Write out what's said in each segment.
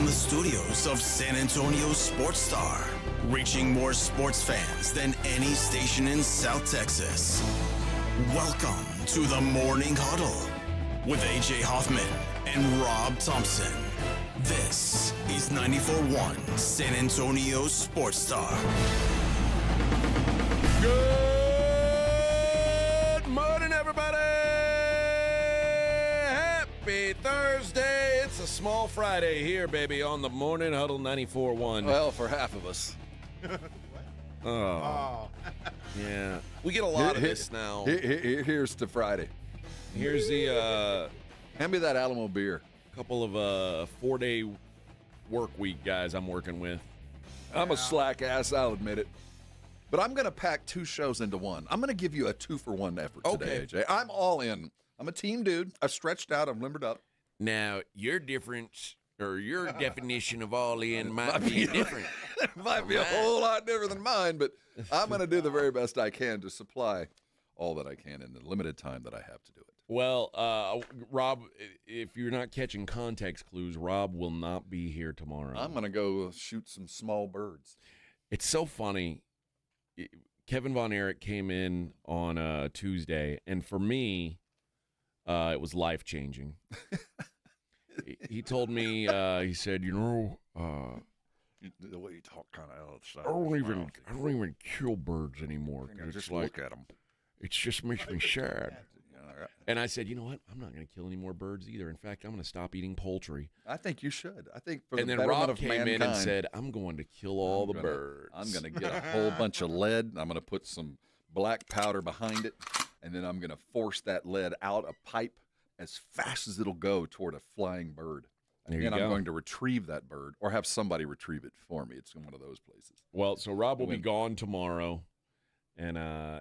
from the studios of San Antonio Sports Star, reaching more sports fans than any station in South Texas. Welcome to the Morning Huddle with AJ Hoffman and Rob Thompson. This is 94.1 San Antonio Sports Star. Good morning, everybody. Happy Thursday. It's a small Friday here, baby, on the Morning Huddle 94.1. Well, for half of us. Oh. Yeah. We get a lot of this now. Here's to Friday. Here's the Hand me that Alamo beer. couple of 4-day work week guys I'm working with. I'm a slack ass, I'll admit it. But I'm going to pack two shows into one. I'm going to give you a 2-for-1 effort today, Okay. AJ. I'm all in. I'm a team dude. I've stretched out. I've limbered up. Now, your difference or your definition of all in might be different. It might be a whole lot different than mine, but I'm going to do the very best I can to supply all that I can in the limited time that I have to do it. Well, Rob, if you're not catching context clues, Rob will not be here tomorrow. I'm going to go shoot some small birds. It's so funny. Kevin Von Erich came in on Tuesday, and for me, it was life-changing. He told me, he said, The way you talk kind of outside. I don't even kill birds anymore. 'Cause Just it's like, look at them. it just makes me sad. And I said, you know what? I'm not going to kill any more birds either. In fact, I'm going to stop eating poultry. I think you should. I think for And the then betterment Rob of came mankind, in and said, I'm going to kill all the birds. I'm going to get a whole bunch of lead. I'm going to put some black powder behind it, and then I'm going to force that lead out a pipe as fast as it'll go toward a flying bird. There And you then I'm go. going to retrieve that bird or have somebody retrieve it for me. It's in one of those places. Well, so Rob will be Win. gone tomorrow, and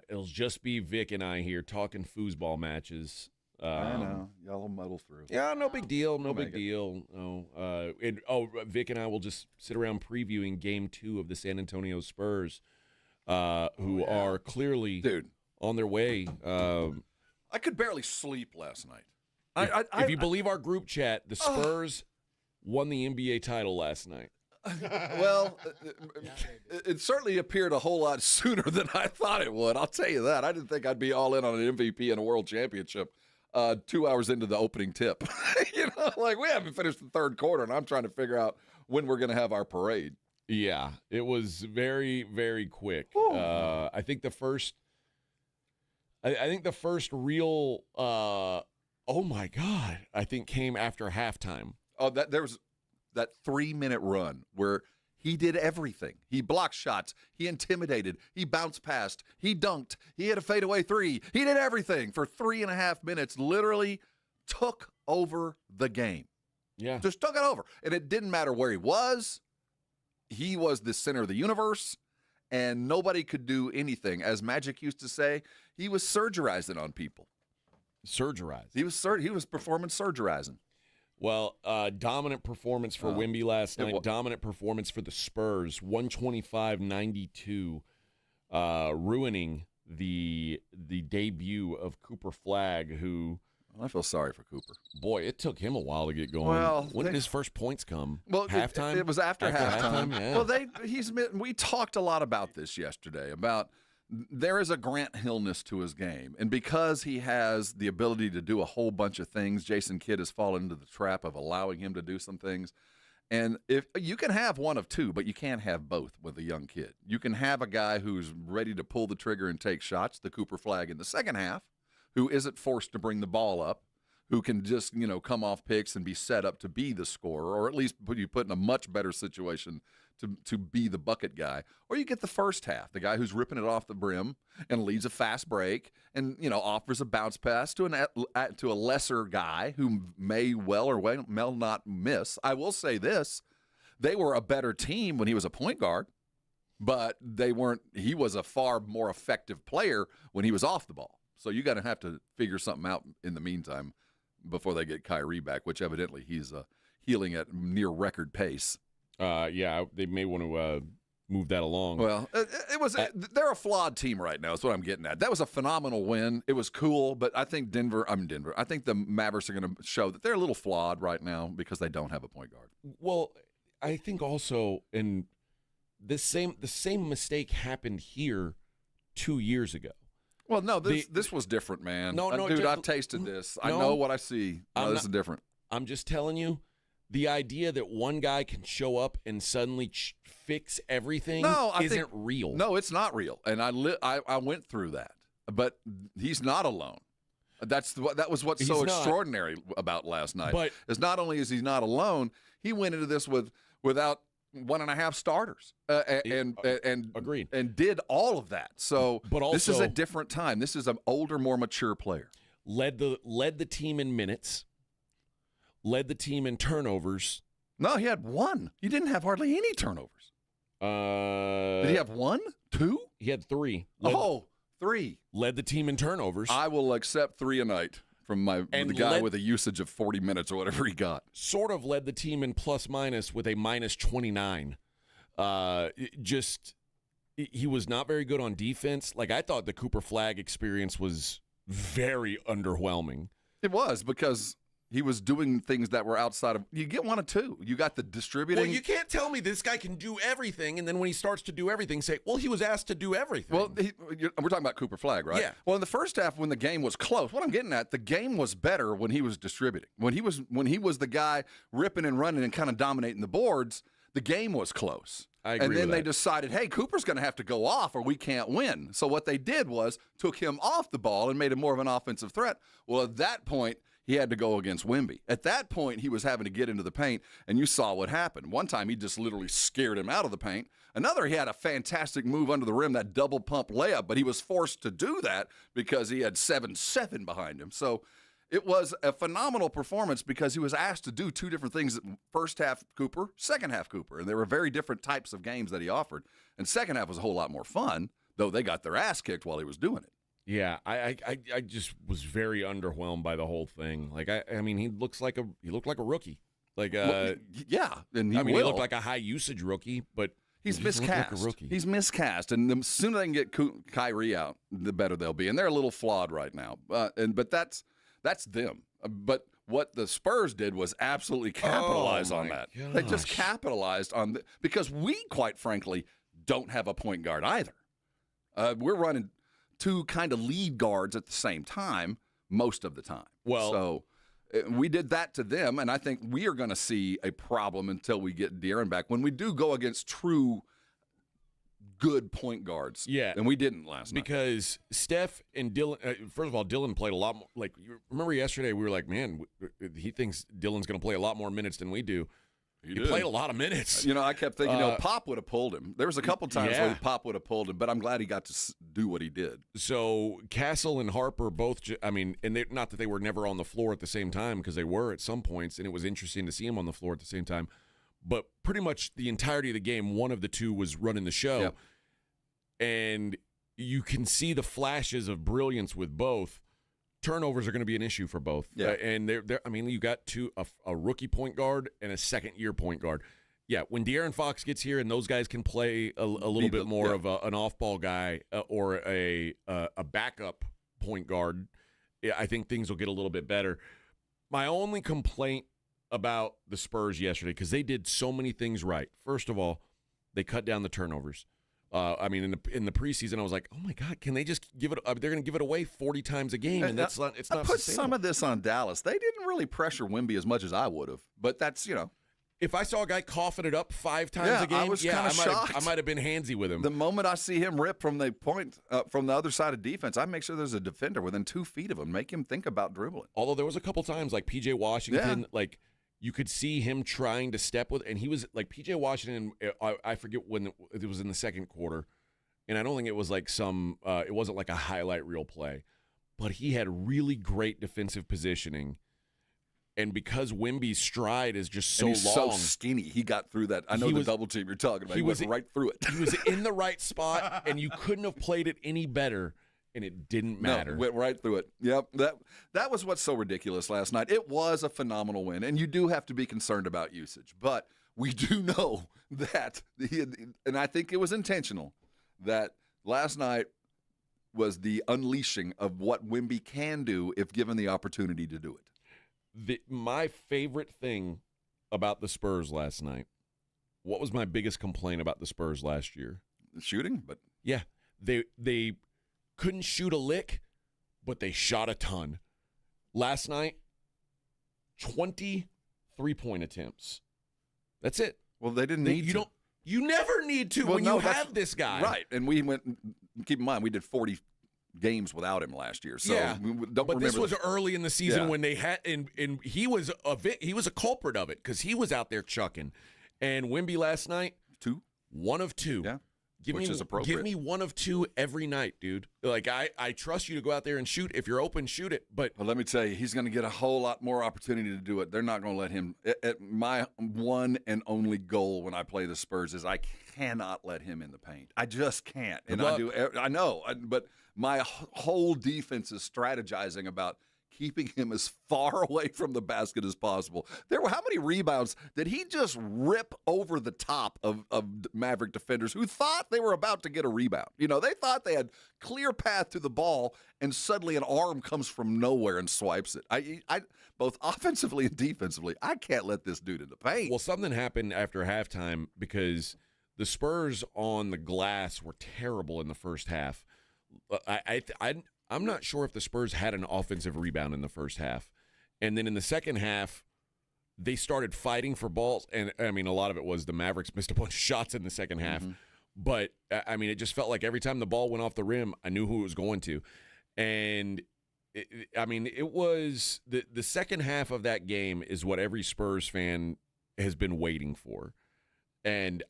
it'll just be Vic and I here talking foosball matches. I know. Y'all will muddle through. Yeah, no big deal. No We'll big make it. deal. No. Vic and I will just sit around previewing Game 2 of the San Antonio Spurs, who are clearly Dude, on their way. I could barely sleep last night. If you believe our group chat, the Spurs won the NBA title last night. Well, it certainly appeared a whole lot sooner than I thought it would. I'll tell you that. I didn't think I'd be all in on an MVP and a world championship 2 hours into the opening tip. Like we haven't finished the third quarter, and I'm trying to figure out when we're going to have our parade. Yeah, it was very, very quick. I think the first real oh my God, I think came after halftime. Oh, there was that 3-minute run where he did everything. He blocked shots. He intimidated. He bounced past. He dunked. He hit a fadeaway three. He did everything for 3.5 minutes, literally took over the game. Yeah. Just took it over. And it didn't matter where he was. He was the center of the universe, and nobody could do anything. As Magic used to say, he was surgerizing on people. Surgerized. He was performing surgerizing. Well, dominant performance for Wemby last night. was. Dominant performance for the Spurs. 125-92, ruining the debut of Cooper Flagg, who, I feel sorry for Cooper. boy, it took him a while to get going. Well, when did his first points come? Well, halftime? It was after halftime. Yeah. Well, we talked a lot about this yesterday, about there is a Grant Hillness to his game. And because he has the ability to do a whole bunch of things, Jason Kidd has fallen into the trap of allowing him to do some things. And if you can have one of two, but you can't have both with a young kid. You can have a guy who's ready to pull the trigger and take shots, the Cooper Flagg in the second half, who isn't forced to bring the ball up, who can just, come off picks and be set up to be the scorer, or at least put in a much better situation to be the bucket guy. Or you get the first half, the guy who's ripping it off the brim and leads a fast break and, offers a bounce pass to a lesser guy who may well or may not miss. I will say this, they were a better team when he was a point guard, but they weren't. He was a far more effective player when he was off the ball. So you got to have to figure something out in the meantime before they get Kyrie back, which evidently he's healing at near record pace. Yeah, they may want to move that along. Well, they're a flawed team right now. That's what I'm getting at. That was a phenomenal win. It was cool, but I think I think the Mavericks are going to show that they're a little flawed right now because they don't have a point guard. Well, I think also, and the same mistake happened here 2 years ago. Well, no, this was different, man. No, dude, I've tasted this. I no, know what I see. No, this is different. I'm just telling you, the idea that one guy can show up and suddenly fix everything isn't real. No, it's not real. And I went through that. But he's not alone. That was what's so extraordinary about last night. But is not only is he not alone, he went into this without 1.5 starters, and agreed, and did all of that. So, but also, this is a different time. This is an older, more mature player. Led the team in minutes. Led the team in turnovers. No, he had one. He didn't have hardly any turnovers. Did he have 1, 2? He had 3. 3. Led the team in turnovers. I will accept 3 a night from the guy with a usage of 40 minutes or whatever he got. Sort of led the team in plus-minus with a minus 29. He was not very good on defense. Like, I thought the Cooper Flagg experience was very underwhelming. It was, because he was doing things that were outside of – you get 1 or 2. You got the distributing. Well, you can't tell me this guy can do everything, and then when he starts to do everything, say, well, he was asked to do everything. Well, we're talking about Cooper Flagg, right? Yeah. Well, in the first half, when the game was close, what I'm getting at, the game was better when he was distributing. When he was the guy ripping and running and kind of dominating the boards, the game was close. I agree and then with they that. decided, hey, Cooper's going to have to go off or we can't win. So what they did was took him off the ball and made him more of an offensive threat. Well, at that point, he had to go against Wemby. At that point, he was having to get into the paint, and you saw what happened. One time, he just literally scared him out of the paint. Another, he had a fantastic move under the rim, that double pump layup, but he was forced to do that because he had 7-7 behind him. So it was a phenomenal performance because he was asked to do 2 different things. First half Cooper, second half Cooper. And they were very different types of games that he offered. And second half was a whole lot more fun, though they got their ass kicked while he was doing it. Yeah, I just was very underwhelmed by the whole thing. Like, I mean, he looked like a rookie. Like, yeah, and he looked like a high usage rookie, but he's miscast. Like a rookie. He's miscast, and the sooner they can get Kyrie out, the better they'll be. And they're a little flawed right now, but that's them. But what the Spurs did was absolutely capitalize on that. Gosh. They just capitalized on because we, quite frankly, don't have a point guard either. We're running 2 kind of lead guards at the same time most of the time. Well, so we did that to them, and I think we are going to see a problem until we get De'Aaron back. When we do go against true good point guards, and we didn't last night. Because Steph and Dylan, first of all, Dylan played a lot more. Like, you remember yesterday, we were like, man, he thinks Dylan's going to play a lot more minutes than we do. He played a lot of minutes. I kept thinking, Pop would have pulled him. There was a couple times where Pop would have pulled him, but I'm glad he got to do what he did. So Castle and Harper both, and not that they were never on the floor at the same time, because they were at some points, and it was interesting to see them on the floor at the same time. But pretty much the entirety of the game, one of the 2 was running the show. Yep. And you can see the flashes of brilliance with both. Turnovers are going to be an issue for both. Yeah. And you got a rookie point guard and a second-year point guard. Yeah, when De'Aaron Fox gets here and those guys can play a little bit more of an off-ball guy or a backup point guard, I think things will get a little bit better. My only complaint about the Spurs yesterday, because they did so many things right. First of all, they cut down the turnovers. In the preseason, I was like, oh my God, can they just give it? They're going to give it away 40 times a game, and it's not. I put some of this on Dallas. They didn't really pressure Wemby as much as I would have, but that's If I saw a guy coughing it up 5 times a game, I was kind of shocked. I might have been handsy with him. The moment I see him rip from the point from the other side of defense, I make sure there's a defender within 2 feet of him, make him think about dribbling. Although there was a couple times like P.J. Washington, like. You could see him trying to step with, and he was like P.J. Washington. I forget when it was in the second quarter, and I don't think it was like it wasn't like a highlight reel play, but he had really great defensive positioning, and because Wemby's stride is just so he's long, so skinny, he got through that. I know the double team you're talking about. He went right through it. He was in the right spot, and you couldn't have played it any better. And it didn't matter. No, went right through it. Yep, that was what's so ridiculous last night. It was a phenomenal win, and you do have to be concerned about usage. But we do know that, and I think it was intentional, that last night was the unleashing of what Wemby can do if given the opportunity to do it. My favorite thing about the Spurs last night what was my biggest complaint about the Spurs last year? Shooting, but Yeah, they couldn't shoot a lick, but they shot a ton. Last night, 20 3-point attempts. That's it. well, they didn't need to. You never need to Well, when no, you that's- have this guy. Right, and we went. Keep in mind, we did 40 games without him last year. So Yeah, we don't but remember. this was early in the season Yeah. when they had, and he was a culprit of it because he was out there chucking. And Wemby last night, 2. 1 of 2. Yeah. Give Which me, is appropriate. Give me 1 of 2 every night, dude. Like, I trust you to go out there and shoot. If you're open, shoot it. But Let me tell you, he's going to get a whole lot more opportunity to do it. They're not going to let him. My one and only goal when I play the Spurs is I cannot let him in the paint. I just can't. And I know, but my whole defense is strategizing about keeping him as far away from the basket as possible. How many rebounds did he just rip over the top of Maverick defenders who thought they were about to get a rebound? You know, they thought they had clear path to the ball, and suddenly an arm comes from nowhere and swipes it. I both offensively and defensively, I can't let this dude in the paint. well, something happened after halftime because the Spurs on the glass were terrible in the first half. I'm not sure if the Spurs had an offensive rebound in the first half. And then in the second half, they started fighting for balls. And, I mean, a lot of it was the Mavericks missed a bunch of shots in the second half. Mm-hmm. But, I mean, it just felt like every time the ball went off the rim, I knew who it was going to. And, it was the second half of that game is what every Spurs fan has been waiting for. And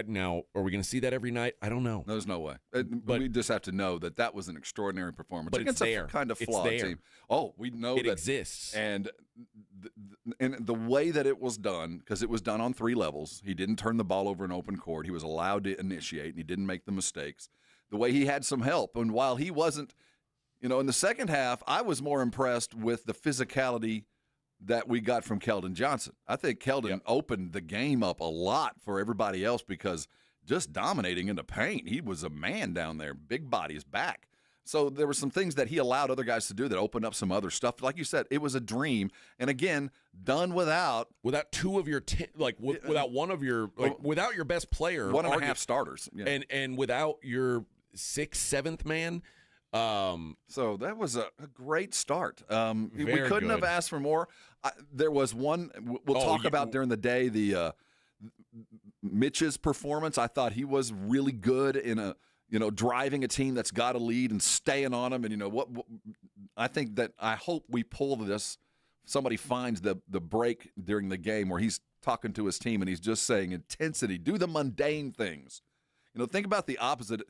now, are we going to see that every night? I don't know. There's no way. But we just have to know that was an extraordinary performance But against it's there. a kind of It's flawed there. team. Oh, we know It that exists. And the way that it was done, because it was done on 3 levels. He didn't turn the ball over in open court. He was allowed to initiate, and he didn't make the mistakes. The way he had some help, and while he wasn't, in the second half, I was more impressed with the physicality that we got from Keldon Johnson. I think Keldon opened the game up a lot for everybody else because just dominating in the paint, he was a man down there, big body, his back. So there were some things that he allowed other guys to do that opened up some other stuff. Like you said, it was a dream. And again, done without 2 of your without one of your without your best player, 1.5 starters. Yeah. and without your 6th, 7th man. So that was a great start. We Very couldn't have good. asked for more. There was one we'll talk about during the day, the Mitch's performance. I thought he was really good in driving a team that's got a lead and staying on them. And I hope we pull this. Somebody finds the break during the game where he's talking to his team and he's just saying intensity, do the mundane things. Think about the opposite.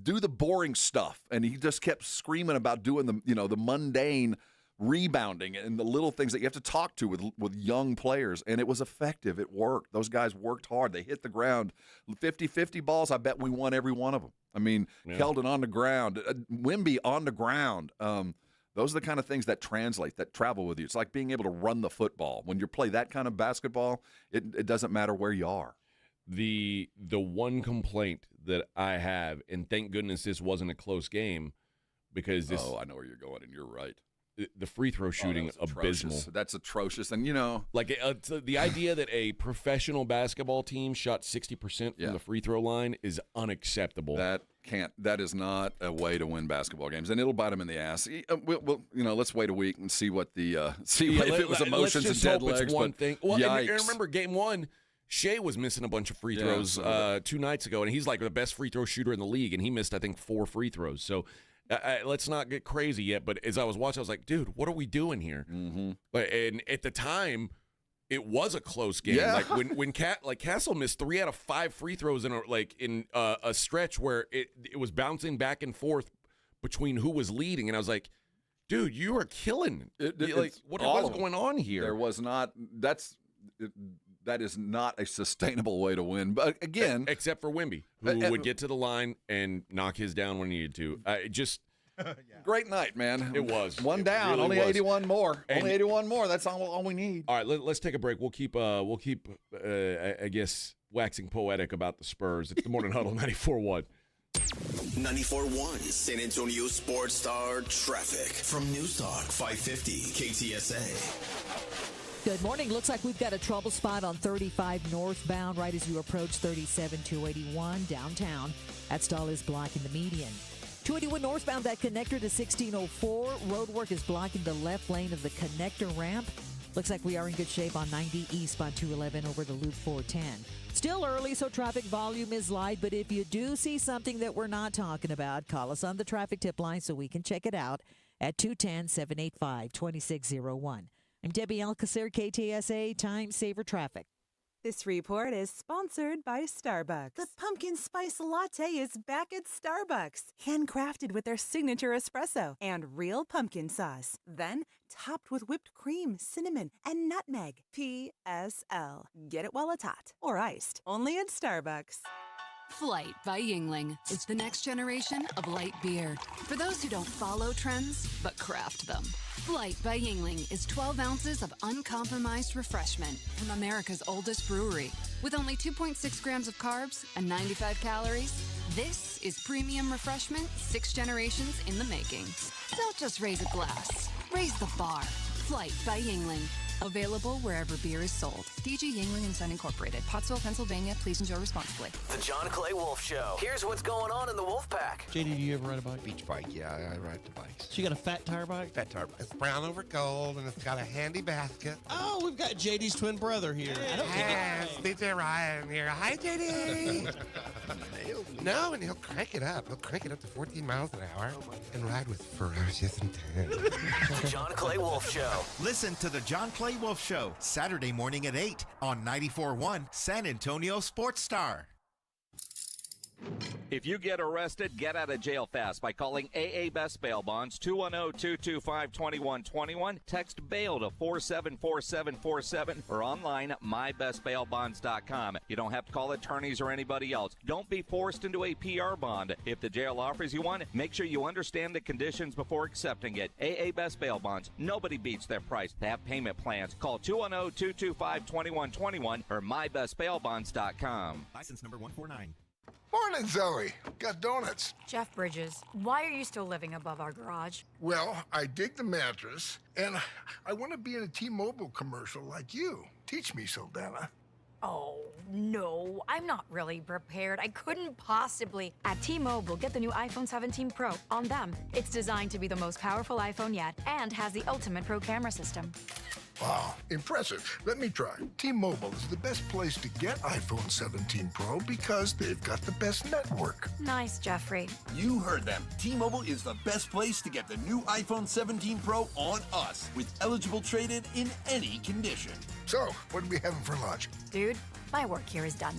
Do the boring stuff, and he just kept screaming about doing the mundane rebounding and the little things that you have to talk to with young players, and it was effective. It worked. Those guys worked hard. They hit the ground. 50-50 balls, I bet we won every one of them. I mean, Keldon on the ground, Wemby on the ground. Those are the kind of things that translate, that travel with you. It's like being able to run the football. When you play that kind of basketball, it doesn't matter where you are. The one complaint that I have, and thank goodness this wasn't a close game, because this. Oh, I know where you're going, and you're right. The free throw shooting abysmal. That's atrocious, and like the idea that a professional basketball team shot 60% from the free throw line is unacceptable. That is not a way to win basketball games, and it'll bite them in the ass. We'll let's wait a week and see what the if it was emotions and dead legs. It's one thing. Well, and yikes. remember game 1. Shea was missing a bunch of free throws 2 nights ago, and he's like the best free throw shooter in the league, and he missed, I think, 4 free throws. So let's not get crazy yet, but as I was watching, I was like, dude, what are we doing here? Mm-hmm. And at the time, it was a close game. Yeah. Like when Castle missed 3 out of 5 free throws in a stretch where it was bouncing back and forth between who was leading, and I was like, dude, you are killing. What was going on here? There was not. That is not a sustainable way to win. But again, except for Wemby, who would get to the line and knock his down when he needed to. Great night, man. It was one it down, really only was. 81 more. And only 81 more. That's all we need. All right, let's take a break. We'll keep I guess waxing poetic about the Spurs. It's the Morning Huddle 94.1. 94.1 San Antonio Sports Star traffic from News Talk 550 KTSA. Good morning. Looks like we've got a trouble spot on 35 northbound right as you approach 37-281 downtown. That stall is blocking the median. 281 northbound, that connector to 1604. Roadwork is blocking the left lane of the connector ramp. Looks like we are in good shape on 90 eastbound 211 over to Loop 410. Still early, so traffic volume is light, but if you do see something that we're not talking about, call us on the traffic tip line so we can check it out at 210-785-2601. I'm Debbie Alcacer, KTSA Time Saver Traffic. This report is sponsored by Starbucks. The pumpkin spice latte is back at Starbucks. Handcrafted with their signature espresso and real pumpkin sauce. Then topped with whipped cream, cinnamon, and nutmeg. PSL. Get it while it's hot or iced. Only at Starbucks. Flight by Yingling is the next generation of light beer. For those who don't follow trends, but craft them. Flight by Yingling is 12 ounces of uncompromised refreshment from America's oldest brewery. With only 2.6 grams of carbs and 95 calories, this is premium refreshment 6 generations in the making. Don't just raise a glass, raise the bar. Flight by Yingling. Available wherever beer is sold. DG Yingling & Son Incorporated, Pottsville, Pennsylvania. Please enjoy responsibly. The John Clay Wolf Show. Here's what's going on in the Wolf Pack. JD, do you ever ride a bike? Beach bike, yeah, I ride the bikes. So you got a fat tire bike? Fat tire bike. It's brown over gold, and it's got a handy basket. Oh, we've got JD's twin brother here. Yes, DJ Ryan here. Hi, JD. No, and he'll crank it up. He'll crank it up to 14 miles an hour and ride with ferocious intent. The John Clay Wolf Show. Listen to the John Clay Wolf Show, Saturday morning at 8 on 94.1 San Antonio Sports Star. If you get arrested, get out of jail fast by calling AA Best Bail Bonds, 210-225-2121. Text bail to 474747 or online at mybestbailbonds.com. You don't have to call attorneys or anybody else. Don't be forced into a PR bond. If the jail offers you one, make sure you understand the conditions before accepting it. AA Best Bail Bonds. Nobody beats their price. They have payment plans. Call 210-225-2121 or mybestbailbonds.com. License number 149. Morning, Zoe. Got donuts. Jeff Bridges, why are you still living above our garage? Well, I dig the mattress, and I want to be in a T-Mobile commercial like you. Teach me, Saldana. Oh, no, I'm not really prepared. I couldn't possibly. At T-Mobile, get the new iPhone 17 Pro. On them, it's designed to be the most powerful iPhone yet and has the ultimate pro camera system. Wow, impressive. Let me try. T-Mobile is the best place to get iPhone 17 Pro because they've got the best network. Nice, Jeffrey. You heard them. T-Mobile is the best place to get the new iPhone 17 Pro on us with eligible trade-in in any condition. So, what are we having for lunch? Dude, my work here is done.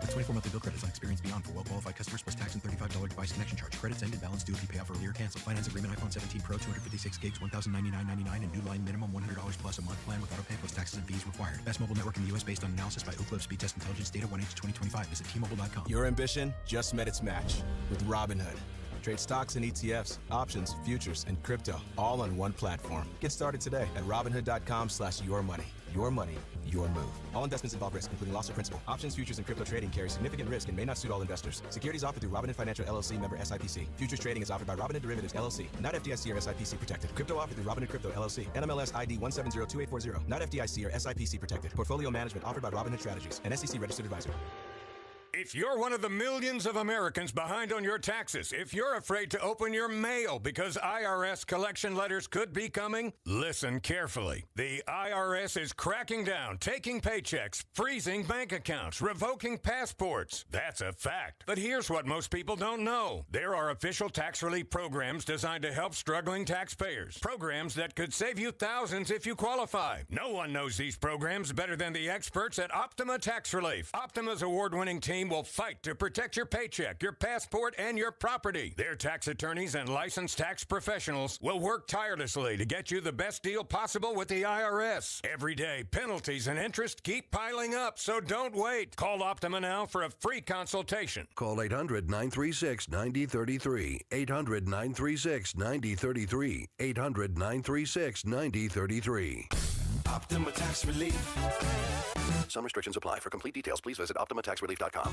24 monthly bill credits on experience beyond for well-qualified customers plus tax and $35 device connection charge. Credits ended. Balance due if you pay off earlier. Cancel. Finance agreement iPhone 17 Pro 256 gigs, $1,099.99 and new line minimum $100 plus a month plan with auto pay plus taxes and fees required. Best mobile network in the U.S. based on analysis by Ookla Speed Test Intelligence data 1H2025. Visit T-Mobile.com. Your ambition just met its match with Robinhood. Trade stocks and ETFs, options, futures, and crypto all on one platform. Get started today at Robinhood.com/yourmoney. Your money, your move. All investments involve risk, including loss of principal. Options, futures, and crypto trading carry significant risk and may not suit all investors. Securities offered through Robinhood Financial LLC, member SIPC. Futures trading is offered by Robinhood Derivatives LLC, not FDIC or SIPC protected. Crypto offered through Robinhood Crypto LLC, NMLS ID 1702840, not FDIC or SIPC protected. Portfolio management offered by Robinhood Strategies, an SEC registered advisor. If you're one of the millions of Americans behind on your taxes, if you're afraid to open your mail because IRS collection letters could be coming, listen carefully. The IRS is cracking down, taking paychecks, freezing bank accounts, revoking passports. That's a fact. But here's what most people don't know. There are official tax relief programs designed to help struggling taxpayers. Programs that could save you thousands if you qualify. No one knows these programs better than the experts at Optima Tax Relief. Optima's award-winning team will fight to protect your paycheck, your passport, and your property. Their tax attorneys and licensed tax professionals will work tirelessly to get you the best deal possible with the IRS. Every day, penalties and interest keep piling up, so don't wait. Call Optima now for a free consultation. Call 800-936-9033. 800-936-9033. 800-936-9033. Optima Tax Relief. Some restrictions apply. For complete details, please visit OptimaTaxRelief.com.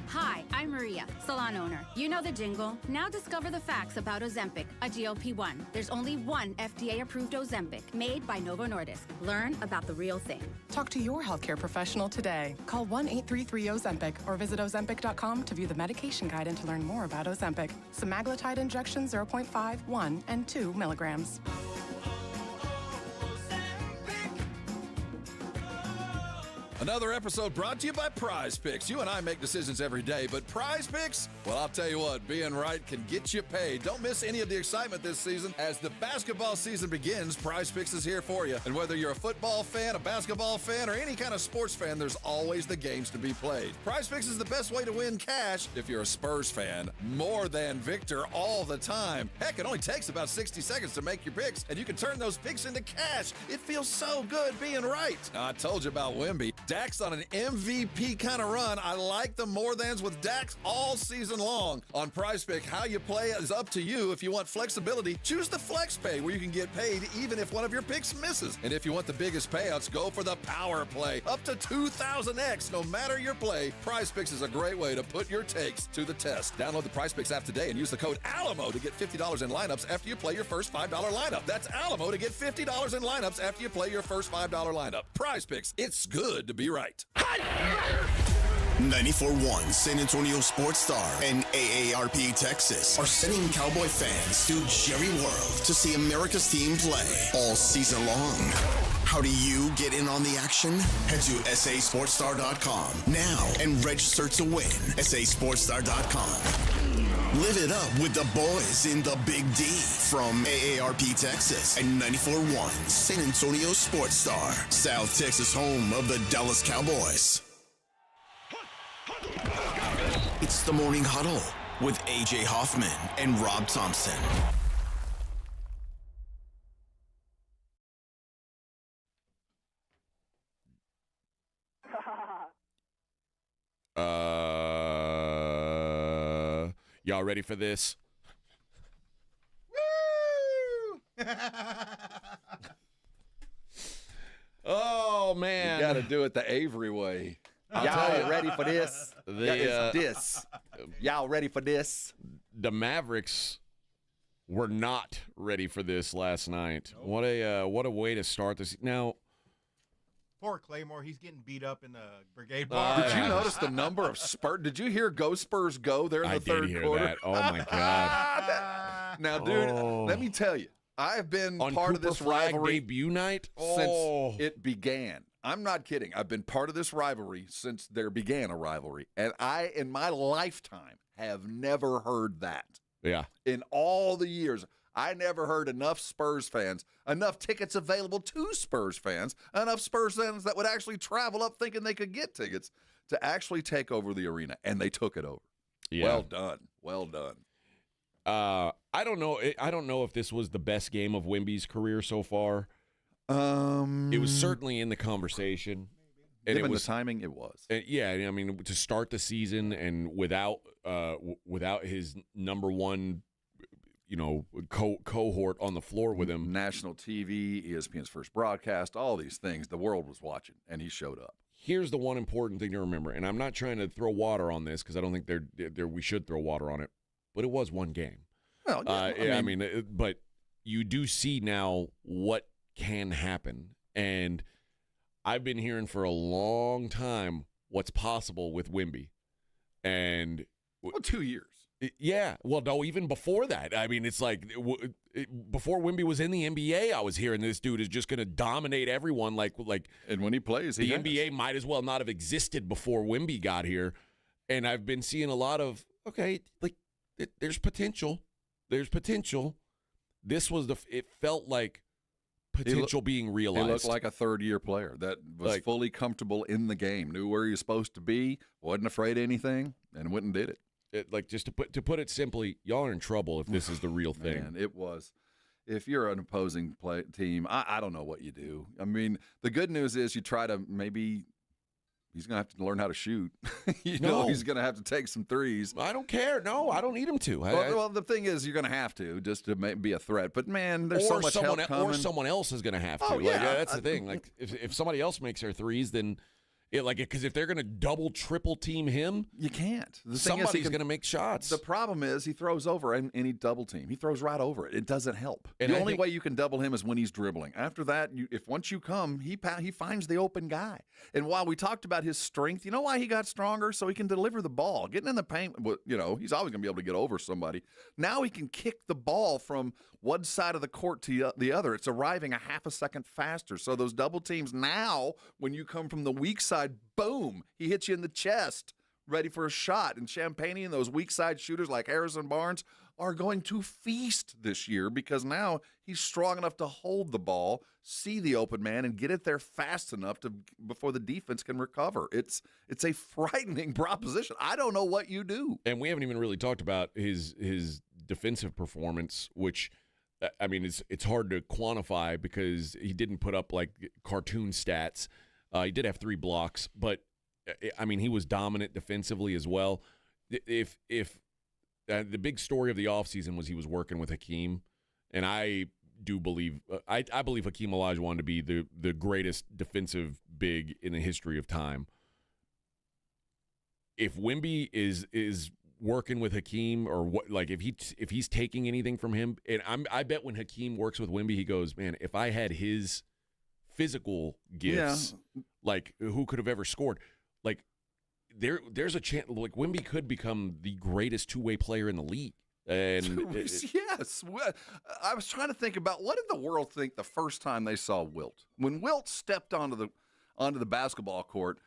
Hi, I'm Maria, salon owner. You know the jingle. Now discover the facts about Ozempic, a GLP-1. There's only one FDA-approved Ozempic, made by Novo Nordisk. Learn about the real thing. Talk to your healthcare professional today. Call 1-833-OZEMPIC or visit Ozempic.com to view the medication guide and to learn more about Ozempic. Semaglutide injection 0.5, 1, and 2 milligrams. Another episode brought to you by Prize Picks. You and I make decisions every day, but Prize Picks, well, I'll tell you what, being right can get you paid. Don't miss any of the excitement this season. As the basketball season begins, Prize Picks is here for you. And whether you're a football fan, a basketball fan, or any kind of sports fan, there's always the games to be played. Prize Picks is the best way to win cash if you're a Spurs fan. More than Victor all the time. Heck, it only takes about 60 seconds to make your picks, and you can turn those picks into cash. It feels so good being right. Now, I told you about Wemby. Dak's on an MVP kind of run. I like the more thans with Dax all season long. On Prize Pick, how you play is up to you. If you want flexibility, choose the Flex Pay, where you can get paid even if one of your picks misses. And if you want the biggest payouts, go for the Power Play. Up to 2,000x, no matter your play. Prize Picks is a great way to put your takes to the test. Download the Prize Picks app today and use the code ALAMO to get $50 in lineups after you play your first $5 lineup. That's ALAMO to get $50 in lineups after you play your first $5 lineup. Prize Picks, it's good to be right. 94.1 San Antonio Sports Star and AARP Texas are sending Cowboy fans to Jerry World to see America's team play all season long. How do you get in on the action? Head to sasportstar.com now and register to win. sasportstar.com. Live it up with the boys in the Big D from AARP Texas and 94.1 San Antonio Sports Star, South Texas home of the Dallas Cowboys. It's the Morning Huddle with AJ Hoffman and Rob Thompson. Y'all ready for this? Woo! Oh, man. You got to do it the Avery way. Y'all ready for this? Y'all ready for this? The Mavericks were not ready for this last night. What a way to start this. Now, poor Claymore, he's getting beat up in the brigade bar. Did you notice the number of Spurs? Did you hear Go Spurs Go there in the third quarter? That. Oh, my God. Now, dude, let me tell you, I've been on part Cooper of this Flag rivalry debut night since it began. I'm not kidding. I've been part of this rivalry since there began a rivalry. And I, in my lifetime, have never heard that. Yeah. In all the years, I never heard enough Spurs fans, enough tickets available to Spurs fans, enough Spurs fans that would actually travel up thinking they could get tickets to actually take over the arena. And they took it over. Yeah. Well done. Well done. I don't know. I don't know if this was the best game of Wemby's career so far. It was certainly in the conversation. And given the timing, it was. Yeah, I mean, to start the season and without his number one, cohort on the floor with him. National TV, ESPN's first broadcast, all these things. The world was watching, and he showed up. Here's the one important thing to remember, and I'm not trying to throw water on this because I don't think we should throw water on it, but it was one game. Well, yeah, but you do see now what can happen, and I've been hearing for a long time what's possible with Wemby, and 2 years. Yeah, well, no, even before that. I mean, it's like before Wemby was in the NBA, I was hearing this dude is just going to dominate everyone. Like, and when he plays, the NBA might as well not have existed before Wemby got here. And I've been seeing a lot of there's potential. There's potential. This was it felt like potential being realized. He looked like a third-year player that was fully comfortable in the game, knew where he was supposed to be, wasn't afraid of anything, and went and did it. Just to put it simply, y'all are in trouble if this is the real thing. Man, it was. If you're an opposing team, I don't know what you do. I mean, the good news is you try to maybe he's going to have to learn how to shoot. He's going to have to take some threes. I don't care. No, I don't need him to. Well, the thing is, you're going to have to just to be a threat. But, man, there's so much help coming. Or someone else is going to have to. Oh, yeah. That's the thing. Like, if somebody else makes their threes, then Because if they're going to double, triple team him, you can't. Somebody's going to make shots. The problem is he throws over any double team. He throws right over it. It doesn't help. And the only way you can double him is when he's dribbling. After that, once you come, he finds the open guy. And while we talked about his strength, you know why he got stronger? So he can deliver the ball. Getting in the paint, he's always going to be able to get over somebody. Now he can kick the ball from one side of the court to the other. It's arriving a half a second faster. So those double teams now, when you come from the weak side, boom, he hits you in the chest, ready for a shot. And Champagne and those weak side shooters like Harrison Barnes are going to feast this year because now he's strong enough to hold the ball, see the open man, and get it there fast enough before the defense can recover. It's a frightening proposition. I don't know what you do. And we haven't even really talked about his defensive performance, which, I mean, it's hard to quantify because he didn't put up like cartoon stats. He did have 3 blocks, but I mean, he was dominant defensively as well. If the big story of the offseason was he was working with Hakeem, and I do believe I believe Hakeem Olajuwon to be the greatest defensive big in the history of time. If Wemby is working with Hakeem, or what, like if he's taking anything from him, and I bet when Hakeem works with Wemby, he goes, man, if I had his physical gifts, like who could have ever scored? Like there's a chance, like Wemby could become the greatest two-way player in the league. And yes, I was trying to think about what did the world think the first time they saw Wilt. When Wilt stepped onto the basketball court,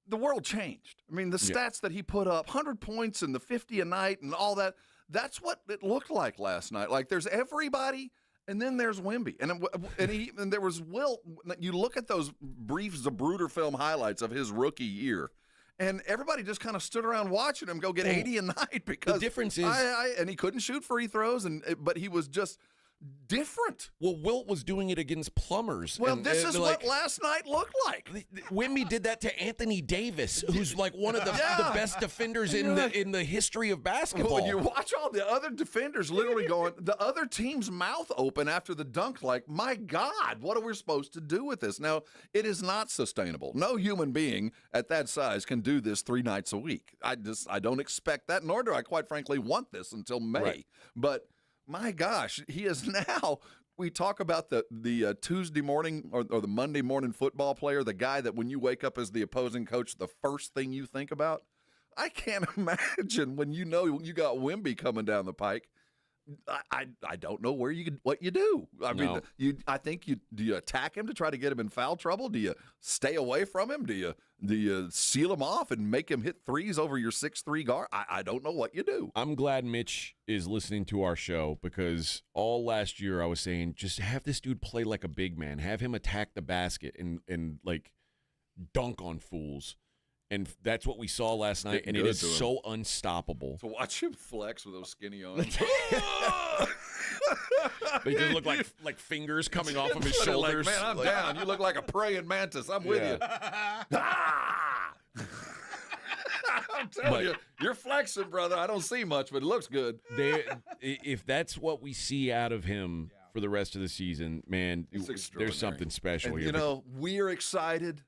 the world changed. I mean, the stats that he put up, 100 points and the 50 a night and all that, that's what it looked like last night. Like there's everybody, and then there's Wemby. And there was Wilt. You look at those brief Zapruder film highlights of his rookie year, and everybody just kind of stood around watching him go get 80 a night because the difference is, and he couldn't shoot free throws, but he was just different. Well, Wilt was doing it against plumbers. Well, this is what last night looked like. Wemby did that to Anthony Davis, who's like one of the best defenders in the history of basketball. When you watch all the other defenders literally going, the other team's mouth open after the dunk, like, my God, what are we supposed to do with this? Now, it is not sustainable. No human being at that size can do this 3 nights a week. I don't expect that, nor do I, quite frankly, want this until May. Right. But my gosh, he is now. We talk about the Tuesday morning or the Monday morning football player, the guy that when you wake up as the opposing coach, the first thing you think about. I can't imagine when you know you got Wemby coming down the pike. I don't know what you do. I mean, do you attack him to try to get him in foul trouble? Do you stay away from him? Do you seal him off and make him hit threes over your 6'3" guard? I don't know what you do. I'm glad Mitch is listening to our show because all last year I was saying just have this dude play like a big man, have him attack the basket and like dunk on fools. And that's what we saw last night, and it is so unstoppable. To watch him flex with those skinny arms. They just look like fingers coming off of his shoulders. Like, man, I'm down. You look like a praying mantis. I'm with you. I'm telling you, you're flexing, brother. I don't see much, but it looks good. If that's what we see out of him for the rest of the season, man, there's something special here. You know, we're excited.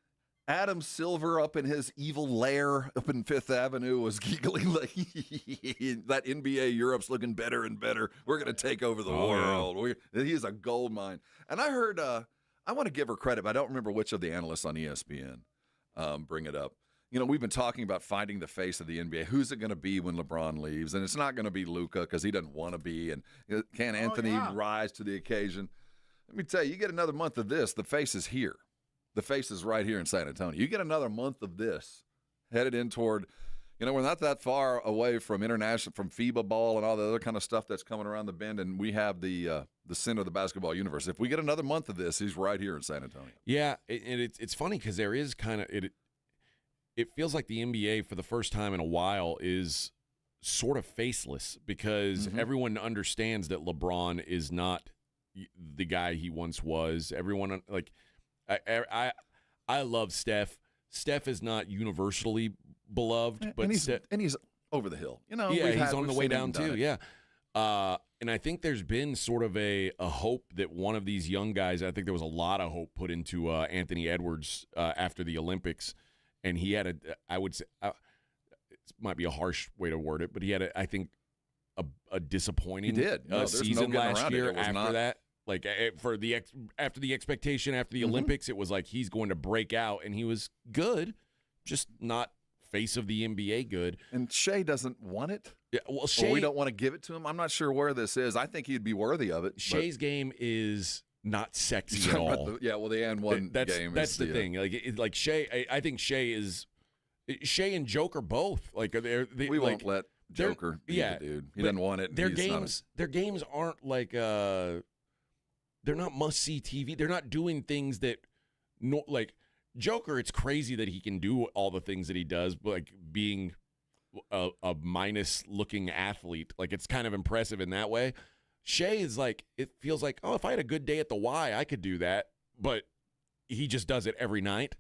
Adam Silver up in his evil lair up in Fifth Avenue was giggling like that NBA Europe's looking better and better. We're going to take over the world. He is a gold mine. And I heard, I want to give her credit, but I don't remember which of the analysts on ESPN bring it up. You know, we've been talking about finding the face of the NBA. Who's it going to be when LeBron leaves? And it's not going to be Luka because he doesn't want to be. And can Anthony rise to the occasion? Let me tell you, you get another month of this, the face is here. The face is right here in San Antonio. You get another month of this headed in toward, you know, we're not that far away from international, from FIBA ball and all the other kind of stuff that's coming around the bend, and we have the center of the basketball universe. If we get another month of this, he's right here in San Antonio. Yeah, and it's funny because there is kind of it feels like the NBA for the first time in a while is sort of faceless because everyone understands that LeBron is not the guy he once was. Everyone like. I love Steph. Steph is not universally beloved, but he's over the hill. You know, yeah, he's on the way down too. Yeah, and I think there's been sort of a hope that one of these young guys. I think there was a lot of hope put into Anthony Edwards after the Olympics, and he had I would say, it might be a harsh way to word it, but he had I think a disappointing season last year after that. Like after the expectation after the Olympics, it was like he's going to break out, and he was good, just not face of the NBA good. And Shea doesn't want it. Yeah, well, Shea, we don't want to give it to him. I'm not sure where this is. I think he'd be worthy of it. Shea's game is not sexy at all. The and one game. That's the thing. Like Shea, I think Shea and Joker both. Like we won't let Joker be the dude. He doesn't want it. Their games aren't like they're not must-see TV. They're not doing things that like Joker. It's crazy that he can do all the things that he does, like being a minus-looking athlete. Like it's kind of impressive in that way. Shea is like, it feels like, oh, if I had a good day at the Y, I could do that. But he just does it every night.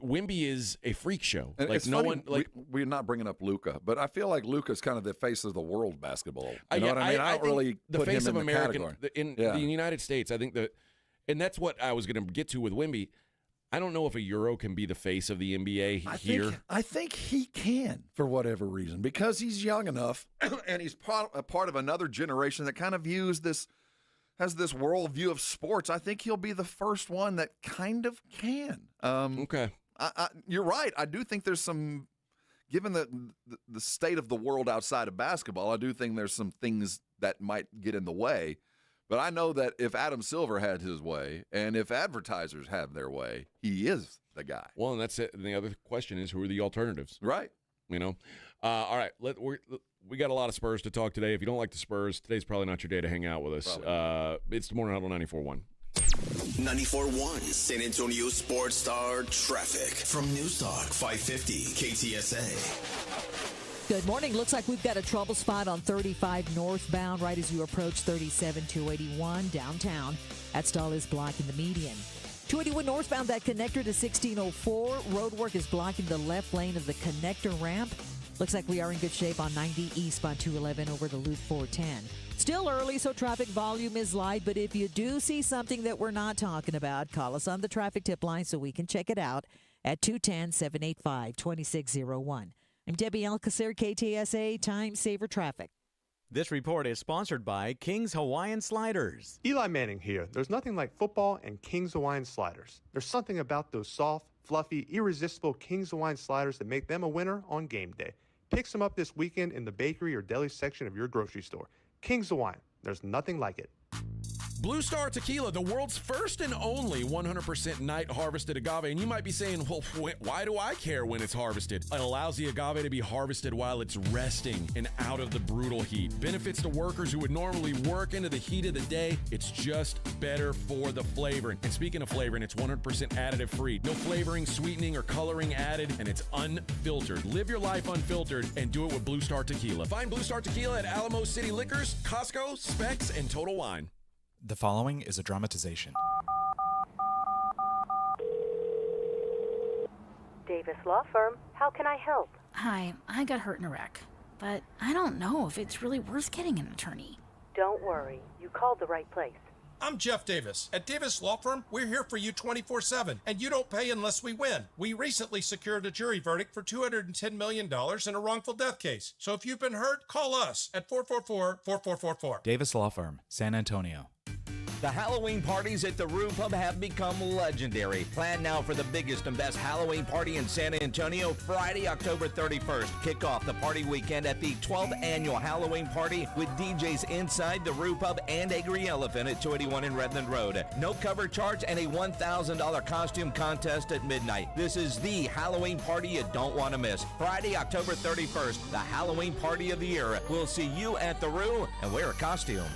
Wemby is a freak show. And like it's no funny, one, like we're not bringing up Luka, but I feel like Luka's kind of the face of the world basketball. You know what I mean? I don't really the put face him of in the American category. in the United States. I think and that's what I was going to get to with Wemby. I don't know if a Euro can be the face of the NBA here. I think he can for whatever reason because he's young enough and he's a part of another generation that kind of has this worldview of sports. I think he'll be the first one that kind of can. Okay. You're right. I do think there's some, given the state of the world outside of basketball, I do think there's some things that might get in the way. But I know that if Adam Silver had his way and if advertisers have their way, he is the guy. Well, and that's it. And the other question is, who are the alternatives? Right. You know? All right. We got a lot of Spurs to talk today. If you don't like the Spurs, today's probably not your day to hang out with us. It's the Morning Huddle 94.1. 94.1 San Antonio Sports Star Traffic from Newstalk 550 KTSA. Good morning. Looks like we've got a trouble spot on 35 northbound right as you approach 37-281 downtown. That stall is blocking the median. 281 northbound, that connector to 1604. Roadwork is blocking the left lane of the connector ramp. Looks like we are in good shape on 90 eastbound 211 over the Loop 410. Still early, so traffic volume is light, but if you do see something that we're not talking about, call us on the traffic tip line so we can check it out at 210-785-2601. I'm Debbie Alcacer, KTSA Time Saver Traffic. This report is sponsored by King's Hawaiian Sliders. Eli Manning here. There's nothing like football and King's Hawaiian Sliders. There's something about those soft, fluffy, irresistible King's Hawaiian Sliders that make them a winner on game day. Pick some up this weekend in the bakery or deli section of your grocery store. King's Hawaiian. There's nothing like it. Blue Star Tequila, the world's first and only 100% night harvested agave. And you might be saying, well, why do I care when it's harvested? It allows the agave to be harvested while it's resting and out of the brutal heat. Benefits to workers who would normally work into the heat of the day. It's just better for the flavoring. And speaking of flavoring, it's 100% additive free. No flavoring, sweetening, or coloring added, and it's unfiltered. Live your life unfiltered and do it with Blue Star Tequila. Find Blue Star Tequila at Alamo City Liquors, Costco, Specs, and Total Wine. The following is a dramatization. Davis Law Firm, how can I help? Hi, I got hurt in a wreck, but I don't know if it's really worth getting an attorney. Don't worry, you called the right place. I'm Jeff Davis. At Davis Law Firm, we're here for you 24/7, and you don't pay unless we win. We recently secured a jury verdict for $210 million in a wrongful death case. So if you've been hurt, call us at 444-4444. Davis Law Firm, San Antonio. The Halloween parties at the Roo Pub have become legendary. Plan now for the biggest and best Halloween party in San Antonio, Friday, October 31st. Kick off the party weekend at the 12th annual Halloween party with DJs inside the Roo Pub and Angry Elephant at 281 in Redland Road. No cover charge and a $1,000 costume contest at midnight. This is the Halloween party you don't want to miss. Friday, October 31st, the Halloween party of the year. We'll see you at the Roo and wear a costume.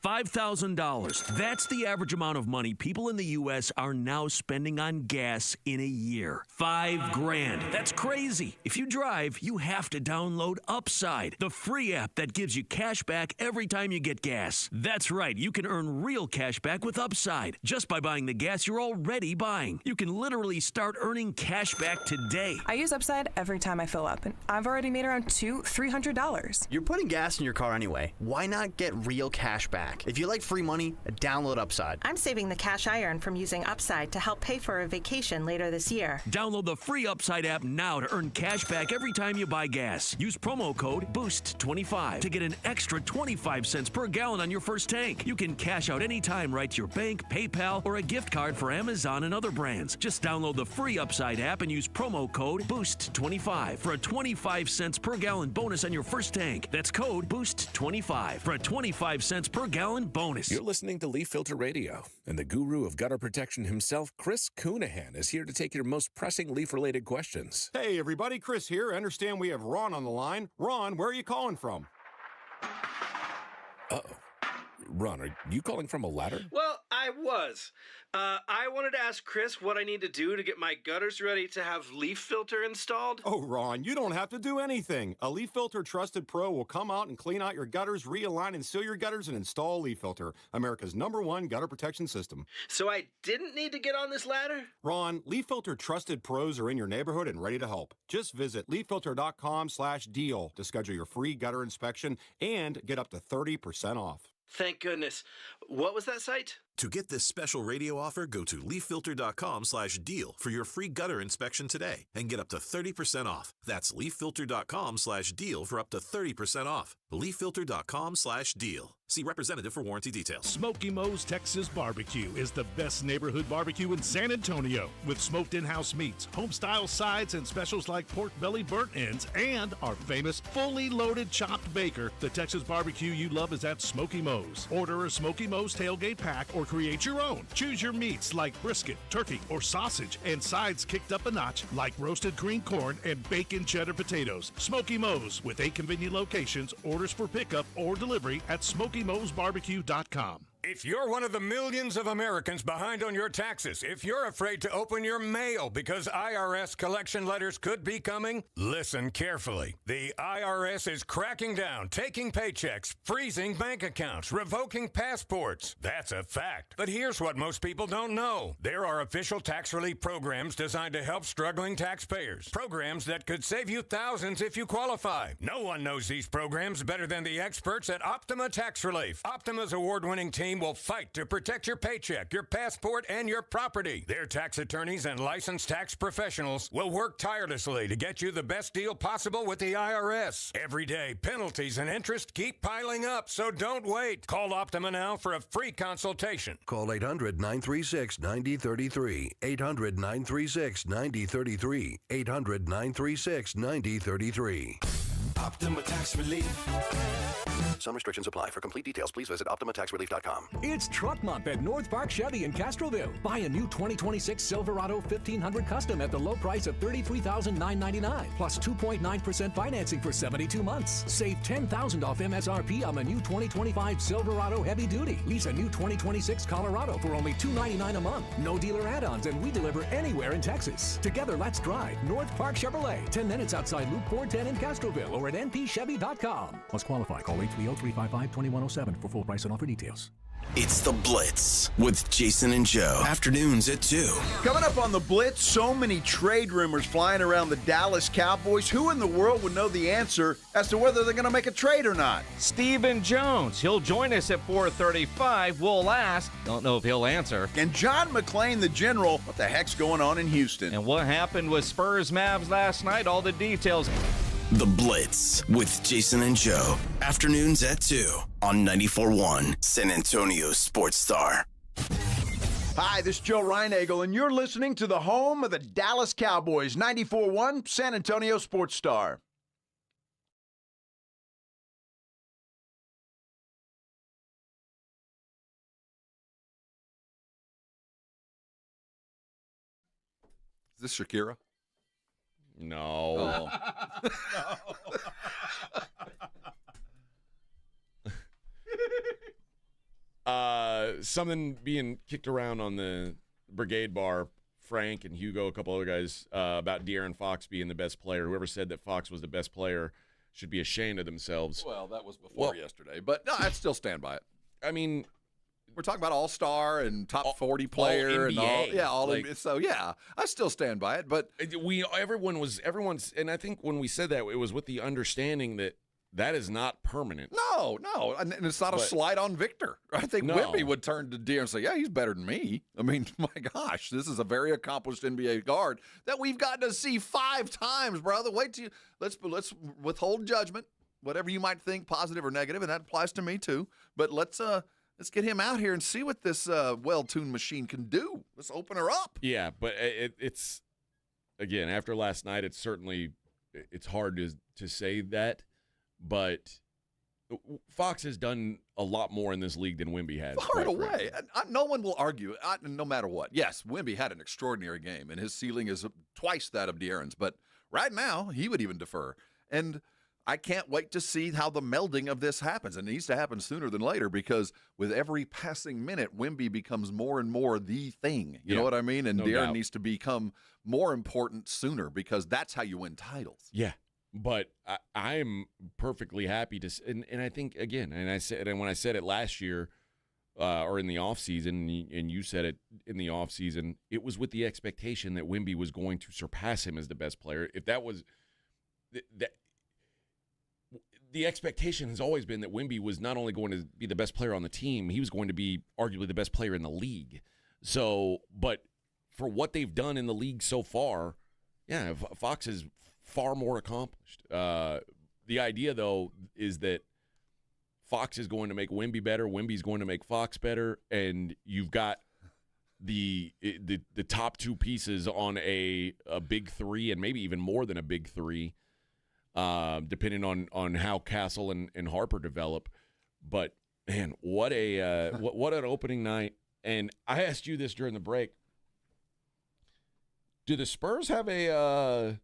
$5,000. That's the average amount of money people in the U.S. are now spending on gas in a year. $5,000. That's crazy. If you drive, you have to download Upside, the free app that gives you cash back every time you get gas. That's right. You can earn real cash back with Upside just by buying the gas you're already buying. You can literally start earning cash back today. I use Upside every time I fill up, and I've already made around $200-300. You're putting gas in your car anyway. Why not get real cash back? back. If you like free money, download Upside. I'm saving the cash I earn from using Upside to help pay for a vacation later this year. Download the free Upside app now to earn cash back every time you buy gas. Use promo code BOOST25 to get an extra 25 cents per gallon on your first tank. You can cash out anytime right to your bank, PayPal, or a gift card for Amazon and other brands. Just download the free Upside app and use promo code BOOST25 for a 25 cents per gallon bonus on your first tank. That's code BOOST25 for a 25 cents per gallon bonus. You're listening to Leaf Filter Radio, and the guru of gutter protection himself, Chris Coonahan, is here to take your most pressing leaf-related questions. Hey, everybody, Chris here. I understand we have Ron on the line. Ron, where are you calling from? Uh-oh. Ron, are you calling from a ladder? Well, I was. I wanted to ask Chris what I need to do to get my gutters ready to have leaf filter installed. Oh, Ron, you don't have to do anything. A Leaf Filter Trusted Pro will come out and clean out your gutters, realign and seal your gutters, and install Leaf Filter, America's #1 gutter protection system. So I didn't need to get on this ladder? Ron, Leaf Filter Trusted Pros are in your neighborhood and ready to help. Just visit leaffilter.com/deal to schedule your free gutter inspection and get up to 30% off. Thank goodness. What was that site? To get this special radio offer, go to leaffilter.com/deal for your free gutter inspection today and get up to 30% off. That's leaffilter.com/deal for up to 30% off. leaffilter.com/deal. See representative for warranty details. Smoky Mo's Texas Barbecue is the best neighborhood barbecue in San Antonio, with smoked in-house meats, home-style sides, and specials like pork belly burnt ends, and our famous fully loaded chopped baker. The Texas barbecue you love is at Smoky Mo's. Order a Smoky Mo's tailgate pack or create your own. Choose your meats like brisket, turkey, or sausage, and sides kicked up a notch like roasted green corn and bacon cheddar potatoes. Smoky Mo's, with 8 convenient locations. Orders for pickup or delivery at SmokyMo'sBarbecue.com. If you're one of the millions of Americans behind on your taxes, if you're afraid to open your mail because IRS collection letters could be coming, listen carefully. The IRS is cracking down, taking paychecks, freezing bank accounts, revoking passports. That's a fact. But here's what most people don't know. There are official tax relief programs designed to help struggling taxpayers. Programs that could save you thousands if you qualify. No one knows these programs better than the experts at Optima Tax Relief. Optima's award-winning team will fight to protect your paycheck, your passport, and your property. Their tax attorneys and licensed tax professionals will work tirelessly to get you the best deal possible with the IRS. Every day, penalties and interest keep piling up, so don't wait. Call Optima now for a free consultation. Call 800-936-9033. 800-936-9033. 800-936-9033. Optima Tax Relief. Some restrictions apply. For complete details, please visit OptimaTaxRelief.com. It's Truck Month at North Park Chevy in Castroville. Buy a new 2026 Silverado 1500 Custom at the low price of $33,999, plus 2.9% financing for 72 months. Save $10,000 off MSRP on the new 2025 Silverado Heavy Duty. Lease a new 2026 Colorado for only $299 a month. No dealer add-ons, and we deliver anywhere in Texas. Together, let's drive North Park Chevrolet. 10 minutes outside Loop 410 in Castroville or at npchevy.com. Must qualify. Call 830-355-2107 for full price and offer details. It's The Blitz with Jason and Joe. Afternoons at 2. Coming up on The Blitz, so many trade rumors flying around the Dallas Cowboys. Who in the world would know the answer as to whether they're going to make a trade or not? Stephen Jones. He'll join us at 4:35. We'll ask. Don't know if he'll answer. And John McClain, the general. What the heck's going on in Houston? And what happened with Spurs Mavs last night? All the details. The Blitz with Jason and Joe. Afternoons at 2 on 94.1 San Antonio Sports Star. Hi, this is Joe Reinagel, and you're listening to the home of the Dallas Cowboys, 94.1 San Antonio Sports Star. Is this Shakira? No. Something being kicked around on the Brigade Bar, Frank and Hugo, a couple other guys, about De'Aaron Fox being the best player. Whoever said that Fox was the best player should be ashamed of themselves. Well, that was before yesterday, but no, I still stand by it. I mean, we're talking about all-star and top 40 player all and all. Yeah, so yeah, I still stand by it. But everyone's, and I think when we said that, it was with the understanding that that is not permanent. No, and it's not a slight on Victor. I think Wemby would turn to De'Aaron and say, yeah, he's better than me. I mean, my gosh, this is a very accomplished NBA guard that we've gotten to see 5 times, brother. Wait till let's withhold judgment, whatever you might think, positive or negative, and that applies to me too. But let's get him out here and see what this well-tuned machine can do. Let's open her up. Yeah, but it's, again, after last night, it's hard to say that, but Fox has done a lot more in this league than Wemby has. Far away. No one will argue, no matter what. Yes, Wemby had an extraordinary game, and his ceiling is twice that of De'Aaron's, but right now, he would even defer. And I can't wait to see how the melding of this happens. And it needs to happen sooner than later, because with every passing minute, Wemby becomes more and more the thing. You know what I mean? And De'Aaron needs to become more important sooner, because that's how you win titles. Yeah. But I'm perfectly happy to, and I think, again, and when I said it last year or in the offseason, and you said it in the offseason, it was with the expectation that Wemby was going to surpass him as the best player. If that was the expectation has always been that Wemby was not only going to be the best player on the team, he was going to be arguably the best player in the league. So, but for what they've done in the league so far, yeah, Fox is far more accomplished. The idea, though, is that Fox is going to make Wemby better, Wemby's going to make Fox better, and you've got the top 2 pieces on a big 3, and maybe even more than a big 3, depending on how Castle and Harper develop. But man, what an opening night! And I asked you this during the break: do the Spurs have a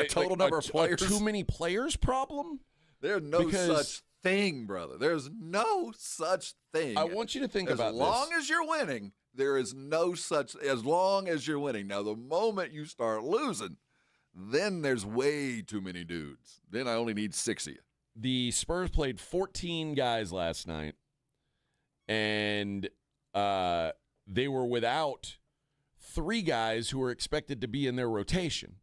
total number of players? Too many players problem? There's no such thing, brother. There's no such thing. I want you to think about this. As long as you're winning, there is no such. As long as you're winning. Now, the moment you start losing, then there's way too many dudes. Then I only need 6 of you. The Spurs played 14 guys last night, and they were without 3 guys who were expected to be in their rotation.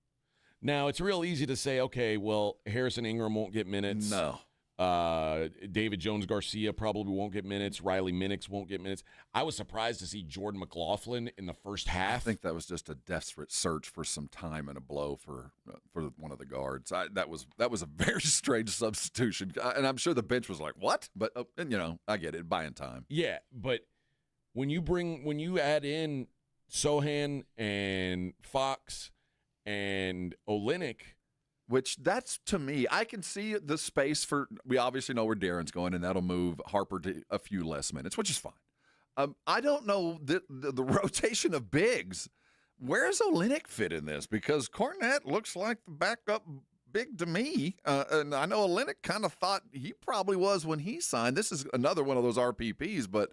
Now, it's real easy to say, okay, well, Harrison Ingram won't get minutes. No. David Jones-Garcia probably won't get minutes. Riley Minix won't get minutes. I was surprised to see Jordan McLaughlin in the first half. I think that was just a desperate search for some time and a blow for one of the guards. That was a very strange substitution, and I'm sure the bench was like, "What?" But I get it, buying time. Yeah, but when you add in Sohan and Fox and Olynyk, which that's, to me, I can see the space for, we obviously know where De'Aaron's going, and that'll move Harper to a few less minutes, which is fine. I don't know the rotation of bigs. Where's Olynyk fit in this? Because Cornette looks like the backup big to me. And I know Olynyk kind of thought he probably was when he signed. This is another one of those RPPs, but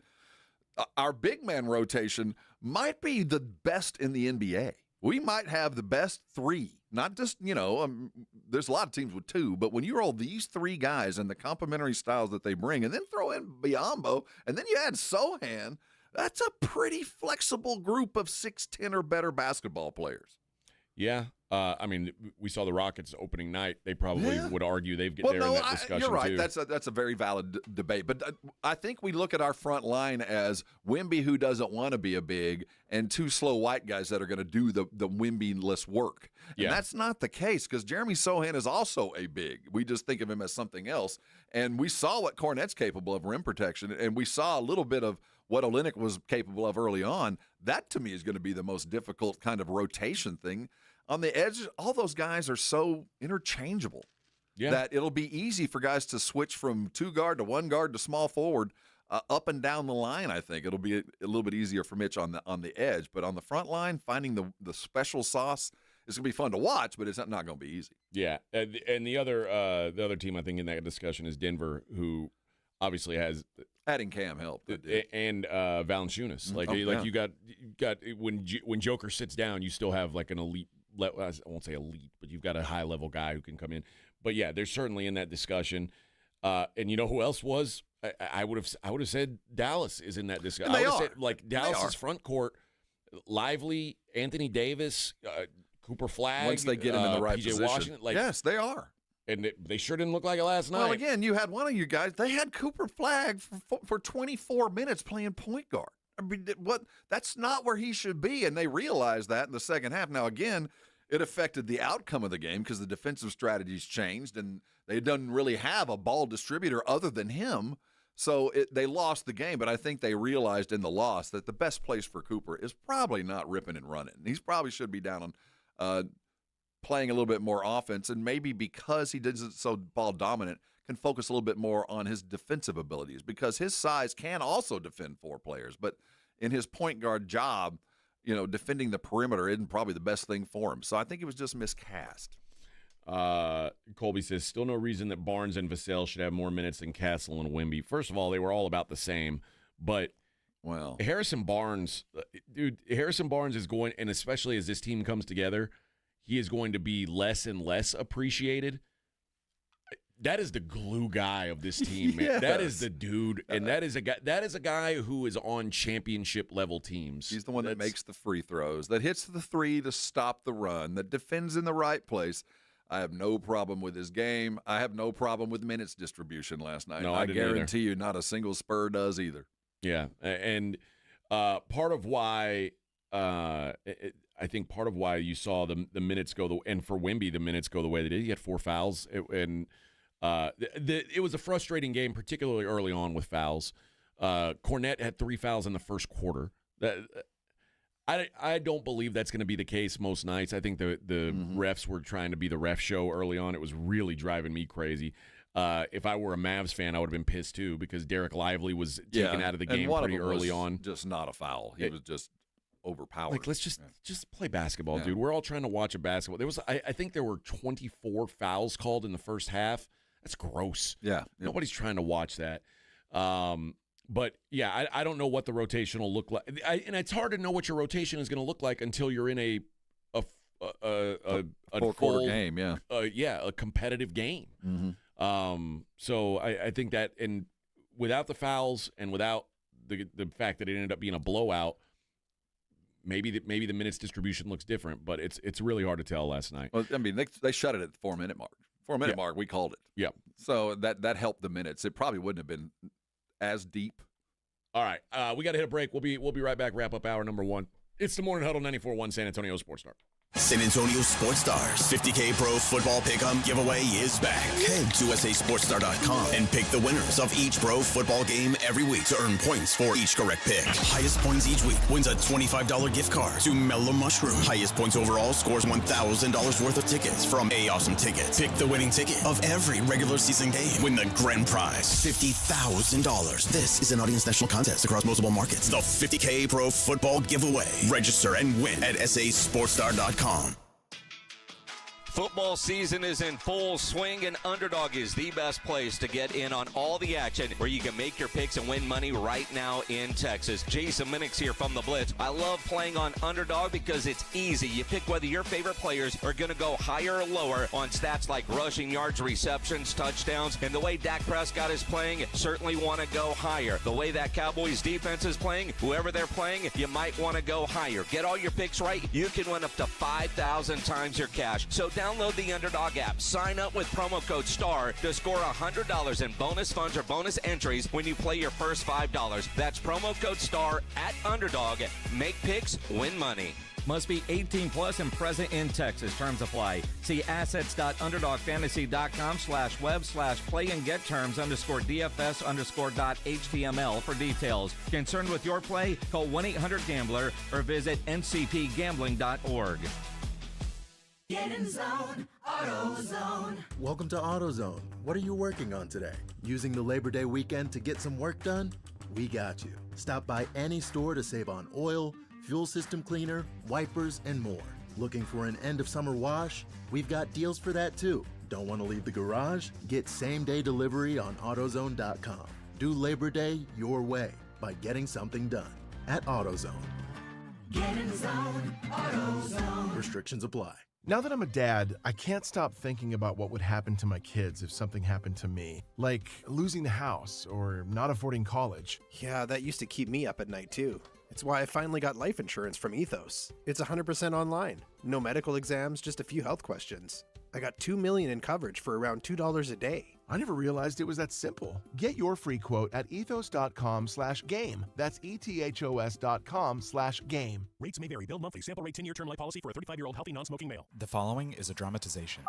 our big man rotation might be the best in the NBA. We might have the best 3, not just, there's a lot of teams with 2, but when you roll these 3 guys and the complementary styles that they bring, and then throw in Biyombo, and then you add Sohan, that's a pretty flexible group of 6'10" or better basketball players. Yeah. I mean, we saw the Rockets opening night. They probably would argue they've get there in that discussion, you're right. too. That's a very valid debate. But I think we look at our front line as Wemby, who doesn't want to be a big, and 2 slow white guys that are going to do the Wemby-less work. And that's not the case, because Jeremy Sohan is also a big. We just think of him as something else. And we saw what Cornette's capable of, rim protection, and we saw a little bit of what Olynyk was capable of early on. That, to me, is going to be the most difficult kind of rotation thing. On the edge, all those guys are so interchangeable that it'll be easy for guys to switch from 2 guard to 1 guard to small forward up and down the line. I think it'll be a little bit easier for Mitch on the edge. But on the front line, finding the special sauce is going to be fun to watch, but it's not going to be easy. Yeah, and the other team I think in that discussion is Denver, who obviously has adding Cam help and Valanciunas. You got when Joker sits down, you still have like an elite. I won't say elite, but you've got a high-level guy who can come in. But, yeah, they're certainly in that discussion. And you know who else was? I would have said Dallas is in that discussion. And they I would are. have said, like, Dallas's front court, Lively, Anthony Davis, Cooper Flagg. Once they get him in the right PJ position. Washington. Yes, they are. And they sure didn't look like it last night. Well, again, you had one of you guys. They had Cooper flagged for 24 minutes playing point guard. I mean, that's not where he should be, and they realized that in the second half. Now, again, it affected the outcome of the game because the defensive strategies changed, and they didn't really have a ball distributor other than him. So they lost the game, but I think they realized in the loss that the best place for Cooper is probably not ripping and running. He's probably should be down on playing a little bit more offense, and maybe because he isn't so ball dominant, can focus a little bit more on his defensive abilities because his size can also defend 4 players. But in his point guard job, defending the perimeter isn't probably the best thing for him. So I think it was just miscast. Colby says, still no reason that Barnes and Vassell should have more minutes than Castle and Wemby. First of all, they were all about the same. But Harrison Barnes is going, and especially as this team comes together, he is going to be less and less appreciated. That is the glue guy of this team, man. Yes. That is the dude, and that is a guy who is on championship level teams. He's the one that makes the free throws, that hits the 3 to stop the run, that defends in the right place. I have no problem with his game. I have no problem with minutes distribution last night. No, I didn't guarantee you not a single Spur does either. Yeah, and part of why I think part of why you saw the minutes go and for Wemby the minutes go the way they did. He had 4 fouls, it was a frustrating game, particularly early on with fouls. Cornette had 3 fouls in the first quarter. I don't believe that's going to be the case most nights. I think the refs were trying to be the ref show early on. It was really driving me crazy. If I were a Mavs fan, I would have been pissed too because Derek Lively was taken out of the game pretty early on. Just not a foul. He was just overpowered. Like, let's just play basketball, dude. We're all trying to watch a basketball. I think there were 24 fouls called in the first half. That's gross. Yeah. Nobody's trying to watch that. But yeah, I don't know what the rotation will look like, and it's hard to know what your rotation is going to look like until you're in a 4-quarter game. A competitive game. Mm-hmm. So I think that, and without the fouls and without the fact that it ended up being a blowout, maybe the minutes distribution looks different. But it's really hard to tell last night. Well, I mean, they shut it at the 4-minute mark. 4-minute mark, we called it. Yeah. So that helped the minutes. It probably wouldn't have been as deep. All right, we got to hit a break. We'll be right back. Wrap up hour number 1. It's the Morning Huddle 94.1 San Antonio Sports Star. San Antonio Sports Stars 50K Pro Football Pick'em giveaway is back. Head to USASportsStar.com and pick the winners of each pro football game every week to earn points for each correct pick. Highest points each week wins a $25 gift card to Mellow Mushroom. Highest points overall scores $1,000 worth of tickets from A Awesome Tickets. Pick the winning ticket of every regular season game. Win the grand prize, $50,000. This is an Audience National contest across multiple markets. The 50K Pro Football Giveaway. Register and win at SASportsStar.com. Football season is in full swing, and Underdog is the best place to get in on all the action where you can make your picks and win money right now in Texas. Jason Minix here from The Blitz. I love playing on Underdog because it's easy. You pick whether your favorite players are going to go higher or lower on stats like rushing yards, receptions, touchdowns, and the way Dak Prescott is playing, certainly want to go higher. The way that Cowboys defense is playing, whoever they're playing, you might want to go higher. Get all your picks right, you can win up to 5,000 times your cash. So download the Underdog app. Sign up with promo code STAR to score $100 in bonus funds or bonus entries when you play your first $5. That's promo code STAR at Underdog. Make picks, win money. Must be 18 plus and present in Texas. Terms apply. See assets.underdogfantasy.com/web/play and get terms _DFS_.html for details. Concerned with your play? Call 1-800-GAMBLER or visit ncpgambling.org. Get in zone, AutoZone. Welcome to AutoZone. What are you working on today? Using the Labor Day weekend to get some work done? We got you. Stop by any store to save on oil, fuel system cleaner, wipers, and more. Looking for an end of summer wash? We've got deals for that too. Don't want to leave the garage? Get same-day delivery on AutoZone.com. Do Labor Day your way by getting something done at AutoZone. Get in zone, AutoZone. Restrictions apply. Now that I'm a dad, I can't stop thinking about what would happen to my kids if something happened to me, like losing the house or not affording college. Yeah, that used to keep me up at night too. It's why I finally got life insurance from Ethos. It's 100% online. No medical exams, just a few health questions. I got $2 million in coverage for around $2 a day. I never realized it was that simple. Get your free quote at ethos.com/game. That's ethos.com/game. Rates may vary. Bill monthly. Sample rate 10-year term life policy for a 35-year-old healthy non-smoking male. The following is a dramatization.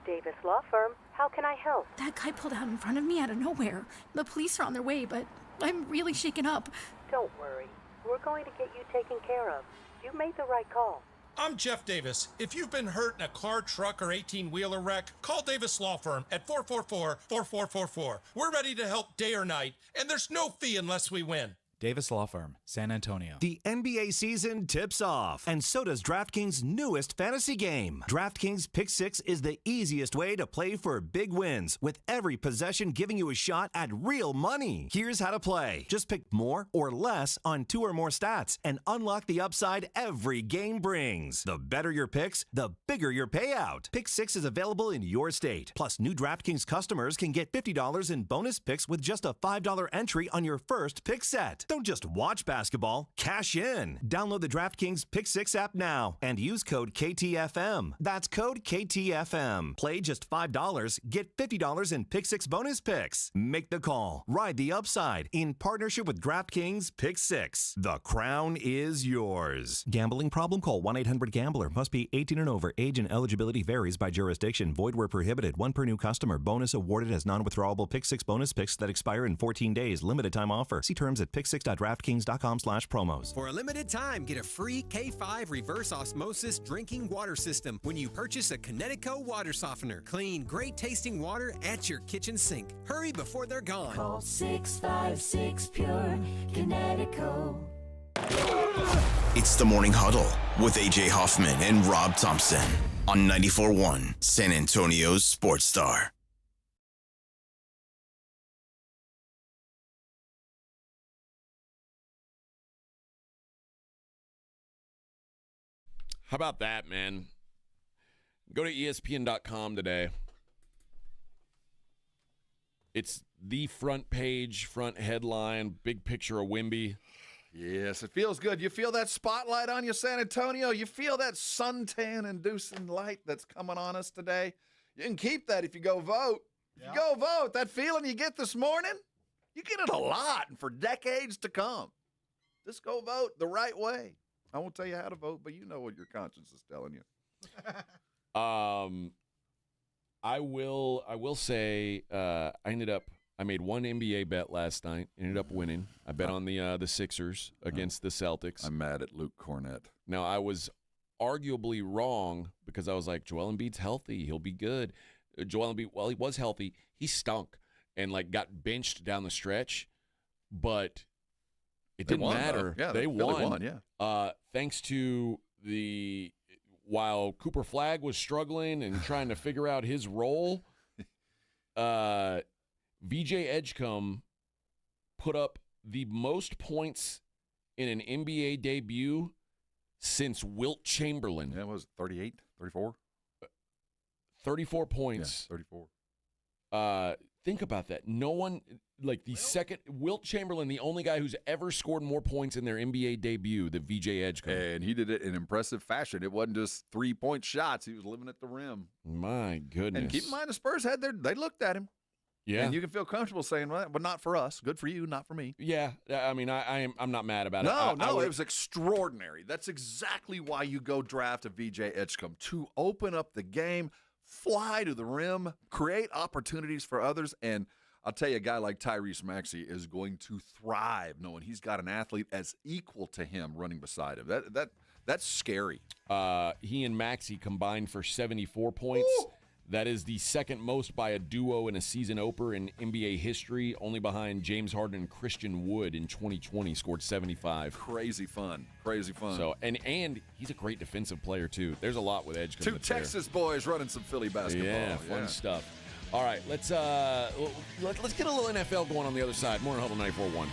Davis Law Firm. How can I help? That guy pulled out in front of me out of nowhere. The police are on their way, but I'm really shaken up. Don't worry. We're going to get you taken care of. You made the right call. I'm Jeff Davis. If you've been hurt in a car, truck, or 18-wheeler wreck, call Davis Law Firm at 444-4444. We're ready to help day or night, and there's no fee unless we win. Davis Law Firm, San Antonio. The NBA season tips off, and so does DraftKings' newest fantasy game. DraftKings Pick 6 is the easiest way to play for big wins, with every possession giving you a shot at real money. Here's how to play. Just pick more or less on 2 or more stats, and unlock the upside every game brings. The better your picks, the bigger your payout. Pick 6 is available in your state. Plus, new DraftKings customers can get $50 in bonus picks with just a $5 entry on your first pick set. Don't just watch basketball, cash in. Download the DraftKings Pick 6 app now and use code KTFM. That's code KTFM. Play just $5, get $50 in Pick 6 bonus picks. Make the call. Ride the upside in partnership with DraftKings Pick 6. The crown is yours. Gambling problem? Call 1-800-GAMBLER. Must be 18 and over. Age and eligibility varies by jurisdiction. Void where prohibited. 1 per new customer. Bonus awarded as non-withdrawable Pick 6 bonus picks that expire in 14 days. Limited time offer. See terms at pick6.draftkings.com/promos. For a limited time, get a free K5 reverse osmosis drinking water system when you purchase a Connecticut water softener. Clean, great tasting water at your kitchen sink. Hurry before they're gone. Call 656-PURE Connecticut. It's the Morning Huddle with AJ Hoffman and Rob Thompson on 94.1 San Antonio's Sports Star. How about that, man? Go to ESPN.com today. It's the front page, front headline, big picture of Wemby. Yes, it feels good. You feel that spotlight on you, San Antonio? You feel that suntan-inducing light that's coming on us today? You can keep that if you go vote. If you go vote, that feeling you get this morning, you get it a lot and for decades to come. Just go vote the right way. I won't tell you how to vote, but you know what your conscience is telling you. I will say I made one NBA bet last night, ended up winning. I bet on the Sixers against the Celtics. I'm mad at Luke Cornett. Now, I was arguably wrong because I was like, Joel Embiid's healthy. He'll be good. Joel Embiid, well, he was healthy. He stunk and, got benched down the stretch. But it didn't matter. Yeah, they won. Yeah. Thanks to while Cooper Flagg was struggling and trying to figure out his role, VJ Edgecombe put up the most points in an NBA debut since Wilt Chamberlain. Yeah, it was 38, 34? 34 points. Yeah, 34. Think about that. No one, second, Wilt Chamberlain, the only guy who's ever scored more points in their NBA debut than VJ Edgecombe. And he did it in impressive fashion. It wasn't just 3-point shots. He was living at the rim. My goodness. And keep in mind, the Spurs they looked at him. Yeah. And you can feel comfortable saying, well, but not for us. Good for you, not for me. Yeah. I mean, I'm not mad about it. No, it was extraordinary. That's exactly why you go draft a VJ Edgecombe, to open up the game, fly to the rim, create opportunities for others. And I'll tell you, a guy like Tyrese Maxey is going to thrive knowing he's got an athlete as equal to him running beside him. That's scary. He and Maxey combined for 74 points. Ooh. That is the second most by a duo in a season opener in NBA history, only behind James Harden and Christian Wood in 2020, scored 75. Crazy fun. So and he's a great defensive player too. There's a lot with Edgecombe. Two Texas boys running some Philly basketball. Yeah, fun stuff. All right, let's get a little NFL going on the other side. Morning Huddle 94.1.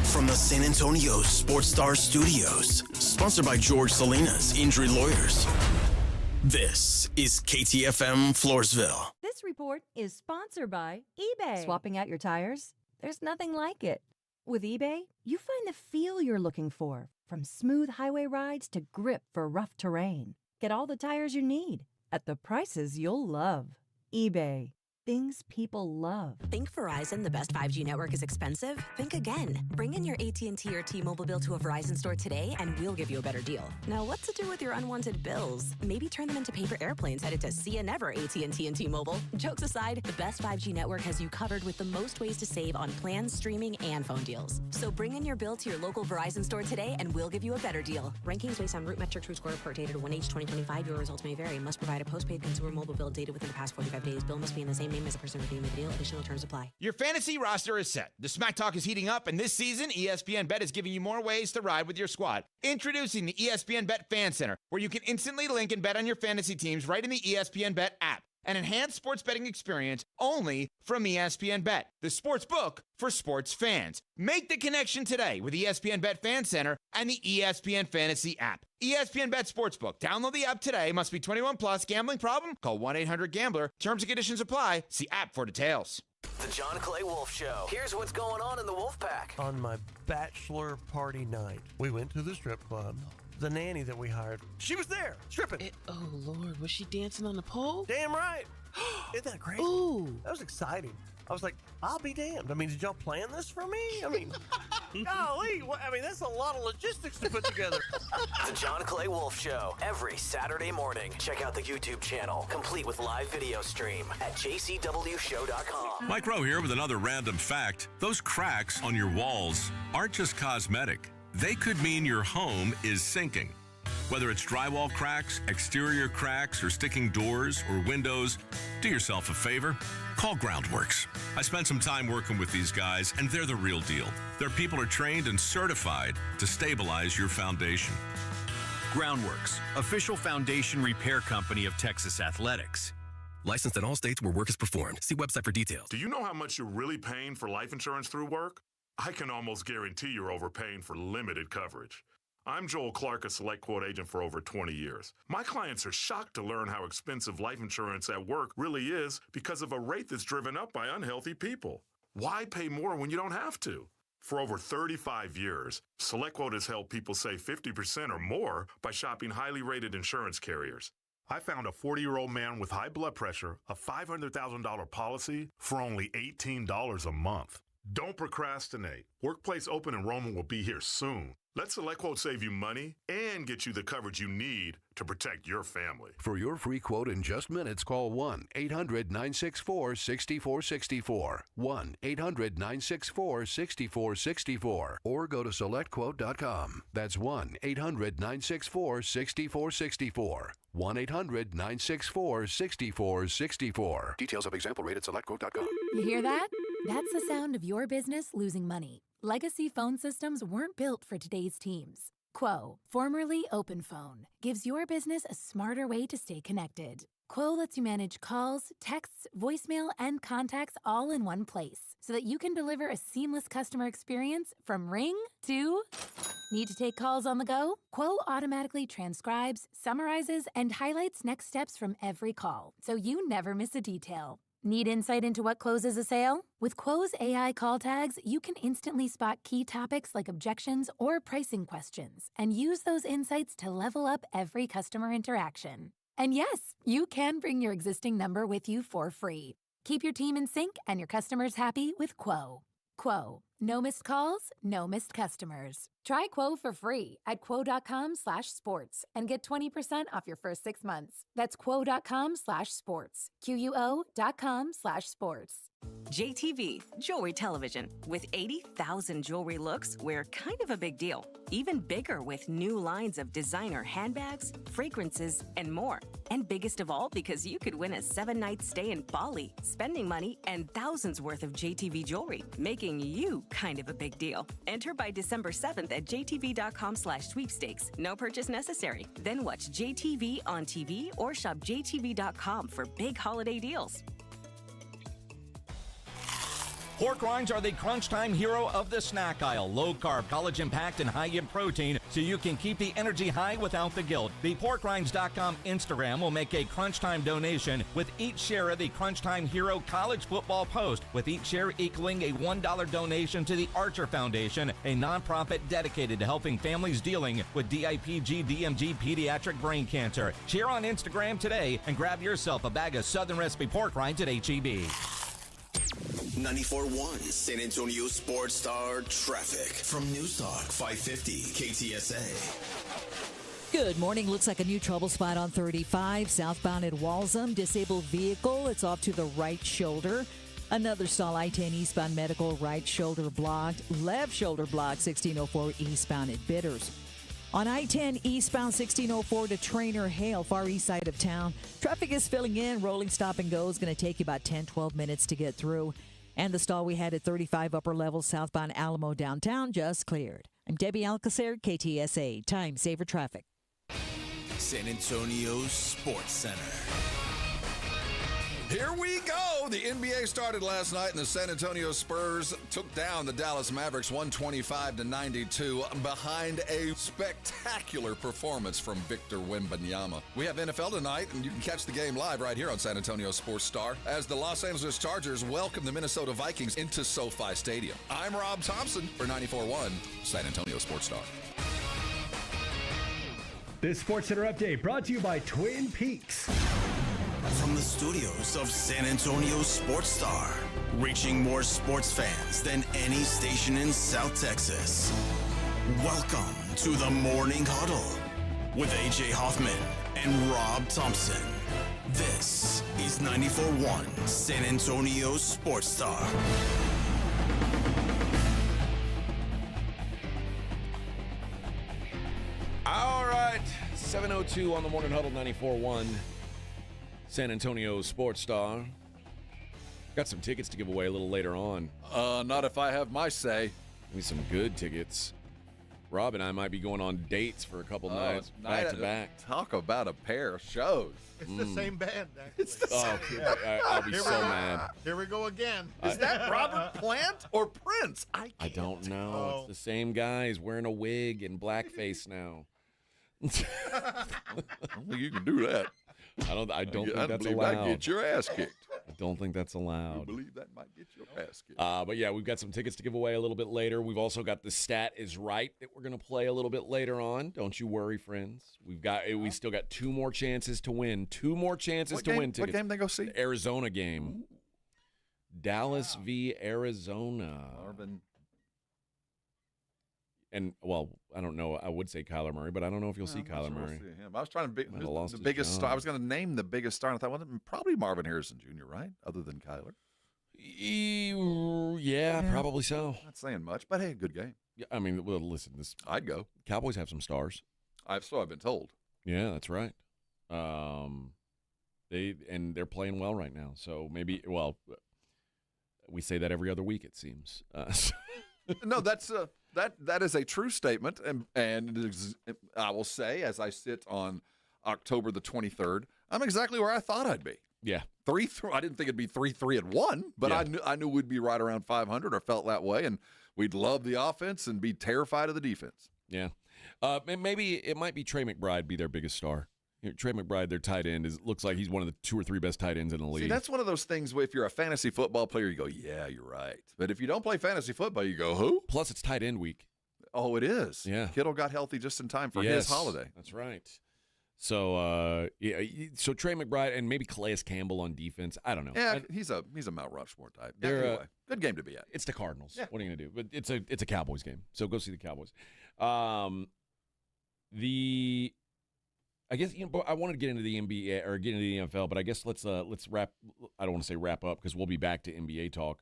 From the San Antonio Sports Star Studios, sponsored by George Salinas Injury Lawyers. This is KTFM Floresville. This report is sponsored by eBay. Swapping out your tires? There's nothing like it. With eBay, you find the feel you're looking for, from smooth highway rides to grip for rough terrain. Get all the tires you need at the prices you'll love. eBay. Things people love. Think Verizon, the best 5G network, is expensive? Think again. Bring in your AT&T or T-Mobile bill to a Verizon store today and we'll give you a better deal. Now, what to do with your unwanted bills? Maybe turn them into paper airplanes headed to See Ya Never AT&T and T-Mobile. Jokes aside, the best 5G network has you covered with the most ways to save on plans, streaming, and phone deals. So bring in your bill to your local Verizon store today and we'll give you a better deal. Rankings based on root metrics, root score report dated 1H 2025. Your results may vary. Must provide a postpaid consumer mobile bill dated within the past 45 days. Bill must be in the same name as the person redeeming the deal. Additional terms apply. Your fantasy roster is set. The Smack Talk is heating up, and this season, ESPN Bet is giving you more ways to ride with your squad. Introducing the ESPN Bet Fan Center, where you can instantly link and bet on your fantasy teams right in the ESPN Bet app. An enhanced sports betting experience only from ESPN Bet, the sports book for sports fans. Make the connection today with ESPN Bet Fan Center and the ESPN Fantasy app. ESPN Bet Sportsbook. Download the app today. Must be 21 plus. Gambling problem? Call 1-800-GAMBLER. Terms and conditions apply. See app for details. The John Clay Wolf Show. Here's what's going on in the Wolf Pack. On my bachelor party night, we went to the strip club. The nanny that we hired, she was there, stripping. Oh, Lord, was she dancing on the pole? Damn right. Isn't that crazy? Ooh. That was exciting. I was like, I'll be damned. I mean, did y'all plan this for me? I mean, golly, that's a lot of logistics to put together. The John Clay Wolf Show, every Saturday morning. Check out the YouTube channel, complete with live video stream at jcwshow.com. Mike Rowe here with another random fact. Those cracks on your walls aren't just cosmetic. They could mean your home is sinking. Whether it's drywall cracks, exterior cracks, or sticking doors or windows, do yourself a favor. Call Groundworks. I spent some time working with these guys, and they're the real deal. Their people are trained and certified to stabilize your foundation. Groundworks, official foundation repair company of Texas Athletics. Licensed in all states where work is performed. See website for details. Do you know how much you're really paying for life insurance through work? I can almost guarantee you're overpaying for limited coverage. I'm Joel Clark, a Select Quote agent for over 20 years. My clients are shocked to learn how expensive life insurance at work really is because of a rate that's driven up by unhealthy people. Why pay more when you don't have to? For over 35 years, Select Quote has helped people save 50% or more by shopping highly rated insurance carriers. I found a 40-year-old man with high blood pressure, a $500,000 policy for only $18 a month. Don't procrastinate. Workplace open enrollment will be here soon. Let Select Quote save you money and get you the coverage you need to protect your family. For your free quote in just minutes, call 1-800-964-6464. 1-800-964-6464. Or go to SelectQuote.com. That's 1-800-964-6464. 1-800-964-6464. Details of example rate at SelectQuote.com. You hear that? That's the sound of your business losing money. Legacy phone systems weren't built for today's teams. Quo, formerly OpenPhone, gives your business a smarter way to stay connected. Quo lets you manage calls, texts, voicemail, and contacts all in one place so that you can deliver a seamless customer experience from ring to... Need to take calls on the go? Quo automatically transcribes, summarizes, and highlights next steps from every call, so you never miss a detail. Need insight into what closes a sale? With Quo's AI call tags, you can instantly spot key topics like objections or pricing questions and use those insights to level up every customer interaction. And yes, you can bring your existing number with you for free. Keep your team in sync and your customers happy with Quo. Quo. No missed calls, no missed customers. Try Quo for free at quo.com/sports and get 20% off your first 6 months. That's quo.com/sports. QUO.com/sports. JTV, Jewelry Television. With 80,000 jewelry looks, we're kind of a big deal. Even bigger with new lines of designer handbags, fragrances, and more. And biggest of all, because you could win a 7-night stay in Bali, spending money and thousands worth of JTV jewelry, making you kind of a big deal. Enter by December 7th at jtv.com/sweepstakes. No purchase necessary. Then watch JTV on TV or shop jtv.com for big holiday deals. Pork rinds are the crunch time hero of the snack aisle. Low carb, collagen packed, and high in protein, so you can keep the energy high without the guilt. The PorkRinds.com Instagram will make a crunch time donation with each share of the Crunch Time Hero College Football Post, with each share equaling a $1 donation to the Archer Foundation, a nonprofit dedicated to helping families dealing with DIPG, DMG, pediatric brain cancer. Share on Instagram today and grab yourself a bag of Southern Recipe pork rinds at HEB. 94.1 San Antonio Sports Star traffic from News Talk 550 KTSA. Good morning. Looks like a new trouble spot on 35 southbound at Walsham. Disabled vehicle. It's off to the right shoulder. Another stall, I-10 eastbound Medical, right shoulder blocked. Left shoulder blocked, 1604 eastbound at Bitters. On I-10 eastbound 1604 to Trainer Hale, far east side of town. Traffic is filling in. Rolling stop and go is going to take you about 10-12 minutes to get through. And the stall we had at 35 upper level southbound Alamo downtown just cleared. I'm Debbie Alcacer, KTSA. Time saver traffic. San Antonio Sports Center. Here we go. The NBA started last night, and the San Antonio Spurs took down the Dallas Mavericks 125-92 behind a spectacular performance from Victor Wembanyama. We have NFL tonight, and you can catch the game live right here on San Antonio Sports Star as the Los Angeles Chargers welcome the Minnesota Vikings into SoFi Stadium. I'm Rob Thompson for 94.1 San Antonio Sports Star. This Sports Center update brought to you by Twin Peaks. From the studios of San Antonio Sports Star, reaching more sports fans than any station in South Texas. Welcome to the Morning Huddle with AJ Hoffman and Rob Thompson. This is 94.1 San Antonio Sports Star. All right, 7:02 on the Morning Huddle, 94.1 San Antonio Sports Star. Got some tickets to give away a little later on. Not if I have my say. Give me some good tickets. Rob and I might be going on dates for a couple nights back to back. Talk about a pair of shows. It's the same band. Actually. It's the same. I'll be so mad. Here we go again. Is that Robert Plant or Prince? I don't know. It's the same guy. He's wearing a wig and blackface now. I don't think you can do that. I don't think that's believe allowed. That get your ass kicked. I don't think that's allowed. I believe that might get your ass kicked. But yeah, we've got some tickets to give away a little bit later. We've also got the Stat is Right that we're going to play a little bit later on. Don't you worry, friends. We still got two more chances to win. Two more chances to win tickets. What game they go see? The Arizona game. Dallas v. Arizona. Marvin. And, well, I don't know. I would say Kyler Murray, but I don't know if you'll see Kyler Murray. We'll see him. I was trying to be the biggest star. I was going to name the biggest star, and I thought, well, probably Marvin Harrison Jr., right? Other than Kyler. Yeah, probably so. Not saying much, but hey, good game. Yeah, I mean, well, listen, I'd go. Cowboys have some stars. I've been told. Yeah, that's right. They're playing well right now. So maybe, we say that every other week, it seems. No, that's that is a true statement, and I will say, as I sit on October the 23rd, I'm exactly where I thought I'd be. Yeah, 3-3. I didn't think it'd be 3-3-1, but yeah. I knew we'd be right around 500, or felt that way, and we'd love the offense and be terrified of the defense. Yeah, maybe it might be Trey McBride be their biggest star. Trey McBride, their tight end, looks like he's one of the 2 or 3 best tight ends in the league. See, that's one of those things where if you're a fantasy football player, you go, yeah, you're right. But if you don't play fantasy football, you go, who? Plus, it's tight end week. Oh, it is. Yeah. Kittle got healthy just in time for his holiday. That's right. So, so Trey McBride and maybe Calais Campbell on defense. I don't know. Yeah, he's a Mount Rushmore type. Anyway, good game to be at. It's the Cardinals. Yeah. What are you going to do? But it's a Cowboys game, so go see the Cowboys. I guess I wanted to get into the NBA or get into the NFL, but I guess let's wrap. I don't want to say wrap up because we'll be back to NBA talk,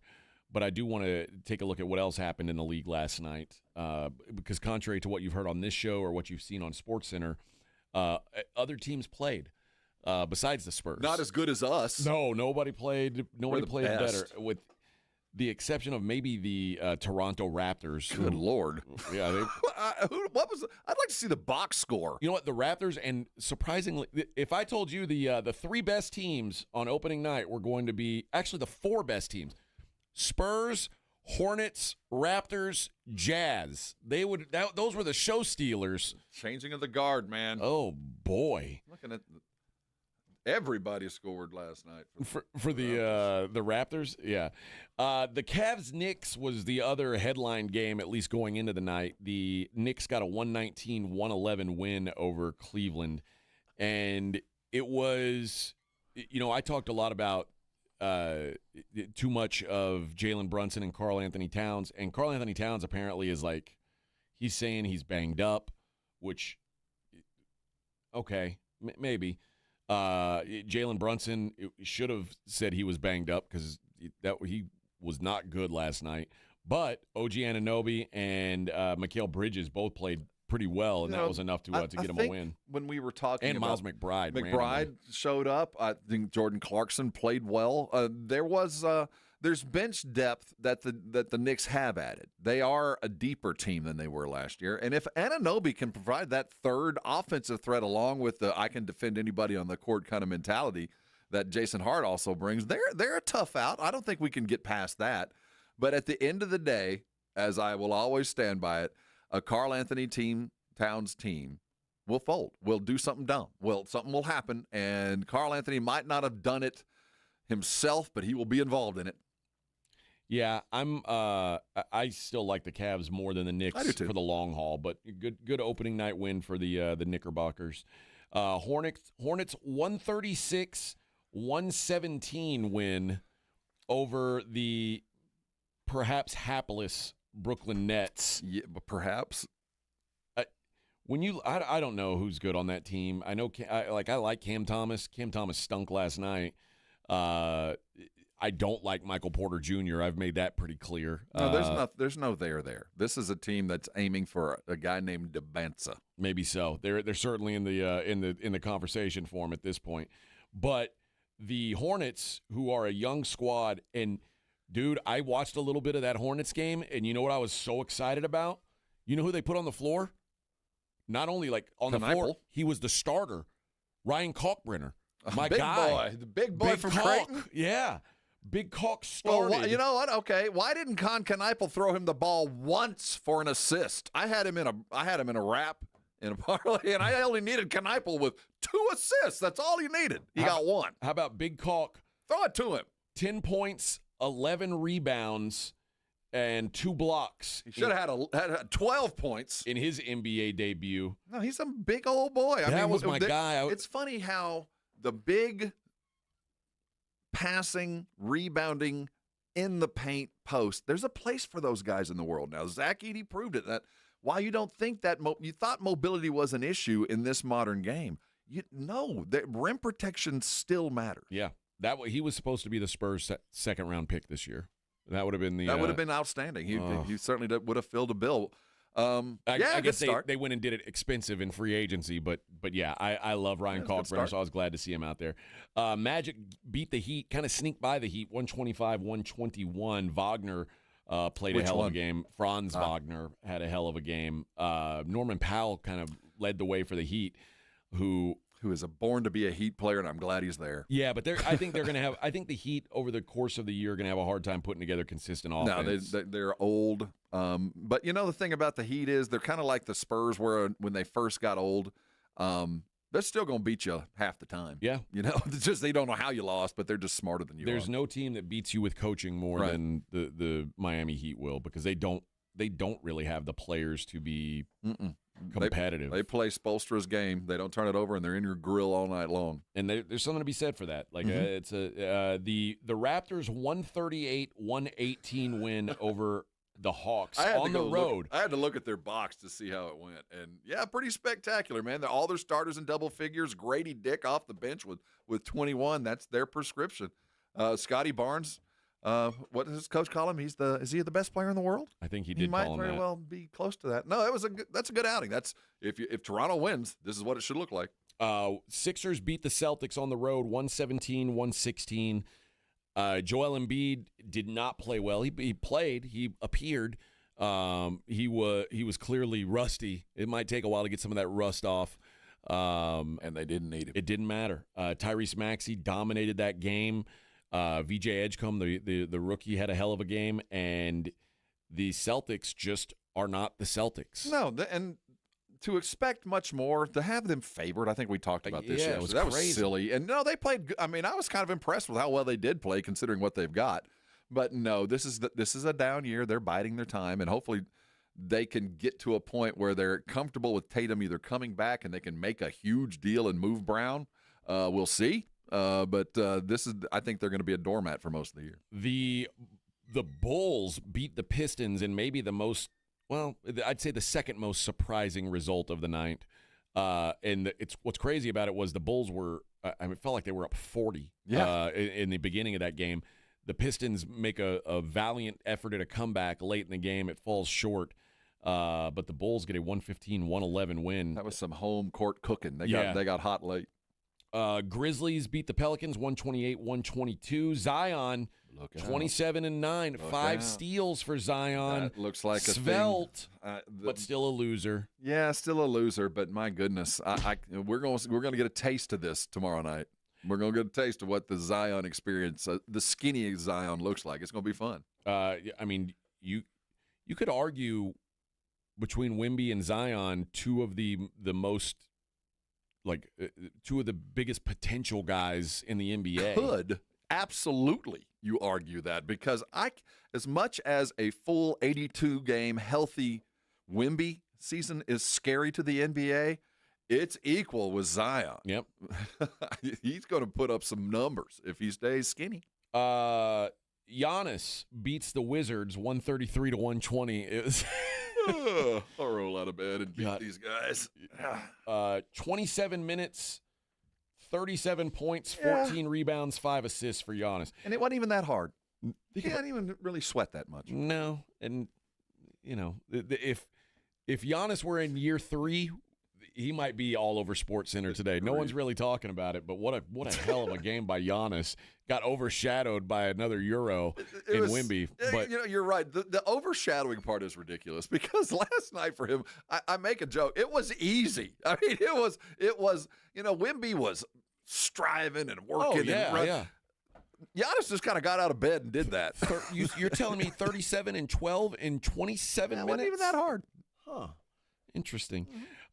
but I do want to take a look at what else happened in the league last night. Because contrary to what you've heard on this show or what you've seen on SportsCenter, other teams played besides the Spurs. Not as good as us. No, nobody played. Nobody played better, best. with the exception of maybe the Toronto Raptors. Good Lord. Yeah. What was? I'd like to see the box score. You know what? The Raptors, and surprisingly, if I told you the 3 best teams on opening night were going to be actually the 4 best teams, Spurs, Hornets, Raptors, Jazz. Those were the show stealers. Changing of the guard, man. Oh boy! Looking at everybody scored last night for the Raptors. Yeah, the Cavs Knicks was the other headline game, at least going into the night. The Knicks got a 119-111 win over Cleveland, and it was, I talked a lot about too much of Jalen Brunson and Karl Anthony Towns, and Karl Anthony Towns apparently is like, he's saying he's banged up, which, okay, maybe. Jalen Brunson should have said he was banged up because he was not good last night. But OG Anunoby and Mikal Bridges both played pretty well, and that was enough to get him a win. When we were talking and about Miles McBride randomly showed up. I think Jordan Clarkson played well. There's bench depth that the Knicks have added. They are a deeper team than they were last year. And if Anunoby can provide that third offensive threat along with the I can defend anybody on the court kind of mentality that Jason Hart also brings, they're a tough out. I don't think we can get past that. But at the end of the day, as I will always stand by it, a Karl Anthony Towns team will fold. Will do something dumb. Well, something will happen, and Karl Anthony might not have done it himself, but he will be involved in it. Yeah, I still like the Cavs more than the Knicks for the long haul, but good opening night win for the Knickerbockers. Hornets 136-117 win over the perhaps hapless Brooklyn Nets. Yeah, but perhaps. I don't know who's good on that team. I know I like Cam Thomas. Cam Thomas stunk last night. I don't like Michael Porter Jr. I've made that pretty clear. No, there's no there. This is a team that's aiming for a guy named DeBanza. Maybe so. They're certainly in the conversation for him at this point. But the Hornets, who are a young squad, and dude, I watched a little bit of that Hornets game, and you know what I was so excited about? You know who they put on the floor? Not only on the floor, he was the starter, Ryan Kalkbrenner, my guy, the big boy from Creighton. Yeah. Big Cock started. Well, you know what? Okay, why didn't Con Kneipel throw him the ball once for an assist? I had him in a wrap in a parlay, and I only needed Kneipel with 2 assists. That's all he needed. He got 1. How about Big Cock? Throw it to him. 10 points, 11 rebounds, and 2 blocks. He should have had 12 points in his NBA debut. No, he's a big old boy. That was my guy. It's funny how the big passing, rebounding, in the paint post, there's a place for those guys in the world now. Zach Edey proved it. That why you don't think that you thought mobility was an issue in this modern game. The rim protection still matters. Yeah, he was supposed to be the Spurs' second-round pick this year. That would have been that would have been outstanding. He certainly would have filled a bill. I guess they went and did it expensive in free agency, but yeah, I love Ryan Kalkbrenner, so I was glad to see him out there. Magic beat the Heat, kind of sneaked by the Heat, 125-121. Wagner played a hell of a game. Franz Wagner had a hell of a game. Norman Powell kind of led the way for the Heat, who is born to be a Heat player, and I'm glad he's there. Yeah, but I think they're going to have. I think the Heat over the course of the year are going to have a hard time putting together consistent offense. No, they're old. But the thing about the Heat is they're kind of like the Spurs were when they first got old. They're still going to beat you half the time. Yeah, it's just they don't know how you lost, but they're just smarter than you. There's no team that beats you with coaching more than the Miami Heat will, because they don't really have the players to be competitive. They play Spoelstra's game. They don't turn it over, and they're in your grill all night long. And there's something to be said for that. Like it's the Raptors 138-118 win over the Hawks on the road. I had to look at their box to see how it went, and yeah, pretty spectacular, man. All their starters in double figures. Grady Dick off the bench with 21. That's their prescription. Scotty Barnes. What does his coach call him? Is he the best player in the world? I think he did. He might call him very that. well be close to that. No, that's a good outing. That's if Toronto wins, this is what it should look like. Sixers beat the Celtics on the road 117-116. Joel Embiid did not play well. He played. He appeared. He was clearly rusty. It might take a while to get some of that rust off. And they didn't need him. It didn't matter. Tyrese Maxey dominated that game. VJ Edgecombe, the rookie, had a hell of a game, and the Celtics just are not the Celtics. No, and to expect much more, to have them favored, I think we talked about this yesterday. That was silly. And no, they played good. I mean, I was kind of impressed with how well they did play considering what they've got. But no, this is a down year. They're biding their time, and hopefully they can get to a point where they're comfortable with Tatum either coming back and they can make a huge deal and move Brown. We'll see. But I think they're going to be a doormat for most of the year. The Bulls beat the Pistons in maybe the most, well, I'd say the second most surprising result of the night. And what's crazy about it was the Bulls were, it felt like they were up 40 in the beginning of that game. The Pistons make a valiant effort at a comeback late in the game. It falls short. But the Bulls get a 115-111 win. That was some home court cooking. They got hot late. Grizzlies beat the Pelicans 128-122. Zion 27-9, 5 steals for Zion. That looks like svelte, but still a loser. Yeah, still a loser. But my goodness, we're going to get a taste of this tomorrow night. We're going to get a taste of what the Zion experience, the skinny Zion, looks like. It's going to be fun. I mean, you could argue between Wemby and Zion, two of the most. Two of the biggest potential guys in the NBA. Could absolutely you argue that, because as much as a full 82-game healthy Wemby season is scary to the NBA, it's equal with Zion. Yep. He's going to put up some numbers if he stays skinny. Giannis beats the Wizards 133-120. It was I'll roll out of bed and beat these guys. 27 minutes, 37 points, 14 rebounds, 5 assists for Giannis. And it wasn't even that hard. He didn't even really sweat that much. No, and if Giannis were in year 3, he might be all over SportsCenter today. No one's really talking about it, but what a hell of a game by Giannis. Got overshadowed by another Euro in Wemby. But you're right. The overshadowing part is ridiculous, because last night for him, I make a joke. It was easy. I mean, it was. Wemby was striving and working. Yeah. Giannis just kind of got out of bed and did that. You're telling me 37 and 12 in 27 minutes? It wasn't even that hard. Huh. Interesting.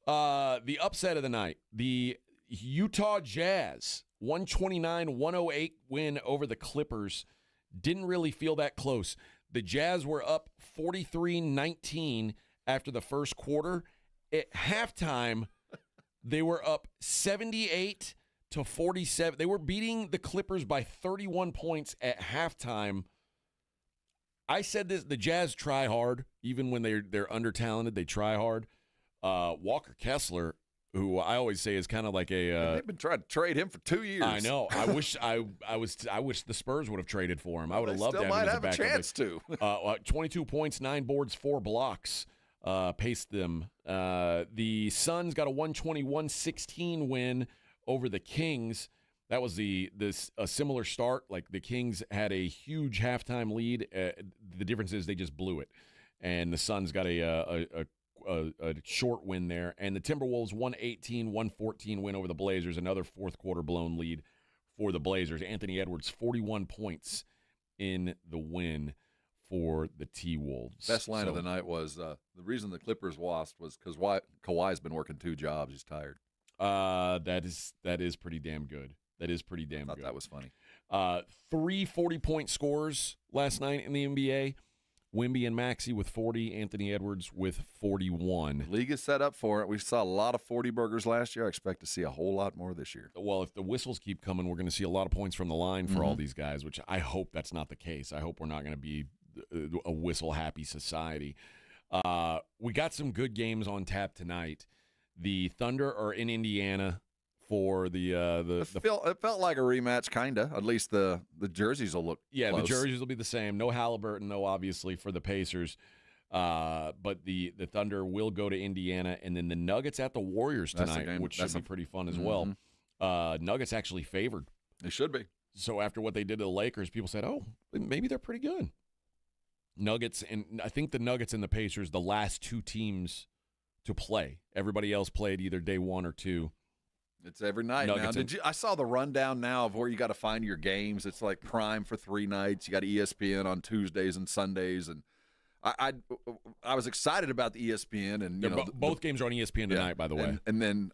The upset of the night, the Utah Jazz, 129-108 win over the Clippers. Didn't really feel that close. The Jazz were up 43-19 after the first quarter. At halftime, they were up 78-47. They were beating the Clippers by 31 points at halftime. I said this, the Jazz try hard. Even when they're under-talented, they try hard. Walker Kessler, who I always say is kind of like they've been trying to trade him for 2 years. I know. I wish the Spurs would have traded for him. I would have loved to have him as a backup. Still might have a chance to. 22 points, 9 boards, 4 blocks. Paced them. The Suns got a 120-116 win over the Kings. That was a similar start. Like, the Kings had a huge halftime lead. The difference is they just blew it, and the Suns got a short win there. And the Timberwolves 118-114 win over the Blazers, another fourth quarter blown lead for the Blazers. Anthony Edwards 41 points in the win for the T-Wolves. Best line of the night was the reason the Clippers lost was because Kawhi's been working 2 jobs. He's tired. That is pretty damn good. That is pretty damn good. That was funny. 3 40-point scores last night in the NBA. Wemby and Maxey with 40, Anthony Edwards with 41. The league is set up for it. We saw a lot of 40 burgers last year. I expect to see a whole lot more this year. Well, if the whistles keep coming, we're going to see a lot of points from the line for all these guys, which I hope that's not the case. I hope we're not going to be a whistle-happy society. We got some good games on tap tonight. The Thunder are in Indiana for it felt like a rematch, kind of. At least the jerseys will look close. The jerseys will be the same. No Halliburton, though, obviously, for the Pacers. But the Thunder will go to Indiana, and then the Nuggets at the Warriors tonight, which should be pretty fun as well. Nuggets actually favored. They should be. So after what they did to the Lakers, people said, oh, maybe they're pretty good. Nuggets, and I think the Nuggets and the Pacers, the last 2 teams to play. Everybody else played either day 1 or 2. It's every night now. I saw the rundown now of where you got to find your games. It's like Prime for 3 nights. You got ESPN on Tuesdays and Sundays, and I was excited about the ESPN, and both games are on ESPN tonight, by the way. And then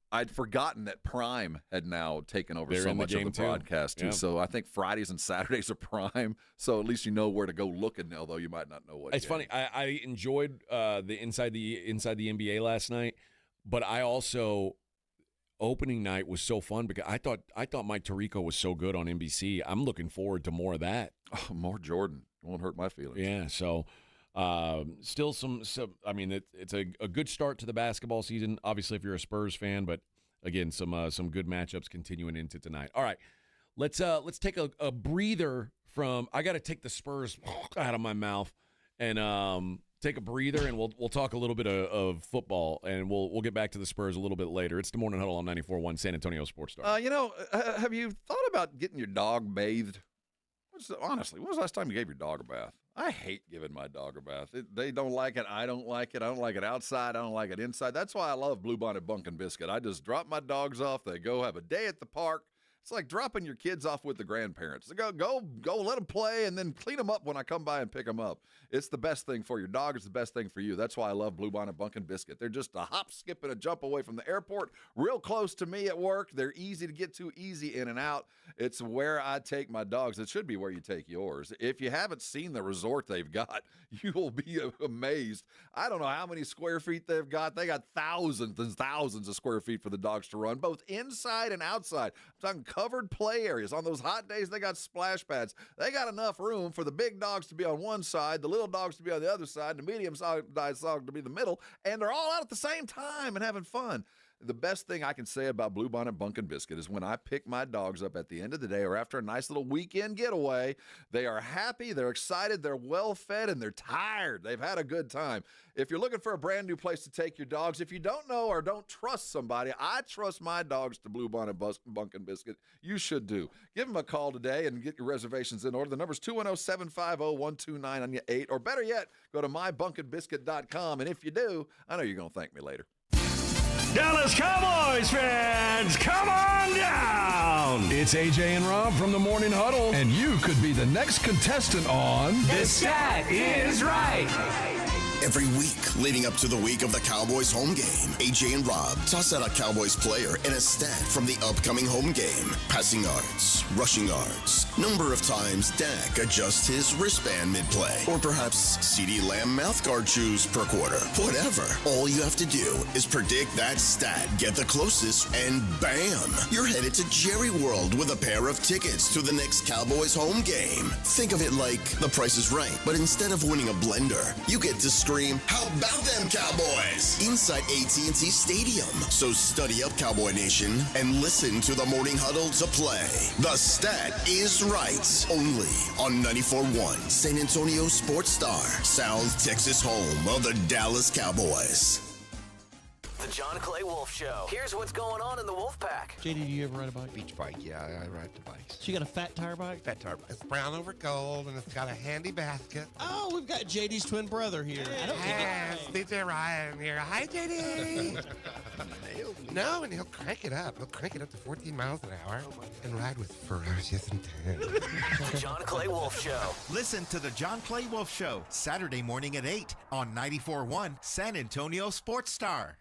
I'd forgotten that Prime had now taken over They're so in the much of game, the too. broadcast too. Yeah. So I think Fridays and Saturdays are Prime. So at least you know where to go looking, although you might not know what. It's funny. I enjoyed the inside the NBA last night, but I also opening night was so fun because I thought Mike Tirico was so good on NBC. I'm looking forward to more of that. Oh, more Jordan won't hurt my feelings. Yeah. So. Still some. I mean, it's a good start to the basketball season. Obviously, if you're a Spurs fan, but again, some good matchups continuing into tonight. All right, let's take a breather from. I got to take the Spurs out of my mouth and take a breather, and we'll talk a little bit of football, and we'll get back to the Spurs a little bit later. It's the Morning Huddle on 94.1 San Antonio Sports Star. Have you thought about getting your dog bathed? Honestly, when was the last time you gave your dog a bath? I hate giving my dog a bath. They don't like it. I don't like it. I don't like it outside. I don't like it inside. That's why I love Bluebonnet Bunkin' Biscuit. I just drop my dogs off. They go have a day at the park. It's like dropping your kids off with the grandparents. Go, let them play, and then clean them up when I come by and pick them up. It's the best thing for your dog. It's the best thing for you. That's why I love Bluebonnet Bunkin' Biscuit. They're just a hop, skip, and a jump away from the airport, real close to me at work. They're easy to get to, easy in and out. It's where I take my dogs. It should be where you take yours. If you haven't seen the resort they've got, you will be amazed. I don't know how many square feet they've got. They got thousands and thousands of square feet for the dogs to run, both inside and outside. I'm talking covered play areas. On those hot days, they got splash pads. They got enough room for the big dogs to be on one side, the little dogs to be on the other side, and the medium-sized dog to be in the middle, and they're all out at the same time and having fun. The best thing I can say about Bluebonnet Bunkin' Biscuit is when I pick my dogs up at the end of the day or after a nice little weekend getaway, they are happy, they're excited, they're well-fed, and they're tired. They've had a good time. If you're looking for a brand new place to take your dogs, if you don't know or don't trust somebody, I trust my dogs to Bluebonnet Bunkin' Biscuit. You should do. Give them a call today and get your reservations in order. The number's 210-750-129 or better yet, go to mybunkinbiscuit.com. And if you do, I know you're going to thank me later. Dallas Cowboys fans, come on down! It's AJ and Rob from the Morning Huddle, and you could be the next contestant on The Stat Is Right. Every week leading up to the week of the Cowboys home game, AJ and Rob toss out a Cowboys player and a stat from the upcoming home game. Passing yards, rushing yards, number of times Dak adjusts his wristband mid-play, or perhaps CeeDee Lamb mouthguard chews per quarter. Whatever. All you have to do is predict that stat, get the closest, and bam! You're headed to Jerry World with a pair of tickets to the next Cowboys home game. Think of it like The Price is Right, but instead of winning a blender, you get to scream, "How about them Cowboys?" inside AT&T Stadium. So study up, Cowboy Nation, and listen to the Morning Huddle to play. The Stat Is Right, only on 94.1 San Antonio Sports Star, South Texas home of the Dallas Cowboys. The John Clay Wolf Show. Here's what's going on in the Wolf Pack. JD, do you ever ride a bike? Beach bike, yeah, I ride the bikes. She got a fat tire bike? Fat tire bike. It's brown over gold, and it's got a handy basket. Oh, we've got JD's twin brother here. I don't Yes, DJ Ryan here. Hi, JD. No, and he'll crank it up. He'll crank it up to 14 miles an hour and ride with ferocious intent. The John Clay Wolf Show. Listen to the John Clay Wolf Show, Saturday morning at 8 on 94.1 San Antonio Sports Star.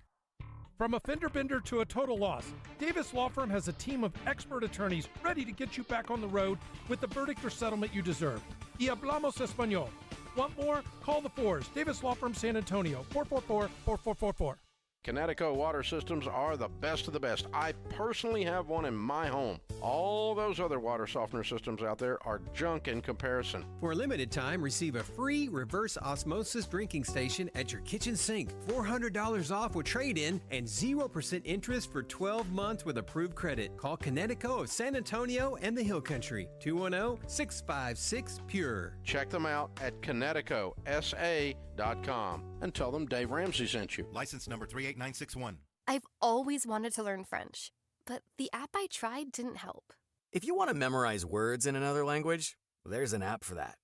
From a fender bender to a total loss, Davis Law Firm has a team of expert attorneys ready to get you back on the road with the verdict or settlement you deserve. Y hablamos español. Want more? Call the Fours. Davis Law Firm, San Antonio, 444-4444. Connecticut water systems are the best of the best. I personally have one in my home. All those other water softener systems out there are junk in comparison. For a limited time, receive a free reverse osmosis drinking station at your kitchen sink. $400 off with trade-in and 0% interest for 12 months with approved credit. Call Connecticut of San Antonio and the Hill Country. 210-656-PURE. Check them out at ConnecticutSA.com and tell them Dave Ramsey sent you. License number 38961. I've always wanted to learn French, but the app I tried didn't help. If you want to memorize words in another language, there's an app for that.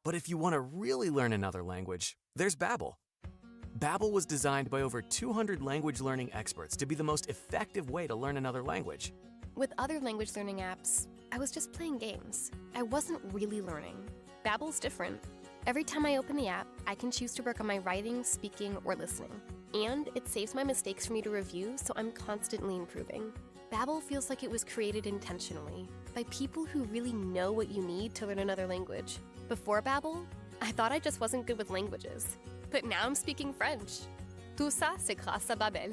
But if you want to really learn another language, there's Babbel. Babbel was designed by over 200 language learning experts to be the most effective way to learn another language. With other language learning apps, I was just playing games. I wasn't really learning. Babbel's different. Every time I open the app, I can choose to work on my writing, speaking, or listening. And it saves my mistakes for me to review, so I'm constantly improving. Babbel feels like it was created intentionally by people who really know what you need to learn another language. Before Babbel, I thought I just wasn't good with languages. But now I'm speaking French. Tout ça, c'est grâce à Babbel.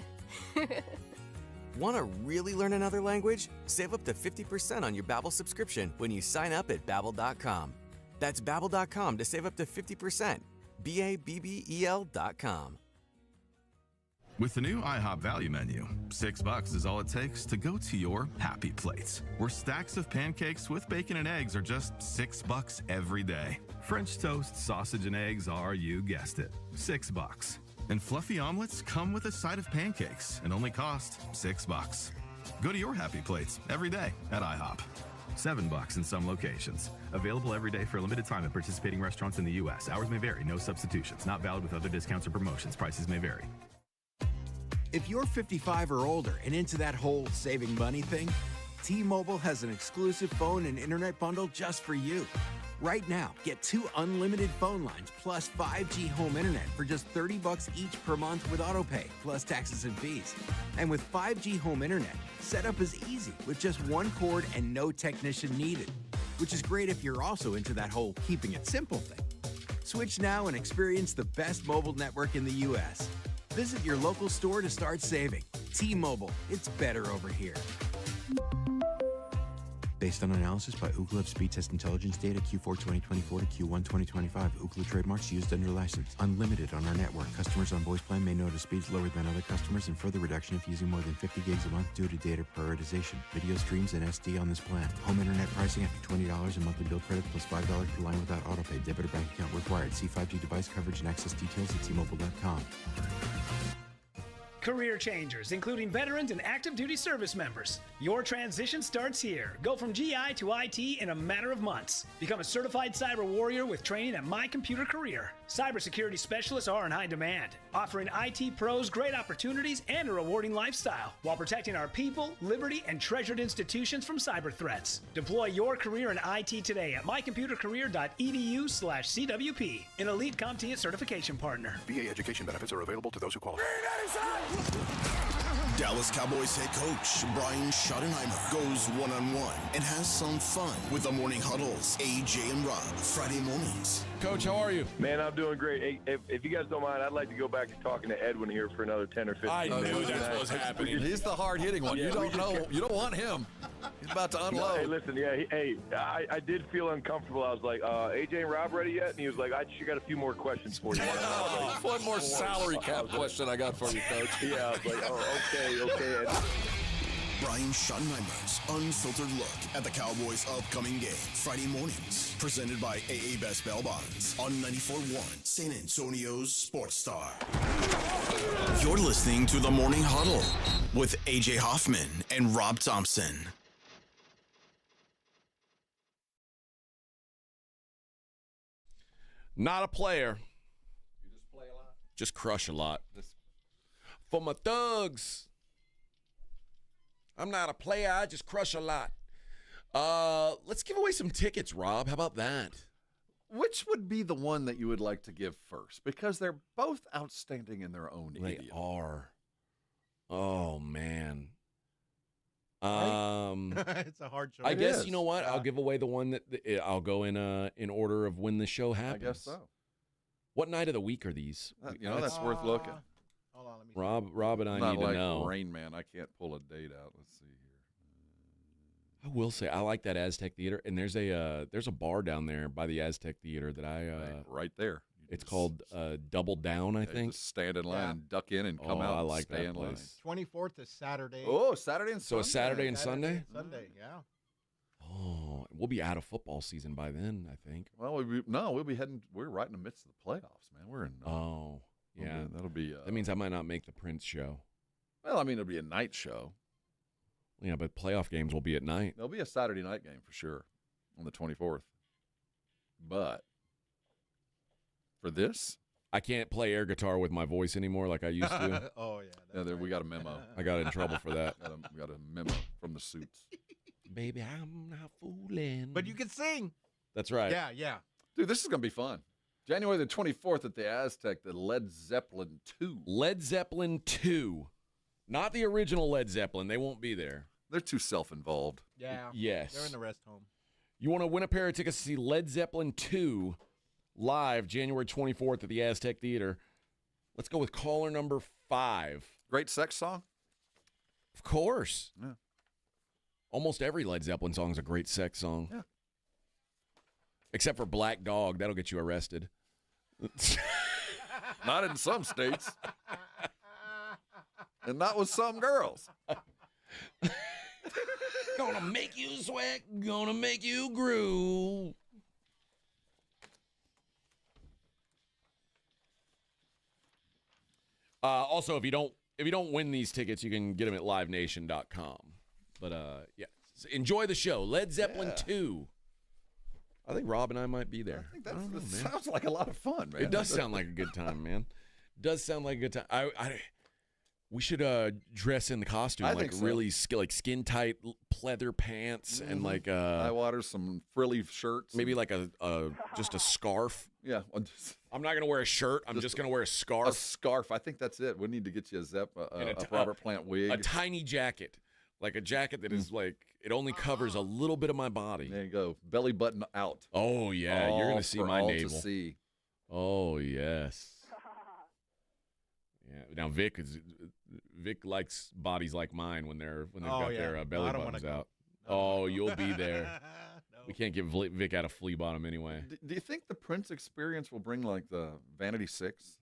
Want to really learn another language? Save up to 50% on your Babbel subscription when you sign up at Babbel.com. That's Babbel.com to save up to 50%. Babbel.com. With the new IHOP value menu, $6 is all it takes to go to your happy place, where stacks of pancakes with bacon and eggs are just $6 every day. French toast, sausage, and eggs are, you guessed it, $6. And fluffy omelets come with a side of pancakes and only cost $6. Go to your happy plates every day at IHOP. $7 in some locations. Available every day for a limited time at participating restaurants in the U.S. Hours may vary. No substitutions. Not valid with other discounts or promotions. Prices may vary. If you're 55 or older and into that whole saving money thing, T-Mobile has an exclusive phone and internet bundle just for you. Right now, get 2 unlimited phone lines plus 5G home internet for just $30 each per month with AutoPay, plus taxes and fees. And with 5G home internet, setup is easy with just 1 cord and no technician needed, which is great if you're also into that whole keeping it simple thing. Switch now and experience the best mobile network in the U.S. Visit your local store to start saving. T-Mobile, it's better over here. Based on analysis by Ookla of speed test intelligence data Q4 2024 to Q1 2025. Ookla trademarks used under license. Unlimited on our network. Customers on voice plan may notice speeds lower than other customers and further reduction if using more than 50 gigs a month due to data prioritization. Video streams and SD on this plan. Home internet pricing after $20 and monthly bill credit plus $5 per line without autopay. Debit or bank account required. See 5G device coverage and access details at T-Mobile.com. Career changers, including veterans and active duty service members. Your transition starts here. Go from GI to IT in a matter of months. Become a certified cyber warrior with training at My Computer Career. Cybersecurity specialists are in high demand, offering IT pros great opportunities and a rewarding lifestyle while protecting our people, liberty, and treasured institutions from cyber threats. Deploy your career in IT today at mycomputercareer.edu/CWP, an elite CompTIA certification partner. VA education benefits are available to those who qualify. Dallas Cowboys head coach Brian Schottenheimer goes one-on-one and has some fun with the Morning Huddles, AJ and Rob, Friday mornings. Coach, how are you? Man, I'm doing great. Hey, if you guys don't mind, I'd like to go back to talking to Edwin here for another 10 or 15 I minutes. knew that's what was happening. He's the hard-hitting one. You don't know. You don't want him. He's about to unload. No, hey, listen, I did feel uncomfortable. I was like, AJ and Rob ready yet? And he was like, I just got a few more questions for you. One more salary cap question I got for you, Coach. Yeah, I was like, okay. Brian Schottenheimer's unfiltered look at the Cowboys' upcoming game, Friday mornings, presented by AA Best Bail Bonds on 94.1 San Antonio's Sports Star. You're listening to the Morning Huddle with AJ Hoffman and Rob Thompson. Not a player. You just play a lot? Just crush a lot. For my thugs. I'm not a player. I just crush a lot. Let's give away some tickets, Rob. How about that? Which would be the one that you would like to give first? Because they're both outstanding in their own They idiom. are. Oh, man. It's a hard choice. I guess, you know what? I'll give away the one that I'll go in order of when the show happens. I guess so. What night of the week are these? That's worth looking. Hold on, let me Rob and I Not need like to know. Rain Man. I can't pull a date out. Let's see here. I will say I like that Aztec Theater, and there's a bar down there by the Aztec Theater that I right there. It's called Double Down, I think. Just stand in line, and duck in, and come out. I like stay that in line. place. 24th is Saturday. Oh, Saturday and Sunday. So a Saturday and Sunday? Sunday, yeah. Oh, we'll be out of football season by then, I think. Well, we'll be heading. We're right in the midst of the playoffs, man. We're in. Oh, yeah. That'll be. That means I might not make the Prince show. Well, I mean, it'll be a night show. Yeah, but playoff games will be at night. There'll be a Saturday night game for sure on the 24th. But for this, I can't play air guitar with my voice anymore like I used to. Oh, yeah. We got a memo. I got in trouble for that. We got a memo from the suits. Baby, I'm not fooling. But you can sing. That's right. Yeah, yeah. Dude, this is going to be fun. January the 24th at the Aztec, the Led Zeppelin 2. Led Zeppelin 2. Not the original Led Zeppelin. They won't be there. They're too self-involved. Yeah. Yes. They're in the rest home. You want to win a pair of tickets to see Led Zeppelin 2 live January 24th at the Aztec Theater. Let's go with caller number 5. Great sex song? Of course. Yeah. Almost every Led Zeppelin song is a great sex song. Yeah. Except for Black Dog. That'll get you arrested. Not in some states. And not with some girls. Gonna make you sweat. Gonna make you groove. Also, if you don't win these tickets, you can get them at livenation.com. But yeah, enjoy the show. Led Zeppelin 2. I think Rob and I might be there. I think that sounds like a lot of fun, man. It does sound like a good time, man. Does sound like a good time. We should dress in the costume, I like think so. really like skin tight pleather pants and like high waters, some frilly shirts, maybe like a just a scarf. Yeah, I'm not gonna wear a shirt. I'm just gonna wear a scarf. A scarf. I think that's it. We need to get you a Robert Plant wig, a tiny jacket, like a jacket that is like it only covers a little bit of my body. There you go, belly button out. Oh yeah, you're gonna see my all navel. To see. Oh yes. Yeah. Now Vic likes bodies like mine when they've got their belly buttons out. Oh, you'll be there. No. We can't get Vic out of flea bottom anyway. Do you think the Prince experience will bring like the Vanity Six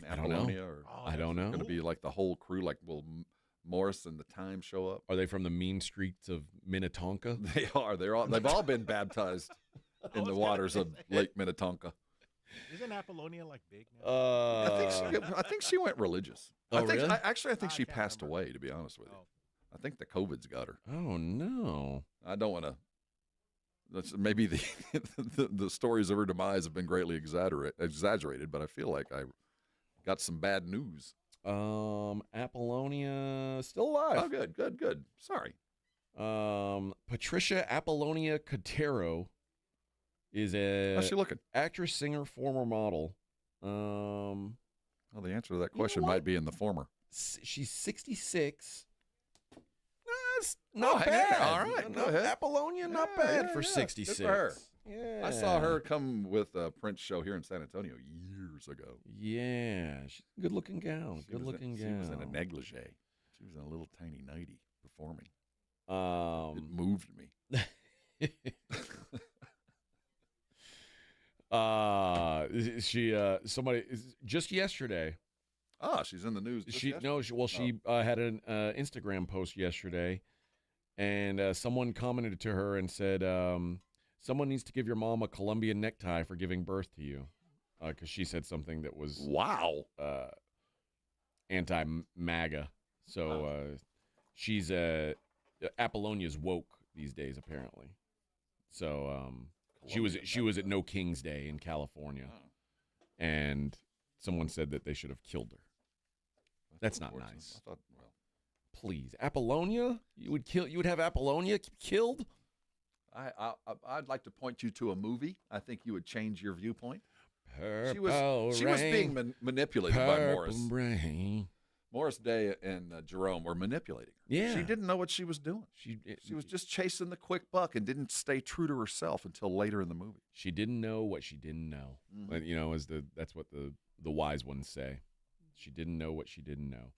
and I don't know. Apollonia? Or I don't know. Going to be like the whole crew. Like will Morris and the Time show up? Are they from the mean streets of Minnetonka? They are. They've all been baptized in the waters of Lake Minnetonka. Isn't Apollonia like big now? I think she went religious. Oh, really? I think she passed away, to be honest with you. I think the COVID's got her. Oh no! I don't want to. Maybe the stories of her demise have been greatly exaggerated, but I feel like I got some bad news. Apollonia still alive. Oh, good. Sorry. Patricia Apollonia Cotero is a How's she looking? Actress, singer, former model. Well, the answer to that question might be in the former. She's 66. That's not bad. All right, go ahead. Apollonia, not bad for 66. Good for her. Yeah. I saw her come with a Prince show here in San Antonio years ago. Yeah, she's a good-looking gal. She was in a negligee. She was in a little tiny nightie performing. It moved me. Somebody just yesterday. She's in the news. She had an Instagram post yesterday, and someone commented to her and said, "Someone needs to give your mom a Colombian necktie for giving birth to you," because she said something that was anti-MAGA. So she's Apollonia's woke these days, apparently. So she was at No King's Day in California, and someone said that they should have killed her. That's not nice. Please, Apollonia, you would have Apollonia killed. I'd like to point you to a movie. I think you would change your viewpoint. She was was being manipulated by Morris. Rain. Morris Day and Jerome were manipulating her. Yeah. She didn't know what she was doing. She was just chasing the quick buck and didn't stay true to herself until later in the movie. She didn't know what she didn't know. But, that's what the wise ones say. She didn't know what she didn't know.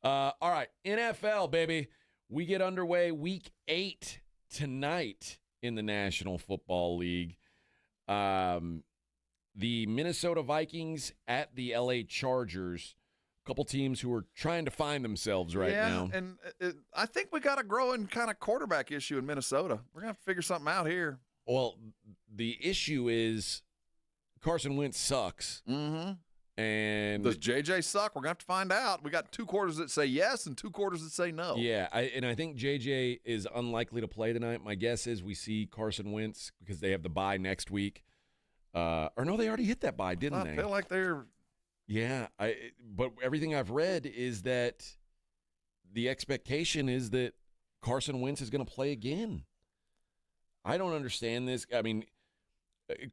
All right, NFL, baby. We get underway week 8 tonight in the National Football League. The Minnesota Vikings at the LA Chargers. Couple teams who are trying to find themselves right now. And I think we got a growing kind of quarterback issue in Minnesota. We're going to have to figure something out here. Well, the issue is Carson Wentz sucks. Mm-hmm. And does JJ suck? We're going to have to find out. We got 2 quarters that say yes and 2 quarters that say no. Yeah, I think JJ is unlikely to play tonight. My guess is we see Carson Wentz because they have the bye next week. Or no, they already hit that bye, didn't they? I feel like they're Yeah, but everything I've read is that the expectation is that Carson Wentz is going to play again. I don't understand this. I mean,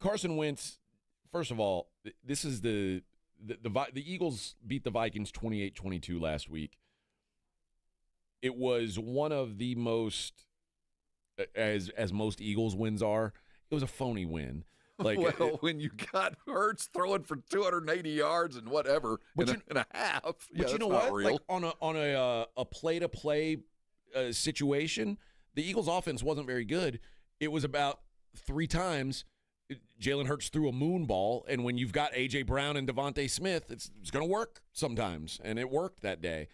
Carson Wentz, first of all, this is the Eagles beat the Vikings 28-22 last week. It was one of the most, as most Eagles wins are, it was a phony win. Like, when you got Hurts throwing for 280 yards and whatever in a half, but you know what? Like on a play-to-play situation, the Eagles' offense wasn't very good. It was about 3 times Jalen Hurts threw a moon ball, and when you've got A.J. Brown and Devontae Smith, it's going to work sometimes, and it worked that day.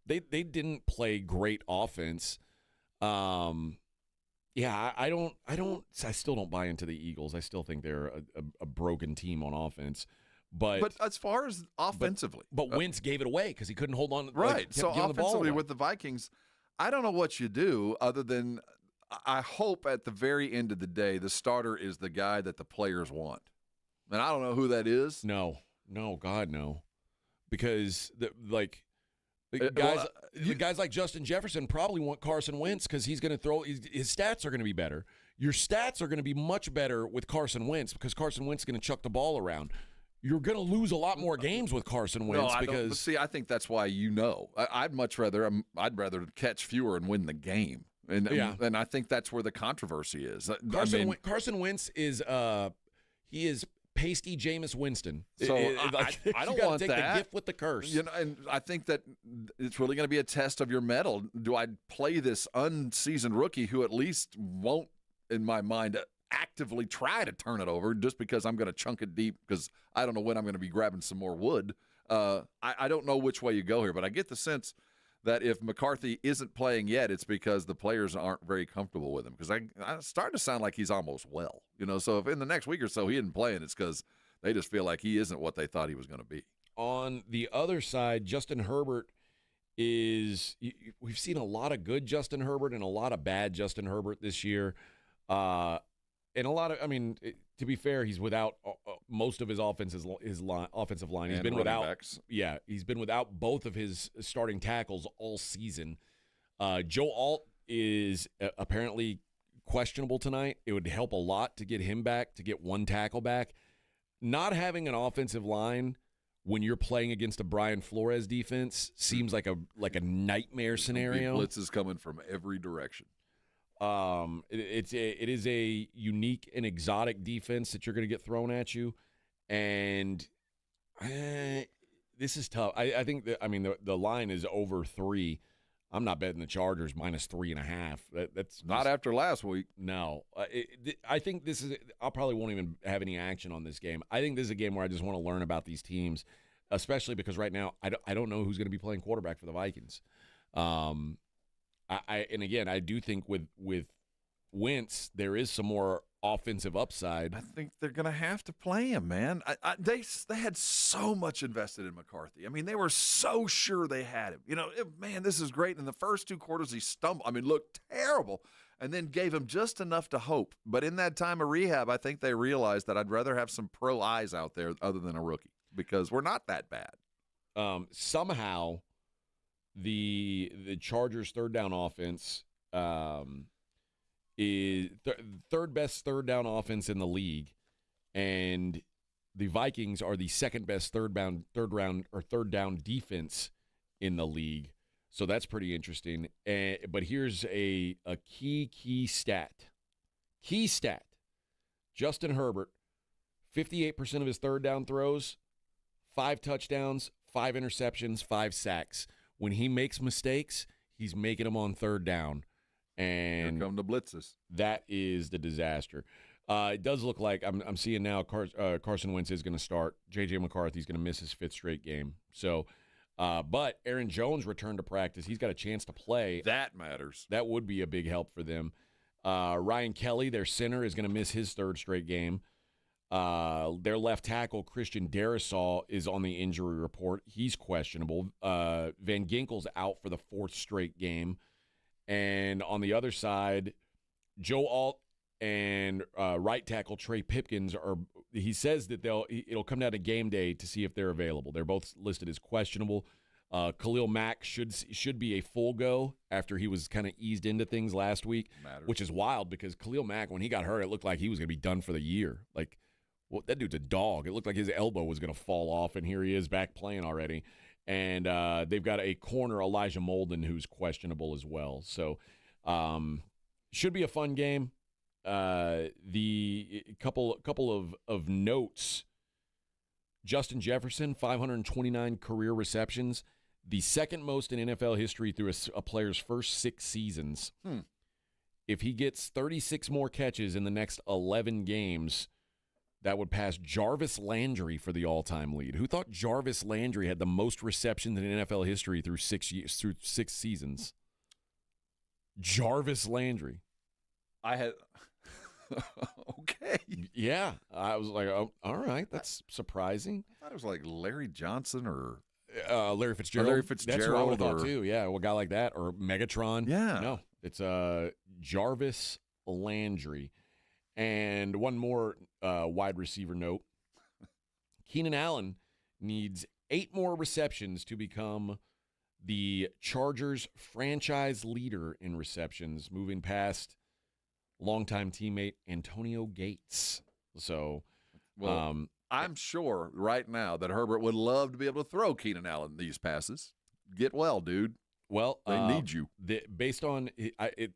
They didn't play great offense. Yeah, I still don't buy into the Eagles. I still think they're a broken team on offense. But as far as offensively. But Wentz gave it away because he couldn't hold on. Right. So offensively with the Vikings, I don't know what you do other than I hope at the very end of the day the starter is the guy that the players want. And I don't know who that is. No, God, no. Because guys like Justin Jefferson probably want Carson Wentz because he's going to throw. His stats are going to be better. Your stats are going to be much better with Carson Wentz because Carson Wentz is going to chuck the ball around. You're going to lose a lot more games with Carson Wentz because see, I think that's why I'd much rather catch fewer and win the game, and I think that's where the controversy is. Carson Wentz is he is pasty Jameis Winston. So I don't want take that. The gift with the curse. And I think that it's really going to be a test of your mettle. Do I play this unseasoned rookie who at least won't, in my mind, actively try to turn it over just because I'm going to chunk it deep because I don't know when I'm going to be grabbing some more wood? I don't know which way you go here, but I get the sense that if McCarthy isn't playing yet, it's because the players aren't very comfortable with him. Because I'm starting to sound like he's almost well. So if in the next week or so he isn't playing, it's because they just feel like he isn't what they thought he was going to be. On the other side, Justin Herbert we've seen a lot of good Justin Herbert and a lot of bad Justin Herbert this year. And a lot of, to be fair, he's without most of his offensive line. He's been without backs. Yeah, he's been without both of his starting tackles all season. Joe Alt is apparently questionable tonight. It would help a lot to get him back, to get one tackle back. Not having an offensive line when you're playing against a Brian Flores defense seems like a nightmare scenario. Blitzes coming from every direction. It is a unique and exotic defense that you're going to get thrown at you, and this is tough. I think that the line is over 3. I'm not betting the Chargers -3.5. That's not after last week. No, I think this is. I probably won't even have any action on this game. I think this is a game where I just want to learn about these teams, especially because right now I don't know who's going to be playing quarterback for the Vikings. And again, I do think with Wentz, there is some more offensive upside. I think they're going to have to play him, man. They had so much invested in McCarthy. They were so sure they had him. Man, this is great. In the first 2 quarters, he stumbled. Looked terrible, and then gave him just enough to hope. But in that time of rehab, I think they realized that I'd rather have some pro eyes out there other than a rookie because we're not that bad. Somehow, the Chargers' third down offense is third best third down offense in the league, and the Vikings are the second best third down defense in the league. So that's pretty interesting. But here's a key stat. Key stat. Justin Herbert, 58% of his third down throws, 5 touchdowns, 5 interceptions, 5 sacks. When he makes mistakes, he's making them on third down. And here come the blitzes. That is the disaster. It does look like I'm seeing now Carson Wentz is going to start. J.J. McCarthy's going to miss his 5th straight game. So, but Aaron Jones returned to practice. He's got a chance to play. That matters. That would be a big help for them. Ryan Kelly, their center, is going to miss his 3rd straight game. Their left tackle, Christian Darrisaw, is on the injury report. He's questionable. Van Ginkel's out for the 4th straight game. And on the other side, Joe Alt and right tackle Trey Pipkins he says that it'll come down to game day to see if they're available. They're both listed as questionable. Khalil Mack should be a full go after he was kind of eased into things last week, which is wild because Khalil Mack, when he got hurt, it looked like he was going to be done for the year. Like, well, that dude's a dog. It looked like his elbow was going to fall off, and here he is back playing already. And they've got a corner, Elijah Molden, who's questionable as well. So should be a fun game. The couple of notes. Justin Jefferson, 529 career receptions, the second most in NFL history through a player's first 6 seasons. If he gets 36 more catches in the next 11 games, that would pass Jarvis Landry for the all-time lead. Who thought Jarvis Landry had the most receptions in NFL history through 6 seasons? Jarvis Landry. I had okay. Yeah, I was like, oh, all right, that's surprising. I thought it was like Larry Johnson or Larry Fitzgerald. Larry Fitzgerald. That's what I would have thought too. Yeah, well, a guy like that or Megatron. Yeah. No, it's Jarvis Landry. And one more wide receiver note. Keenan Allen needs 8 more receptions to become the Chargers franchise leader in receptions, moving past longtime teammate Antonio Gates. So, I'm sure right now that Herbert would love to be able to throw Keenan Allen these passes. Get well, dude. Well, they need you. Based on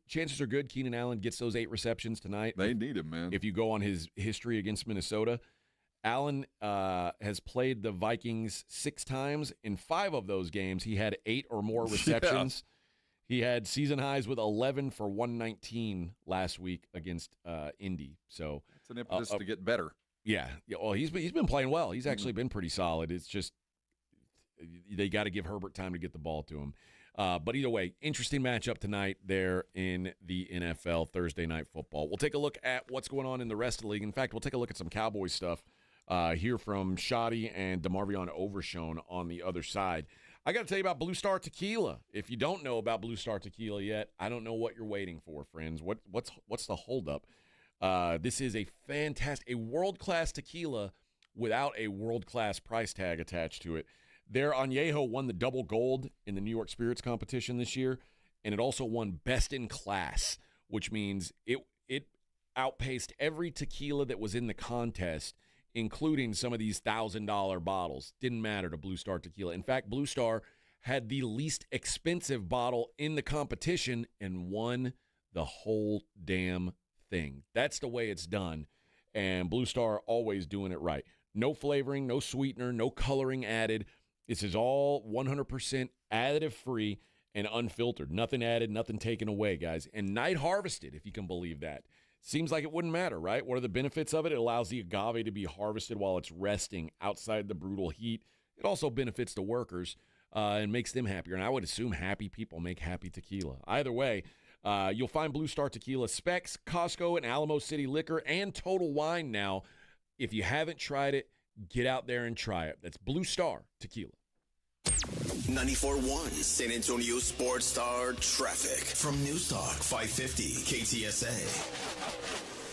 chances are good Keenan Allen gets those 8 receptions tonight. They need him, man. If you go on his history against Minnesota, Allen has played the Vikings 6 times. In 5 of those games, he had 8 or more receptions. Yeah. He had season highs with 11 for 119 last week against Indy. So it's an impetus to get better. Yeah. Well, he's been playing well. He's actually been pretty solid. It's just they got to give Herbert time to get the ball to him. But either way, interesting matchup tonight there in the NFL Thursday Night Football. We'll take a look at what's going on in the rest of the league. In fact, we'll take a look at some Cowboys stuff here from Shoddy and DeMarvion Overshone on the other side. I got to tell you about Blue Star Tequila. If you don't know about Blue Star Tequila yet, I don't know what you're waiting for, friends. What's the holdup? This is a world-class tequila without a world-class price tag attached to it. Their Añejo won the double gold in the New York Spirits competition this year, and it also won best in class, which means it outpaced every tequila that was in the contest, including some of these $1,000 bottles. Didn't matter to Blue Star Tequila. In fact, Blue Star had the least expensive bottle in the competition and won the whole damn thing. That's the way it's done, and Blue Star always doing it right. No flavoring, no sweetener, no coloring added. This is all 100% additive-free and unfiltered. Nothing added, nothing taken away, guys. And night harvested, if you can believe that. Seems like it wouldn't matter, right? What are the benefits of it? It allows the agave to be harvested while it's resting outside the brutal heat. It also benefits the workers and makes them happier. And I would assume happy people make happy tequila. Either way, you'll find Blue Star Tequila Specs, Costco, and Alamo City Liquor, and Total Wine now. If you haven't tried it, get out there and try it. That's Blue Star Tequila. 94.1 San Antonio Sports Star traffic from News Talk 550 KTSA.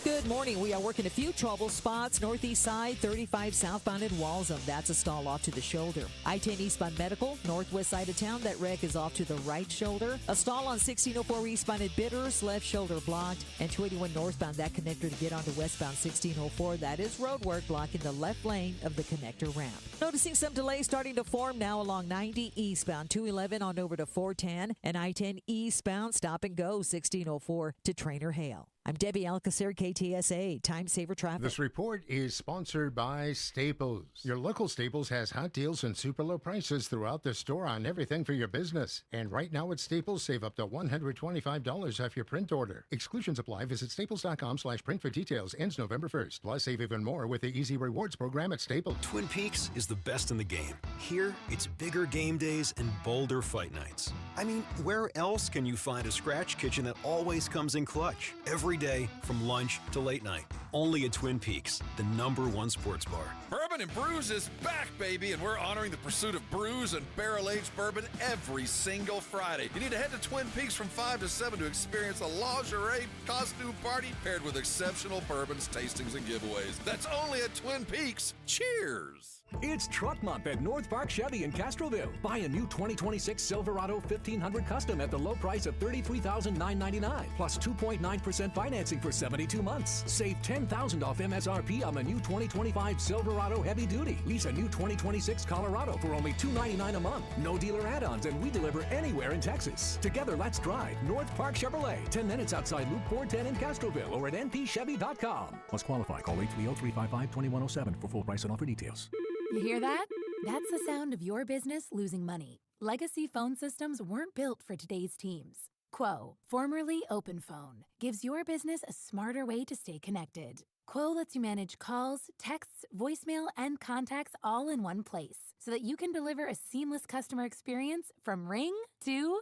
Good morning. We are working a few trouble spots. Northeast side, 35 southbound at Walsham. That's a stall off to the shoulder. I-10 eastbound Medical, northwest side of town. That wreck is off to the right shoulder. A stall on 1604 eastbound at Bitters, left shoulder blocked. And 281 northbound, that connector to get onto westbound 1604. That is road work blocking the left lane of the connector ramp. Noticing some delays starting to form now along 90 eastbound, 211 on over to 410. And I-10 eastbound, stop and go 1604 to Trainer Hale. I'm Debbie Alcacer, KTSA, Time Saver Traffic. This report is sponsored by Staples. Your local Staples has hot deals and super low prices throughout the store on everything for your business. And right now at Staples, save up to $125 off your print order. Exclusions apply. Visit staples.com/print for details. Ends November 1st. Plus, save even more with the Easy Rewards program at Staples. Twin Peaks is the best in the game. Here, it's bigger game days and bolder fight nights. I mean, where else can you find a scratch kitchen that always comes in clutch? Every day from lunch to late night. only at Twin Peaks, the #1 sports bar. Bourbon and Brews is back, baby, and we're honoring the pursuit of brews and barrel-aged bourbon every single Friday. You need to head to Twin Peaks from 5 to 7 to experience a lingerie costume party paired with exceptional bourbons, tastings, and giveaways. That's only at Twin Peaks. Cheers! It's Truck Month at North Park Chevy in Castroville. Buy a new 2026 Silverado 1500 Custom at the low price of $33,999 plus 2.9% financing for 72 months. Save $10,000 off MSRP on the new 2025 Silverado Heavy Duty. Lease a new 2026 Colorado for only $299 a month. No dealer add-ons, and we deliver anywhere in Texas. Together, let's drive North Park Chevrolet. 10 minutes outside Loop 410 in Castroville or at npchevy.com. Must qualify. Call 830-355-2107 for full price and offer details. You hear that? That's the sound of your business losing money. Legacy phone systems weren't built for today's teams. Quo, formerly OpenPhone, gives your business a smarter way to stay connected. Quo lets you manage calls, texts, voicemail, and contacts all in one place so that you can deliver a seamless customer experience from ring to...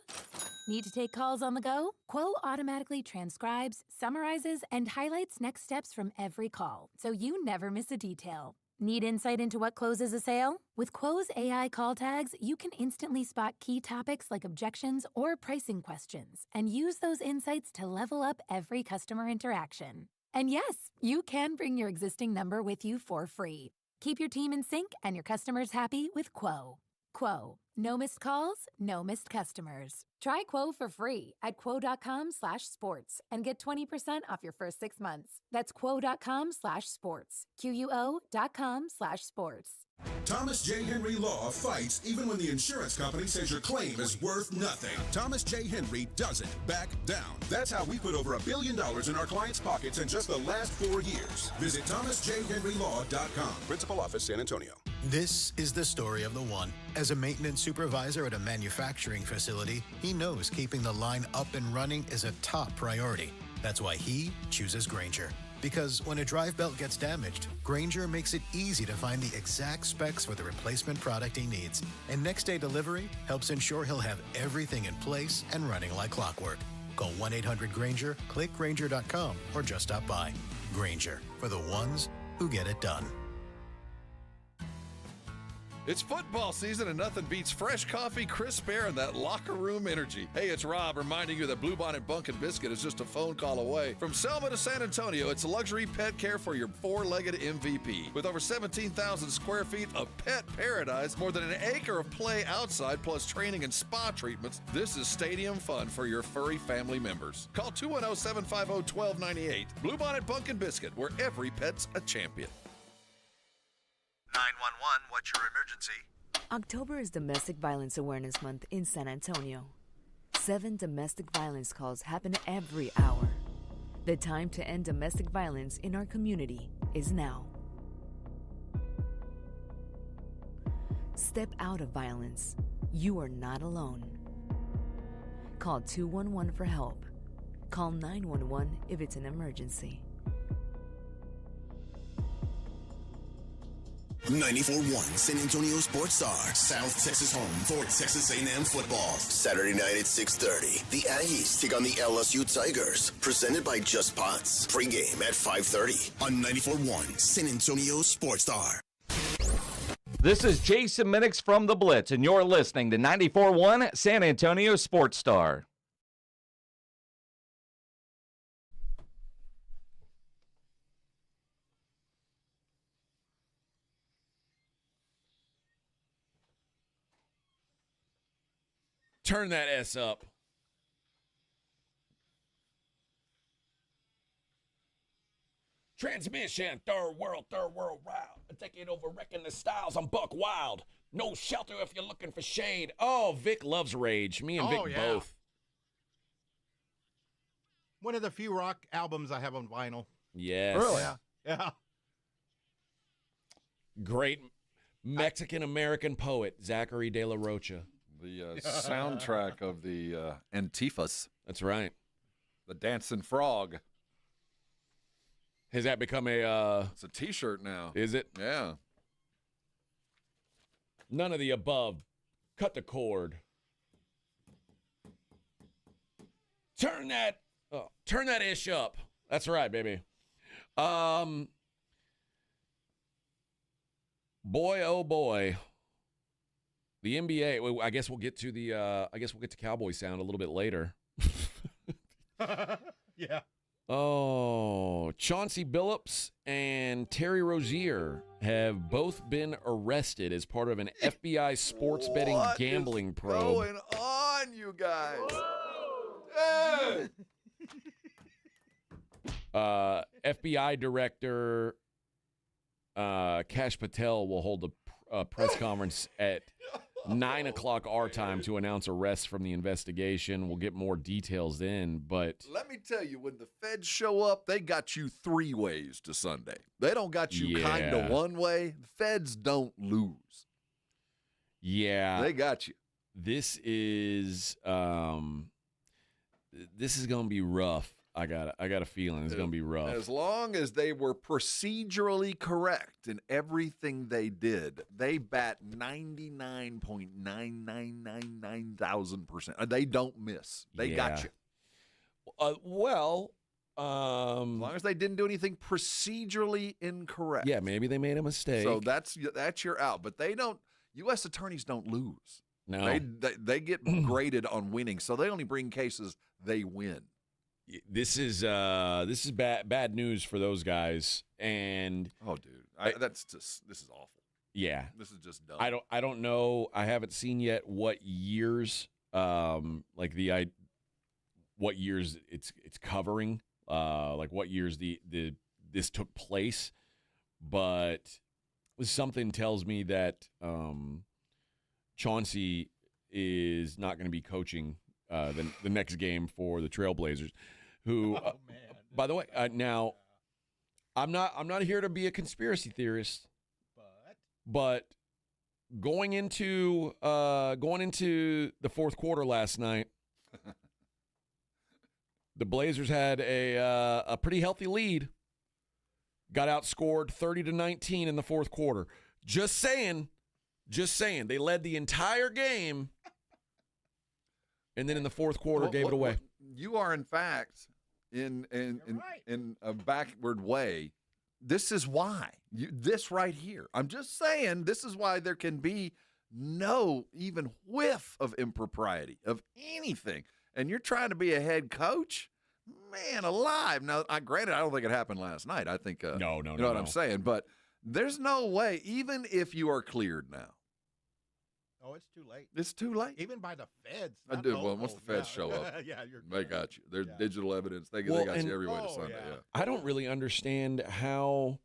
Need to take calls on the go? Quo automatically transcribes, summarizes, and highlights next steps from every call, so you never miss a detail. Need insight into what closes a sale? With Quo's AI call tags, you can instantly spot key topics like objections or pricing questions and use those insights to level up every customer interaction. And yes, you can bring your existing number with you for free. Keep your team in sync and your customers happy with Quo. Quo. No missed calls, no missed customers. Try Quo for free at quo.com/sports and get 20% off your first 6 months. That's quo.com/sports. QUO.com/sports. Thomas J. Henry Law fights even when the insurance company says your claim is worth nothing. Thomas J. Henry doesn't back down. That's how we put over $1 billion in our clients' pockets in just the last 4 years. Visit thomasjhenrylaw.com. Principal Office, San Antonio. This is the story of the one. As a maintenance supervisor at a manufacturing facility, he knows keeping the line up and running is a top priority. That's why he chooses Grainger. Because when a drive belt gets damaged, Grainger makes it easy to find the exact specs for the replacement product he needs. And next day delivery helps ensure he'll have everything in place and running like clockwork. Call 1-800-GRAINGER, click Grainger.com, or just stop by. Grainger, for the ones who get it done. It's football season and nothing beats fresh coffee, crisp air, and that locker room energy. Hey, it's Rob reminding you that Bluebonnet Bunk and Biscuit is just a phone call away. From Selma to San Antonio, it's luxury pet care for your four-legged MVP. With over 17,000 square feet of pet paradise, more than an acre of play outside, plus training and spa treatments, this is stadium fun for your furry family members. Call 210-750-1298. Bluebonnet Bunk and Biscuit, where every pet's a champion. 911, what's your emergency? October is Domestic Violence Awareness Month in San Antonio. 7 domestic violence calls happen every hour. The time to end domestic violence in our community is now. Step out of violence. You are not alone. Call 211 for help. Call 911 if it's an emergency. 94.1 San Antonio Sports Star, South Texas home for Texas A&M football. Saturday night at 6:30, the Aggies take on the LSU Tigers. Presented by Just Pots. Pre-game at 5:30 on 94.1 San Antonio Sports Star. This is Jason Minix from The Blitz, and you're listening to 94.1 San Antonio Sports Star. Turn that S up. Transmission, third world route. Taking over, wrecking the styles. I'm Buck Wild. No shelter if you're looking for shade. Oh, Vic loves Rage. Me and Vic both. One of the few rock albums I have on vinyl. Yes. Really? Yeah. Great Mexican-American poet, Zachary De La Rocha. The soundtrack of the Antifas. That's right. The Dancing Frog. Has that become a... It's a T-shirt now. Is it? Yeah. None of the above. Cut the cord. Turn that ish up. That's right, baby. Boy, oh boy. The NBA. Well, I guess we'll get to Cowboy sound a little bit later. Yeah. Oh, Chauncey Billups and Terry Rozier have both been arrested as part of an FBI sports betting gambling probe. What's going on, you guys? FBI Director Kash Patel will hold a press conference at 9 o'clock our time to announce arrests from the investigation. We'll get more details then, but Let me tell you, when the feds show up, they got you 3 ways to Sunday. They don't got you kind of one way. The feds don't lose. Yeah. They got you. This is going to be rough. I got a feeling it's going to be rough. As long as they were procedurally correct in everything they did, they bat 99.99999,000%. They don't miss. They got you. As long as they didn't do anything procedurally incorrect. Yeah, maybe they made a mistake. So that's your out. But they don't. U.S. attorneys don't lose. No, they get graded on winning. So they only bring cases they win. This is bad news for those guys. And dude, this is awful. Yeah, this is just dumb. I don't know. I haven't seen yet what years what years it's covering, like what years this took place, but something tells me that Chauncey is not going to be coaching the next game for the Trailblazers, who, by the way, now I'm not here to be a conspiracy theorist, but going into the fourth quarter last night, the Blazers had a pretty healthy lead, got outscored 30-19 in the fourth quarter. Just saying, they led the entire game. And then in the fourth quarter, gave it away. You are, in fact, in a backward way. This is why. This right here. I'm just saying, this is why there can be no even whiff of impropriety of anything. And you're trying to be a head coach? Man alive. Now, granted, I don't think it happened last night. I think, no. You know what I'm saying? But there's no way, even if you are cleared now. Oh, it's too late. It's too late. Even by the feds. I do. Well, once the feds show up, they got you. There's digital evidence. They got you every way to Sunday. Yeah. I don't really understand how,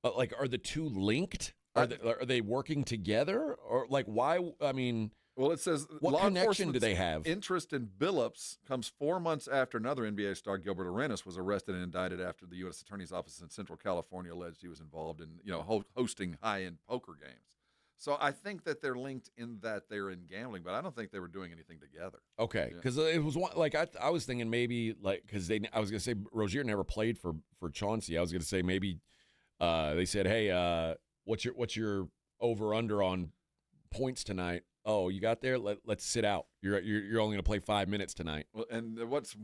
are the two linked? Are they working together? Or, why? I mean, well, it says what connection do they have? Interest in Billups comes 4 months after another NBA star, Gilbert Arenas, was arrested and indicted after the U.S. Attorney's Office in Central California alleged he was involved in, hosting high-end poker games. So I think that they're linked in that they're in gambling, but I don't think they were doing anything together. Okay, because it was one I was thinking maybe because I was gonna say Rozier never played for Chauncey. I was gonna say maybe they said, hey, what's your over under on points tonight? Oh, you got there. Let's sit out. You're only gonna play 5 minutes tonight. Well, and what's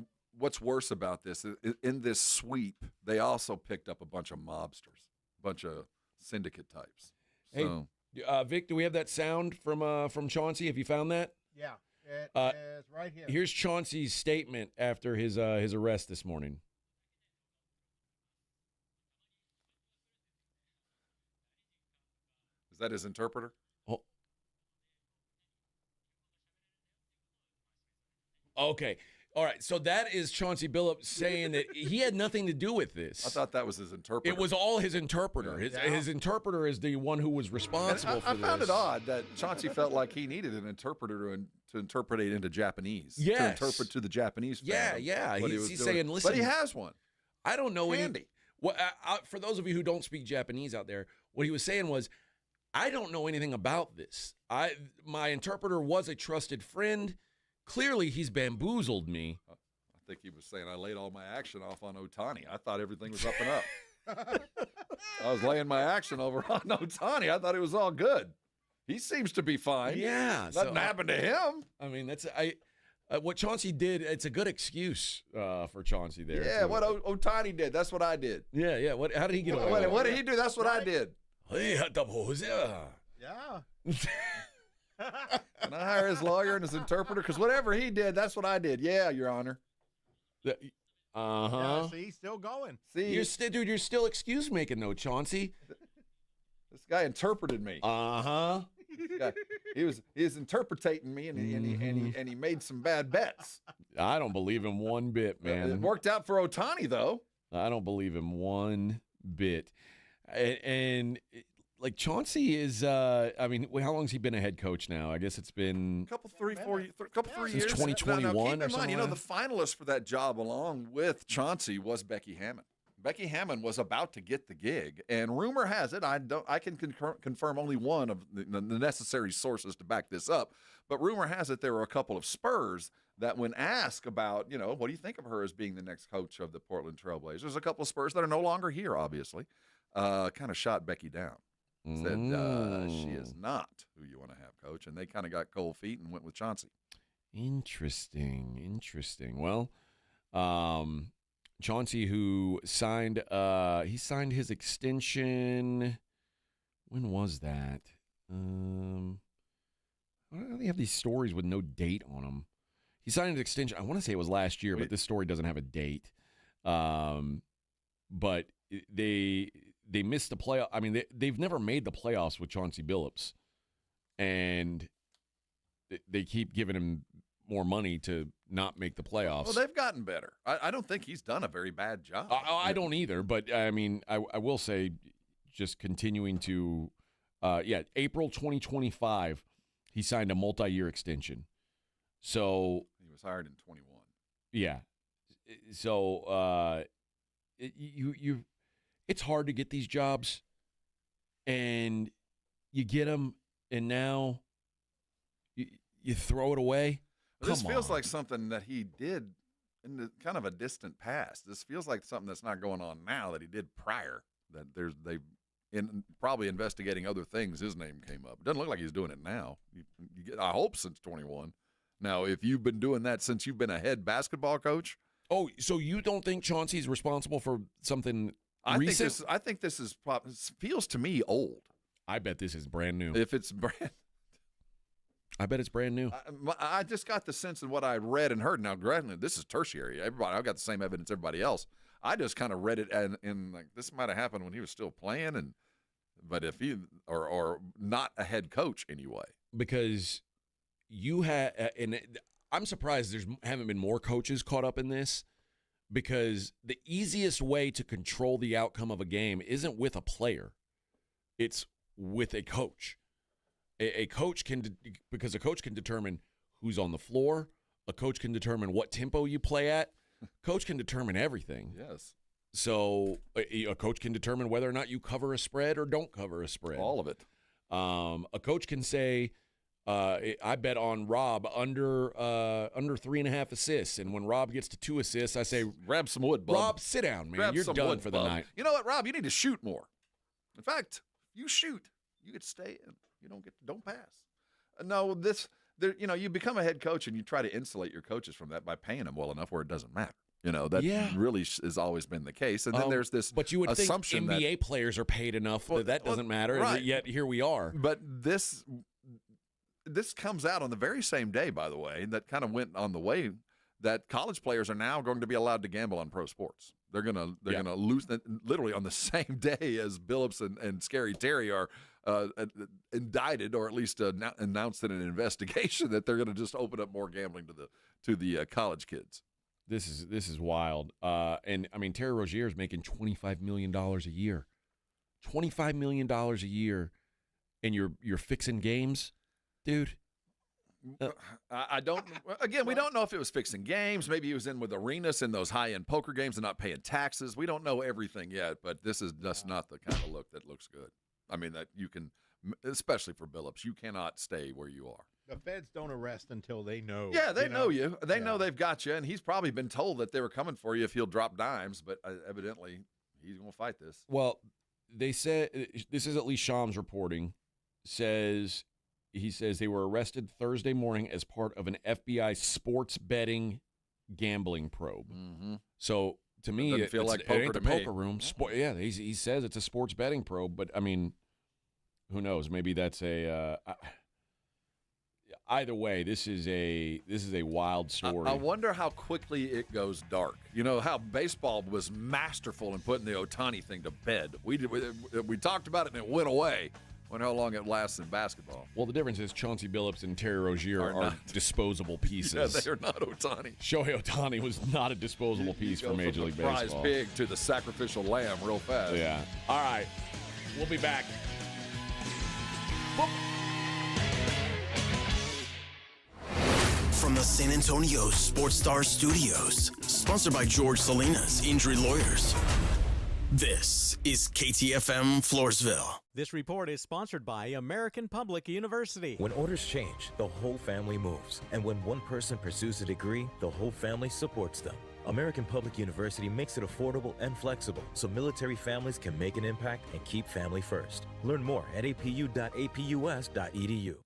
worse about this in this sweep, they also picked up a bunch of mobsters, a bunch of syndicate types. So. Hey, Vic, do we have that sound from Chauncey? Have you found that? Yeah, it is right here. Here's Chauncey's statement after his arrest this morning. Is that his interpreter? Oh. Okay. All right, so that is Chauncey Billups saying that he had nothing to do with this. I thought that was his interpreter. It was all his interpreter. His interpreter is the one who was responsible for this. I found it odd that Chauncey felt like he needed an interpreter to interpret it into Japanese. Yes. To interpret to the Japanese fans. Yeah. He's saying, listen. But he has one. I don't know Handy. For those of you who don't speak Japanese out there, what he was saying was, I don't know anything about this. My interpreter was a trusted friend. Clearly, he's bamboozled me. I think he was saying I laid all my action off on Ohtani. I thought everything was up and up. I was laying my action over on Ohtani. I thought it was all good. He seems to be fine. Yeah. Nothing happened to him. I mean, What Chauncey did, it's a good excuse for Chauncey there. Yeah, what Otani did, that's what I did. Yeah. How did he get away? What did he do? That's what I did. Hey, Yeah. Can I hire his lawyer and his interpreter? Because whatever he did, that's what I did. Yeah, Your Honor. Yeah, see, still going. See, you're still excuse making though, Chauncey. This guy interpreted me. He was interpreting me, and he made some bad bets. I don't believe him one bit, man. It worked out for Otani though. I don't believe him one bit. And like Chauncey is, I mean, how long has he been a head coach now? I guess it's been three years. Since 2021 Now, keep or in mind, something. the finalist for that job along with Chauncey was Becky Hammond. Becky Hammond was about to get the gig, and rumor has it, I can confirm only one of the necessary sources to back this up, but rumor has it there were a couple of Spurs that when asked about, what do you think of her as being the next coach of the Portland Trailblazers, there's a couple of Spurs that are no longer here, obviously, kind of shot Becky down. Said she is not who you want to have, coach, and they kind of got cold feet and went with Chauncey. Interesting. Well, Chauncey, who signed his extension. When was that? Why do they have these stories with no date on them? He signed an extension. I want to say it was last year, but this story doesn't have a date. But they missed the playoff. I mean, they've never made the playoffs with Chauncey Billups, and they keep giving him more money to not make the playoffs. Well, they've gotten better. I don't think he's done a very bad job. I don't either, but I mean, I will say, just continuing to, April 2025, he signed a multi-year extension. So he was hired in 21. Yeah. So it's hard to get these jobs, and you get them, and now you throw it away. This feels like something that he did in the kind of a distant past. This feels like something that's not going on now that he did prior. That probably investigating other things. His name came up. It doesn't look like he's doing it now. I hope since 21. Now, if you've been doing that since you've been a head basketball coach. Oh, so you don't think Chauncey's responsible for something recent? I think this feels to me old. I bet this is brand new. If it's brand I bet it's brand new. I just got the sense in what I read and heard. Now, granted, this is tertiary. I've got the same evidence everybody else. I just kind of read it and like this might have happened when he was still playing, but if he or not a head coach anyway. Because you had, and I'm surprised haven't been more coaches caught up in this, because the easiest way to control the outcome of a game isn't with a player, it's with a coach. A coach because a coach can determine who's on the floor. A coach can determine what tempo you play at. Coach can determine everything. Yes. So a coach can determine whether or not you cover a spread or don't cover a spread. All of it. A coach can say, I bet on Rob under 3.5 assists, and when Rob gets to 2 assists, I say, grab some wood, bub. Rob, sit down, man. Grab You're done wood, for the bub. night. You know what, Rob? You need to shoot more. In fact, you shoot, you get to stay in. You don't pass. No, you become a head coach and you try to insulate your coaches from that by paying them well enough where it doesn't matter. That really has always been the case. And then there's this but you would assumption think NBA players are paid enough that doesn't matter, right. and yet here we are. But this comes out on the very same day, by the way, that kind of went on the way that college players are now going to be allowed to gamble on pro sports. They're gonna lose literally on the same day as Billups and Scary Terry are indicted, or at least announced in an investigation that they're going to just open up more gambling to the college kids. This is wild. And I mean, Terry Rozier is making $25 million a year. $25 million a year, and you're fixing games, dude. I don't. Again, we don't know if it was fixing games. Maybe he was in with Arenas in those high-end poker games and not paying taxes. We don't know everything yet, but this is just not the kind of look that looks good. I mean, that you can, especially for Billups, you cannot stay where you are. The feds don't arrest until they know. Yeah, they know you. They know they've got you, and he's probably been told that they were coming for you if he'll drop dimes, but evidently he's going to fight this. Well, they said, this is at least Shams reporting, says he says they were arrested Thursday morning as part of an FBI sports betting gambling probe. Mm-hmm. So to me, Doesn't feel like it poker ain't to the me. poker room. He says it's a sports betting probe, but I mean, who knows? Maybe that's a. Either way, this is a wild story. I wonder how quickly it goes dark. You know how baseball was masterful in putting the Ohtani thing to bed. We talked about it and it went away. Wonder how long it lasts in basketball. Well, the difference is Chauncey Billups and Terry Rozier are disposable pieces. Yeah, they are not Ohtani. Shohei Ohtani was not a disposable piece for Major League Baseball. Prize pig to the sacrificial lamb real fast. Yeah. All right. We'll be back. From the San Antonio Sports Star Studios, sponsored by George Salinas Injury Lawyers. This is KTFM Floresville. This report is sponsored by American Public University. When orders change, the whole family moves. And when one person pursues a degree, the whole family supports them. American Public University makes it affordable and flexible so military families can make an impact and keep family first. Learn more at apu.apus.edu.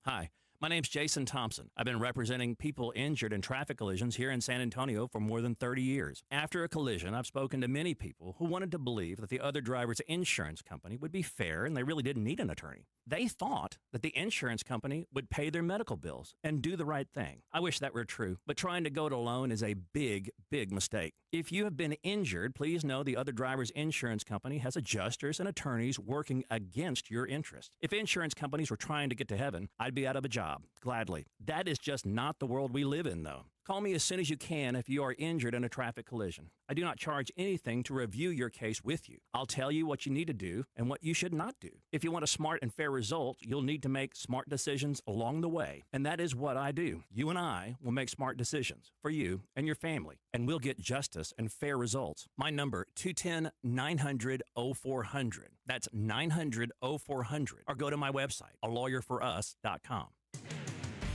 Hi. My name's Jason Thompson. I've been representing people injured in traffic collisions here in San Antonio for more than 30 years. After a collision, I've spoken to many people who wanted to believe that the other driver's insurance company would be fair and they really didn't need an attorney. They thought that the insurance company would pay their medical bills and do the right thing. I wish that were true, but trying to go it alone is a big, big mistake. If you have been injured, please know the other driver's insurance company has adjusters and attorneys working against your interest. If insurance companies were trying to get to heaven, I'd be out of a job. Gladly. That is just not the world we live in, though. Call me as soon as you can if you are injured in a traffic collision. I do not charge anything to review your case with you. I'll tell you what you need to do and what you should not do. If you want a smart and fair result, you'll need to make smart decisions along the way. And that is what I do. You and I will make smart decisions for you and your family, and we'll get justice and fair results. My number, 210-900-0400. That's 900-0400. Or go to my website, alawyerforus.com.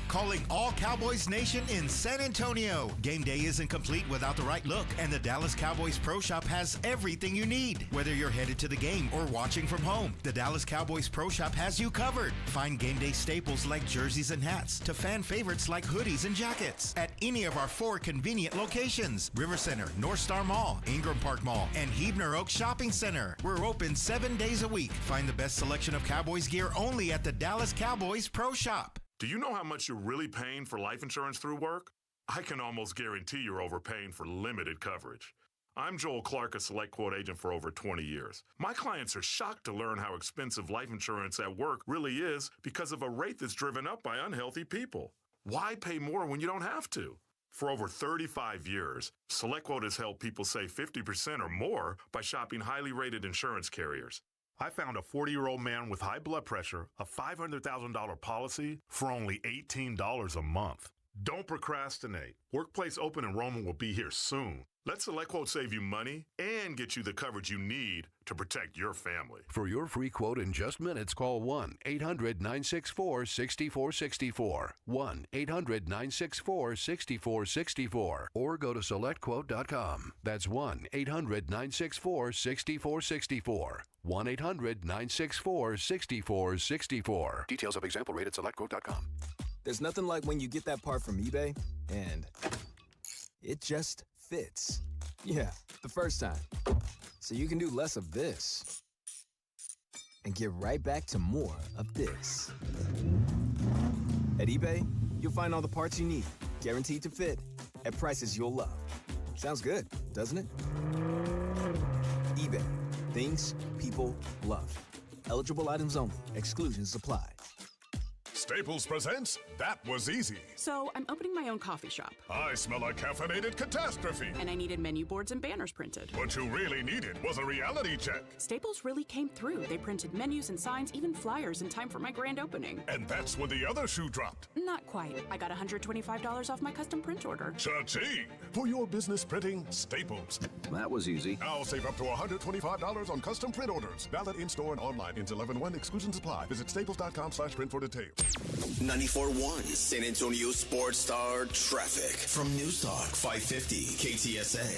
Calling all Cowboys Nation in San Antonio. Game day isn't complete without the right look, and the Dallas Cowboys Pro Shop has everything you need. Whether you're headed to the game or watching from home, the Dallas Cowboys Pro Shop has you covered. Find game day staples like jerseys and hats to fan favorites like hoodies and jackets at any of our 4 convenient locations: River Center, North Star Mall, Ingram Park Mall, and Huebner Oaks Shopping Center. We're open 7 days a week. Find the best selection of Cowboys gear only at the Dallas Cowboys Pro Shop. Do you know how much you're really paying for life insurance through work? I can almost guarantee you're overpaying for limited coverage. I'm Joel Clark, a Select Quote agent for over 20 years. My clients are shocked to learn how expensive life insurance at work really is because of a rate that's driven up by unhealthy people. Why pay more when you don't have to? For over 35 years, Select Quote has helped people save 50% or more by shopping highly rated insurance carriers. I found a 40-year-old man with high blood pressure, a $500,000 policy for only $18 a month. Don't procrastinate. Workplace open enrollment will be here soon. Let SelectQuote save you money and get you the coverage you need to protect your family. For your free quote in just minutes, call 1-800-964-6464. 1-800-964-6464. Or go to SelectQuote.com. That's 1-800-964-6464. 1-800-964-6464. Details of example rate at SelectQuote.com. There's nothing like when you get that part from eBay and it just fits. Yeah, the first time. So you can do less of this and get right back to more of this. At eBay, you'll find all the parts you need, guaranteed to fit, at prices you'll love. Sounds good, doesn't it? eBay. Things people love. Eligible items only. Exclusions apply. Staples presents That Was Easy. So I'm opening my own coffee shop. I smell a caffeinated catastrophe. And I needed menu boards and banners printed. What you really needed was a reality check. Staples really came through. They printed menus and signs, even flyers in time for my grand opening. And that's when the other shoe dropped. Not quite. I got $125 off my custom print order. Cha-ching! For your business printing, Staples. That was easy. Now save up to $125 on custom print orders. Valid in-store and online. Ends 11/1. Exclusions apply. Visit staples.com/print for details. 94.1 San Antonio Sports Star Traffic from News Talk 550 KTSA.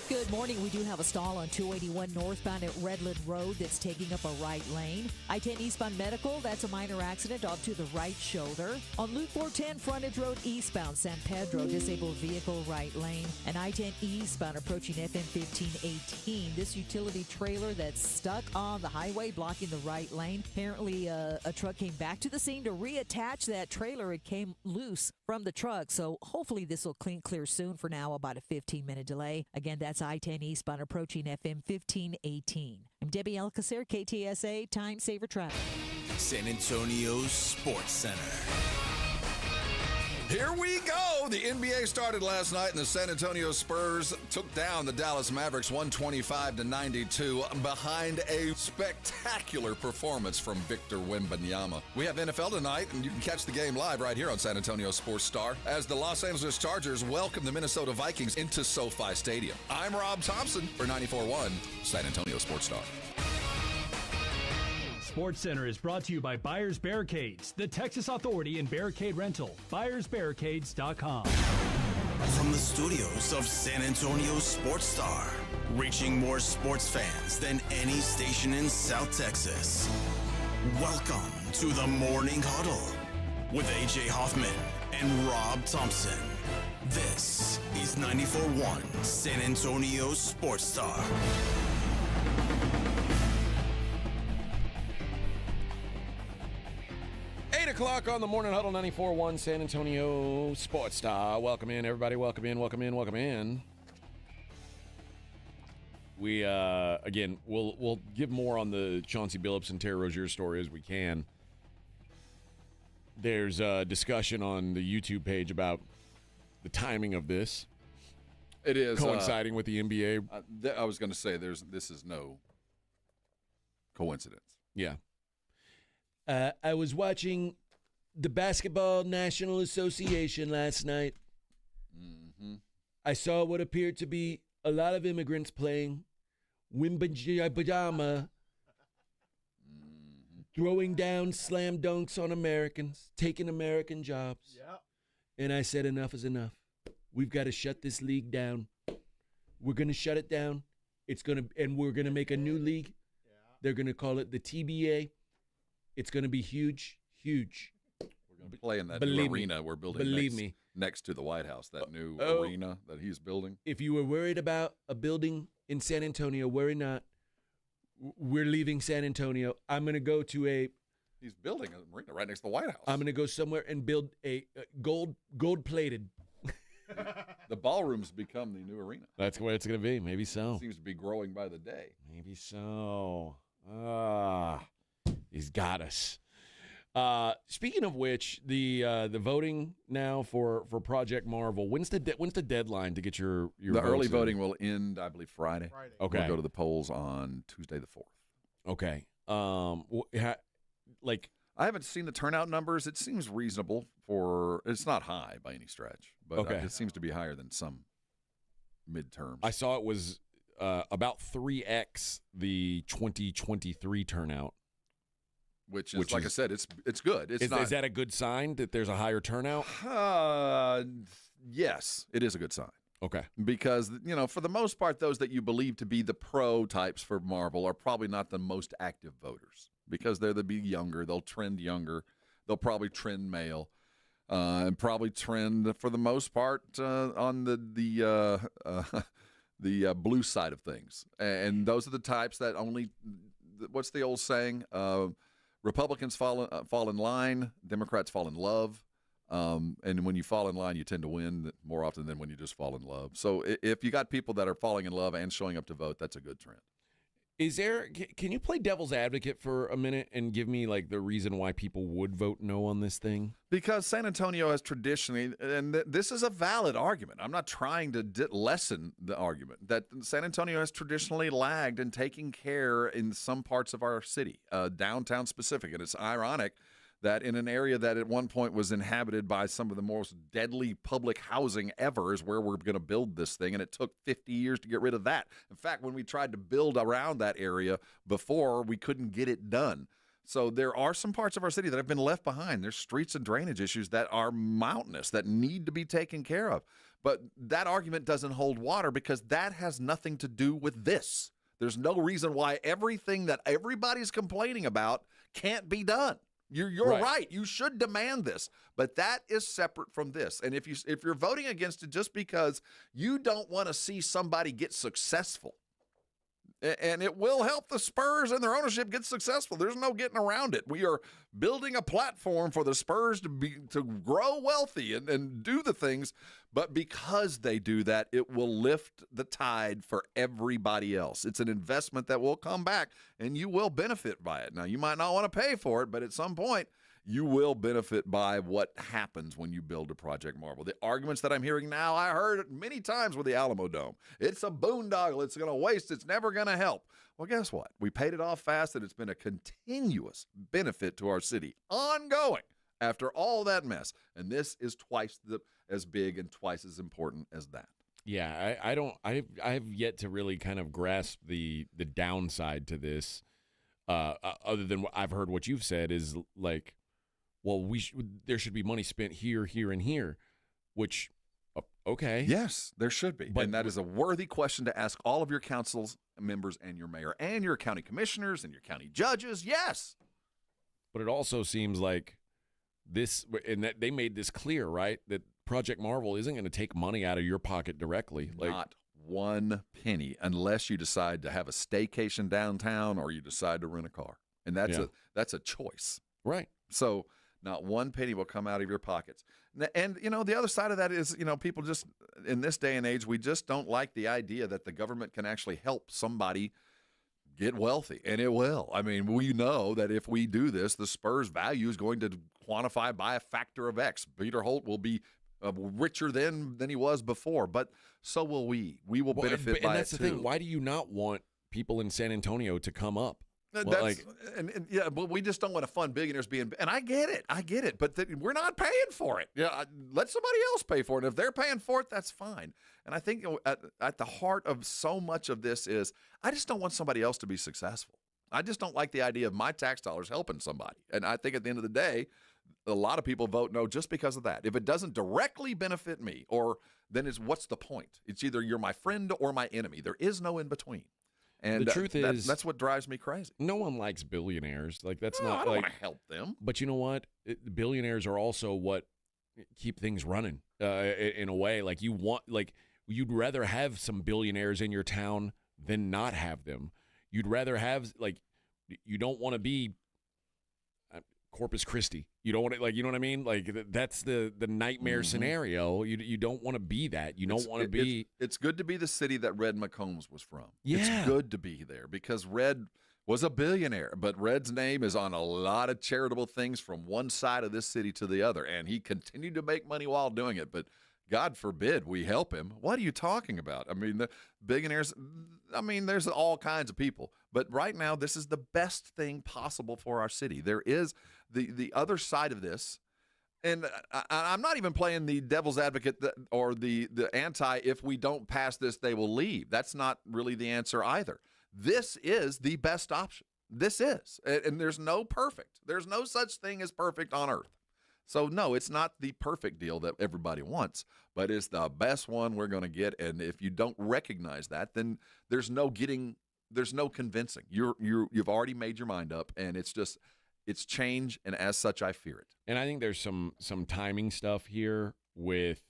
Good morning. We do have a stall on 281 northbound at Redland Road that's taking up a right lane. I-10 eastbound Medical, that's a minor accident off to the right shoulder. On Loop 410 Frontage Road eastbound San Pedro, disabled vehicle right lane. And I-10 eastbound approaching FM 1518. This utility trailer that's stuck on the highway blocking the right lane. Apparently a truck came back to the scene to reattach that trailer. It came loose from the truck. So hopefully this will clear soon. For now, about a 15-minute delay. Again, that's I-10 eastbound approaching FM 1518. I'm Debbie Alcacer, KTSA, Time Saver Traffic. San Antonio's Sports Center. Here we go. The NBA started last night, and the San Antonio Spurs took down the Dallas Mavericks 125-92 behind a spectacular performance from Victor Wembanyama. We have NFL tonight, and you can catch the game live right here on San Antonio Sports Star as the Los Angeles Chargers welcome the Minnesota Vikings into SoFi Stadium. I'm Rob Thompson for 94.1 San Antonio Sports Star. Sports Center is brought to you by Buyers Barricades, the Texas Authority in Barricade Rental. BuyersBarricades.com. From the studios of San Antonio Sports Star, reaching more sports fans than any station in South Texas. Welcome to the Morning Huddle with A.J. Hoffman and Rob Thompson. This is 94.1 San Antonio Sports Star. 8 o'clock on the Morning Huddle, 94.1 San Antonio Sports Star. Welcome in, everybody. Welcome in, welcome in, welcome in. We, again, we'll give more on the Chauncey Billups and Terry Rozier story as we can. There's a discussion on the YouTube page about the timing of this. It is coinciding with the NBA. I was going to say this is no coincidence. Yeah. I was watching the Basketball National Association last night. Mm-hmm. I saw what appeared to be a lot of immigrants playing Wembanyama, throwing down slam dunks on Americans, taking American jobs. Yep. And I said, enough is enough. We've got to shut this league down. We're going to shut it down. And we're going to make a new league. Yeah. They're going to call it the TBA. It's going to be huge, huge. We're going to play in that new arena we're building next to the White House, that new arena that he's building. If you were worried about a building in San Antonio, worry not. We're leaving San Antonio. I'm going to go to He's building an arena right next to the White House. I'm going to go somewhere and build a gold-plated. The ballroom's become the new arena. That's where it's going to be. Maybe so. It seems to be growing by the day. Maybe so. He's got us. Speaking of which, the voting now for Project Marvel. When's the deadline to get your The early in? voting will end, I believe, Friday. Okay. We'll go to the polls on Tuesday the 4th. Okay. I haven't seen the turnout numbers. It seems reasonable it's not high by any stretch, but it seems to be higher than some midterms. I saw it was about 3x the 2023 turnout. Which is, like I said, it's good. Is that a good sign that there's a higher turnout? Yes, it is a good sign. Okay. Because, for the most part, those that you believe to be the pro types for Marvel are probably not the most active voters because they'll be younger. They'll trend younger. They'll probably trend male and probably trend, for the most part, on the blue side of things. And those are the types that only, what's the old saying? Republicans fall in line, Democrats fall in love, and when you fall in line, you tend to win more often than when you just fall in love. So if you got people that are falling in love and showing up to vote, that's a good trend. Can you play devil's advocate for a minute and give me the reason why people would vote no on this thing? Because San Antonio has traditionally, and this is a valid argument. I'm not trying to lessen the argument that San Antonio has traditionally lagged in taking care in some parts of our city, downtown specific. And it's ironic that in an area that at one point was inhabited by some of the most deadly public housing ever is where we're going to build this thing, and it took 50 years to get rid of that. In fact, when we tried to build around that area before, we couldn't get it done. So there are some parts of our city that have been left behind. There's streets and drainage issues that are mountainous that need to be taken care of. But that argument doesn't hold water because that has nothing to do with this. There's no reason why everything that everybody's complaining about can't be done. You're right. You should demand this, but that is separate from this. And if you're voting against it just because you don't want to see somebody get successful, and it will help the Spurs and their ownership get successful. There's no getting around it. We are building a platform for the Spurs to grow wealthy and do the things. But because they do that, it will lift the tide for everybody else. It's an investment that will come back, and you will benefit by it. Now, you might not want to pay for it, but at some point, you will benefit by what happens when you build a Project Marvel. The arguments that I'm hearing now, I heard it many times with the Alamo Dome. It's a boondoggle. It's going to waste. It's never going to help. Well, guess what? We paid it off fast, and it's been a continuous benefit to our city, ongoing, after all that mess. And this is twice as big and twice as important as that. Yeah, I have yet to really kind of grasp the downside to this, other than what I've heard what you've said is like, well, there should be money spent here, here, and here, which, okay. Yes, there should be. And that is a worthy question to ask all of your councils members and your mayor and your county commissioners and your county judges. Yes. But it also seems like this, and that they made this clear, right, that Project Marvel isn't going to take money out of your pocket directly. Not one penny, unless you decide to have a staycation downtown or you decide to rent a car. And that's a choice. Right. So not one penny will come out of your pockets. And, the other side of that is, people just, in this day and age, we just don't like the idea that the government can actually help somebody get wealthy. And it will. I mean, we know that if we do this, the Spurs value is going to quantify by a factor of X. Peter Holt will be richer than he was before, but so will we. We will benefit by it, too. And that's the thing. Why do you not want people in San Antonio to come up? But we just don't want to fund billionaires being, and I get it, but we're not paying for it. Let somebody else pay for it. If they're paying for it, that's fine. And I think at the heart of so much of this is, I just don't want somebody else to be successful. I just don't like the idea of my tax dollars helping somebody. And I think at the end of the day, a lot of people vote no just because of that. If it doesn't directly benefit me, then what's the point? It's either you're my friend or my enemy. There is no in between. And the truth is, that's what drives me crazy. No one likes billionaires. Like that's I don't want to help them. But you know what? Billionaires are also what keep things running in a way. Like you'd rather have some billionaires in your town than not have them. You'd rather have you don't want to be Corpus Christi. You don't want to, you know what I mean? Like that's the nightmare scenario. You don't want to be that. You don't want to be. It's good to be the city that Red McCombs was from. Yeah. It's good to be there because Red was a billionaire, but Red's name is on a lot of charitable things from one side of this city to the other, and he continued to make money while doing it. But God forbid we help him. What are you talking about? I mean, the billionaires. I mean, there's all kinds of people, but right now this is the best thing possible for our city. There is the other side of this, and I'm not even playing the devil's advocate or the anti. If we don't pass this, they will leave. That's not really the answer either. This is the best option. This is, and there's no perfect. There's no such thing as perfect on earth. So, no, it's not the perfect deal that everybody wants, but it's the best one we're going to get. And if you don't recognize that, then there's no convincing. You've already made your mind up, and it's change, and as such, I fear it. And I think there's some timing stuff here with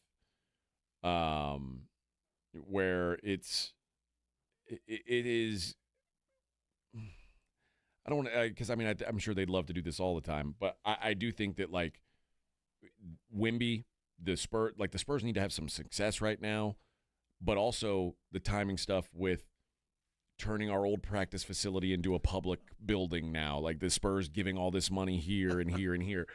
where it is. I don't want to, because I mean, I'm sure they'd love to do this all the time, but I do think that Wemby, the Spurs need to have some success right now, but also the timing stuff with turning our old practice facility into a public building now, like the Spurs giving all this money here and here and here,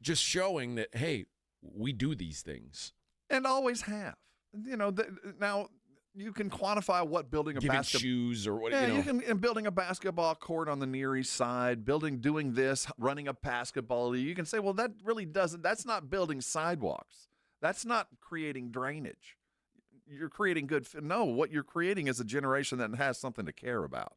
just showing that, hey, we do these things. And always have. Now you can quantify what building a basketball shoes or what. Yeah, you can in building a basketball court on the Near East Side, doing this, running a basketball league. You can say, well, that really doesn't. That's not building sidewalks. That's not creating drainage. You're creating good. No, what you're creating is a generation that has something to care about,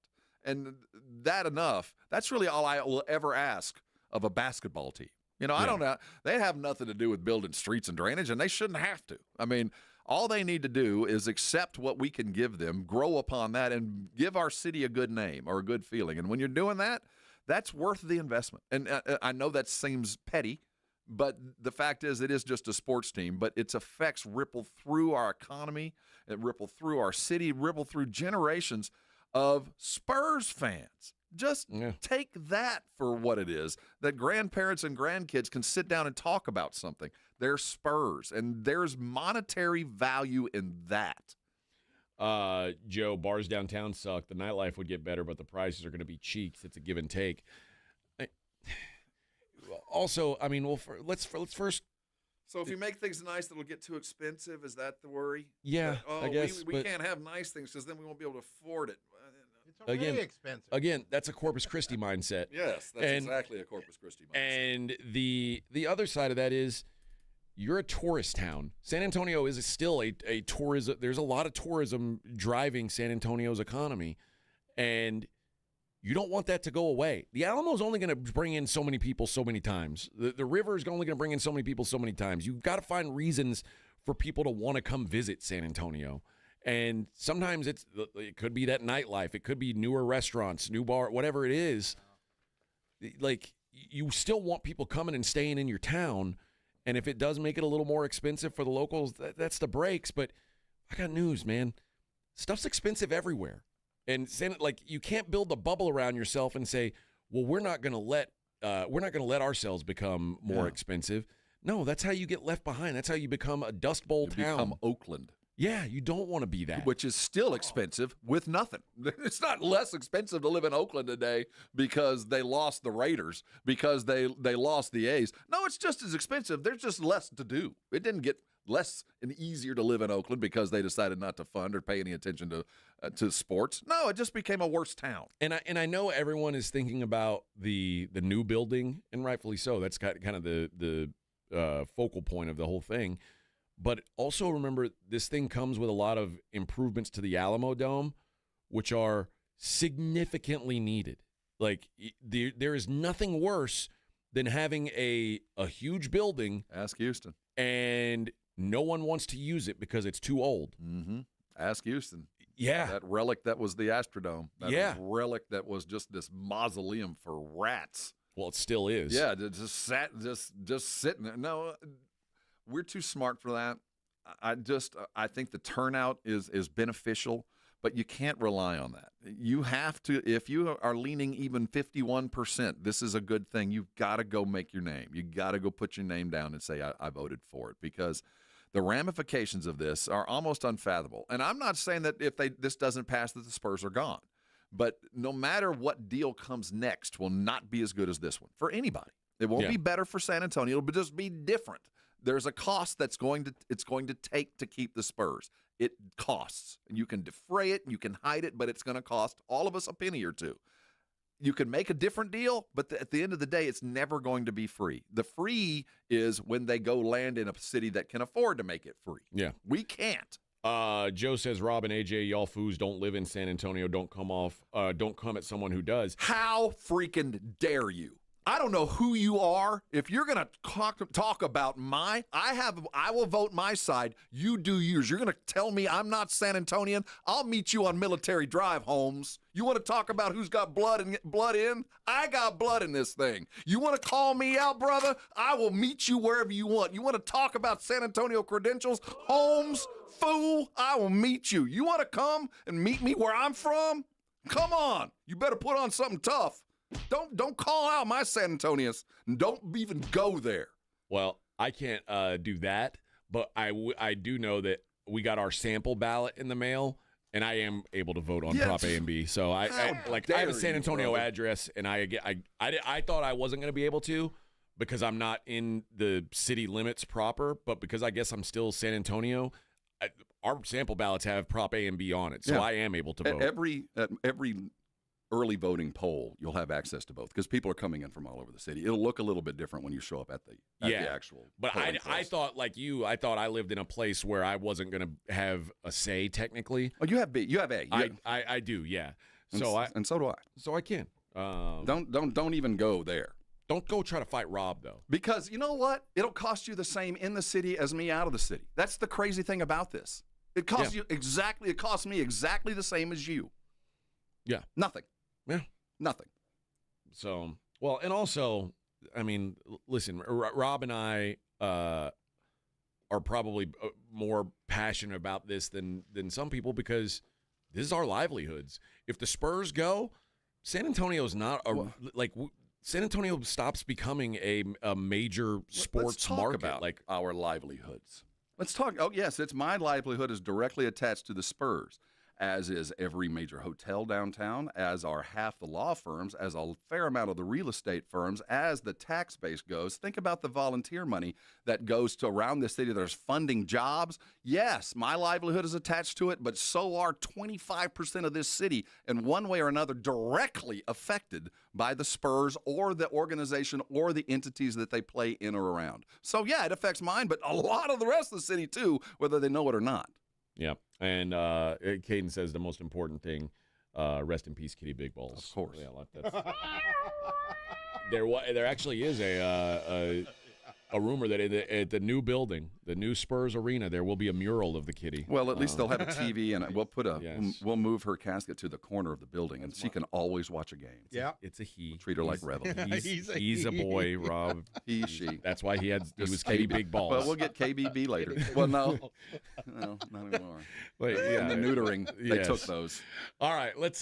And that enough, that's really all I will ever ask of a basketball team. You know, I don't know. They have nothing to do with building streets and drainage, and they shouldn't have to. I mean, all they need to do is accept what we can give them, grow upon that, and give our city a good name or a good feeling. And when you're doing that, that's worth the investment. And I know that seems petty, but the fact is it is just a sports team, but its effects ripple through our economy, it ripple through our city, ripple through generations of Spurs fans. Just take that for what it is, that grandparents and grandkids can sit down and talk about something. They're Spurs, and there's monetary value in that. Joe, bars downtown suck. The nightlife would get better, but the prices are going to be cheeks. It's a give and take. Also, I mean, let's first. So if you make things nice, it'll get too expensive. Is that the worry? Yeah, I guess. We can't have nice things because then we won't be able to afford it. It's already expensive. Again, that's a Corpus Christi mindset. Yes, that's exactly a Corpus Christi mindset. And the other side of that is you're a tourist town. San Antonio is still a tourism. There's a lot of tourism driving San Antonio's economy, and you don't want that to go away. The Alamo's only going to bring in so many people so many times. The river is only going to bring in so many people so many times. You've got to find reasons for people to want to come visit San Antonio. And sometimes it could be that nightlife. It could be newer restaurants, new bar, whatever it is. Like, you still want people coming and staying in your town. And if it does make it a little more expensive for the locals, that's the breaks. But I got news, man. Stuff's expensive everywhere. And you can't build a bubble around yourself and say, well, we're not going to let ourselves become more expensive. No, that's how you get left behind. That's how you become a Dust Bowl town. Become Oakland. Yeah, you don't want to be that. Which is still expensive with nothing. It's not less expensive to live in Oakland today because they lost the Raiders, because they lost the A's. No, it's just as expensive. There's just less to do. It didn't get less and easier to live in Oakland because they decided not to fund or pay any attention to sports. No, it just became a worse town. And I know everyone is thinking about the new building, and rightfully so. That's kind of the focal point of the whole thing. But also remember, this thing comes with a lot of improvements to the Alamo Dome, which are significantly needed. Like, there is nothing worse than having a huge building. Ask Houston. And no one wants to use it because it's too old. Mm-hmm. Ask Houston. Yeah. That relic that was the Astrodome. That relic that was just this mausoleum for rats. Well, it still is. Yeah, just sitting there. No, we're too smart for that. I think the turnout is beneficial, but you can't rely on that. You have to, if you are leaning even 51%, this is a good thing. You've got to go make your name. You got to go put your name down and say, I voted for it, because the ramifications of this are almost unfathomable. And I'm not saying that if this doesn't pass that the Spurs are gone, but no matter what deal comes next will not be as good as this one for anybody. It won't be better for San Antonio. It'll just be different. There's a cost it's going to take to keep the Spurs. It costs. And you can defray it, you can hide it, but it's going to cost all of us a penny or two. You can make a different deal, but at the end of the day, it's never going to be free. The free is when they go land in a city that can afford to make it free. Yeah. We can't. Joe says, Rob and AJ, y'all foos don't live in San Antonio. Don't come at someone who does. How freaking dare you? I don't know who you are. If you're going to talk about I will vote my side. You do yours. You're going to tell me I'm not San Antonian? I'll meet you on Military Drive, Holmes. You want to talk about who's got blood in? I got blood in this thing. You want to call me out, brother? I will meet you wherever you want. You want to talk about San Antonio credentials? Holmes, fool, I will meet you. You want to come and meet me where I'm from? Come on. You better put on something tough. Don't call out my San Antonians. Don't even go there. Well, I can't do that, but I do know that we got our sample ballot in the mail, and I am able to vote on Prop A and B. So I have a San Antonio address, and I thought I wasn't going to be able to because I'm not in the city limits proper, but because I guess I'm still San Antonio, our sample ballots have Prop A and B on it, so I am able to vote. At every early voting poll, you'll have access to both because people are coming in from all over the city. It'll look a little bit different when you show up at the actual. But I thought, like you, I thought I lived in a place where I wasn't going to have a say technically. Oh, you have B. You have A. I do, yeah. And So so do I. So I can. Don't even go there. Don't go try to fight Rob, though. Because you know what? It'll cost you the same in the city as me out of the city. That's the crazy thing about this. It costs you exactly. It costs me exactly the same as you. Yeah. Nothing. Yeah. Nothing. So, well, and also, I mean, listen, Rob and I are probably more passionate about this than some people because this is our livelihoods. If the Spurs go, San Antonio's not San Antonio stops becoming a major sports market. About like our livelihoods. Let's talk. Oh, yes, it's my livelihood is directly attached to the Spurs, as is every major hotel downtown, as are half the law firms, as a fair amount of the real estate firms, as the tax base goes. Think about the volunteer money that goes to around the city that's funding jobs. Yes, my livelihood is attached to it, but so are 25% of this city in one way or another directly affected by the Spurs or the organization or the entities that they play in or around. So, yeah, it affects mine, but a lot of the rest of the city, too, whether they know it or not. Yeah, and Caden says the most important thing, rest in peace, Kitty Big Balls. Of course. Yeah, there actually is a rumor that at the new building, the new Spurs arena, there will be a mural of the kitty. Well, at least they'll have a TV, and we'll move her casket to the corner of the building, and she can always watch a game. It's a he. We'll treat her like Revel. He's a boy, Rob. He, she. That's why he was Kitty Big Balls. But we'll get KBB later. Well, no, not anymore. But, yeah, and the neutering, they took those. All right, let's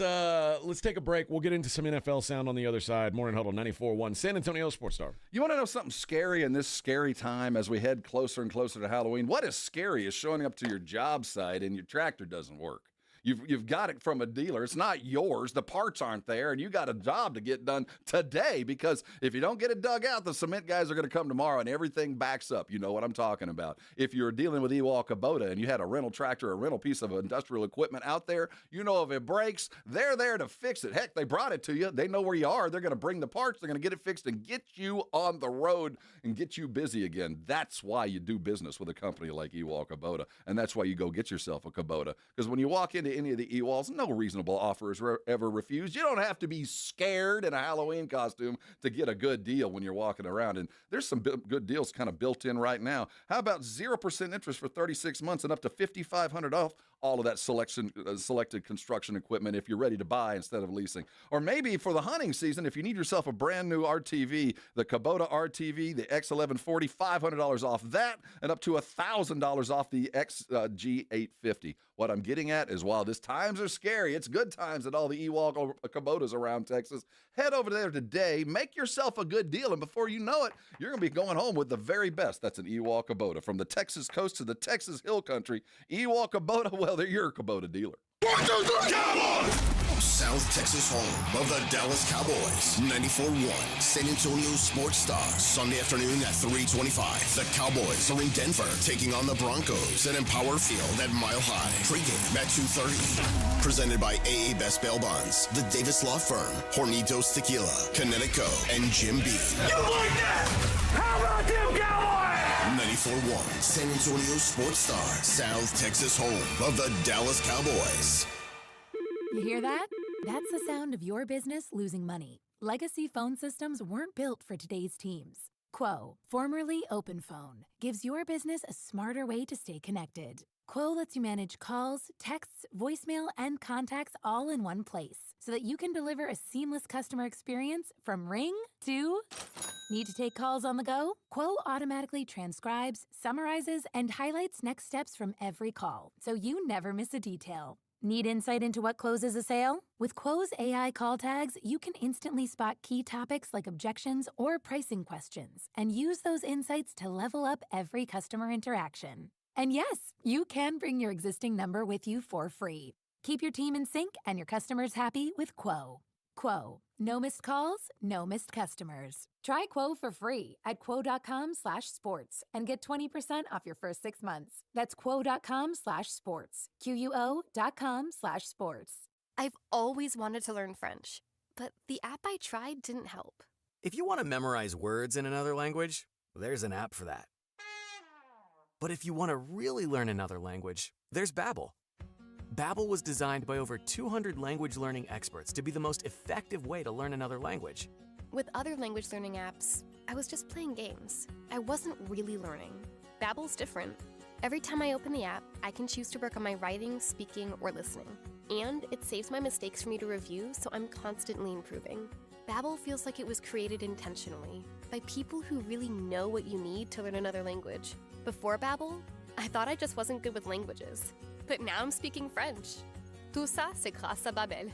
take a break. We'll get into some NFL sound on the other side. Morning Huddle 94.1 San Antonio Sports Star. You want to know something scary in this scary time as we head closer and closer to Halloween? What is scary is showing up to your job site and your tractor doesn't work. You've got it from a dealer. It's not yours. The parts aren't there, and you got a job to get done today because if you don't get it dug out, the cement guys are going to come tomorrow, and everything backs up. You know what I'm talking about. If you're dealing with Ewald Kubota and you had a rental tractor or a rental piece of industrial equipment out there, you know if it breaks, they're there to fix it. Heck, they brought it to you. They know where you are. They're going to bring the parts. They're going to get it fixed and get you on the road and get you busy again. That's why you do business with a company like Ewald Kubota, and that's why you go get yourself a Kubota. Because when you walk into any of the Ewalds, no reasonable offer is ever refused. You don't have to be scared in a Halloween costume to get a good deal when you're walking around. And there's some good deals kind of built in right now. How about 0% interest for 36 months and up to $5,500 off all of that selected construction equipment if you're ready to buy instead of leasing? Or maybe for the hunting season, if you need yourself a brand new RTV, the Kubota RTV, the X1140, $500 off that and up to $1,000 off the XG850. What I'm getting at is while this times are scary, it's good times at all the Ewald Kubotas around Texas. Head over there today, make yourself a good deal, and before you know it, you're going to be going home with the very best. That's an Ewald Kubota. From the Texas coast to the Texas Hill Country, Ewald Kubota, well, they're your Kubota dealer. 1, 2, 3, Cowboys! South Texas home of the Dallas Cowboys. 94.1 San Antonio Sports Star. Sunday afternoon at 3:25. The Cowboys are in Denver taking on the Broncos at Empower Field at Mile High. Pre-game at 2:30. Presented by AA Best Bail Bonds, the Davis Law Firm, Hornitos Tequila, Connecticut, and Jim B. You like that? How about them Cowboys? 94.1 San Antonio Sports Star. South Texas home of the Dallas Cowboys. You hear that? That's the sound of your business losing money. Legacy phone systems weren't built for today's teams. Quo, formerly OpenPhone, gives your business a smarter way to stay connected. Quo lets you manage calls, texts, voicemail, and contacts all in one place so that you can deliver a seamless customer experience from ring to... Need to take calls on the go? Quo automatically transcribes, summarizes, and highlights next steps from every call, so you never miss a detail. Need insight into what closes a sale? With Quo's AI call tags, you can instantly spot key topics like objections or pricing questions and use those insights to level up every customer interaction. And yes, you can bring your existing number with you for free. Keep your team in sync and your customers happy with Quo. Quo. No missed calls, no missed customers. Try Quo for free at quo.com/sports and get 20% off your first 6 months. That's quo.com/sports. QUO.com/sports. I've always wanted to learn French, but the app I tried didn't help. If you want to memorize words in another language, there's an app for that. But if you want to really learn another language, there's Babbel. Babbel was designed by over 200 language learning experts to be the most effective way to learn another language. With other language learning apps, I was just playing games. I wasn't really learning. Babbel's different. Every time I open the app, I can choose to work on my writing, speaking, or listening. And it saves my mistakes for me to review, so I'm constantly improving. Babbel feels like it was created intentionally by people who really know what you need to learn another language. Before Babbel, I thought I just wasn't good with languages. But now I'm speaking French. Tout ça, c'est grâce à Babbel.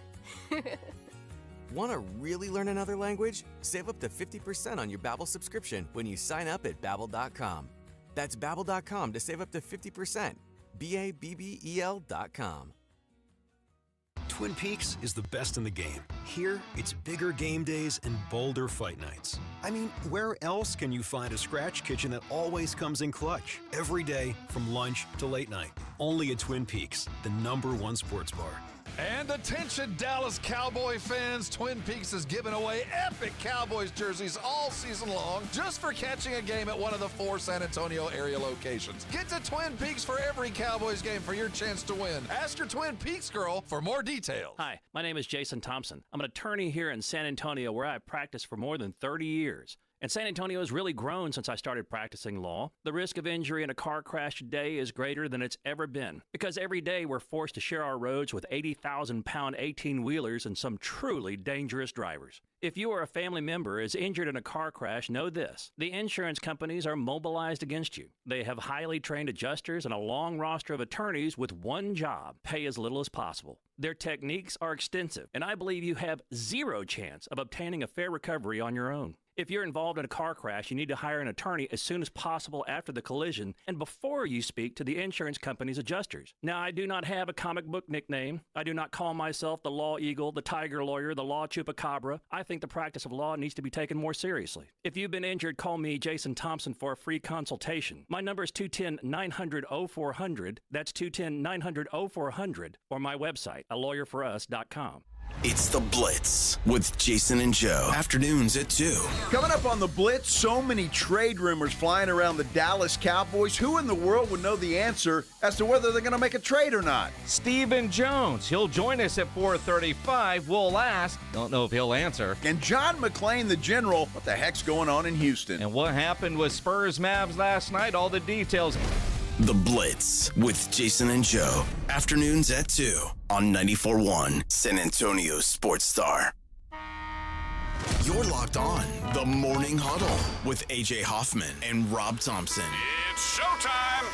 Want to really learn another language? Save up to 50% on your Babbel subscription when you sign up at Babbel.com. That's Babbel.com to save up to 50%. Babbel.com. Twin Peaks is the best in the game. Here, it's bigger game days and bolder fight nights. I mean, where else can you find a scratch kitchen that always comes in clutch? Every day, from lunch to late night. Only at Twin Peaks, the #1 sports bar. And attention, Dallas Cowboy fans, Twin Peaks is giving away epic Cowboys jerseys all season long just for catching a game at one of the 4 San Antonio area locations. Get to Twin Peaks for every Cowboys game for your chance to win. Ask your Twin Peaks girl for more details. Hi, my name is Jason Thompson. I'm an attorney here in San Antonio where I've practiced for more than 30 years. And San Antonio has really grown since I started practicing law. The risk of injury in a car crash today is greater than it's ever been because every day we're forced to share our roads with 80,000-pound 18-wheelers and some truly dangerous drivers. If you or a family member is injured in a car crash, know this. The insurance companies are mobilized against you. They have highly trained adjusters and a long roster of attorneys with one job: pay as little as possible. Their techniques are extensive, and I believe you have zero chance of obtaining a fair recovery on your own. If you're involved in a car crash, you need to hire an attorney as soon as possible after the collision and before you speak to the insurance company's adjusters. Now, I do not have a comic book nickname. I do not call myself the Law Eagle, the Tiger Lawyer, the Law Chupacabra. I think the practice of law needs to be taken more seriously. If you've been injured, call me, Jason Thompson, for a free consultation. My number is 210-900-0400. That's 210-900-0400, or my website, alawyerforus.com. It's The Blitz with Jason and Joe. Afternoons at 2. Coming up on The Blitz, so many trade rumors flying around the Dallas Cowboys. Who in the world would know the answer as to whether they're going to make a trade or not? Stephen Jones. He'll join us at 4:35. We'll ask. Don't know if he'll answer. And John McClain, the general. What the heck's going on in Houston? And what happened with Spurs Mavs last night? All the details. The Blitz with Jason and Joe. Afternoons at 2 on 94.1 San Antonio Sports Star. You're locked on The Morning Huddle with AJ Hoffman and Rob Thompson. It's showtime!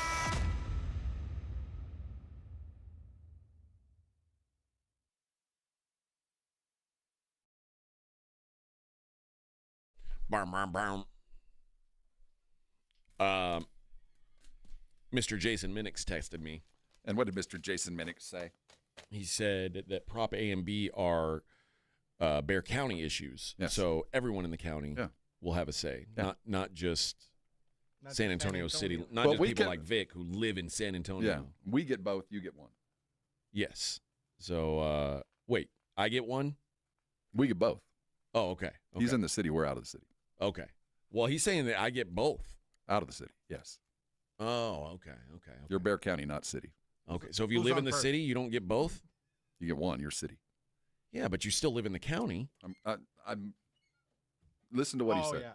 Mr. Jason Minix texted me. And what did Mr. Jason Minix say? He said that Prop A and B are Bexar County issues. Yes. So everyone in the county will have a say, not just San Antonio City, not just people like Vic who live in San Antonio. Yeah, we get both, you get one. Yes. So, wait, I get one? We get both. Oh, okay. He's in the city, we're out of the city. Okay. Well, he's saying that I get both. Out of the city, yes. Oh, okay. You're Bexar County, not city. Okay, so if you live in the city, you don't get both? You get one, you're city. Yeah, but you still live in the county. I'm listen to what he said. Yeah.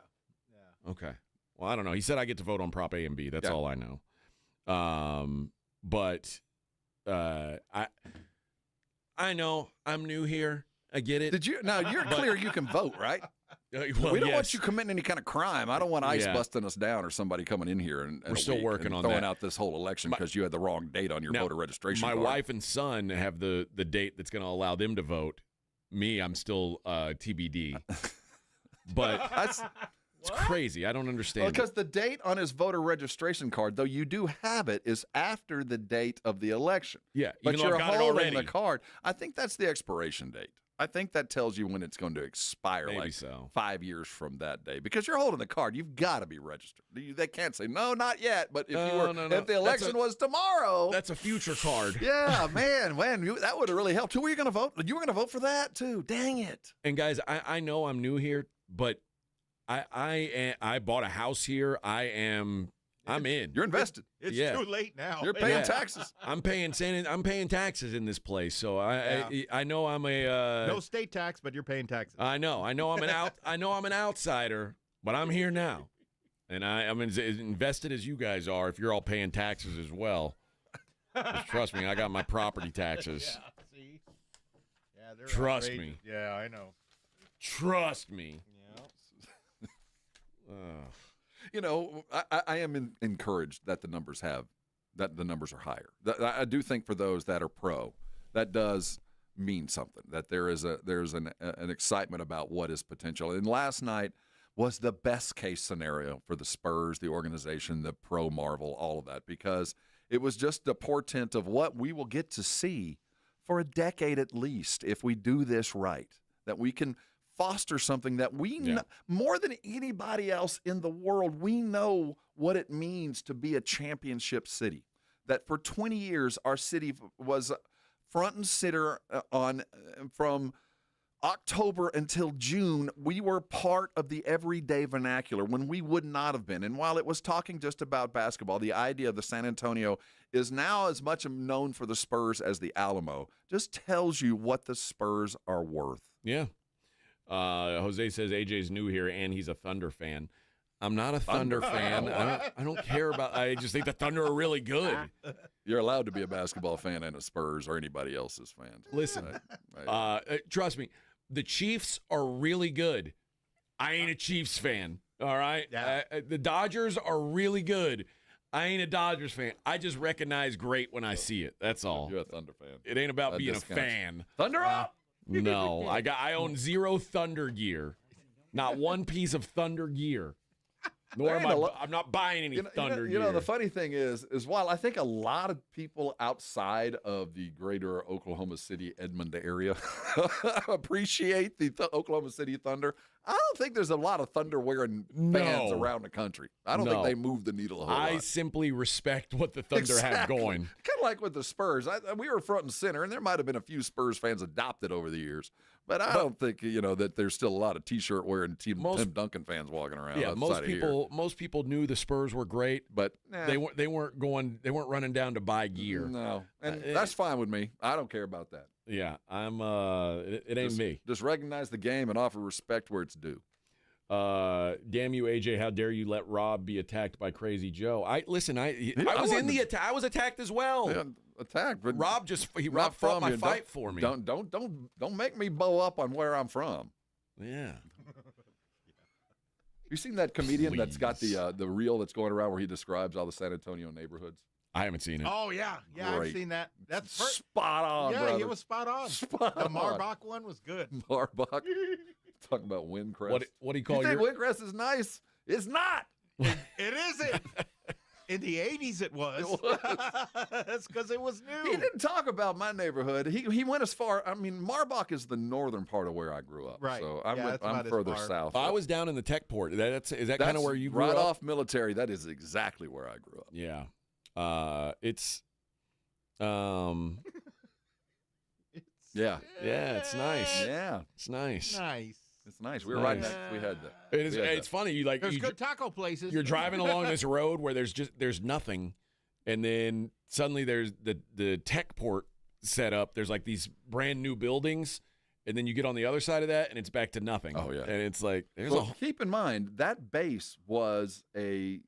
Okay. Well, I don't know. He said I get to vote on Prop A and B. That's all I know. But I know I'm new here. I get it. Now you're clear you can vote, right? Well, we don't want you committing any kind of crime. I don't want ICE busting us down or somebody coming in here and we're still working on throwing that. out this whole election because you had the wrong date on your voter registration My card. wife and son have the date that's going to allow them to vote. Me, I'm still TBD. But it's crazy. I don't understand. Because the date on his voter registration card, though you do have it, is after the date of the election. Yeah, but even though you're I've got it holding already. the card. I think that's the expiration date. I think that tells you when it's going to expire, Maybe 5 years from that day. Because you're holding the card, you've got to be registered. They can't say no, not yet. But if if the election was tomorrow, that's a future card. Yeah, man, that would have really helped. Who were you going to vote? You were going to vote for that too. Dang it! And guys, I know I'm new here, but I bought a house here. I am I'm in. You're invested. It's Yeah. too late now. You're paying taxes. I'm paying taxes in this place, so I know I'm a no state tax, but you're paying taxes. I know I'm an outsider, but I'm here now, and I'm as invested as you guys are. If you're all paying taxes as well, just trust me, I got my property taxes. Yeah, see? Yeah, they're Trust outrageous. me. Yeah, I know. Trust me. Yeah. You know, I am encouraged that the numbers are higher. I do think for those that are pro, that does mean something. That there's an excitement about what is potential. And last night was the best case scenario for the Spurs, the organization, the pro Marvel, all of that, because it was just the portent of what we will get to see for a decade at least if we do this right. That we can foster something that we know, more than anybody else in the world, we know what it means to be a championship city. That for 20 years, our city was front and center from October until June. We were part of the everyday vernacular when we would not have been. And while it was talking just about basketball, the idea of the San Antonio is now as much known for the Spurs as the Alamo. Just tells you what the Spurs are worth. Yeah. Jose says AJ's new here and he's a Thunder fan. I'm not a Thunder fan. I don't care about. I just think the Thunder are really good. You're allowed to be a basketball fan and a Spurs or anybody else's fan. Listen, trust me, the Chiefs are really good. I ain't a Chiefs fan. All right, the Dodgers are really good. I ain't a Dodgers fan. I just recognize great when I see it. That's all. You're a Thunder fan. It ain't about being a fan. Thunder up. No, I own 0 Thunder gear, not one piece of Thunder gear. Nor I'm not buying any Thunder gear. You know, the funny thing is while I think a lot of people outside of the greater Oklahoma City, Edmond area appreciate the Oklahoma City Thunder, I don't think there's a lot of Thunder-wearing fans around the country. I don't think they move the needle a whole lot. I simply respect what the Thunder have going. Kind of like with the Spurs. We were front and center, and there might have been a few Spurs fans adopted over the years. But I don't think, that there's still a lot of T-shirt wearing Tim Duncan fans walking around. Yeah, most people knew the Spurs were great, but they weren't running down to buy gear. No, and that's fine with me. I don't care about that. Yeah, I'm. It ain't me. Just recognize the game and offer respect where it's due. Damn you, AJ! How dare you let Rob be attacked by Crazy Joe? I was in the attack. I was attacked as well. Yeah, attacked, but Rob fought my fight for me. Don't make me bow up on where I'm from. Yeah. You seen that comedian that's got the reel that's going around where he describes all the San Antonio neighborhoods? I haven't seen it. Oh yeah, Great. I've seen that. That's spot on. Yeah, brother. he was spot on. The Marbach one was good. Marbach. Talking about Windcrest. What do you call you think Windcrest is nice? It's not. It isn't. In the 80s it was. That's because it was new. He didn't talk about my neighborhood. He went as far. I mean, Marbach is the northern part of where I grew up. Right. So I'm further south. I was down in the tech port. Is that kind of where you grew up? Right off Military. That is exactly where I grew up. Yeah. It's yeah, it's nice. Yeah, it's nice. It's nice. We were right next. We had that. It's funny. There's good taco places. You're driving along this road where there's nothing, and then suddenly there's the tech port set up. There's like these brand new buildings, and then you get on the other side of that, and it's back to nothing. Oh yeah, and it's like keep in mind that base was it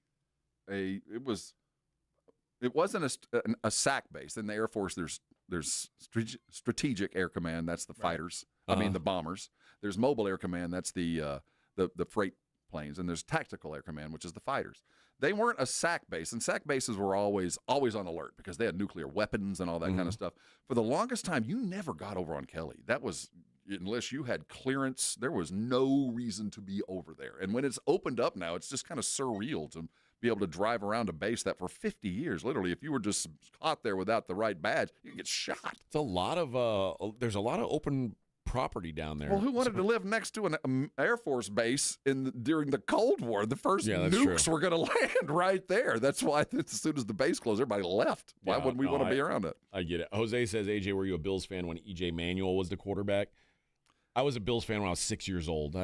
wasn't a SAC base. In the Air Force, there's strategic air command. That's the fighters. I mean the bombers. There's mobile air command. That's the freight planes. And there's tactical air command, which is the fighters. They weren't a SAC base, and SAC bases were always on alert because they had nuclear weapons and all that kind of stuff. For the longest time, you never got over on Kelly. That was unless you had clearance. There was no reason to be over there. And when it's opened up now, it's just kind of surreal to be able to drive around a base that for 50 years, literally, if you were just caught there without the right badge, you could get shot. It's a lot of there's a lot of open property down there. Well, who wanted to live next to an Air Force base during the Cold War? The first nukes were going to land right there. That's why as soon as the base closed, everybody left. Why wouldn't we want to be around it? I get it. Jose says, AJ, were you a Bills fan when EJ Manuel was the quarterback? I was a Bills fan when I was 6 years old.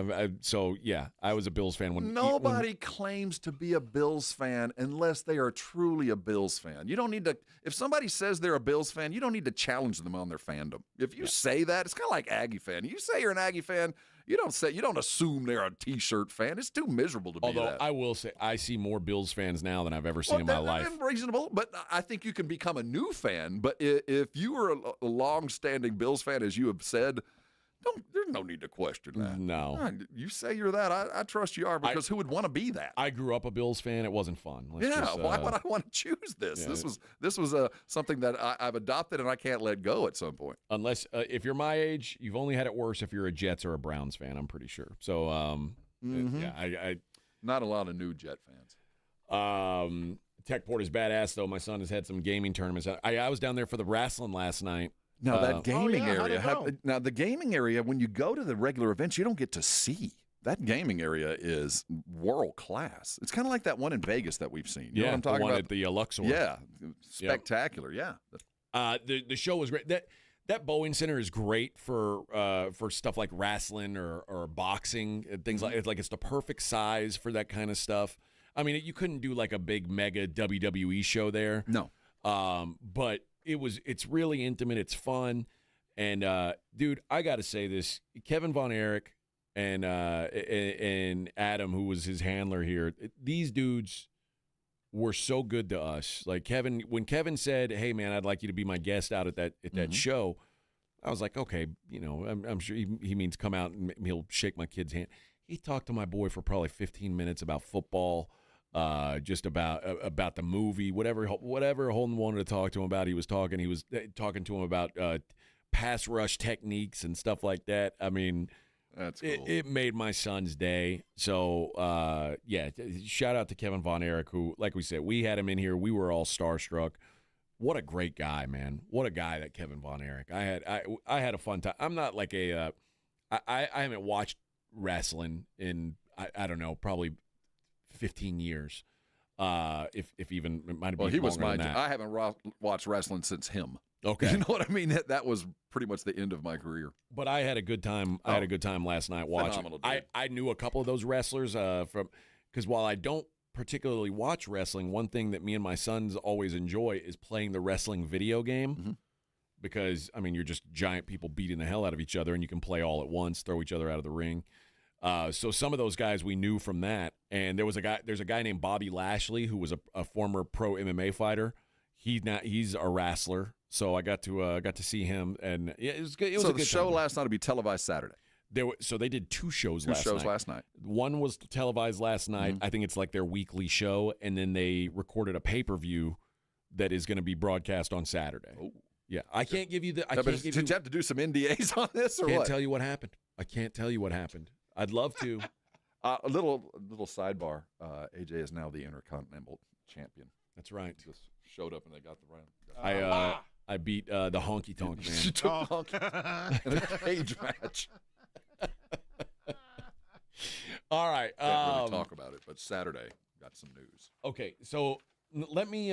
So, yeah, I was a Bills fan when Nobody claims to be a Bills fan unless they are truly a Bills fan. You don't need to – if somebody says they're a Bills fan, you don't need to challenge them on their fandom. If you say that, it's kind of like Aggie fan. You say you're an Aggie fan, you don't assume they're a T-shirt fan. It's too miserable to be Although that. I will say I see more Bills fans now than I've ever seen in my life. That's reasonable, but I think you can become a new fan. But if you were a long-standing Bills fan, as you have said – there's no need to question that. No. You say you're that. I trust you are because who would want to be that? I grew up a Bills fan. It wasn't fun. Why would I want to choose this? Yeah. This was something that I've adopted and I can't let go at some point. Unless if you're my age, you've only had it worse if you're a Jets or a Browns fan. I'm pretty sure. So I not a lot of new Jet fans. Techport is badass though. My son has had some gaming tournaments. I was down there for the wrestling last night. Now, that gaming area, now the gaming area, when you go to the regular events, you don't get to see. That gaming area is world class. It's kind of like that one in Vegas that we've seen. You know what I'm talking the one about? At the Luxor. Yeah, spectacular. Yeah. The show was great. That Boeing Center is great for stuff like wrestling or boxing and things like it's the perfect size for that kind of stuff. I mean, you couldn't do like a big mega WWE show there. No. But it's really intimate. It's fun. And, dude, I got to say this. Kevin Von Erich and Adam, who was his handler here, these dudes were so good to us. Like when Kevin said, hey, man, I'd like you to be my guest out at that show, I was like, okay, I'm sure he means come out and he'll shake my kid's hand. He talked to my boy for probably 15 minutes about football, just about the movie, whatever Holden wanted to talk to him about. He was talking to him about pass rush techniques and stuff like that. I mean, that's cool. It made my son's day. So shout out to Kevin Von Erich, who, like we said, we had him in here. We were all starstruck. What a great guy, man! What a guy that Kevin Von Erich. I had a fun time. I'm not like I haven't watched wrestling in I don't know, probably 15 years, if even it might have been. Well, he was longer than that. I haven't watched wrestling since him. Okay, you know what I mean. That was pretty much the end of my career. But I had a good time. I had a good time last night watching. I knew a couple of those wrestlers because while I don't particularly watch wrestling, one thing that me and my sons always enjoy is playing the wrestling video game. Mm-hmm. Because I mean, you're just giant people beating the hell out of each other, and you can play all at once, throw each other out of the ring. So some of those guys we knew from that, and there's a guy named Bobby Lashley who was a former pro MMA fighter. He's a wrestler, so I got to see him, and it was good. So the show last night will be televised Saturday. They did two shows last night. One was televised last night. Mm-hmm. I think it's like their weekly show, and then they recorded a pay-per-view that is going to be broadcast on Saturday. Oh. Yeah, I can't give you the. Did you have to do some NDAs on this, or can't what? tell you what happened. I can't tell you what happened. I'd love to. A little sidebar. AJ is now the Intercontinental Champion. That's right. Just showed up and they got the round. I beat the Honky Tonk Man. You took Honky in a cage match. All right. Can't really talk about it, but Saturday got some news. Okay, so let me.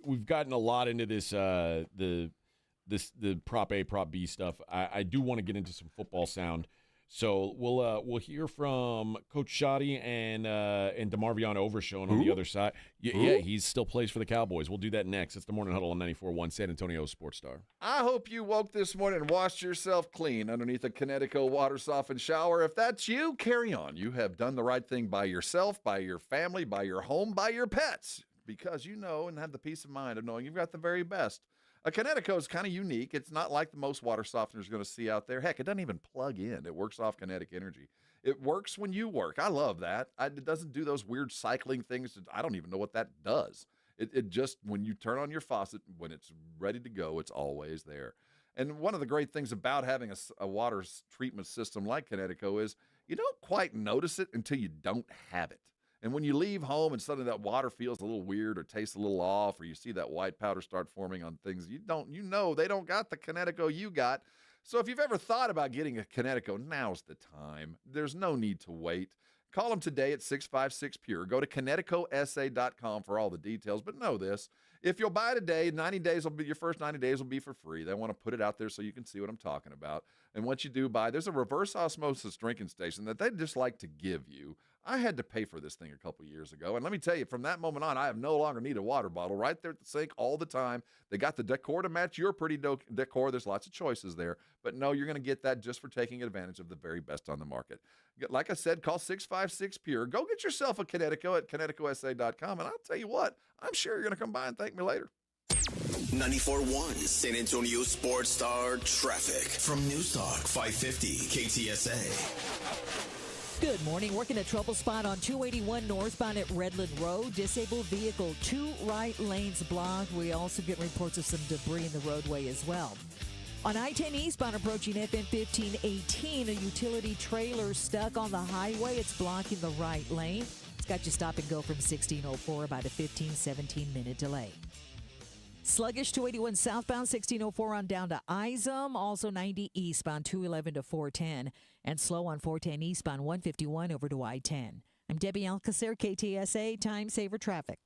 We've gotten a lot into this the prop A, prop B stuff. I do want to get into some football sound. So we'll hear from Coach Shoddy and DeMarvion Overshown on the other side. Yeah, he still plays for the Cowboys. We'll do that next. It's the Morning Huddle on 94.1 San Antonio Sports Star. I hope you woke this morning and washed yourself clean underneath a Connecticut water softened shower. If that's you, carry on. You have done the right thing by yourself, by your family, by your home, by your pets, because you know and have the peace of mind of knowing you've got the very best. A Connecticut is kind of unique. It's not like the most water softeners you're going to see out there. Heck, it doesn't even plug in. It works off kinetic energy. It works when you work. I love that. It doesn't do those weird cycling things. I don't even know what that does. It just, when you turn on your faucet, when it's ready to go, it's always there. And one of the great things about having a water treatment system like Connecticut is you don't quite notice it until you don't have it. And when you leave home and suddenly that water feels a little weird or tastes a little off, or you see that white powder start forming on things, you know they don't got the Connecticut you got. So if you've ever thought about getting a Connecticut, now's the time. There's no need to wait. Call them today at 656-PURE. Go to ConnecticutSA.com for all the details. But know this, If you'll buy today, 90 days will be your first 90 days will be for free. They want to put it out there so you can see what I'm talking about. And once you do buy, there's a reverse osmosis drinking station that they just like to give you. I had to pay for this thing a couple years ago. And let me tell you, from that moment on, I have no longer need a water bottle right there at the sink all the time. They got the decor to match your pretty decor. There's lots of choices there. But no, you're going to get that just for taking advantage of the very best on the market. Like I said, call 656-PURE. Go get yourself a Connecticut at ConnecticutSA.com. And I'll tell you what, I'm sure you're going to come by and thank me later. 94.1 San Antonio Sports Star traffic from News Talk 550 KTSA. Good morning. Working a trouble spot on 281 northbound at Redland Road. Disabled vehicle, 2 right lanes blocked. We also get reports of some debris in the roadway as well. On I-10 eastbound approaching FM 1518, a utility trailer stuck on the highway. It's blocking the right lane. It's got you stop and go from 1604, about a 17-minute delay. Sluggish 281 southbound, 1604 on down to Izum. Also 90 eastbound, 211 to 410. And slow on 410 eastbound, 151 over to I-10. I'm Debbie Alcacer, KTSA Time Saver Traffic.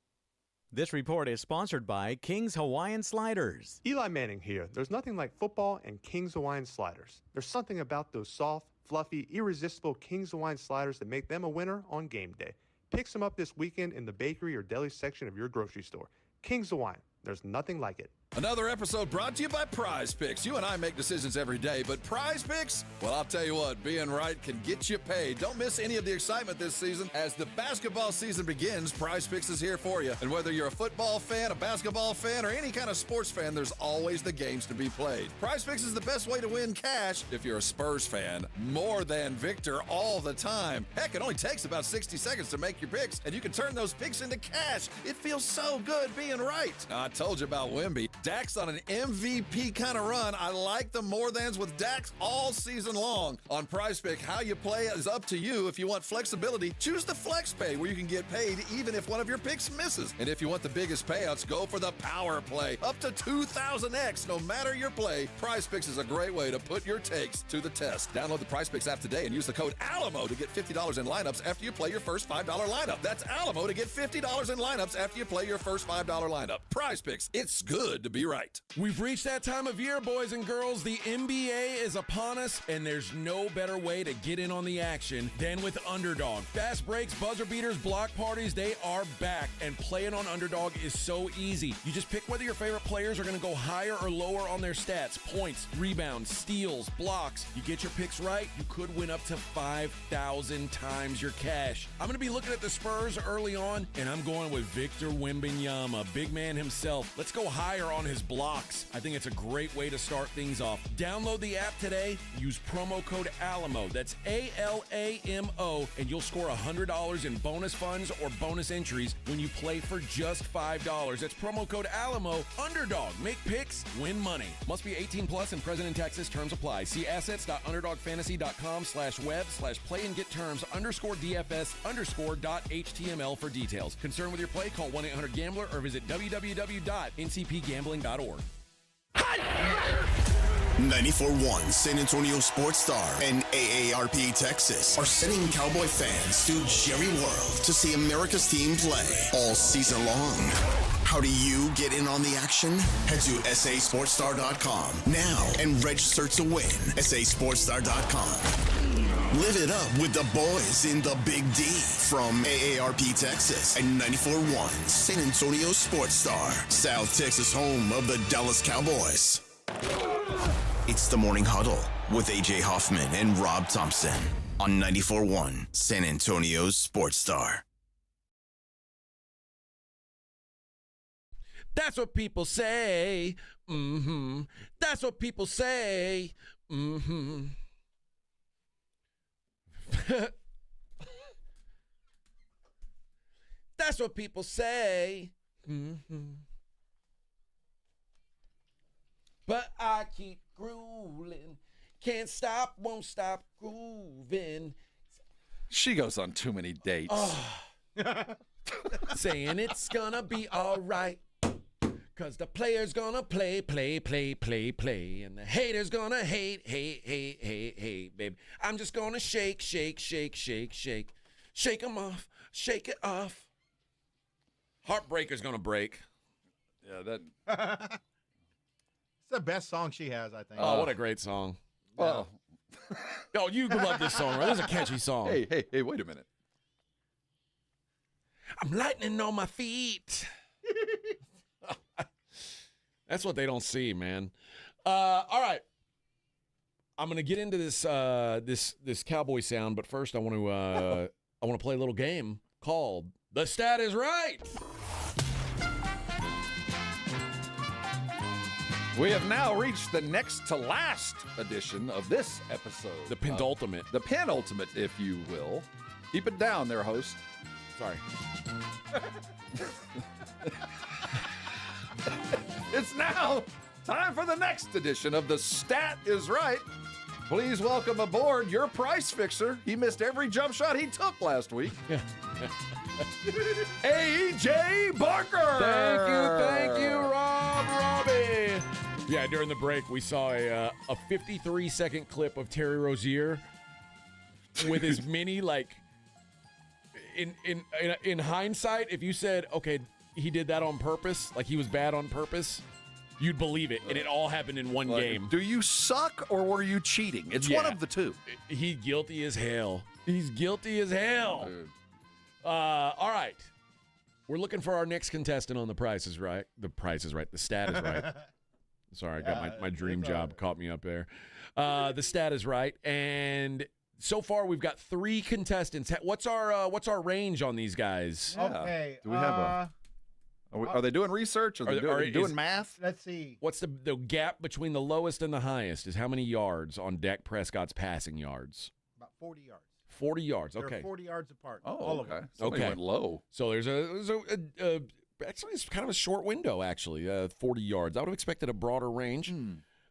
This report is sponsored by King's Hawaiian Sliders. Eli Manning here. There's nothing like football and King's Hawaiian Sliders. There's something about those soft, fluffy, irresistible King's Hawaiian Sliders that make them a winner on game day. Pick some up this weekend in the bakery or deli section of your grocery store. King's Hawaiian. There's nothing like it. Another episode brought to you by Prize Picks. You and I make decisions every day, but Prize Picks, well, I'll tell you what, being right can get you paid. Don't miss any of the excitement this season. As the basketball season begins, Prize Picks is here for you. And whether you're a football fan, a basketball fan, or any kind of sports fan, there's always the games to be played. Prize Picks is the best way to win cash if you're a Spurs fan. More than Victor all the time. Heck, it only takes about 60 seconds to make your picks, and you can turn those picks into cash. It feels so good being right. Now, I told you about Wemby. Dak's on an MVP kind of run. I like the more thans with Dax all season long. On Prize Pick, how you play is up to you. If you want flexibility, choose the Flex Pay, where you can get paid even if one of your picks misses. And if you want the biggest payouts, go for the Power Play. Up to 2,000x, no matter your play. Prize Picks is a great way to put your takes to the test. Download the Prize Picks app today and use the code ALAMO to get $50 in lineups after you play your first $5 lineup. That's ALAMO to get $50 in lineups after you play your first $5 lineup. Prize Picks, it's good to be right. We've reached that time of year, boys and girls. The NBA is upon us, and there's no better way to get in on the action than with Underdog. Fast breaks, buzzer beaters, block parties, they are back, and playing on Underdog is so easy. You just pick whether your favorite players are going to go higher or lower on their stats, points, rebounds, steals, blocks. You get your picks right, you could win up to 5,000 times your cash. I'm going to be looking at the Spurs early on, and I'm going with Victor Wembanyama, big man himself. Let's go higher on his blocks. I think it's a great way to start things off. Download the app today. Use promo code ALAMO. That's ALAMO, and you'll score $100 in bonus funds or bonus entries when you play for just $5. That's promo code ALAMO. Underdog. Make picks, win money. Must be 18 plus and present in Texas. Terms apply. See assets.underdogfantasy.com/web/play and get terms _DFS_.html for details. Concerned with your play? Call 1-800-GAMBLER or visit www.ncpgambling.org. 94.1 San Antonio Sports Star and AARP Texas are sending Cowboy fans to Jerry World to see America's team play all season long. How do you get in on the action? Head to sasportsstar.com now and register to win. sasportsstar.com. Live it up with the boys in the Big D from AARP Texas and 94.1 San Antonio Sports Star, South Texas home of the Dallas Cowboys. It's the Morning Huddle with AJ Hoffman and Rob Thompson on 94.1 San Antonio Sports Star. That's what people say. Mm-hmm. That's what people say. Mm-hmm. That's what people say. Mm-hmm. But I keep grooving. Can't stop, won't stop grooving. She goes on too many dates. Oh. Saying it's gonna be all right. Cause the player's gonna play. And the hater's gonna hate, baby. I'm just gonna shake. Shake 'em off, shake it off. Heartbreaker's gonna break. Yeah, that. It's the best song she has, I think. Oh, what a great song. Well, oh, you love this song, right? This is a catchy song. Hey, wait a minute. I'm lightning on my feet. That's what they don't see, man. All right. I'm gonna get into this this cowboy sound, but first I want to play a little game called "The Stat Is Right." We have now reached the next to last edition of this episode. The penultimate. The penultimate, if you will. Keep it down there, host. Sorry. It's now time for the next edition of The Stat Is Right. Please welcome aboard your price fixer. He missed every jump shot he took last week. A.J. Barker. Thank you, Robbie. Yeah, during the break, we saw a 53-second clip of Terry Rozier with his mini, like, in hindsight, if you said, okay, he did that on purpose, like he was bad on purpose, you'd believe it, and it all happened in one game. Do you suck or were you cheating? It's one of the two. He's guilty as hell. He's guilty as hell. All right. We're looking for our next contestant on The Price is Right. The Price is Right. The Stat is Right. Sorry, I got my dream job caught me up there. The Stat is Right. And so far we've got 3 contestants. What's our range on these guys? Okay. Do we have are they doing research? Are they doing math? Let's see. What's the gap between the lowest and the highest? Is how many yards on Dak Prescott's passing yards? About 40 yards. 40 yards. Okay. They're 40 yards apart. Oh, all okay. of them. Somebody went low. So there's actually it's kind of a short window. Actually, 40 yards. I would have expected a broader range,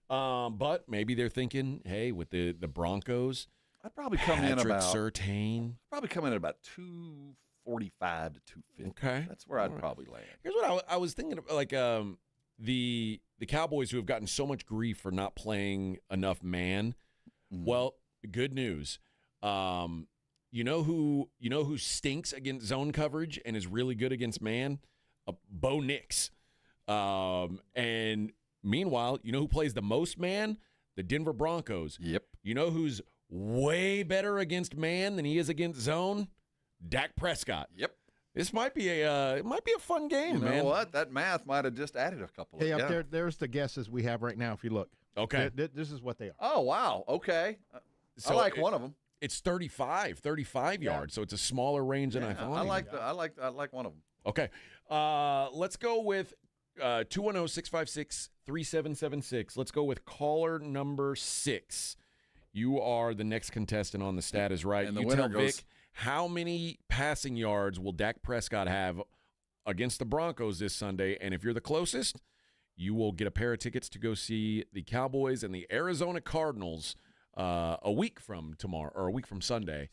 but maybe they're thinking, hey, with the Broncos, I'd probably come in Patrick about Surtain. Probably come in at about 245 to 250. Okay, that's where I'd probably land. Here's what I was thinking of, like the Cowboys who have gotten so much grief for not playing enough man. Well, good news. You know who stinks against zone coverage and is really good against man? Bo Nix. And meanwhile, you know who plays the most man? The Denver Broncos. Yep. You know who's way better against man than he is against zone? Dak Prescott. Yep. This might be a fun game, man. You know what? That math might have just added a couple. Hey, up there's the guesses we have right now. If you look. Okay. This is what they are. Oh wow. Okay. I like one of them. It's 35 yards, so it's a smaller range than I thought. I like one of them. Okay. Let's go with 210-656-3776. Let's go with caller number 6. You are the next contestant on The Stat is Right. And the you winner tell goes, Vic, how many passing yards will Dak Prescott have against the Broncos this Sunday? And if you're the closest, you will get a pair of tickets to go see the Cowboys and the Arizona Cardinals a week from tomorrow, or a week from Sunday,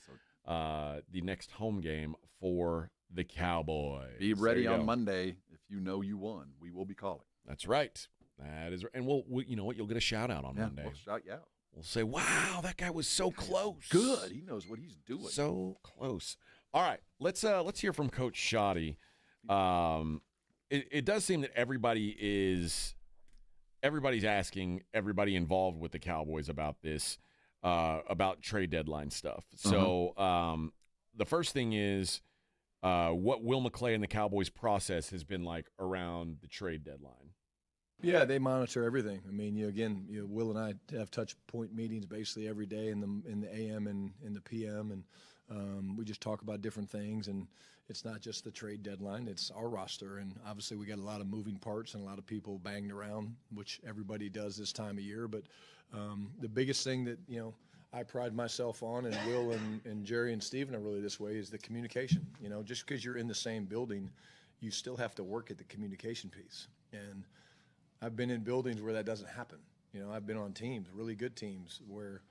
the next home game for the Cowboys. Be ready on Monday. If you know you won, we will be calling. That's right. That is, and we'll you know what? You'll get a shout out on Monday. We'll shout you out. We'll say, "Wow, that guy was so close." Good. He knows what he's doing. So close. All right, let's hear from Coach Shoddy. It does seem that everybody's asking everybody involved with the Cowboys about this, about trade deadline stuff. So the first thing is what Will McClay and the Cowboys process has been like around the trade deadline. Yeah, they monitor everything. I mean, Will and I have touch point meetings basically every day in the AM and in the PM, and we just talk about different things. And it's not just the trade deadline; it's our roster, and obviously we got a lot of moving parts and a lot of people banged around, which everybody does this time of year. But the biggest thing that I pride myself on, and Will and Jerry and Steven are really this way, is the communication. Just because you're in the same building, you still have to work at the communication piece. And I've been in buildings where that doesn't happen. I've been on teams, really good teams, where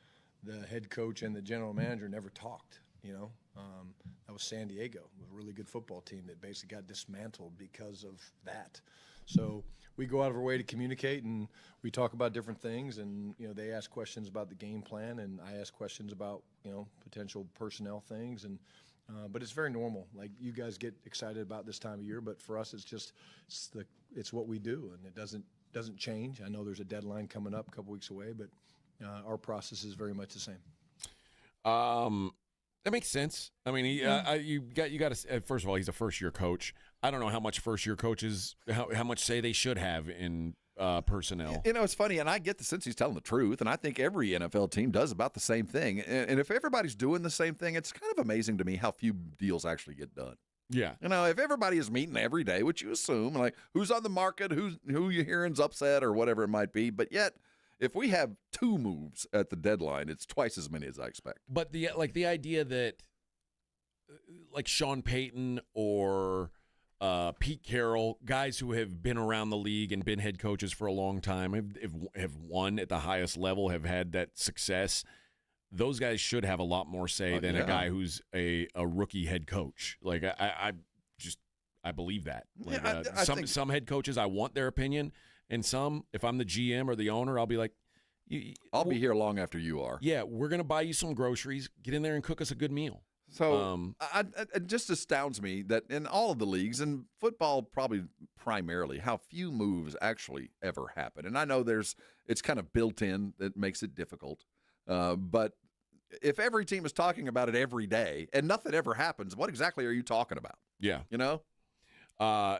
the head coach and the general manager never talked. That was San Diego, a really good football team that basically got dismantled because of that. So we go out of our way to communicate, and we talk about different things. And they ask questions about the game plan, and I ask questions about potential personnel things. And But it's very normal. Like, you guys get excited about this time of year, but for us, it's what we do, and it doesn't change. I know there's a deadline coming up a couple weeks away, but our process is very much the same. That makes sense. I mean, you got to. First of all, he's a first-year coach. I don't know how much first-year coaches, how much say they should have in personnel. You know, it's funny, and I get the sense he's telling the truth, and I think every NFL team does about the same thing. And if everybody's doing the same thing, it's kind of amazing to me how few deals actually get done. Yeah. You know, if everybody is meeting every day, which you assume, like who's on the market, who you hearing's upset or whatever it might be, but yet if we have 2 moves at the deadline, it's twice as many as I expect. But the idea that like Sean Payton or Pete Carroll, guys who have been around the league and been head coaches for a long time, have won at the highest level, have had that success. Those guys should have a lot more say than a guy who's a rookie head coach. Like I believe that. Like, I think some head coaches, I want their opinion, and some, if I'm the GM or the owner, I'll be like, I'll be here long after you are. Yeah, we're gonna buy you some groceries. Get in there and cook us a good meal. So it just astounds me that in all of the leagues, and football probably primarily, how few moves actually ever happen. And I know it's kind of built in that makes it difficult. But if every team is talking about it every day and nothing ever happens, what exactly are you talking about? Yeah. You know?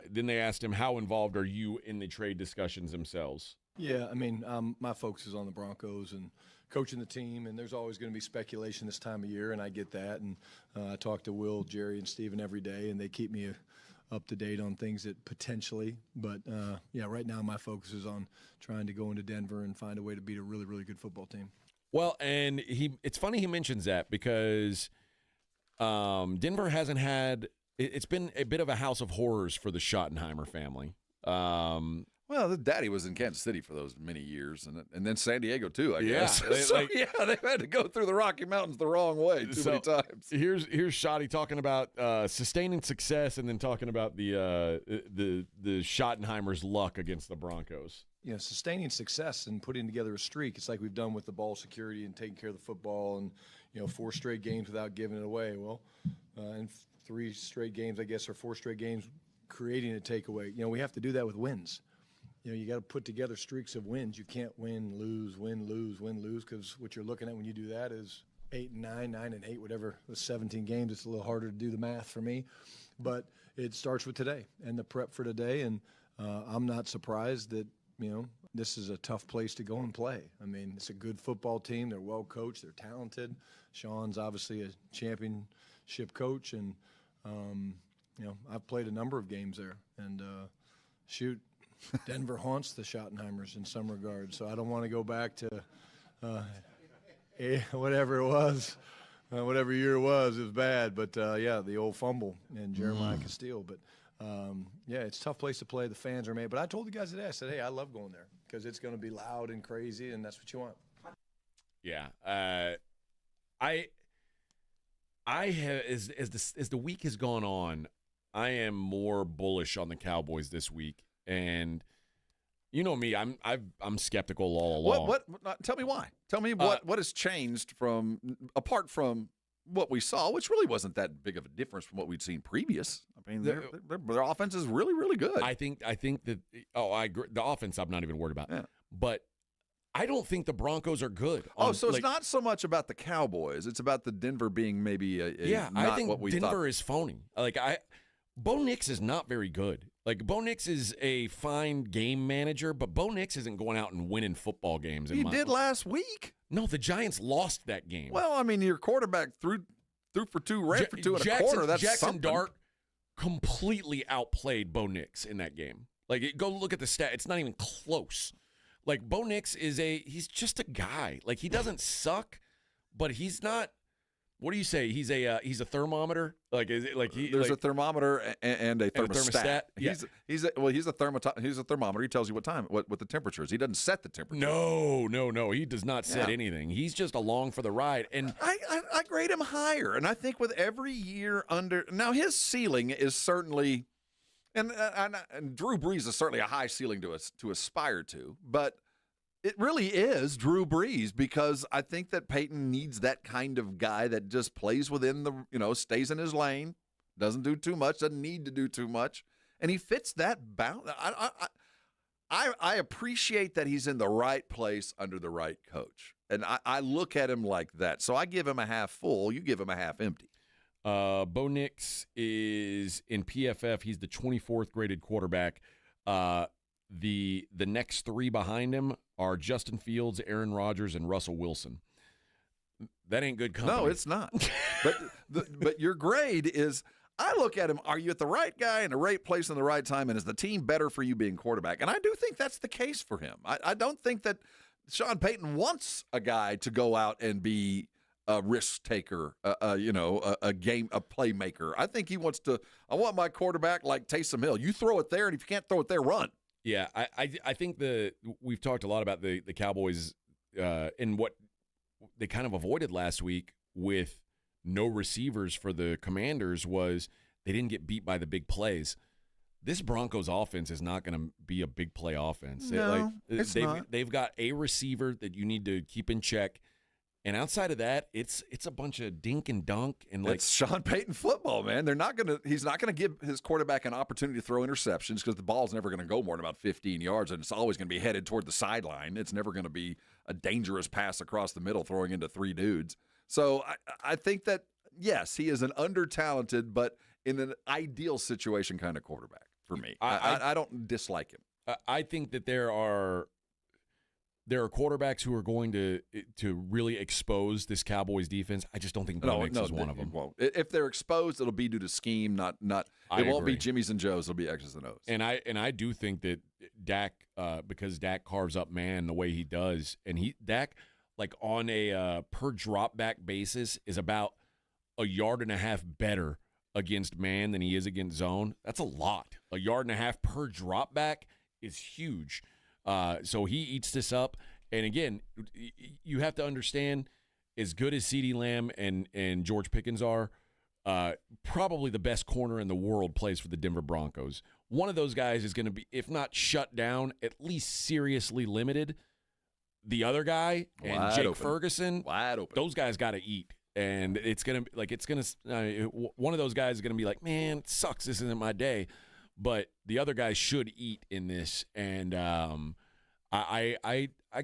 Then they asked him, how involved are you in the trade discussions themselves? Yeah, I mean, my focus is on the Broncos and coaching the team, and there's always going to be speculation this time of year, and I get that. And I talk to Will, Jerry, and Steven every day, and they keep me up to date on things that potentially. But, yeah, right now my focus is on trying to go into Denver and find a way to beat a really, really good football team. Well, and it's funny he mentions that because Denver hasn't had – it's been a bit of a house of horrors for the Schottenheimer family. Well, the daddy was in Kansas City for those many years, and then San Diego too, I guess. Yeah, they've had to go through the Rocky Mountains the wrong way too many times. Here's Schotty talking about sustaining success, and then talking about the Schottenheimer's luck against the Broncos. You know, sustaining success and putting together a streak. It's like we've done with the ball security and taking care of the football, and 4 straight games without giving it away. Well, and 3 straight games, I guess, or 4 straight games creating a takeaway. We have to do that with wins. You got to put together streaks of wins. You can't win, lose, because what you're looking at when you do that is 8 and 9, 9 and 8, whatever. With 17 games, it's a little harder to do the math for me. But it starts with today and the prep for today. And I'm not surprised that, this is a tough place to go and play. I mean, it's a good football team. They're well coached. They're talented. Sean's obviously a championship coach. And, I've played a number of games there. And, Denver haunts the Schottenheimers in some regards, so I don't want to go back to whatever it was, whatever year it was bad. But, the old fumble and Jeremiah Castile. But, it's a tough place to play. The fans are made. But I told the guys today, I said, hey, I love going there because it's going to be loud and crazy, and that's what you want. Yeah. I have, as the week has gone on, I am more bullish on the Cowboys this week. And you know me, I'm skeptical all along. What? Tell me why. Tell me what has changed apart from what we saw, which really wasn't that big of a difference from what we'd seen previous. I mean, their offense is really, really good. I think that. I agree. The offense, I'm not even worried about. Yeah. But I don't think the Broncos are good. So it's not so much about the Cowboys; it's about the Denver being maybe I think what we Denver thought. is phony. Bo Nix is not very good. Like, Bo Nix is a fine game manager, but Bo Nix isn't going out and winning football games. He did last week. No, the Giants lost that game. Well, I mean, your quarterback threw for 2, ran for 2 and a quarter. That's Jackson something. Dart completely outplayed Bo Nix in that game. Like, go look at the stat. It's not even close. Like, Bo Nix he's just a guy. Like, he doesn't suck, but he's not. What do you say? He's a thermometer. Like, is it like There's a thermometer and a thermostat. Yeah. He's a thermometer. He tells you what the temperature is. He doesn't set the temperature. No. He does not set anything. He's just along for the ride. And I grade him higher. And I think with every year now his ceiling is certainly, and Drew Brees is certainly a high ceiling to aspire to. But It really is Drew Brees, because I think that Peyton needs that kind of guy that just plays within the, stays in his lane, doesn't do too much, doesn't need to do too much, and he fits that bound. I appreciate that he's in the right place under the right coach, and I look at him like that. So I give him a half full. You give him a half empty. Bo Nix is in PFF. He's the 24th graded quarterback. The next three behind him are Justin Fields, Aaron Rodgers, and Russell Wilson. That ain't good company. No, it's not. But your grade is, I look at him, are you at the right guy in the right place in the right time, and is the team better for you being quarterback? And I do think that's the case for him. I don't think that Sean Payton wants a guy to go out and be a risk taker, a playmaker. I think he wants I want my quarterback like Taysom Hill. You throw it there, and if you can't throw it there, run. Yeah, I think we've talked a lot about the Cowboys and what they kind of avoided last week with no receivers for the Commanders was they didn't get beat by the big plays. This Broncos offense is not going to be a big play offense. No, it's not. They've got a receiver that you need to keep in check. And outside of that, it's a bunch of dink and dunk and it's Sean Payton football, man. He's not gonna give his quarterback an opportunity to throw interceptions because the ball's never gonna go more than about 15 yards, and it's always gonna be headed toward the sideline. It's never gonna be a dangerous pass across the middle throwing into three dudes. So I think that yes, he is an under-talented, but in an ideal situation kind of quarterback for me. I don't dislike him. I think that there are quarterbacks who are going to really expose this Cowboys defense. I just don't think Bo Nix is one of them. Won't. If they're exposed, it'll be due to scheme, not. It won't be Jimmy's and Joe's. It'll be X's and O's. And I do think that Dak, because Dak carves up man the way he does, and Dak like on a per drop back basis is about 1.5 yards better against man than he is against zone. That's a lot. 1.5 yards per drop back is huge. So he eats this up. And again, you have to understand, as good as CeeDee Lamb and George Pickens are, probably the best corner in the world plays for the Denver Broncos. One of those guys is going to be, if not shut down, at least seriously limited. The other guy and Jake Ferguson, wide open. Those guys got to eat. And it's going to one of those guys is going to be like, man, it sucks. This isn't my day. But the other guys should eat in this, and I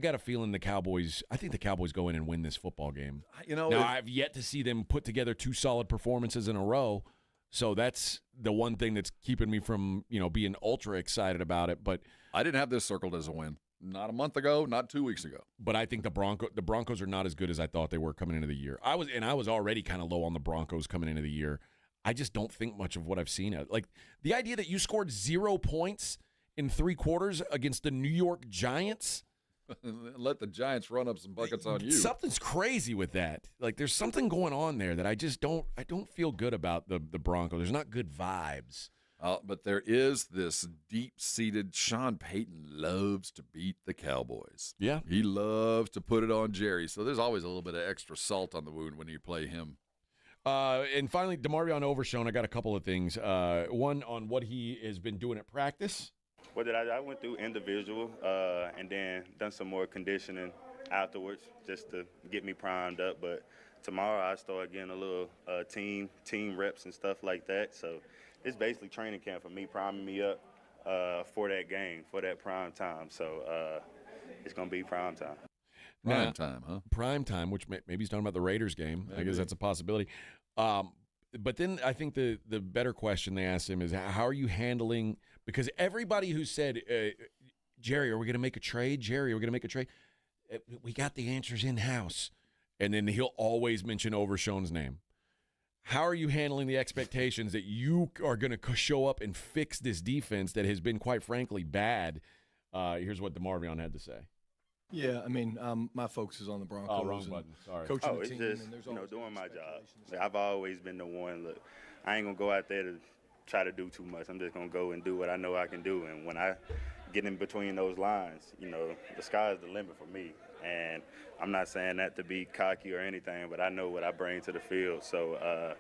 got a feeling I think the Cowboys go in and win this football game. Now I've yet to see them put together two solid performances in a row, so that's the one thing that's keeping me from being ultra excited about it. But I didn't have this circled as a win. Not a month ago, not 2 weeks ago. But I think the Broncos are not as good as I thought they were coming into the year. I was already kind of low on the Broncos coming into the year. I just don't think much of what I've seen. Like the idea that you scored 0 points in 3 quarters against the New York Giants. Let the Giants run up some buckets on you. Something's crazy with that. Like there's something going on there that I don't feel good about the Broncos. There's not good vibes. But there is this deep-seated Sean Payton loves to beat the Cowboys. Yeah. He loves to put it on Jerry. So there's always a little bit of extra salt on the wound when you play him. And finally, DeMarvion Overshown, I got a couple of things. One on what he has been doing at practice. Well, I went through individual and then done some more conditioning afterwards just to get me primed up. But tomorrow I start getting a little team reps and stuff like that. So it's basically training camp for me, priming me up for that game, for that prime time. So it's going to be prime time. Prime time, huh? Prime time, which maybe he's talking about the Raiders game. Maybe. I guess that's a possibility. But then I think the better question they asked him is, how are you handling – because everybody who said, Jerry, are we going to make a trade? Jerry, are we going to make a trade? We got the answers in-house. And then he'll always mention Overshown's name. How are you handling the expectations that you are going to show up and fix this defense that has been, quite frankly, bad? Here's what DeMarvion had to say. Yeah, I mean, my focus is on the Broncos. Oh, wrong button. Sorry. Coaching the it's team, just, and there's doing my job. I've always been the one, look, I ain't going to go out there to try to do too much. I'm just going to go and do what I know I can do. And when I get in between those lines, the sky's the limit for me. And I'm not saying that to be cocky or anything, but I know what I bring to the field. So,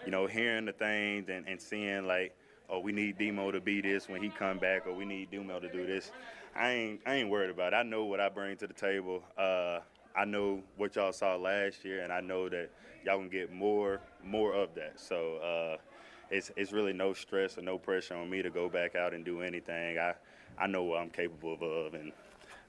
hearing the things and seeing, like, oh, we need Demo to be this when he come back, or we need Demo to do this. I ain't worried about it. I know what I bring to the table. I know what y'all saw last year, and I know that y'all can get more of that. So it's really no stress or no pressure on me to go back out and do anything. I know what I'm capable of, and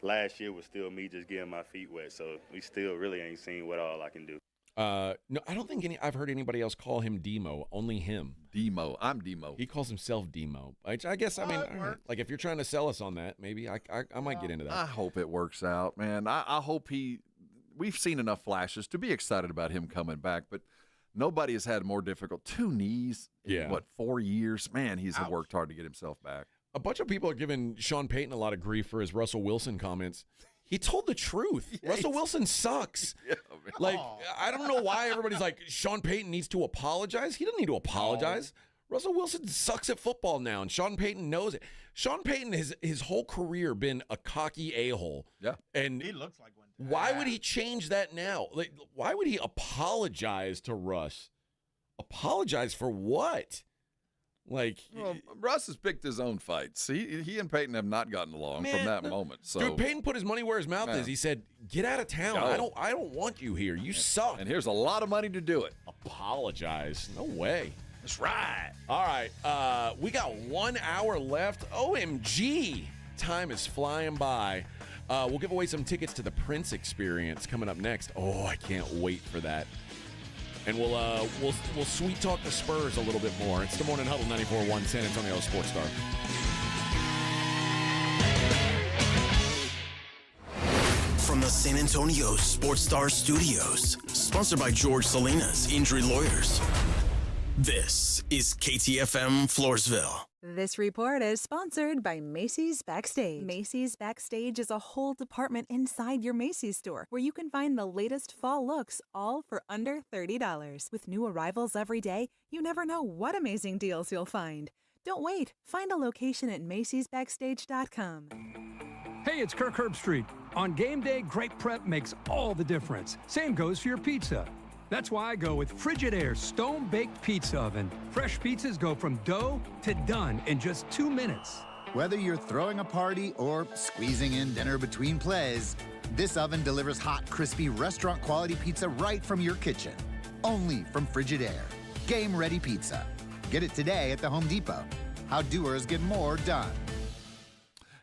last year was still me just getting my feet wet. So we still really ain't seen what all I can do. No, I don't think I've heard anybody else call him Demo. Only him. Demo. I'm Demo. He calls himself Demo. I guess, I mean, all right. Like if you're trying to sell us on that, maybe I might get into that. I hope it works out, man. I hope we've seen enough flashes to be excited about him coming back, but nobody has had more difficult 2 knees in, 4 years? Man, he's worked hard to get himself back. A bunch of people are giving Sean Payton a lot of grief for his Russell Wilson comments. He told the truth. Russell Wilson sucks. Like, I don't know why everybody's like, Sean Payton needs to apologize. He doesn't need to apologize. Russell Wilson sucks at football now, and Sean Payton knows it. Sean Payton has his whole career been a cocky a-hole. Yeah. And he looks like one. Why would he change that now? Like, why would he apologize to Russ? Apologize for what? Like, well, Russ has picked his own fights. He and Peyton have not gotten along from that moment. So, dude, Peyton put his money where his mouth is. He said, "Get out of town. I don't want you here. You suck." And here's a lot of money to do it. Apologize? No way. That's right. All right, we got 1 hour left. OMG, time is flying by. We'll give away some tickets to the Prince Experience coming up next. Oh, I can't wait for that. And we'll sweet talk the Spurs a little bit more. It's the Morning Huddle 94.1 San Antonio Sports Star. From the San Antonio Sports Star Studios, sponsored by George Salinas Injury Lawyers. This is KTFM Floresville. This report is sponsored by Macy's Backstage. Macy's Backstage is a whole department inside your Macy's store where you can find the latest fall looks, all for under $30. With new arrivals every day, you never know what amazing deals you'll find. Don't wait. Find a location at macysbackstage.com. Hey, it's Kirk Herbstreit. On game day, great prep makes all the difference. Same goes for your pizza. That's why I go with Frigidaire Stone Baked Pizza Oven. Fresh pizzas go from dough to done in just 2 minutes. Whether you're throwing a party or squeezing in dinner between plays, this oven delivers hot, crispy, restaurant-quality pizza right from your kitchen. Only from Frigidaire. Game-ready pizza. Get it today at the Home Depot. How doers get more done.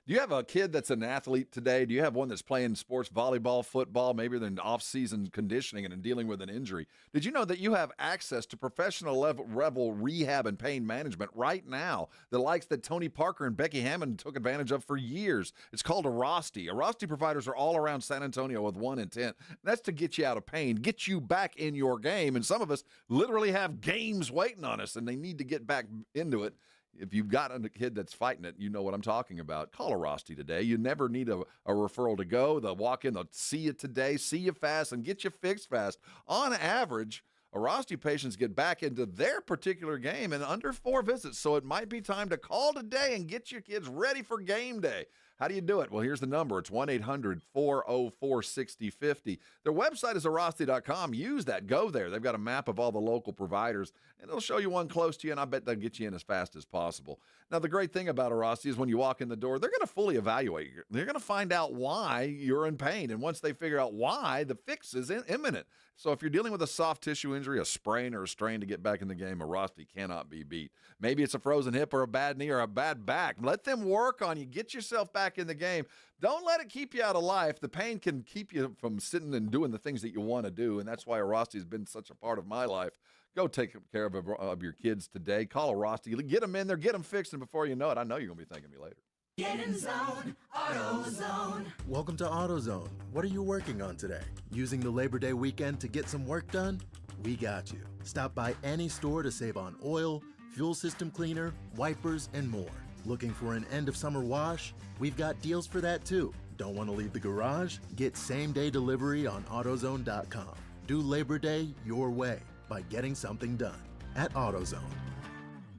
Do you have a kid that's an athlete today? Do you have one that's playing sports, volleyball, football? Maybe they're in off-season conditioning and dealing with an injury. Did you know that you have access to professional level rehab and pain management right now? The likes that Tony Parker and Becky Hammond took advantage of for years. It's called Arosty. Arosty providers are all around San Antonio with one intent. And that's to get you out of pain, get you back in your game. And some of us literally have games waiting on us, and they need to get back into it. If you've got a kid that's fighting it, you know what I'm talking about. Call Arosty today. You never need a referral to go. They'll walk in, they'll see you today, see you fast, and get you fixed fast. On average, Arosty patients get back into their particular game in under 4 visits, so it might be time to call today and get your kids ready for game day. How do you do it? Well, here's the number. It's 1-800-404-6050. Their website is arosty.com. Use that. Go there. They've got a map of all the local providers, and it'll show you one close to you, and I bet they'll get you in as fast as possible. Now, the great thing about Arosty is when you walk in the door, they're going to fully evaluate you. They're going to find out why you're in pain, and once they figure out why, the fix is imminent. So if you're dealing with a soft tissue injury, a sprain or a strain to get back in the game, Arosty cannot be beat. Maybe it's a frozen hip or a bad knee or a bad back. Let them work on you. Get yourself back in the game. Don't let it keep you out of life. The pain can keep you from sitting and doing the things that you want to do, and that's why Arosty has been such a part of my life. Go take care of your kids today. Call Arosty. Get them in there. Get them fixed, and before you know it, I know you're going to be thanking me later. Get in zone, AutoZone. Welcome to AutoZone. What are you working on today? Using the Labor Day weekend to get some work done? We got you. Stop by any store to save on oil, fuel system cleaner, wipers, and more. Looking for an end of summer wash? We've got deals for that too. Don't want to leave the garage? Get same-day delivery on AutoZone.com. Do Labor Day your way by getting something done at AutoZone.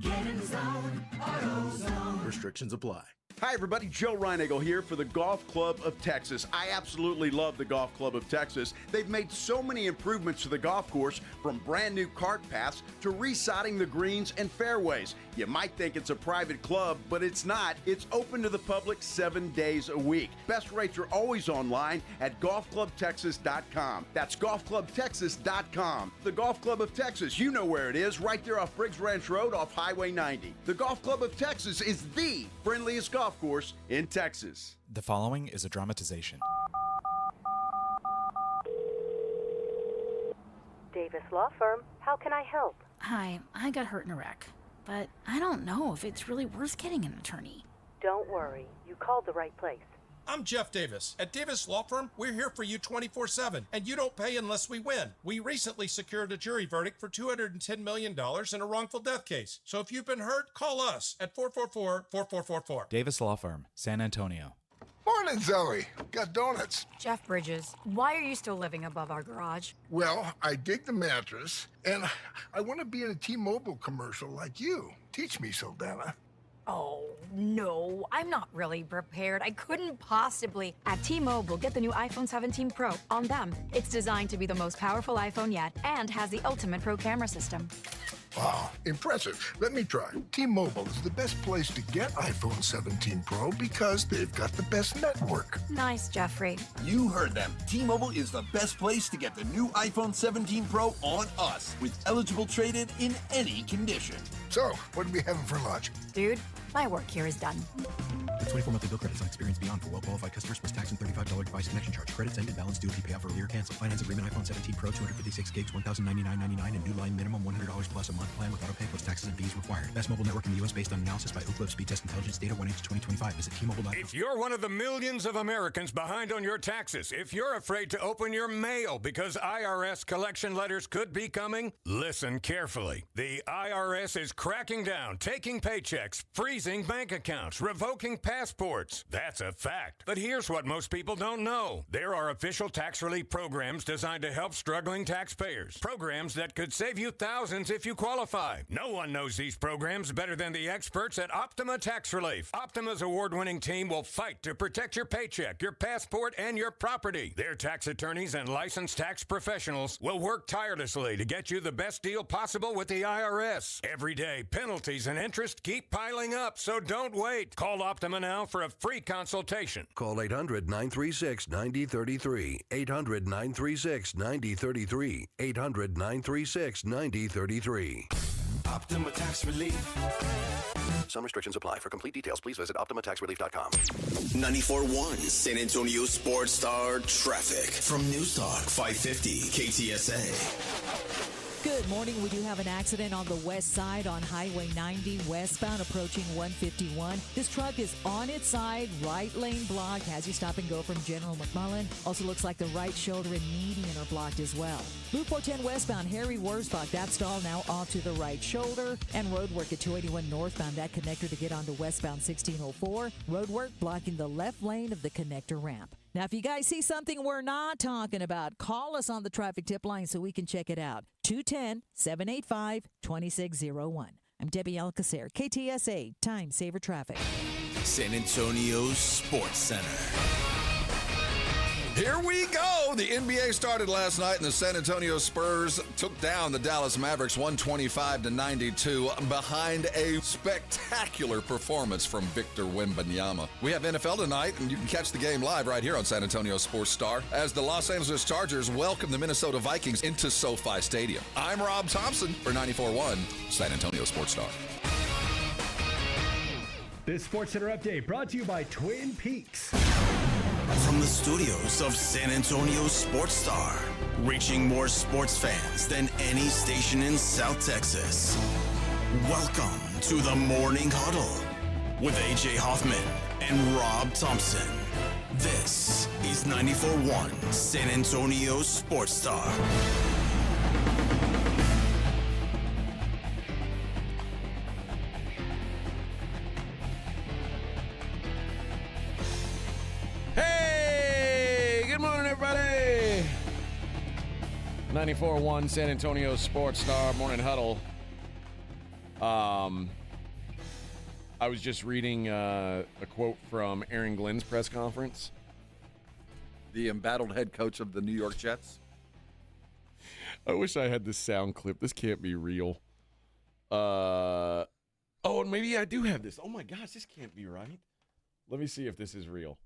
Get in zone, AutoZone. Restrictions apply. Hi, everybody. Joe Reinagle here for the Golf Club of Texas. I absolutely love the Golf Club of Texas. They've made so many improvements to the golf course, from brand new cart paths to resodding the greens and fairways. You might think it's a private club, but it's not. It's open to the public 7 days a week. Best rates are always online at golfclubtexas.com. That's golfclubtexas.com. The Golf Club of Texas, you know where it is, right there off Briggs Ranch Road off Highway 90. The Golf Club of Texas is the friendliest golf course in Texas. The following is a dramatization. Davis Law Firm, how can I help? Hi, I got hurt in a wreck, but I don't know if it's really worth getting an attorney. Don't worry, you called the right place. I'm Jeff Davis. At Davis Law Firm, we're here for you 24/7, and you don't pay unless we win. We recently secured a jury verdict for $210 million in a wrongful death case. So if you've been hurt, call us at 444-4444. Davis Law Firm, San Antonio. Morning, Zoe. Got donuts. Jeff Bridges, why are you still living above our garage? Well, I dig the mattress, and I want to be in a T-Mobile commercial like you. Teach me, Saldana. Oh, no, I'm not really prepared. I couldn't possibly. At T-Mobile, get the new iPhone 17 Pro on them. It's designed to be the most powerful iPhone yet and has the ultimate pro camera system. Wow, impressive. Let me try. T-Mobile is the best place to get iPhone 17 Pro because they've got the best network. Nice, Jeffrey. You heard them. T-Mobile is the best place to get the new iPhone 17 Pro on us, with eligible trade-in in any condition. So, what are we having for lunch? Dude, my work here is done. The 24 monthly bill credits on Experience Beyond for well-qualified customers plus tax and $35 device connection charge. Credits end and balance due if you pay off early or cancel. Finance agreement iPhone 17 Pro, 256 gigs, $1,099.99, and new line minimum $100 plus a month plan with auto pay plus taxes and fees required. Best mobile network in the U.S. based on analysis by Oak Grove Speed Test Intelligence data 1H 2025. Visit T-Mobile.com. If you're one of the millions of Americans behind on your taxes, if you're afraid to open your mail because IRS collection letters could be coming, listen carefully. The IRS is cracking down, taking paychecks, freezing bank accounts, revoking passports. That's a fact. But here's what most people don't know. There are official tax relief programs designed to help struggling taxpayers. Programs that could save you thousands if you qualify. No one knows these programs better than the experts at Optima Tax Relief. Optima's award-winning team will fight to protect your paycheck, your passport, and your property. Their tax attorneys and licensed tax professionals will work tirelessly to get you the best deal possible with the IRS. Every day, penalties and interest keep piling up, so don't wait. Call Optima now for a free consultation. Call 800-936-9033. 800-936-9033. 800-936-9033. Optima Tax Relief. Some restrictions apply. For complete details, please visit OptimaTaxRelief.com. 94.1 San Antonio Sports Star Traffic from News Talk 550 KTSA. Good morning. We do have an accident on the west side on Highway 90 westbound approaching 151. This truck is on its side, right lane blocked, has you stop and go from General McMullen. Also looks like the right shoulder and median are blocked as well. Loop 410 westbound, Harry Wurzbach, that stall now off to the right shoulder. And road work at 281 northbound, that connector to get onto westbound 1604. Road work blocking the left lane of the connector ramp. Now, if you guys see something we're not talking about, call us on the traffic tip line so we can check it out. 210-785-2601. I'm Debbie Alcacer, KTSA, Time Saver Traffic. San Antonio Sports Center. Here we go. The NBA started last night, and the San Antonio Spurs took down the Dallas Mavericks 125-92 behind a spectacular performance from Victor Wembanyama. We have NFL tonight, and you can catch the game live right here on San Antonio Sports Star as the Los Angeles Chargers welcome the Minnesota Vikings into SoFi Stadium. I'm Rob Thompson for 94.1 San Antonio Sports Star. This Sports Center update brought to you by Twin Peaks. From the studios of San Antonio Sports Star, reaching more sports fans than any station in South Texas. Welcome to the Morning Huddle with AJ Hoffman and Rob Thompson. This is 94.1 San Antonio Sports Star. Hey, good morning, everybody. 94.1 San Antonio Sports Star Morning Huddle. I was just reading a quote from Aaron Glenn's press conference. The embattled head coach of the New York Jets. I wish I had this sound clip. This can't be real. Oh, and maybe I do have this. Oh my gosh, this can't be right. Let me see if this is real.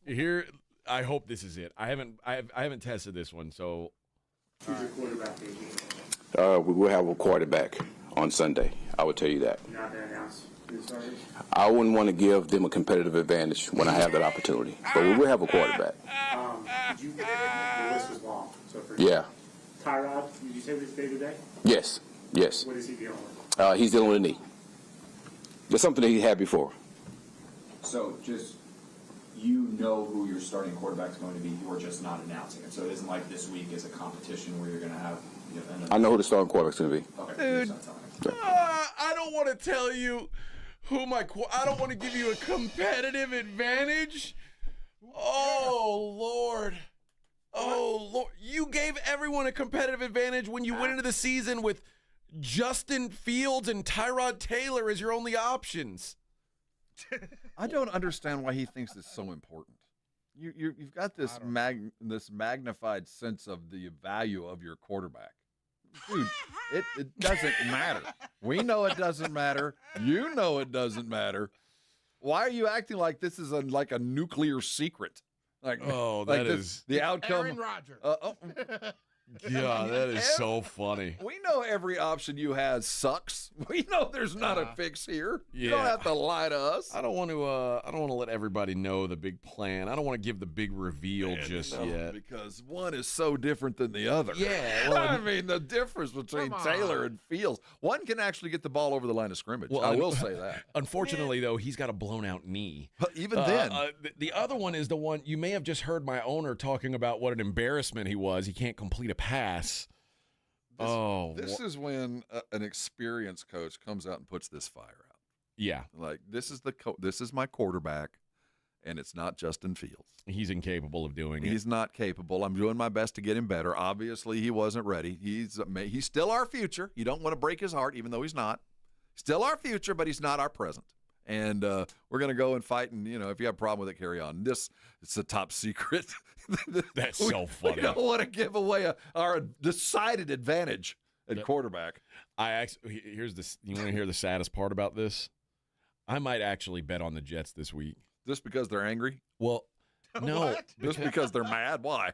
Here, I hope this is it. I haven't tested this one, so. Who's your quarterback, AJ? We will have a quarterback on Sunday. I will tell you that. You're not going to announce who the starters? I wouldn't want to give them a competitive advantage when I have that opportunity, but we will have a quarterback. The list was long. So for Yeah. Tyrod, did you say this day to day? Yes. Yes. What is he dealing with? He's dealing with a knee. That's something that he had before. So just, you know who your starting quarterback is going to be. You're just not announcing it. So it isn't like this week is a competition where you're going to have. I know who the starting quarterback's going to be. Okay. Dude, I don't want to tell you who I don't want to give you a competitive advantage. Oh, Lord. Oh, Lord. You gave everyone a competitive advantage when you went into the season with Justin Fields and Tyrod Taylor as your only options. I don't understand why he thinks it's so important. You've got this this magnified sense of the value of your quarterback. Dude, it doesn't matter. We know it doesn't matter. You know it doesn't matter. Why are you acting like this is like a nuclear secret? Like, that is the outcome. Aaron Rodgers. Yeah, that is so funny. We know every option you had sucks. We know there's not a fix here. You don't have to lie to us. I don't want to let everybody know the big plan. I don't want to give the big reveal yet. Because one is so different than the other. Yeah. Well, I mean, the difference between Taylor and Fields. One can actually get the ball over the line of scrimmage. Well, I will say that. Unfortunately, though, he's got a blown-out knee. Even then. The other one is the one, you may have just heard my owner talking about what an embarrassment he was. He can't complete a pass. This is when an experienced coach comes out and puts this fire out. Yeah. Like, this is my quarterback, and it's not Justin Fields. He's incapable of doing it. He's not capable. I'm doing my best to get him better. Obviously, he wasn't ready. He's still our future. You don't want to break his heart, even though he's not. Still our future, but he's not our present. And we're going to go and fight, and, if you have a problem with it, carry on. It's a top secret. That's so funny. We don't want to give away our decided advantage at quarterback. You want to hear the saddest part about this? I might actually bet on the Jets this week. Just because they're angry? Well, no. Just because they're mad? Why?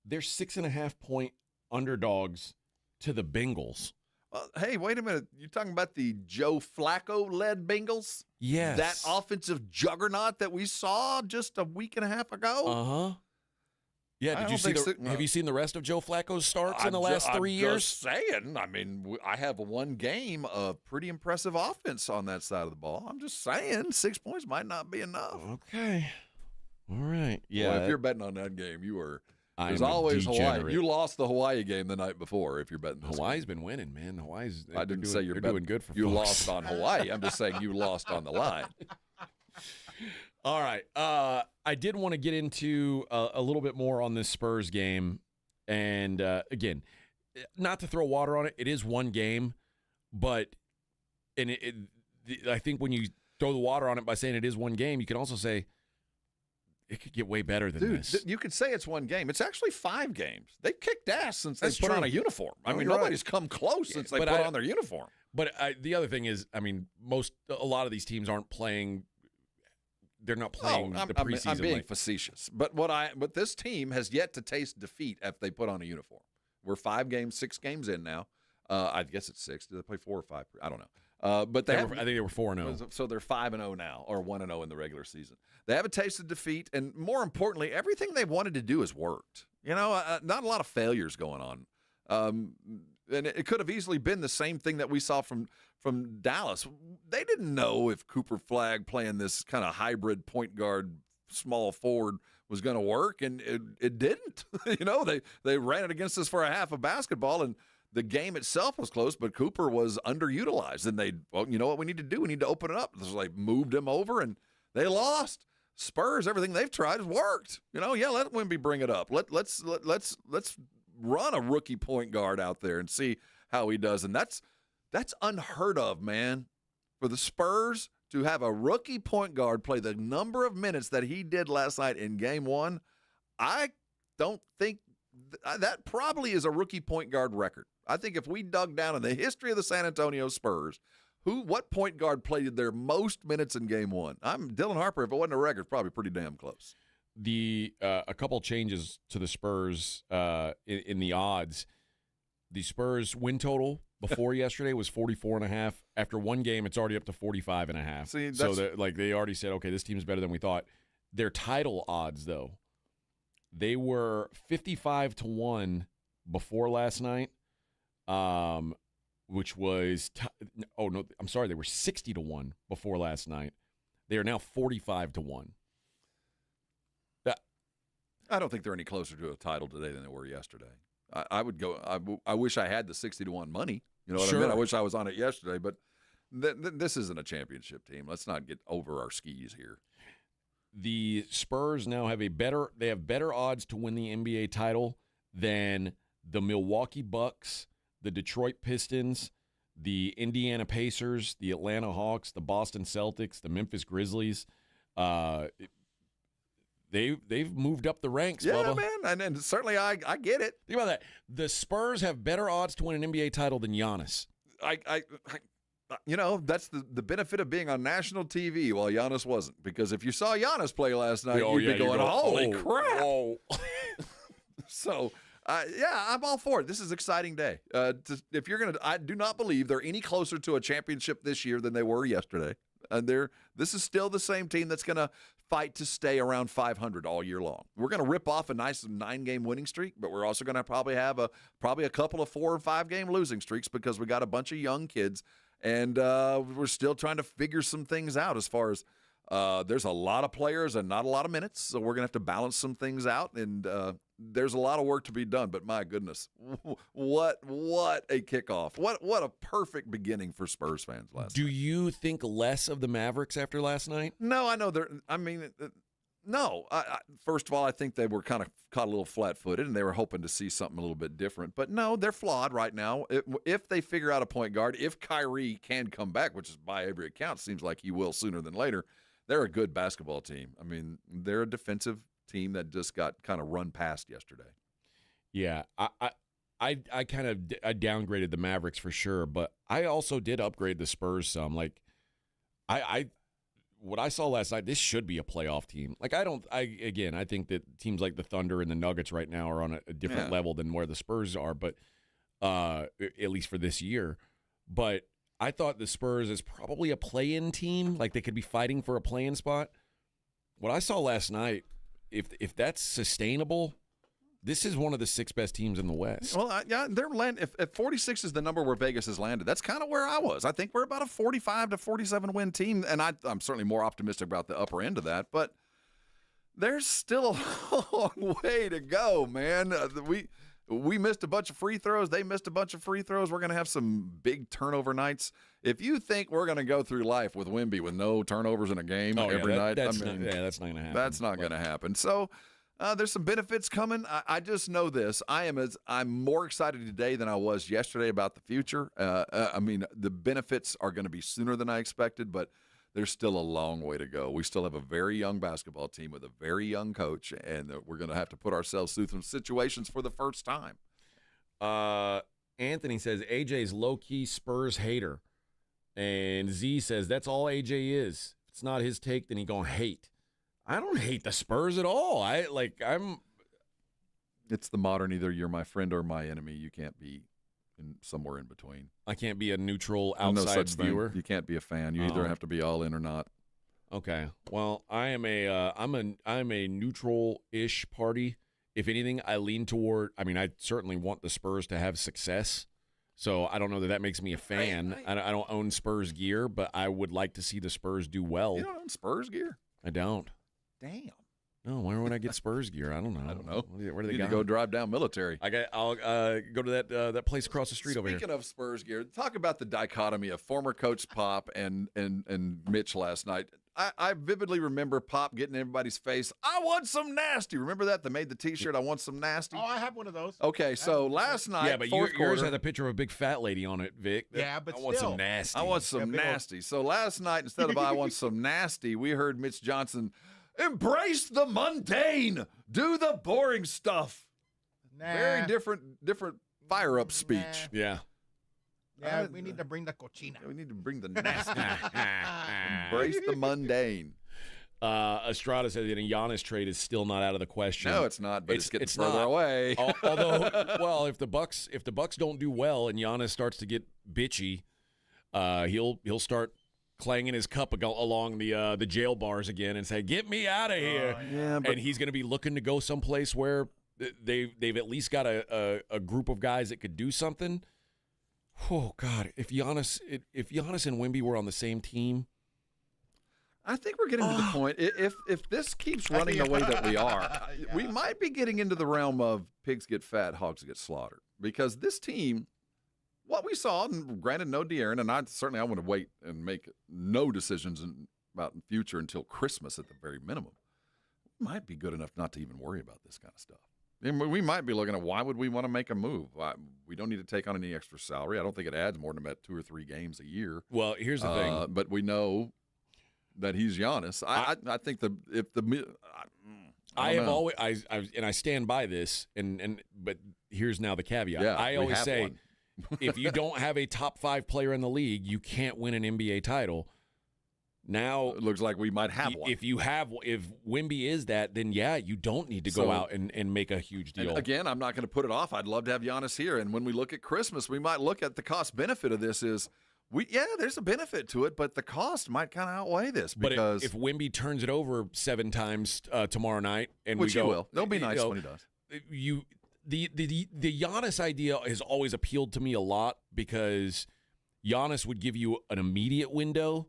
They're 6.5-point underdogs to the Bengals. Hey, wait a minute. You're talking about the Joe Flacco-led Bengals? Yes. That offensive juggernaut that we saw just a week and a half ago? Uh-huh. Yeah, have you seen the rest of Joe Flacco's starts in the last 3 years? I'm just saying. I mean, I have one game of pretty impressive offense on that side of the ball. I'm just saying 6 points might not be enough. Okay. All right. Yeah. Well, if you're betting on that game, you were – I'm there's always degenerate. Hawaii. You lost the Hawaii game the night before if you're betting this Hawaii's game. been winning, man. I didn't say you're doing good for you folks. lost on Hawaii. I'm just saying you lost on the line. All right. I did want to get into a little bit more on this Spurs game. And, again, not to throw water on it, it is one game. But I think when you throw the water on it by saying it is one game, you can also say it could get way better than this. You could say it's one game. It's actually 5 games. They've kicked ass since That's they put true. on a uniform. I mean, You're nobody's right. come close since they put on their uniform. But the other thing is, I mean, a lot of these teams aren't playing. They're not playing the preseason. I'm being facetious, but but this team has yet to taste defeat if they put on a uniform. We're 6 games in now. I guess it's 6. Did they play 4 or 5? I don't know. But I think they were 4-0. So they're 5-0 now, or 1-0 in the regular season. They haven't tasted defeat, and more importantly, everything they've wanted to do has worked. Not a lot of failures going on. And it could have easily been the same thing that we saw from Dallas. They didn't know if Cooper Flagg playing this kind of hybrid point guard, small forward was going to work, and it didn't. They ran it against us for a half of basketball, and the game itself was close, but Cooper was underutilized. And you know what we need to do? We need to open it up. So they moved him over, and they lost. Spurs, everything they've tried has worked. Let Wemby bring it up. Let's run a rookie point guard out there and see how he does. And that's unheard of, man. for the Spurs to have a rookie point guard play the number of minutes that he did last night in game one, I don't think that probably is a rookie point guard record. I think if we dug down in the history of the San Antonio Spurs, what point guard played their most minutes in game one? I'm Dylan Harper. If it wasn't a record, probably pretty damn close. A couple changes to the Spurs in the odds. The Spurs win total before yesterday was 44.5. After one game, it's already up to 45.5. See, so they already said, okay, this team's better than we thought. Their title odds, though, they were 55-1 before last night, which was they were 60-1 before last night. They are now 45-1. I don't think they're any closer to a title today than they were yesterday. I would go. I wish I had the 60-1 money. You know what I mean? I wish I was on it yesterday, but this isn't a championship team. Let's not get over our skis here. The Spurs now have better odds to win the NBA title than the Milwaukee Bucks, the Detroit Pistons, the Indiana Pacers, the Atlanta Hawks, the Boston Celtics, the Memphis Grizzlies. They've moved up the ranks, Bubba. Man, and certainly I get it. Think about that. The Spurs have better odds to win an NBA title than Giannis. That's the benefit of being on national TV while Giannis wasn't. Because if you saw Giannis play last night, you'd be going, holy crap. Whoa. So, I'm all for it. This is an exciting day. If you're going to, I do not believe they're any closer to a championship this year than they were yesterday. This is still the same team that's going to fight to stay around 500 all year long. We're going to rip off a nice 9-game winning streak, but we're also going to probably have a couple of 4 or 5 game losing streaks because we got a bunch of young kids, and we're still trying to figure some things out as far as there's a lot of players and not a lot of minutes, so we're going to have to balance some things out, and there's a lot of work to be done. But my goodness, what a kickoff! What a perfect beginning for Spurs fans last night. Do you think less of the Mavericks after last night? No, I know no. First of all, I think they were kind of caught a little flat-footed, and they were hoping to see something a little bit different. But no, they're flawed right now. If they figure out a point guard, if Kyrie can come back, which is by every account seems like he will sooner than later, they're a good basketball team. I mean, they're a defensive team that just got kind of run past yesterday. Yeah, I downgraded the Mavericks for sure, but I also did upgrade the Spurs some. Like, what I saw last night, this should be a playoff team. Like, I think that teams like the Thunder and the Nuggets right now are on a different level than where the Spurs are, but at least for this year. But I thought the Spurs is probably a play-in team. Like, they could be fighting for a play-in spot. What I saw last night, if that's sustainable, this is one of the 6 best teams in the West. Well, if 46 is the number where Vegas has landed, that's kind of where I was. I think we're about a 45 to 47 win team, and I'm certainly more optimistic about the upper end of that. But there's still a long way to go, man. We missed a bunch of free throws. They missed a bunch of free throws. We're going to have some big turnover nights. If you think we're going to go through life with Wemby with no turnovers in a game every night, that's not going to happen. That's not going to happen. So there's some benefits coming. I just know this. I'm more excited today than I was yesterday about the future. The benefits are going to be sooner than I expected, but there's still a long way to go. We still have a very young basketball team with a very young coach, and we're going to have to put ourselves through some situations for the first time. Anthony says AJ's low-key Spurs hater. And Z says that's all AJ is. If it's not his take, then he going to hate. I don't hate the Spurs at all. It's the modern either you're my friend or my enemy. You can't be somewhere in between. I can't be a neutral outside viewer. You can't be a fan. You either have to be all in or not. Okay. Well, I'm a neutral-ish party. If anything, I lean toward. I certainly want the Spurs to have success. So I don't know that makes me a fan. I don't own Spurs gear, but I would like to see the Spurs do well. You don't own Spurs gear? I don't. Damn. No, where would I get Spurs gear? I don't know. Where do they go? Drive down Military. I'll go to that place across the street over here. Speaking of Spurs gear, talk about the dichotomy of former Coach Pop and Mitch last night. I vividly remember Pop getting in everybody's face. I want some nasty. Remember that? They made the T-shirt. I want some nasty. Oh, I have one of those. Okay, so last night, yeah, but yours had a picture of a big fat lady on it, Vic. Yeah, but I want some nasty. I want some Yeah, nasty. So last night, instead of I want some nasty, we heard Mitch Johnson embrace the mundane, do the boring stuff. Nah. Very different fire up speech. Yeah. Yeah, we need to bring the cochina. We need to bring the nasty. Embrace the mundane. Estrada said that a Giannis trade is still not out of the question. No, it's not, but it's getting further not. away. Although, well, if the Bucks don't do well and Giannis starts to get bitchy, he'll start clanging his cup along the jail bars again and say, "Get me out of here!" And he's going to be looking to go someplace where they've at least got a group of guys that could do something. Oh God! If Giannis and Wemby were on the same team, I think we're getting to the point. If this keeps running the way that we are, we might be getting into the realm of pigs get fat, hogs get slaughtered. Because this team, what we saw, and granted, no De'Aaron, and I want to wait and make no decisions about the future until Christmas at the very minimum. Might be good enough not to even worry about this kind of stuff. And we might be looking at why would we want to make a move? We don't need to take on any extra salary. I don't think it adds more than about 2 or 3 games a year. Well, here's the thing. But we know that he's Giannis. I think I stand by this, but here's now the caveat. Yeah, I always say, if you don't have a top 5 player in the league, you can't win an NBA title. Now it looks like we might have one. If Wemby is that, then yeah, you don't need to go out and make a huge deal. And again, I'm not going to put it off. I'd love to have Giannis here. And when we look at Christmas, we might look at the cost benefit of this is there's a benefit to it, but the cost might kind of outweigh this. Because but if Wemby turns it over 7 times tomorrow night, and which we go, he will, it'll be nice when he does. The Giannis idea has always appealed to me a lot because Giannis would give you an immediate window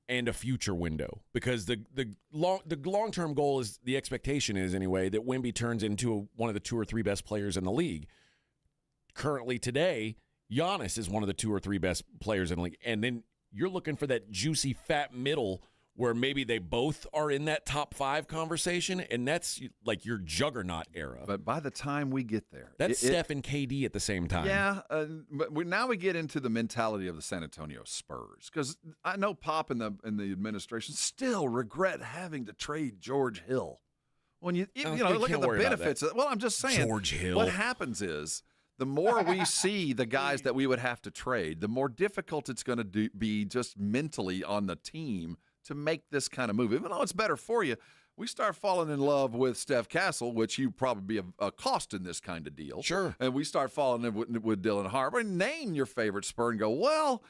and a future window, because the long-term goal is, the expectation is anyway, that Wemby turns into one of the 2 or 3 best players in the league. Currently today, Giannis is one of the 2 or 3 best players in the league, and then you're looking for that juicy fat middle where maybe they both are in that top 5 conversation, and that's like your juggernaut era. But by the time we get there, that's Steph and KD at the same time. Yeah, but now we get into the mentality of the San Antonio Spurs, because I know Pop and the administration still regret having to trade George Hill. When you look at the benefits. Well, I'm just saying, George Hill. What happens is, the more we see the guys that we would have to trade, the more difficult it's going to be just mentally on the team to make this kind of move. Even though it's better for you, we start falling in love with Steph Castle, which you probably be a cost in this kind of deal. Sure. And we start falling in with Dylan Harper. Name your favorite Spur and go, well,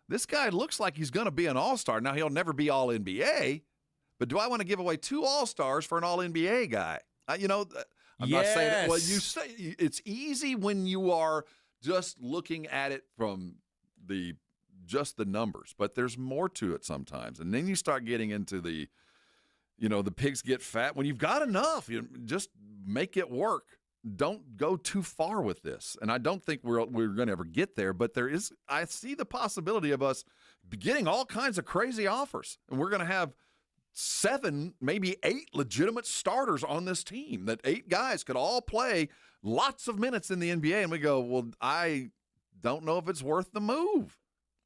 this guy looks like he's going to be an all-star. Now, he'll never be all-NBA, but do I want to give away 2 all-stars for an all-NBA guy? I'm not saying it. Well, you say it's easy when you are just looking at it from just the numbers, but there's more to it sometimes. And then you start getting into the pigs get fat. When you've got enough, just make it work. Don't go too far with this. And I don't think we're going to ever get there, but I see the possibility of us getting all kinds of crazy offers. And we're going to have 7, maybe 8 legitimate starters on this team, that 8 guys could all play lots of minutes in the NBA. And we go, well, I don't know if it's worth the move.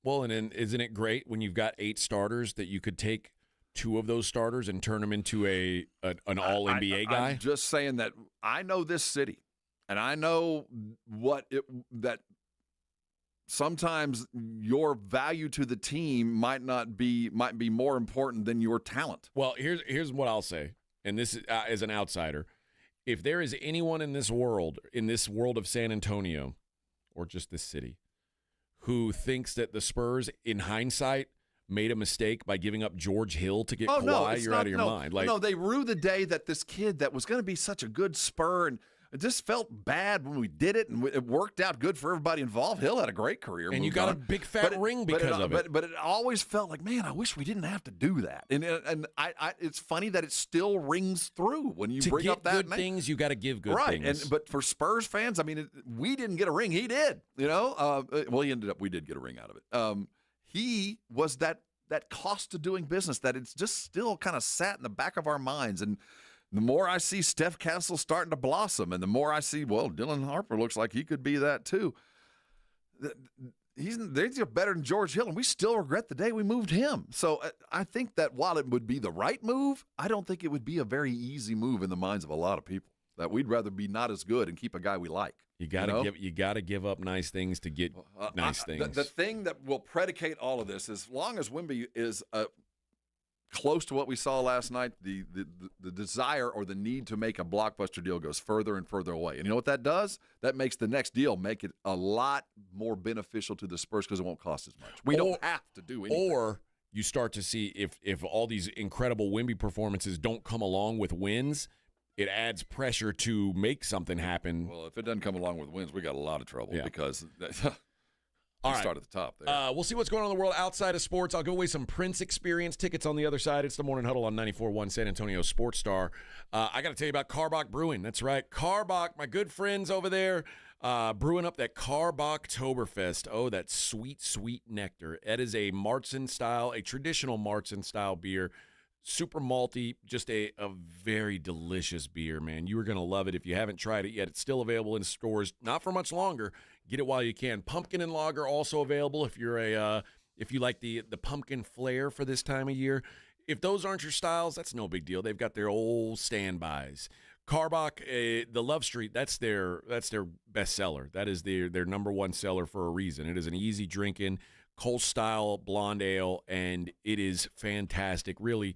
Well, and then isn't it great when you've got 8 starters that you could take 2 of those starters and turn them into an all-NBA guy? I'm just saying that I know this city, and I know that sometimes your value to the team might be more important than your talent. Well, here's what I'll say, and this is as an outsider. If there is anyone in this world of San Antonio, or just this city, who thinks that the Spurs, in hindsight, made a mistake by giving up George Hill to get Kawhi, you're out of your mind. No, they rue the day that this kid that was going to be such a good Spur, and it just felt bad when we did it, and it worked out good for everybody involved. Hill had a great career. And you got a big fat ring because of it. But it always felt like, man, I wish we didn't have to do that. And it's funny that it still rings through when you bring up that good things, you got to give good things. But for Spurs fans, I mean, we didn't get a ring. He did. We did get a ring out of it. He was that that cost of doing business that it's just still kind of sat in the back of our minds. And the more I see Steph Castle starting to blossom, and the more I see, well, Dylan Harper looks like he could be that too. They're better than George Hill, and we still regret the day we moved him. So I think that while it would be the right move, I don't think it would be a very easy move in the minds of a lot of people. That we'd rather be not as good and keep a guy we like. You got to give up nice things to get nice things. The thing that will predicate all of this, as long as Wemby is close to what we saw last night, the desire or the need to make a blockbuster deal goes further and further away. And you know what that does? That makes the next deal make it a lot more beneficial to the Spurs because it won't cost as much. We don't have to do anything. Or you start to see if all these incredible Wemby performances don't come along with wins, it adds pressure to make something happen. Well, if it doesn't come along with wins, we got a lot of trouble because all right. Start at the top there. We'll see what's going on in the world outside of sports. I'll give away some Prince Experience tickets on the other side. It's the Morning Huddle on 94.1 San Antonio Sports Star. I got to tell you about Karbach Brewing. That's right. Karbach, my good friends over there, brewing up that Karbach-toberfest. Oh, that sweet, sweet nectar. It is a traditional Martzen-style beer. Super malty, just a very delicious beer, man. You are going to love it if you haven't tried it yet. It's still available in stores, not for much longer. Get it while you can. Pumpkin and lager also available if you're if you like the pumpkin flair for this time of year. If those aren't your styles, that's no big deal. They've got their old standbys. Karbach, the Love Street, that's their best seller. That is their number one seller for a reason. It is an easy drinking, Kolsch-style blonde ale, and it is fantastic. Really,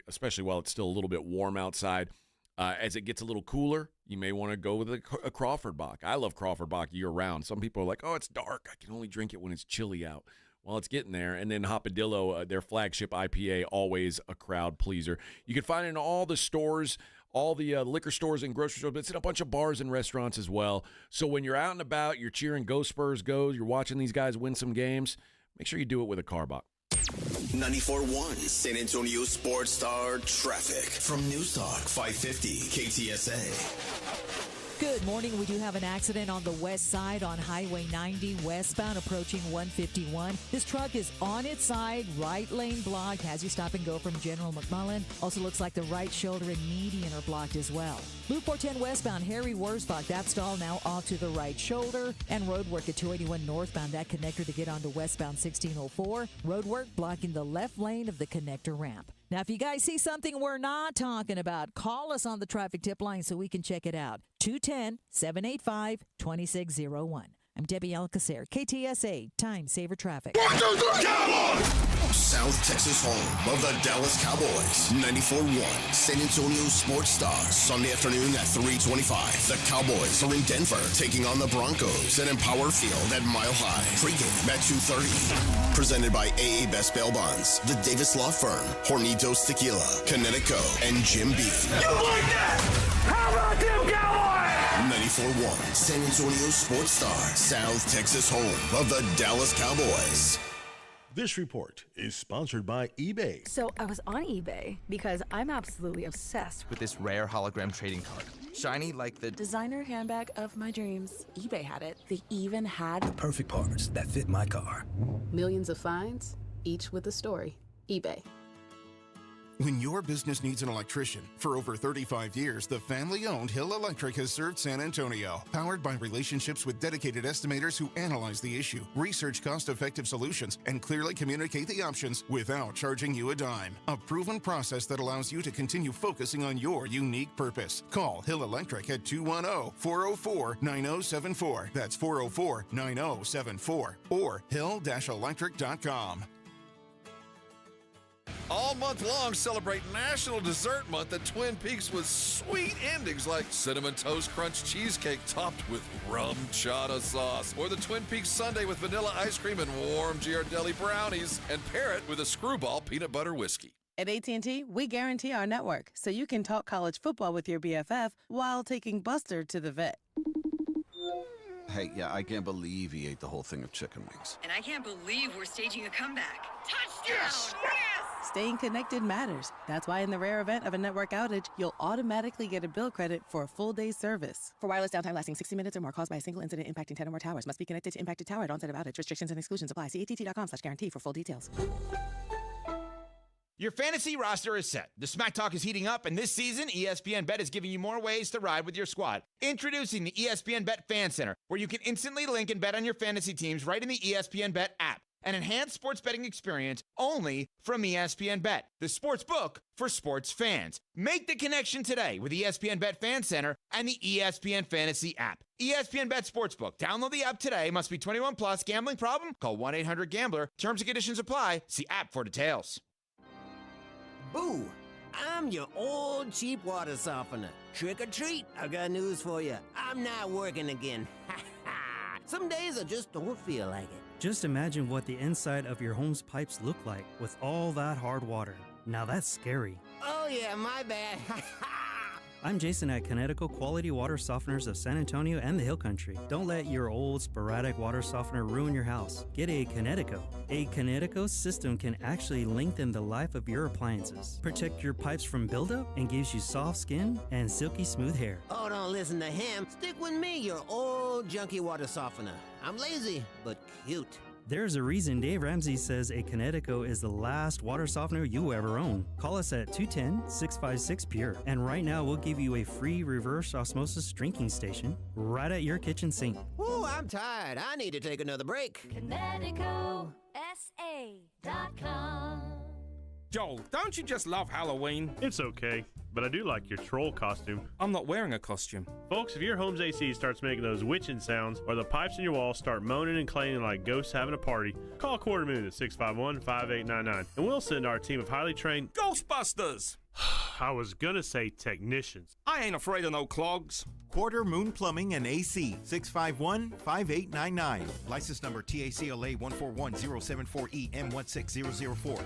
especially while it's still a little bit warm outside. As it gets a little cooler, you may want to go with a Crawford Bock. I love Crawford Bock year-round. Some people are like, oh, it's dark. I can only drink it when it's chilly out. Well, it's getting there. And then Hopadillo, their flagship IPA, always a crowd pleaser. You can find it in all the stores, all the liquor stores and grocery stores, but it's in a bunch of bars and restaurants as well. So when you're out and about, you're cheering Go Spurs Go, you're watching these guys win some games, make sure you do it with a Karbach. 94.1 San Antonio Sports Star traffic from News Talk 550 KTSA. Good morning. We do have an accident on the west side on Highway 90 westbound approaching 151. This truck is on its side, right lane blocked, has you stop and go from General McMullen. Also looks like the right shoulder and median are blocked as well. Loop 410 westbound, Harry Wurzbach, that stall now off to the right shoulder. And road work at 281 northbound, that connector to get onto westbound 1604. Road work blocking the left lane of the connector ramp. Now, if you guys see something we're not talking about, call us on the traffic tip line so we can check it out. 210-785-2601. I'm Debbie Alcacer, KTSA, Time Saver Traffic. 1, 2, 3, South Texas home of the Dallas Cowboys. 94.1 San Antonio Sports Star. Sunday afternoon at 3:25. The Cowboys are in Denver taking on the Broncos at Empower Field at Mile High. Pre-game at 2:30. Presented by AA Best Bail Bonds, the Davis Law Firm, Hornitos Tequila, Connecticut, and Jim Beam. You like that? How about them Cowboys? 94.1 San Antonio Sports Star. South Texas home of the Dallas Cowboys. This report is sponsored by eBay. So I was on eBay because I'm absolutely obsessed with this rare hologram trading card. Shiny like the designer handbag of my dreams. eBay had it. They even had the perfect parts that fit my car. Millions of finds, each with a story. eBay. When your business needs an electrician, for over 35 years, the family-owned Hill Electric has served San Antonio. Powered by relationships with dedicated estimators who analyze the issue, research cost-effective solutions, and clearly communicate the options without charging you a dime. A proven process that allows you to continue focusing on your unique purpose. Call Hill Electric at 210-404-9074. That's 404-9074. Or hill-electric.com. All month long, celebrate National Dessert Month at Twin Peaks with sweet endings like Cinnamon Toast Crunch Cheesecake topped with rum chata sauce, or the Twin Peaks Sundae with vanilla ice cream and warm Ghirardelli brownies, and pair it with a Screwball peanut butter whiskey. At AT&T, we guarantee our network so you can talk college football with your BFF while taking Buster to the vet. Hey, yeah, I can't believe he ate the whole thing of chicken wings. And I can't believe we're staging a comeback. Touchdown! Yes! staying connected matters. That's why in the rare event of a network outage, you'll automatically get a bill credit for a full day's service. For wireless downtime lasting 60 minutes or more caused by a single incident impacting 10 or more towers, must be connected to impacted tower at onset of outage. Restrictions and exclusions apply. See att.com/guarantee for full details. Your fantasy roster is set. The Smack Talk is heating up, and this season, ESPN Bet is giving you more ways to ride with your squad. Introducing the ESPN Bet Fan Center, where you can instantly link and bet on your fantasy teams right in the ESPN Bet app. An enhanced sports betting experience only from ESPN Bet, the sports book for sports fans. Make the connection today with ESPN Bet Fan Center and the ESPN Fantasy app. ESPN Bet Sportsbook. Download the app today. Must be 21 plus. Gambling problem? Call 1-800-GAMBLER. Terms and conditions apply. See app for details. Boo! I'm your old cheap water softener. Trick or treat, I got news for you. I'm not working again. Some days I just don't feel like it. Just imagine what the inside of your home's pipes look like with all that hard water. Now that's scary. Oh yeah, my bad. I'm Jason at Connecticut Quality Water Softeners of San Antonio and the Hill Country. Don't let your old sporadic water softener ruin your house. Get a Connecticut. A Connecticut system can actually lengthen the life of your appliances, protect your pipes from buildup, and gives you soft skin and silky smooth hair. Oh, don't listen to him. Stick with me, your old junky water softener. I'm lazy, but cute. There's a reason Dave Ramsey says a Connecticut is the last water softener you ever own. Call us at 210-656-PURE. And right now, we'll give you a free reverse osmosis drinking station right at your kitchen sink. Ooh, I'm tired. I need to take another break. ConnecticutSA.com. Joel, don't you just love Halloween? It's okay, but I do like your troll costume. I'm not wearing a costume. Folks, if your home's AC starts making those witching sounds or the pipes in your walls start moaning and clanging like ghosts having a party, call Quarter Moon at 651-5899 and we'll send our team of highly trained Ghostbusters! I was gonna say technicians. I ain't afraid of no clogs. Quarter Moon Plumbing and AC, 651-5899. License number TACLA 141074E M16004.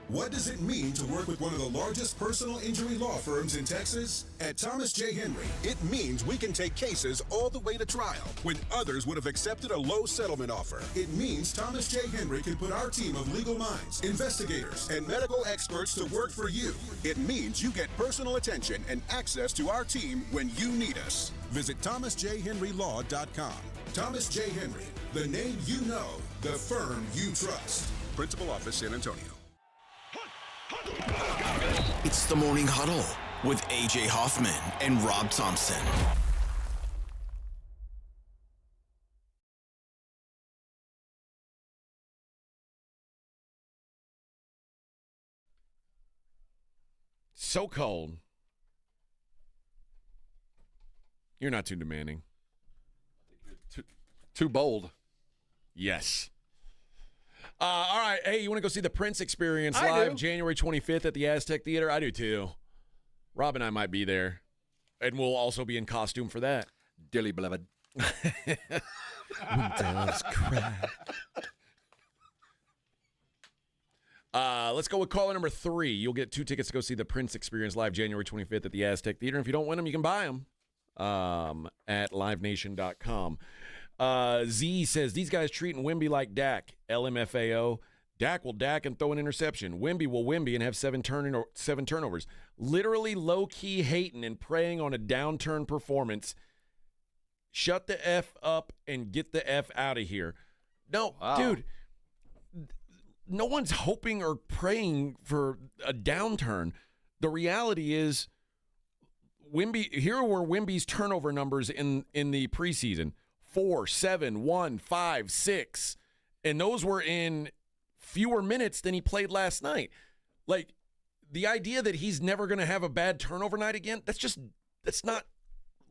What does it mean to work with one of the largest personal injury law firms in Texas? At Thomas J. Henry, it means we can take cases all the way to trial when others would have accepted a low settlement offer. It means Thomas J. Henry can put our team of legal minds, investigators, and medical experts to work for you. It means you get personal attention and access to our team when you need us. Visit thomasjhenrylaw.com. Thomas J. Henry, the name you know, the firm you trust. Principal Office, San Antonio. It's the Morning Huddle with AJ Hoffman and Rob Thompson. So cold. You're not too demanding. Too bold. Yes. All right. Hey, you want to go see the Prince Experience live January 25th at the Aztec Theater? I do too. Rob and I might be there. And we'll also be in costume for that. Dearly beloved. Winter's cry. Let's go with caller number 3. You'll get 2 tickets to go see the Prince Experience live January 25th at the Aztec Theater. And if you don't win them, you can buy them at livenation.com. Z says, these guys treating Wemby like Dak. LMFAO. Dak will Dak and throw an interception. Wemby will Wemby and have 7 turnovers. Literally low-key hating and preying on a downturn performance. Shut the F up and get the F out of here. No, dude, no one's hoping or praying for a downturn. The reality is, here were Wemby's turnover numbers in the preseason. 4, 7, 1, 5, 6. And those were in fewer minutes than he played last night. Like, the idea that he's never going to have a bad turnover night again, that's not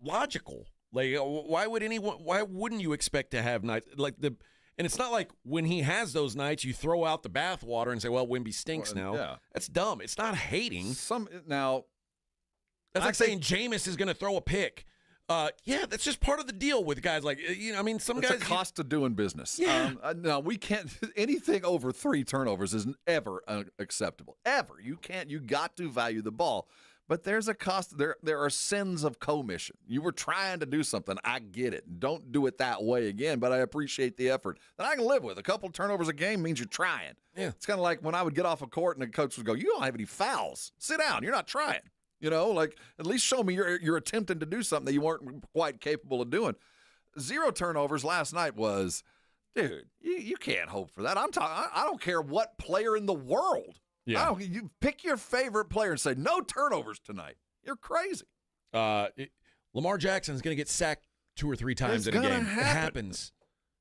logical. Like, why wouldn't you expect to have nights like and it's not like when he has those nights, you throw out the bathwater and say, well, Wemby stinks now. Yeah. That's dumb. It's not hating. Now, that's like saying Jameis is going to throw a pick. Yeah, that's just part of the deal with guys like, I mean, some guys. It's a cost of doing business. Yeah. No, we can't. Anything over 3 turnovers isn't ever acceptable. Ever. You got to value the ball. But there's a cost. There are sins of commission. You were trying to do something. I get it. Don't do it that way again, but I appreciate the effort. That I can live with. A couple of turnovers a game means you're trying. Yeah. It's kind of like when I would get off a court and the coach would go, you don't have any fouls. Sit down. You're not trying. You know, like at least show me you're attempting to do something that you weren't quite capable of doing. 0 turnovers last night was, dude, you can't hope for that. I don't care what player in the world. Yeah. You pick your favorite player and say, no turnovers tonight. You're crazy. Lamar Jackson's going to get sacked 2 or 3 times in a game. It happens.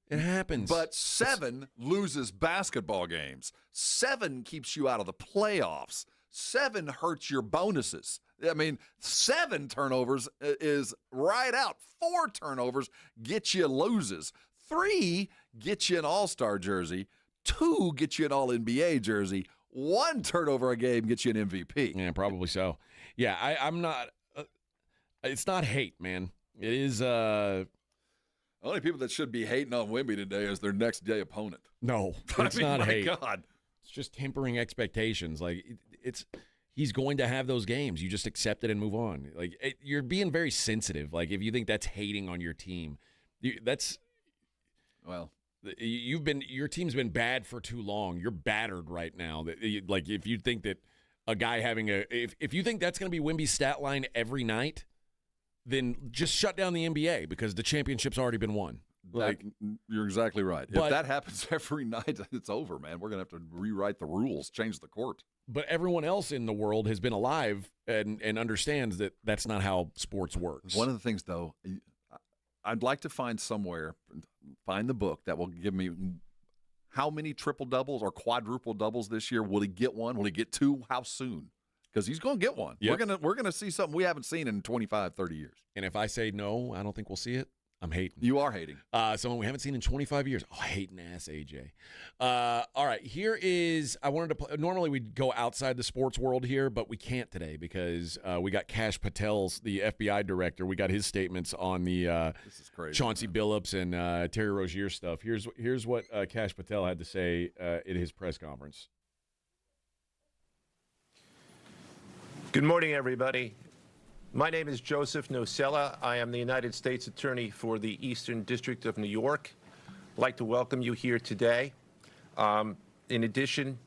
It happens. But 7 loses basketball games. 7 keeps you out of the playoffs. 7 hurts your bonuses. I mean, 7 turnovers is right out. 4 turnovers get you loses. 3 get you an all-star jersey. 2 get you an all-NBA jersey. 1 turnover a game gets you an MVP. Yeah, probably so. Yeah, I'm not it's not hate, man. It is only people that should be hating on Wemby today is their next day opponent. No, it's not hate. God. It's just tempering expectations. Like he's going to have those games. You just accept it and move on. Like you're being very sensitive. Like if you think that's hating on your team, your team's been bad for too long. You're battered right now. Like if you think that a guy having if you think that's going to be Wemby's stat line every night, then just shut down the NBA because the championship's already been won. You're exactly right. If that happens every night, it's over, man. We're going to have to rewrite the rules, change the court. But everyone else in the world has been alive and understands that that's not how sports works. One of the things, though, I'd like to find the book that will give me how many triple doubles or quadruple doubles this year. Will he get one? Will he get 2? How soon? Because he's going to get one. Yep. We're gonna see something we haven't seen in 25, 30 years. And if I say no, I don't think we'll see it, I'm hating. You are hating. Someone we haven't seen in 25 years. Oh, hating ass, AJ. All right, here is, I wanted to play. Normally we'd go outside the sports world here, but we can't today because we got Kash Patel's, the FBI director. We got his statements on the this is crazy, Chauncey Billups and Terry Rozier stuff. Here's what Kash Patel had to say at his press conference. Good morning, everybody. My name is Joseph Nocella. I am the United States Attorney for the Eastern District of New York. I'd like to welcome you here today. In addition,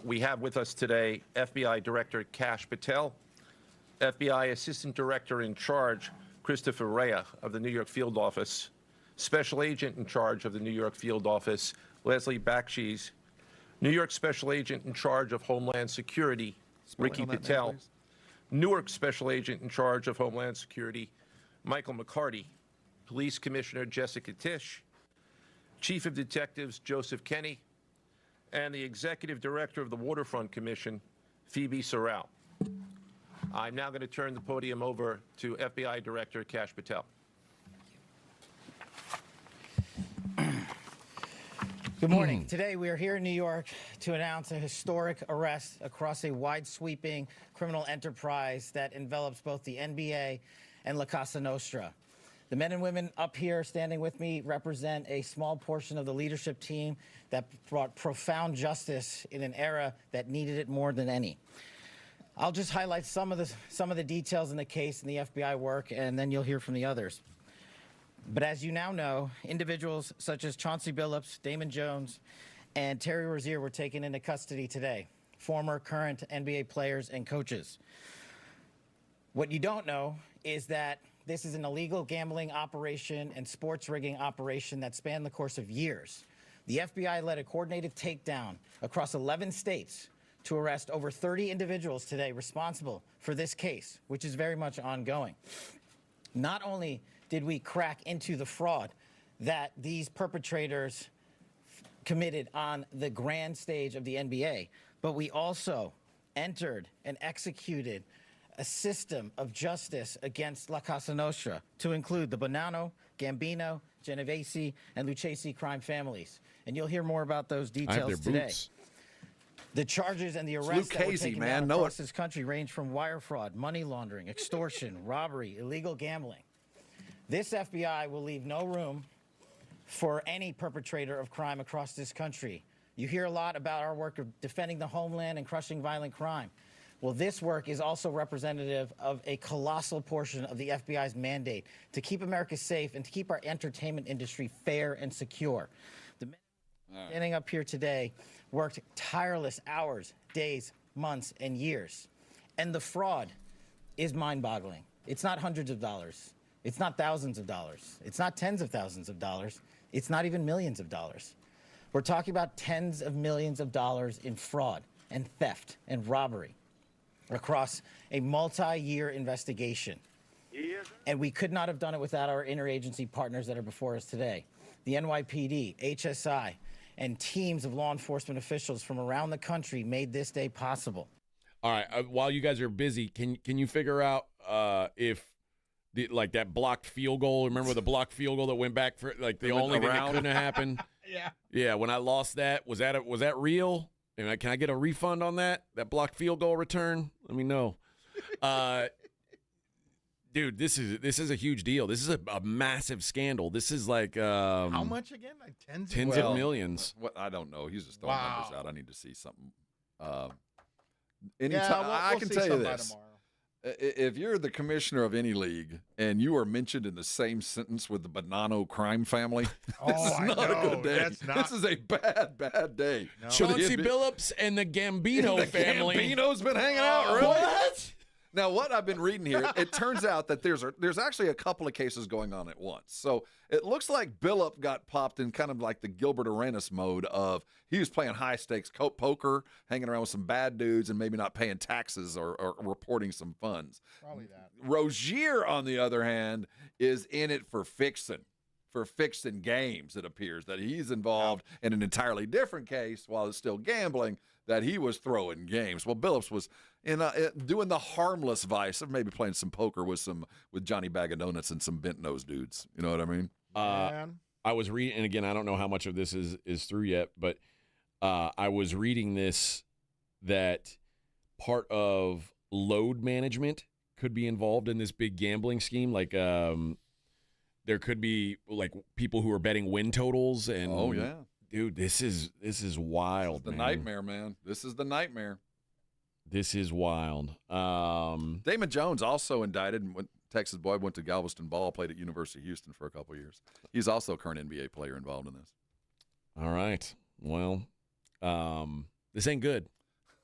we have with us today FBI Director Kash Patel, FBI Assistant Director in Charge Christopher Rea of the New York Field Office, Special Agent in Charge of the New York Field Office Leslie Bakshies, New York Special Agent in Charge of Homeland Security Ricky Patel, Newark Special Agent in Charge of Homeland Security Michael McCarty, Police Commissioner Jessica Tisch, Chief of Detectives Joseph Kenny, and the Executive Director of the Waterfront Commission, Phoebe Sorrell. I'm now going to turn the podium over to FBI Director Kash Patel. Good morning. Today we are here in New York to announce a historic arrest across a wide-sweeping criminal enterprise that envelops both the NBA and La Casa Nostra. The men and women up here standing with me represent a small portion of the leadership team that brought profound justice in an era that needed it more than any. I'll just highlight some of the details in the case and the FBI work, and then you'll hear from the others. But as you now know, individuals such as Chauncey Billups, Damon Jones, and Terry Rozier were taken into custody today, former, current NBA players and coaches. What you don't know is that this is an illegal gambling operation and sports rigging operation that spanned the course of years. The FBI led a coordinated takedown across 11 states to arrest over 30 individuals today responsible for this case, which is very much ongoing. Not only did we crack into the fraud that these perpetrators committed on the grand stage of the NBA, but we also entered and executed a system of justice against La Casa Nostra to include the Bonanno, Gambino, Genovese, and Lucchese crime families. And you'll hear more about those details today. The charges and the arrests that were taken down across this country range from wire fraud, money laundering, extortion, robbery, illegal gambling. This FBI will leave no room for any perpetrator of crime across this country. You hear a lot about our work of defending the homeland and crushing violent crime. Well, this work is also representative of a colossal portion of the FBI's mandate to keep America safe and to keep our entertainment industry fair and secure. The men standing up here today worked tireless hours, days, months, and years. And the fraud is mind-boggling. It's not hundreds of dollars. It's not thousands of dollars. It's not tens of thousands of dollars. It's not even millions of dollars. We're talking about tens of millions of dollars in fraud and theft and robbery across a multi-year investigation. And we could not have done it without our interagency partners that are before us today. The NYPD, HSI, and teams of law enforcement officials from around the country made this day possible. All right. While you guys are busy, can you figure out if like that blocked field goal? Remember the blocked field goal that went back for like the only thing that couldn't have happened? Yeah. Yeah. When I lost that, was that real? And can I get a refund on that blocked field goal return? Let me know. Dude, this is a huge deal. This is a massive scandal. This is like how much again? Like tens of millions. What I don't know. He's just throwing numbers out. I need to see something. Anytime, Yeah, we'll I can tell you by this. tomorrow. If you're the commissioner of any league and you are mentioned in the same sentence with the Bonanno crime family, this is not a good day. This is a bad day. No. Chauncey Billups and the Gambino family. Gambino's been hanging out, really? What? Now, what I've been reading here, it turns out that there's actually a couple of cases going on at once. So it looks like Billup got popped in kind of like the Gilbert Arenas mode of he was playing high-stakes poker, hanging around with some bad dudes, and maybe not paying taxes or reporting some funds. Probably that. Rozier, on the other hand, is in it for fixing games, it appears. That he's involved in an entirely different case while it's still gambling, that he was throwing games. Well, Billups was doing the harmless vice of maybe playing some poker with Johnny Bag of Donuts and some bent-nosed dudes. You know what I mean? I was reading, and again, I don't know how much of this is through yet, but I was reading this that part of load management could be involved in this big gambling scheme. Like there could be like people who are betting win totals and oh yeah. Dude, this is wild. This is the nightmare, man. This is the nightmare. This is wild. Damon Jones also indicted. Texas boy, went to Galveston Ball, played at University of Houston for a couple of years. He's also a current NBA player involved in this. All right. Well, this ain't good.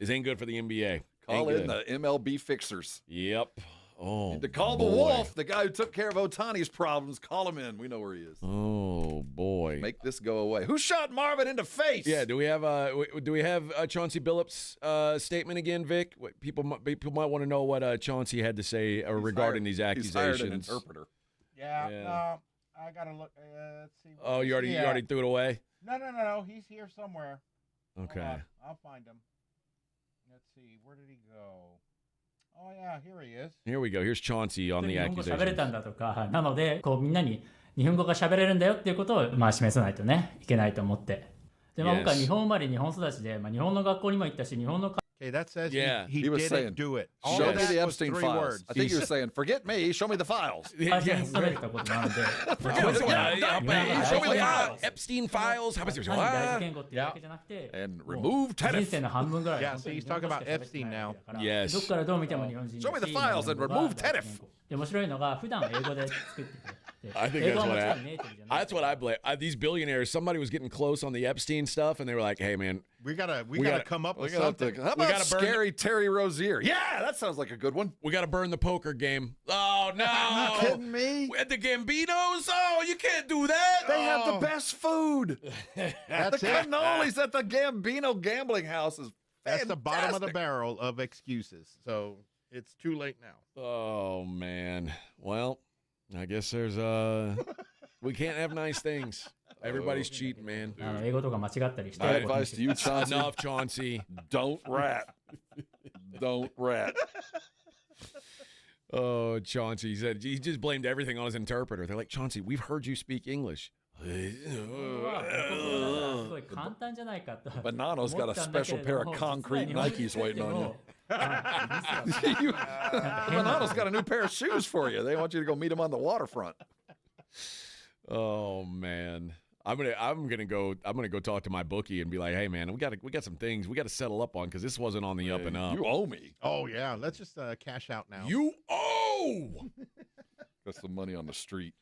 This ain't good for the NBA. Call in the MLB fixers. Yep. Oh, to call the Wolf, the guy who took care of Ohtani's problems. Call him in. We know where he is. Oh boy, make this go away. Who shot Marvin in the face? Yeah. Do we have Chauncey Billups' statement again, Vic? People might want to know what Chauncey had to say regarding these accusations. He's hired an interpreter. Yeah. No, I gotta look. Let's see. Oh, you already threw it away? No. He's here somewhere. Okay. I'll find him. Let's see. Where did he go? Oh, yeah, here he is. Here we go. Here's Chauncey on the accusation. 喋れたんだとか、なのでこうみんなに日本語が喋れるんだよっていうことを示さないとねいけないと思って。で僕は日本生まれ日本育ちで、日本の学校にも行ったし日本の Okay, that says he was saying, do it. Show me the Epstein files. I think he was saying, forget me, show me the files. Show me the Epstein files. And remove tennis. Yeah, so he's talking about Epstein now. Yes. Show me the files and remove tennis. 面白いのが普段英語で作ってくれて I think that's what I blame. These billionaires, somebody was getting close on the Epstein stuff, and they were like, "Hey, man, we gotta come up with something." How about scary Terry Rozier? Yeah, that sounds like a good one. We got to burn the poker game. Oh no! Are you kidding me? At the Gambinos? Oh, you can't do that. They have the best food. The cannolis at the Gambino gambling house is fantastic. That's the bottom of the barrel of excuses. So it's too late now. Oh man. Well, I guess there's we can't have nice things. Everybody's cheating, man. My advice to you, Chauncey. Enough, Chauncey. Don't rat. Don't rat. Oh, Chauncey, he just blamed everything on his interpreter. They're like, Chauncey, we've heard you speak English. Bonanno's got a special pair of concrete Nikes waiting on you. Bonanno's got a new pair of shoes for you. They want you to go meet him on the waterfront. Oh, man. I'm gonna go talk to my bookie and be like, hey man, we got some things we got to settle up on because this wasn't on the up and up. You owe me. Oh yeah, let's just cash out now. You owe. Got some money on the street.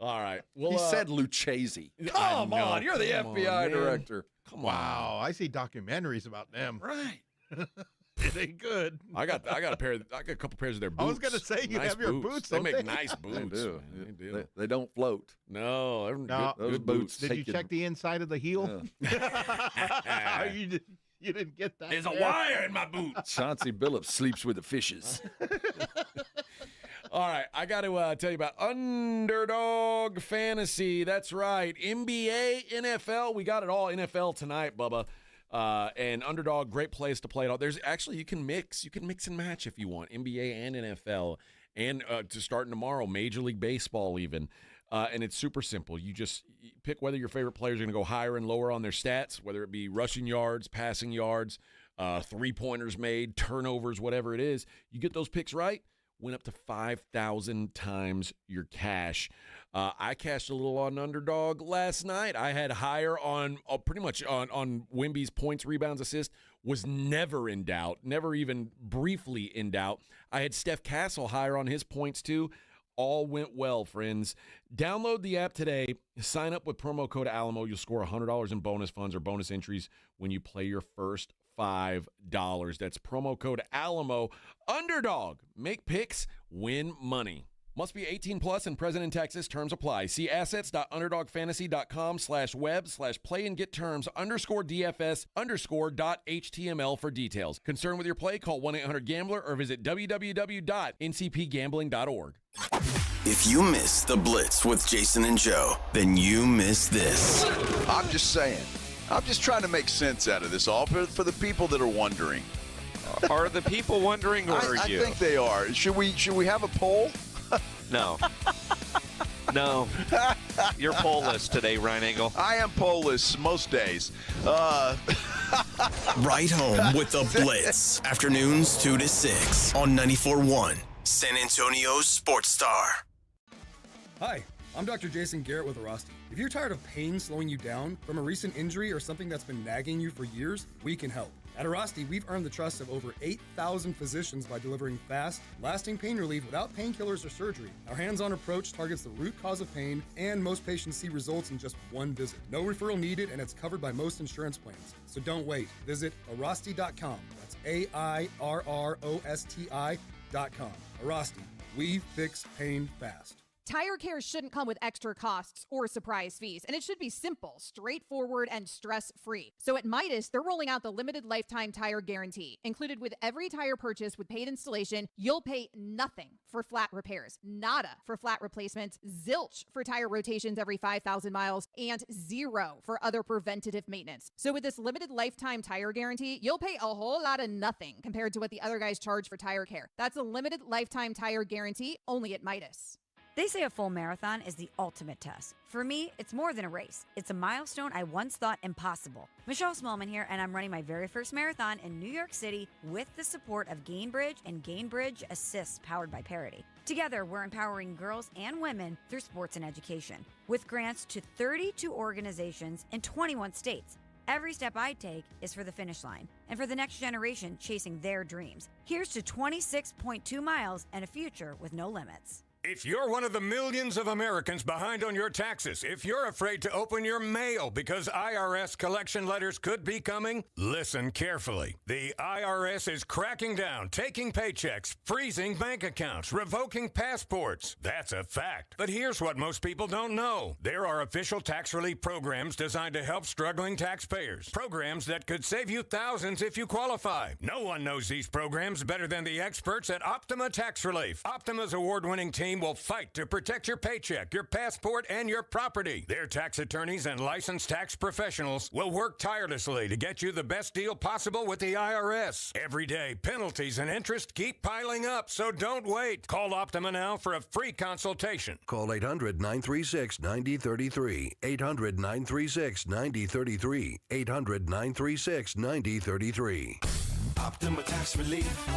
All right. Well, he said Lucchese. Come on, you're the FBI director. Come wow, I see documentaries about them. Right. It ain't good. I got a couple pairs of their boots. I was gonna say you Nice have your boots. They Don't make they? nice boots. They do. Man. They do. They don't float. No, No. good, Those boots. Did you check the inside of the heel? You didn't get that. There's a there? wire in my boot. Chauncey Billups sleeps with the fishes. All right, I got to tell you about Underdog Fantasy. That's right, NBA, NFL, we got it all. NFL tonight, Bubba. And Underdog, great place to play it all. There's actually you can mix and match if you want NBA and NFL, and to starting tomorrow, Major League Baseball even. And it's super simple. You just pick whether your favorite players are going to go higher and lower on their stats, whether it be rushing yards, passing yards, 3-pointers made, turnovers, whatever it is. You get those picks right, win up to 5,000 times your cash. I cashed a little on Underdog last night. I had higher on pretty much on Wemby's points, rebounds, assists. Was never in doubt, never even briefly in doubt. I had Steph Castle higher on his points too. All went well, friends. Download the app today. Sign up with promo code Alamo. You'll score $100 in bonus funds or bonus entries when you play your first $5. That's promo code Alamo. Underdog. Make picks, win money. Must be 18 plus and present in Texas. Terms apply. See assets.underdogfantasy.com/web/play-and-get-terms_DFS_.html for details. Concerned with your play? Call 1-800-GAMBLER or visit www.ncpgambling.org. If you missed the Blitz with Jason and Joe, then you missed this. I'm just saying. I'm just trying to make sense out of this all for the people that are wondering. Are the people wondering, or are you? I think they are. Should we have a poll? No. No. You're poll-less today, Ryan Engel. I am poll-less most days. Right home with the Blitz. Afternoons 2 to 6 on 94.1 San Antonio's Sports Star. Hi, I'm Dr. Jason Garrett with Arasti. If you're tired of pain slowing you down from a recent injury or something that's been nagging you for years, we can help. At Arasti, we've earned the trust of over 8,000 physicians by delivering fast, lasting pain relief without painkillers or surgery. Our hands-on approach targets the root cause of pain, and most patients see results in just one visit. No referral needed, and it's covered by most insurance plans. So don't wait. Visit Arasti.com. That's AIRROSTI.com. Arasti. We fix pain fast. Tire care shouldn't come with extra costs or surprise fees, and it should be simple, straightforward, and stress-free. So at Midas, they're rolling out the limited lifetime tire guarantee. Included with every tire purchase with paid installation, you'll pay nothing for flat repairs, nada for flat replacements, zilch for tire rotations every 5,000 miles, and zero for other preventative maintenance. So with this limited lifetime tire guarantee, you'll pay a whole lot of nothing compared to what the other guys charge for tire care. That's a limited lifetime tire guarantee only at Midas. They say a full marathon is the ultimate test. For me, it's more than a race. It's a milestone I once thought impossible. Michelle Smallman here, and I'm running my very first marathon in New York City with the support of Gainbridge and Gainbridge Assists powered by Parity. Together, we're empowering girls and women through sports and education with grants to 32 organizations in 21 states. Every step I take is for the finish line and for the next generation chasing their dreams. Here's to 26.2 miles and a future with no limits. If you're one of the millions of Americans behind on your taxes, if you're afraid to open your mail because IRS collection letters could be coming, listen carefully. The IRS is cracking down, taking paychecks, freezing bank accounts, revoking passports. That's a fact. But here's what most people don't know. There are official tax relief programs designed to help struggling taxpayers. Programs that could save you thousands if you qualify. No one knows these programs better than the experts at Optima Tax Relief. Optima's award-winning team will fight to protect your paycheck, your passport, and your property. Their tax attorneys and licensed tax professionals will work tirelessly to get you the best deal possible with the IRS. Every day, penalties and interest keep piling up, so don't wait. Call Optima now for a free consultation. Call 800-936-9033. 800-936-9033. 800-936-9033. Optima Tax Relief.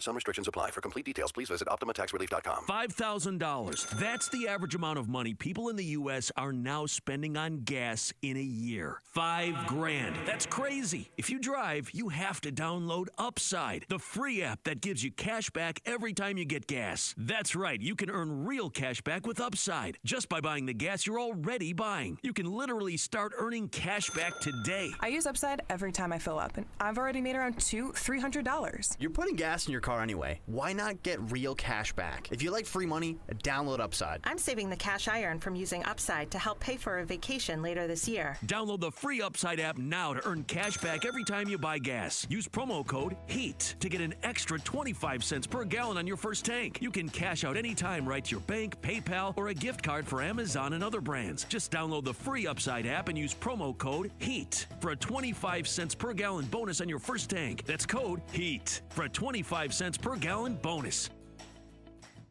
Some restrictions apply. For complete details, please visit OptimaTaxRelief.com. $5,000. That's the average amount of money people in the U.S. are now spending on gas in a year. $5,000. That's crazy. If you drive, you have to download Upside, the free app that gives you cash back every time you get gas. That's right. You can earn real cash back with Upside just by buying the gas you're already buying. You can literally start earning cash back today. I use Upside every time I fill up, and I've already made around $200-$300. You're putting gas in your car anyway. Why not get real cash back? If you like free money, download Upside. I'm saving the cash I earn from using Upside to help pay for a vacation later this year. Download the free Upside app now to earn cash back every time you buy gas. Use promo code HEAT to get an extra 25 cents per gallon on your first tank. You can cash out anytime right to your bank, PayPal, or a gift card for Amazon and other brands. Just download the free Upside app and use promo code HEAT for a 25 cents per gallon bonus on your first tank. That's code HEAT for a 25 cents per gallon bonus.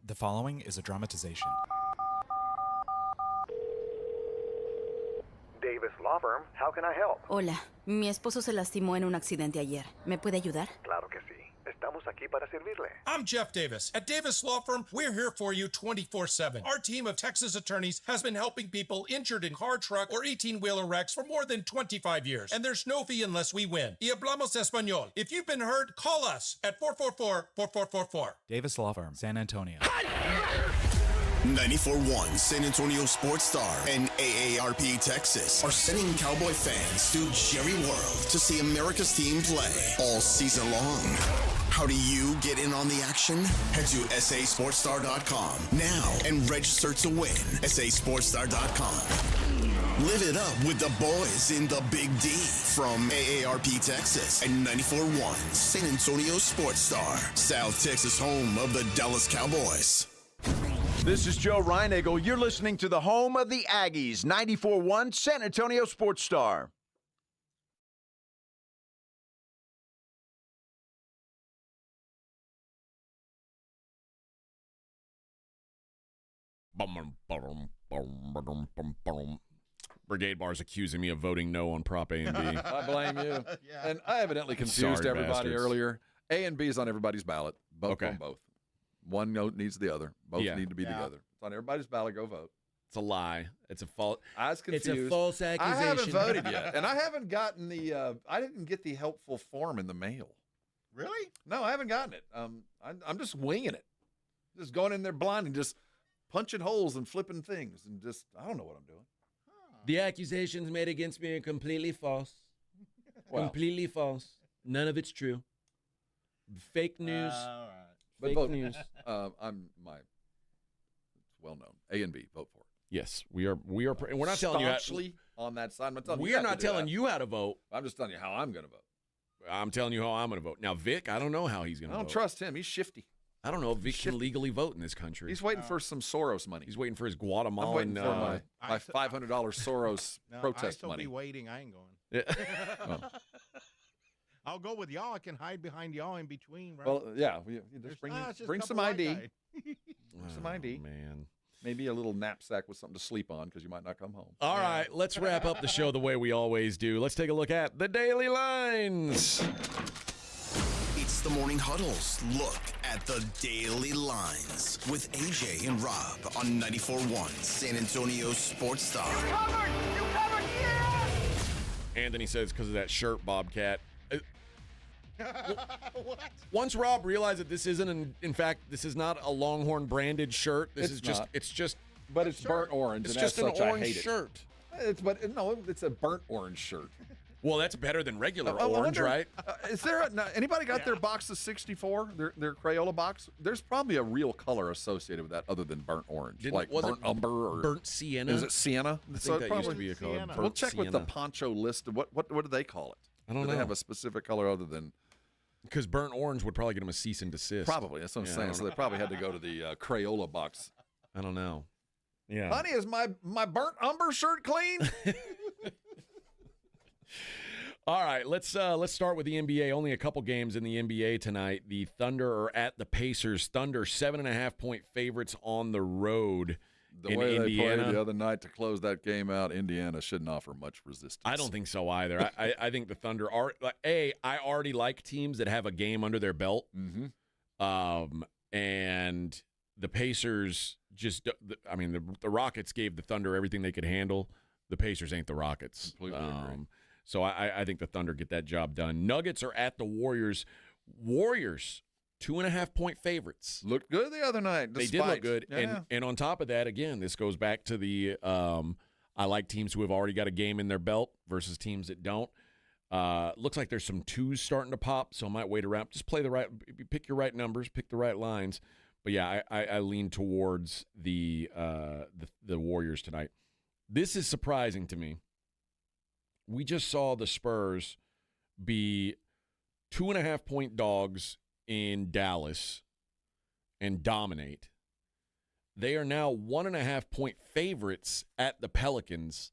The following is a dramatization. Davis Law Firm, how can I help? Hola, mi esposo se lastimó en un accidente ayer. ¿Me puede ayudar? Claro que sí. Estamos aquí para servirle. I'm Jeff Davis. At Davis Law Firm, we're here for you 24/7. Our team of Texas attorneys has been helping people injured in car, truck, or 18-wheeler wrecks for more than 25 years. And there's no fee unless we win. Y hablamos español. If you've been hurt, call us at 444-4444. Davis Law Firm, San Antonio. 94.1 San Antonio Sports Star and AARP Texas are sending Cowboy fans to Jerry World to see America's team play all season long. How do you get in on the action? Head to sasportstar.com now and register to win. sasportstar.com. Live it up with the boys in the Big D from AARP Texas and 94.1 San Antonio Sports Star, South Texas home of the Dallas Cowboys. This is Joe Reinagel. You're listening to the home of the Aggies, 94.1 San Antonio Sports Star. Brigade Bar's accusing me of voting no on Prop A and B. I blame you. Yeah. And I evidently confused Sorry, everybody bastards. earlier. A and B is on everybody's ballot. Both on both. One note needs the other. Both need to be together. It's on everybody's ballot. Go vote. It's a lie. It's a false. I was confused. It's a false I accusation. haven't voted yet, and I haven't gotten the. I didn't get the helpful form in the mail. Really? No, I haven't gotten it. I'm just winging it, just going in there blind and just punching holes and flipping things, and just I don't know what I'm doing. The accusations made against me are completely false. Well. Completely false. None of it's true. Fake news. All right. But Fake vote. news. It's well known. A and B, vote for it. Yes, we are. We're not telling you. Staunchly on that side. I'm not telling you We you are have to not do telling that. you how to vote. I'm just telling you how I'm going to vote. I'm telling you how I'm going to vote. Now, Vic, I don't know how he's going I to vote. don't trust him. He's shifty. I don't know if Vic can legally vote in this country. He's waiting for some Soros money. He's waiting for his I'm Guatemalan. waiting for my $500 Soros No, protest I still money. be waiting. I ain't going. Oh. I'll go with y'all. I can hide behind y'all in between. Right? Well, yeah. You just bring, it's just a bring some couple ID. white guys. Bring some ID. Man. Maybe a little knapsack with something to sleep on because you might not come home. All right, let's wrap up the show the way we always do. Let's take a look at the Daily Lines. It's the Morning Huddle's look at the Daily Lines with AJ and Rob on 94.1 San Antonio Sports Star. You covered, yeah! Anthony says because of that shirt, Bobcat. What? Once Rob realized that this isn't, in fact, this is not a Longhorn branded shirt. This It's is just, not. it's just, But it's burnt orange. it's and just as an such, orange I hate shirt. It's a burnt orange shirt. Well, that's better than regular I orange, wonder, right? Is there anybody got their box of 64? Their Crayola box? There's probably a real color associated with that other than burnt orange, like was burnt it umber or burnt sienna? Is it sienna? I think that used to be a color. Sienna. We'll Burnt check with the sienna. Poncho list. What do they call it? I don't do know. They have a specific color other than Because burnt orange would probably get him a cease and desist. probably. That's what I'm Yeah, I saying. don't So know. they probably had to go to the Crayola box. I don't know. Yeah. Honey, is my burnt umber shirt clean? All right, let's start with the NBA. Only a couple games in the NBA tonight. The Thunder are at the Pacers. Thunder 7.5-point favorites on the road. The in way Indiana. they played the other night to close that game out, Indiana shouldn't offer much resistance. I don't think so either. I think the Thunder are I already like teams that have a game under their belt. Mm-hmm. And the Pacers the Rockets gave the Thunder everything they could handle. The Pacers ain't the Rockets. Completely agree. So I think the Thunder get that job done. Nuggets are at the Warriors. Warriors, 2.5-point favorites. Looked good the other night. They did look good. Yeah. And on top of that, again, this goes back to the I like teams who have already got a game in their belt versus teams that don't. Looks like there's some twos starting to pop, so I might wait around. Just pick your right numbers, pick the right lines. But yeah, I lean towards the Warriors tonight. This is surprising to me. We just saw the Spurs be 2.5-point dogs in Dallas and dominate. They are now 1.5-point favorites at the Pelicans.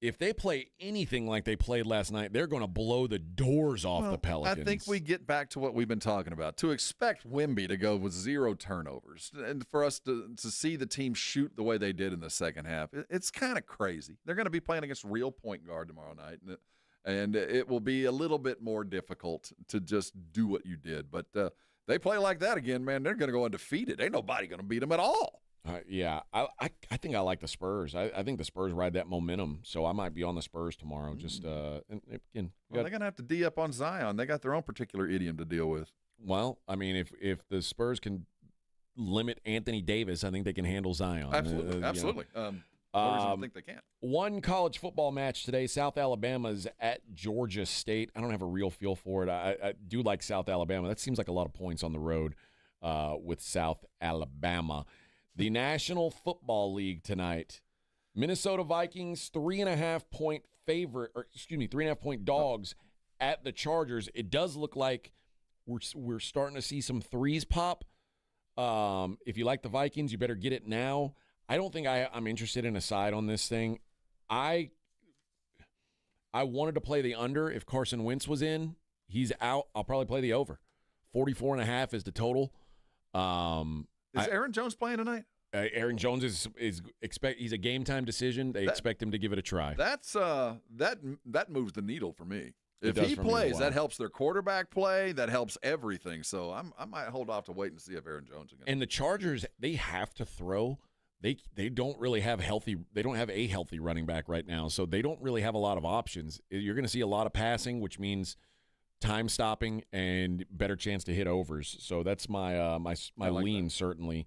If they play anything like they played last night, they're going to blow the doors off the Pelicans. I think we get back to what we've been talking about. To expect Wemby to go with 0 turnovers and for us to see the team shoot the way they did in the second half, it's kind of crazy. They're going to be playing against a real point guard tomorrow night, and it will be a little bit more difficult to just do what you did. But they play like that again, man, they're going to go undefeated. Ain't nobody going to beat them at all. Yeah, I think I like the Spurs. I think the Spurs ride that momentum, so I might be on the Spurs tomorrow. Just and again, they're going to have to D up on Zion. They got their own particular idiom to deal with. Well, I mean, if the Spurs can limit Anthony Davis, I think they can handle Zion. Absolutely. No reason to think they can't. One college football match today. South Alabama is at Georgia State. I don't have a real feel for it. I do like South Alabama. That seems like a lot of points on the road with South Alabama. The National Football League tonight. Minnesota Vikings 3.5-point favorite, 3.5-point dogs at the Chargers. It does look like we're starting to see some threes pop. If you like the Vikings, you better get it now. I don't think I'm interested in a side on this thing. I wanted to play the under if Carson Wentz was in. He's out. I'll probably play the over. 44.5 is the total. Is Aaron Jones playing tonight? Aaron Jones is he's a game time decision. They expect him to give it a try. That's that moves the needle for me. If he for me plays, as well. that helps their quarterback play. That helps everything. So I might hold off to wait and see if Aaron Jones again. And the Chargers, they have to throw. They don't really have They don't have a healthy running back right now, so they don't really have a lot of options. You're going to see a lot of passing, which means time stopping and better chance to hit overs. So that's my lean certainly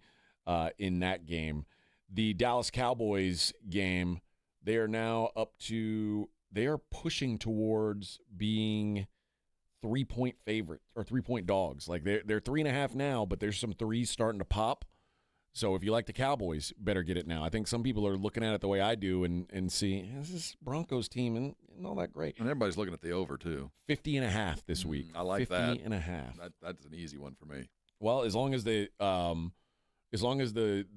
in that game. The Dallas Cowboys game, they are now they are pushing towards being 3-point favorite or 3-point dogs. Like they're 3.5 now, but there's some threes starting to pop. So if you like the Cowboys, better get it now. I think some people are looking at it the way I do and see this Broncos team and all that great. And everybody's looking at the over too. 50.5 this week. I like 50.5. That's an easy one for me. Well, as long as the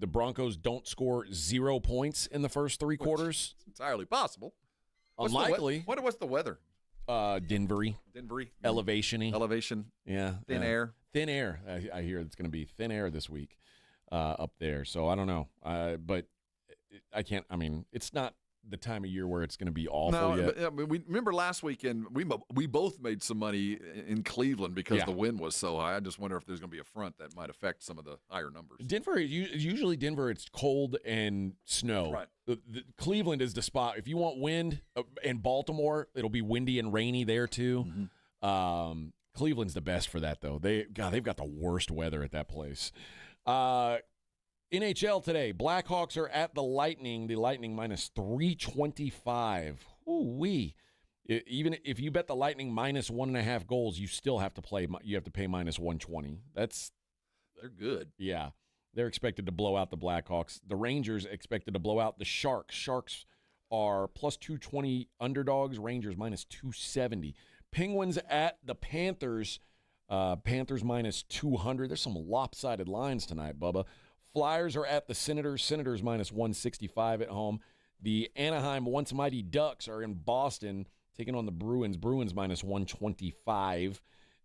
Broncos don't score 0 points in the first 3 quarters, it's entirely possible. Unlikely. What's the weather? Denvery. Elevation-y. Elevation. Yeah. Thin air. Thin air. I hear it's going to be thin air this week. Up there. So I don't know. But I can't. I mean, it's not the time of year where it's going to be awful yet. But, we remember last weekend we both made some money in Cleveland because the wind was so high. I just wonder if there's going to be a front that might affect some of the higher numbers. Usually Denver, it's cold and snow. Right. Cleveland is the spot. If you want wind, and Baltimore, it'll be windy and rainy there too. Mm-hmm. Cleveland's the best for that though. They've got the worst weather at that place. NHL today, Blackhawks are at the Lightning. The Lightning minus 325. Ooh-wee. Even if you bet the Lightning minus 1.5 goals, you still have to pay minus 120. They're good. Yeah. They're expected to blow out the Blackhawks. The Rangers expected to blow out the Sharks. Sharks are plus 220 underdogs. Rangers minus 270. Penguins at the Panthers. Panthers minus 200. There's some lopsided lines tonight, Bubba. Flyers are at the Senators. Senators minus 165 at home. The Anaheim once mighty Ducks are in Boston taking on the Bruins. Bruins minus 125.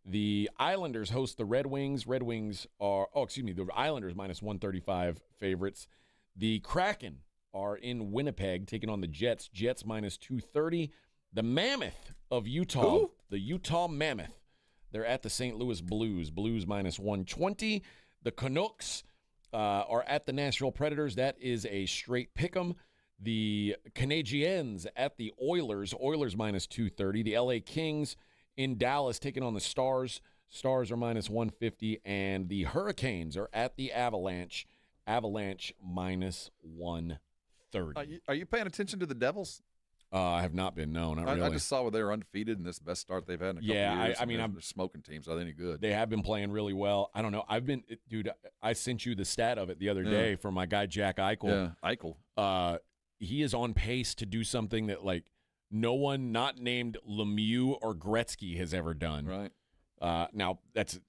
The Islanders host the Red Wings. The Islanders minus 135 favorites. The Kraken are in Winnipeg taking on the Jets. Jets minus 230. The Mammoth of Utah, the Utah Mammoth, they're at the St. Louis Blues. Blues minus 120. The Canucks are at the Nashville Predators. That is a straight pick 'em. The Canadiens at the Oilers. Oilers minus 230. The LA Kings in Dallas taking on the Stars. Stars are minus 150. And the Hurricanes are at the Avalanche. Avalanche minus 130. Are you paying attention to the Devils? I have not been. No, not really. I just saw where they were undefeated in this best start they've had in a couple years. I mean, they're smoking teams. Are they any good? They have been playing really well. I don't know. Dude, I sent you the stat of it the other day from my guy Jack Eichel. Yeah, Eichel. He is on pace to do something that like no one not named Lemieux or Gretzky has ever done. Right. Now it's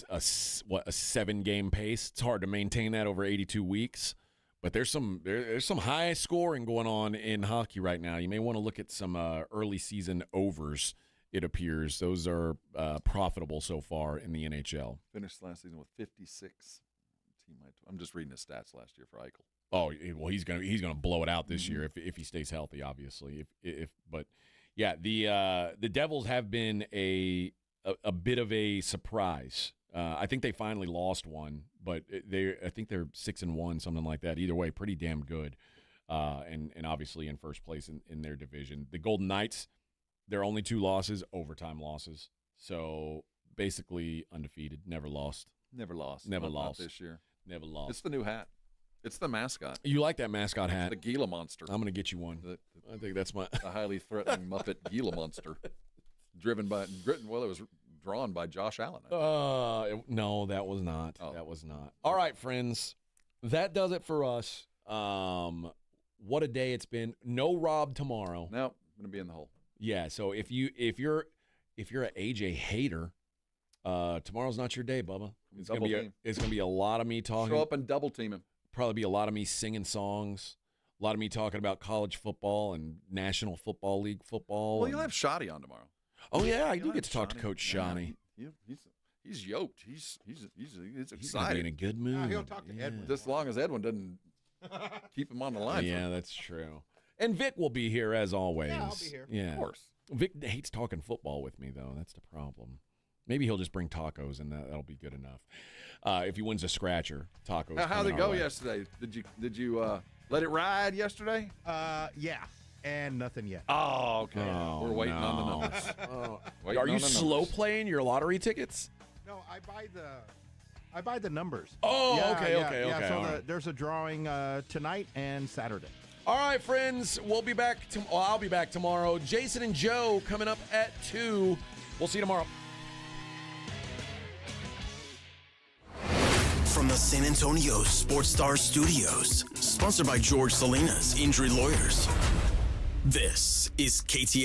a 7-game pace. It's hard to maintain that over 82 weeks. But there's some high scoring going on in hockey right now. You may want to look at some early season overs, it appears. Those are profitable so far in the NHL. Finished last season with 56. I'm just reading the stats last year for Eichel. Oh, well, he's gonna blow it out this year if he stays healthy, obviously. But yeah, the Devils have been a bit of a surprise. I think they finally lost one, but I think they're 6-1, something like that. Either way, pretty damn good, and obviously in first place in their division. The Golden Knights, their only 2 losses, overtime losses. So basically undefeated, never lost. Never lost. Never Not lost this year. Never lost. It's the new hat. It's the mascot. You like that mascot hat? The Gila Monster. I'm gonna get you one. I think that's the highly threatening Muppet Gila Monster, it was drawn by Josh Allen. No, that was not. That was not. All right, friends, that does it for us. What a day it's been. No Rob tomorrow. No, I'm gonna be in the hole. Yeah. So if you're an AJ hater, tomorrow's not your day, Bubba. It's gonna be a lot of me talking. Show up and double team him. Probably be a lot of me singing songs. A lot of me talking about college football and National Football League football. Well, you'll have Shoddy on tomorrow. Oh yeah, I do get to talk to Coach Shawnee. He's yoked. He's He's excited. gonna be in a good mood. He'll talk to Edwin. As long as Edwin doesn't keep him on the line. Yeah, that's true. And Vic will be here as always. Yeah, I'll be here. Yeah, of course. Vic hates talking football with me though. That's the problem. Maybe he'll just bring tacos, and that'll be good enough. If he wins a scratcher, tacos. How'd it go yesterday? Did you let it ride yesterday? Yeah, and nothing yet. Oh, okay. We're waiting on the numbers. Are you slow playing your lottery tickets? No, I buy the numbers. Oh, Yeah, okay. So all right. there's a drawing tonight and Saturday. All right, friends, we'll be back. I'll be back tomorrow. Jason and Joe coming up at 2. We'll see you tomorrow. From the San Antonio Sports Star Studios, sponsored by George Salinas Injury Lawyers. This is KTS.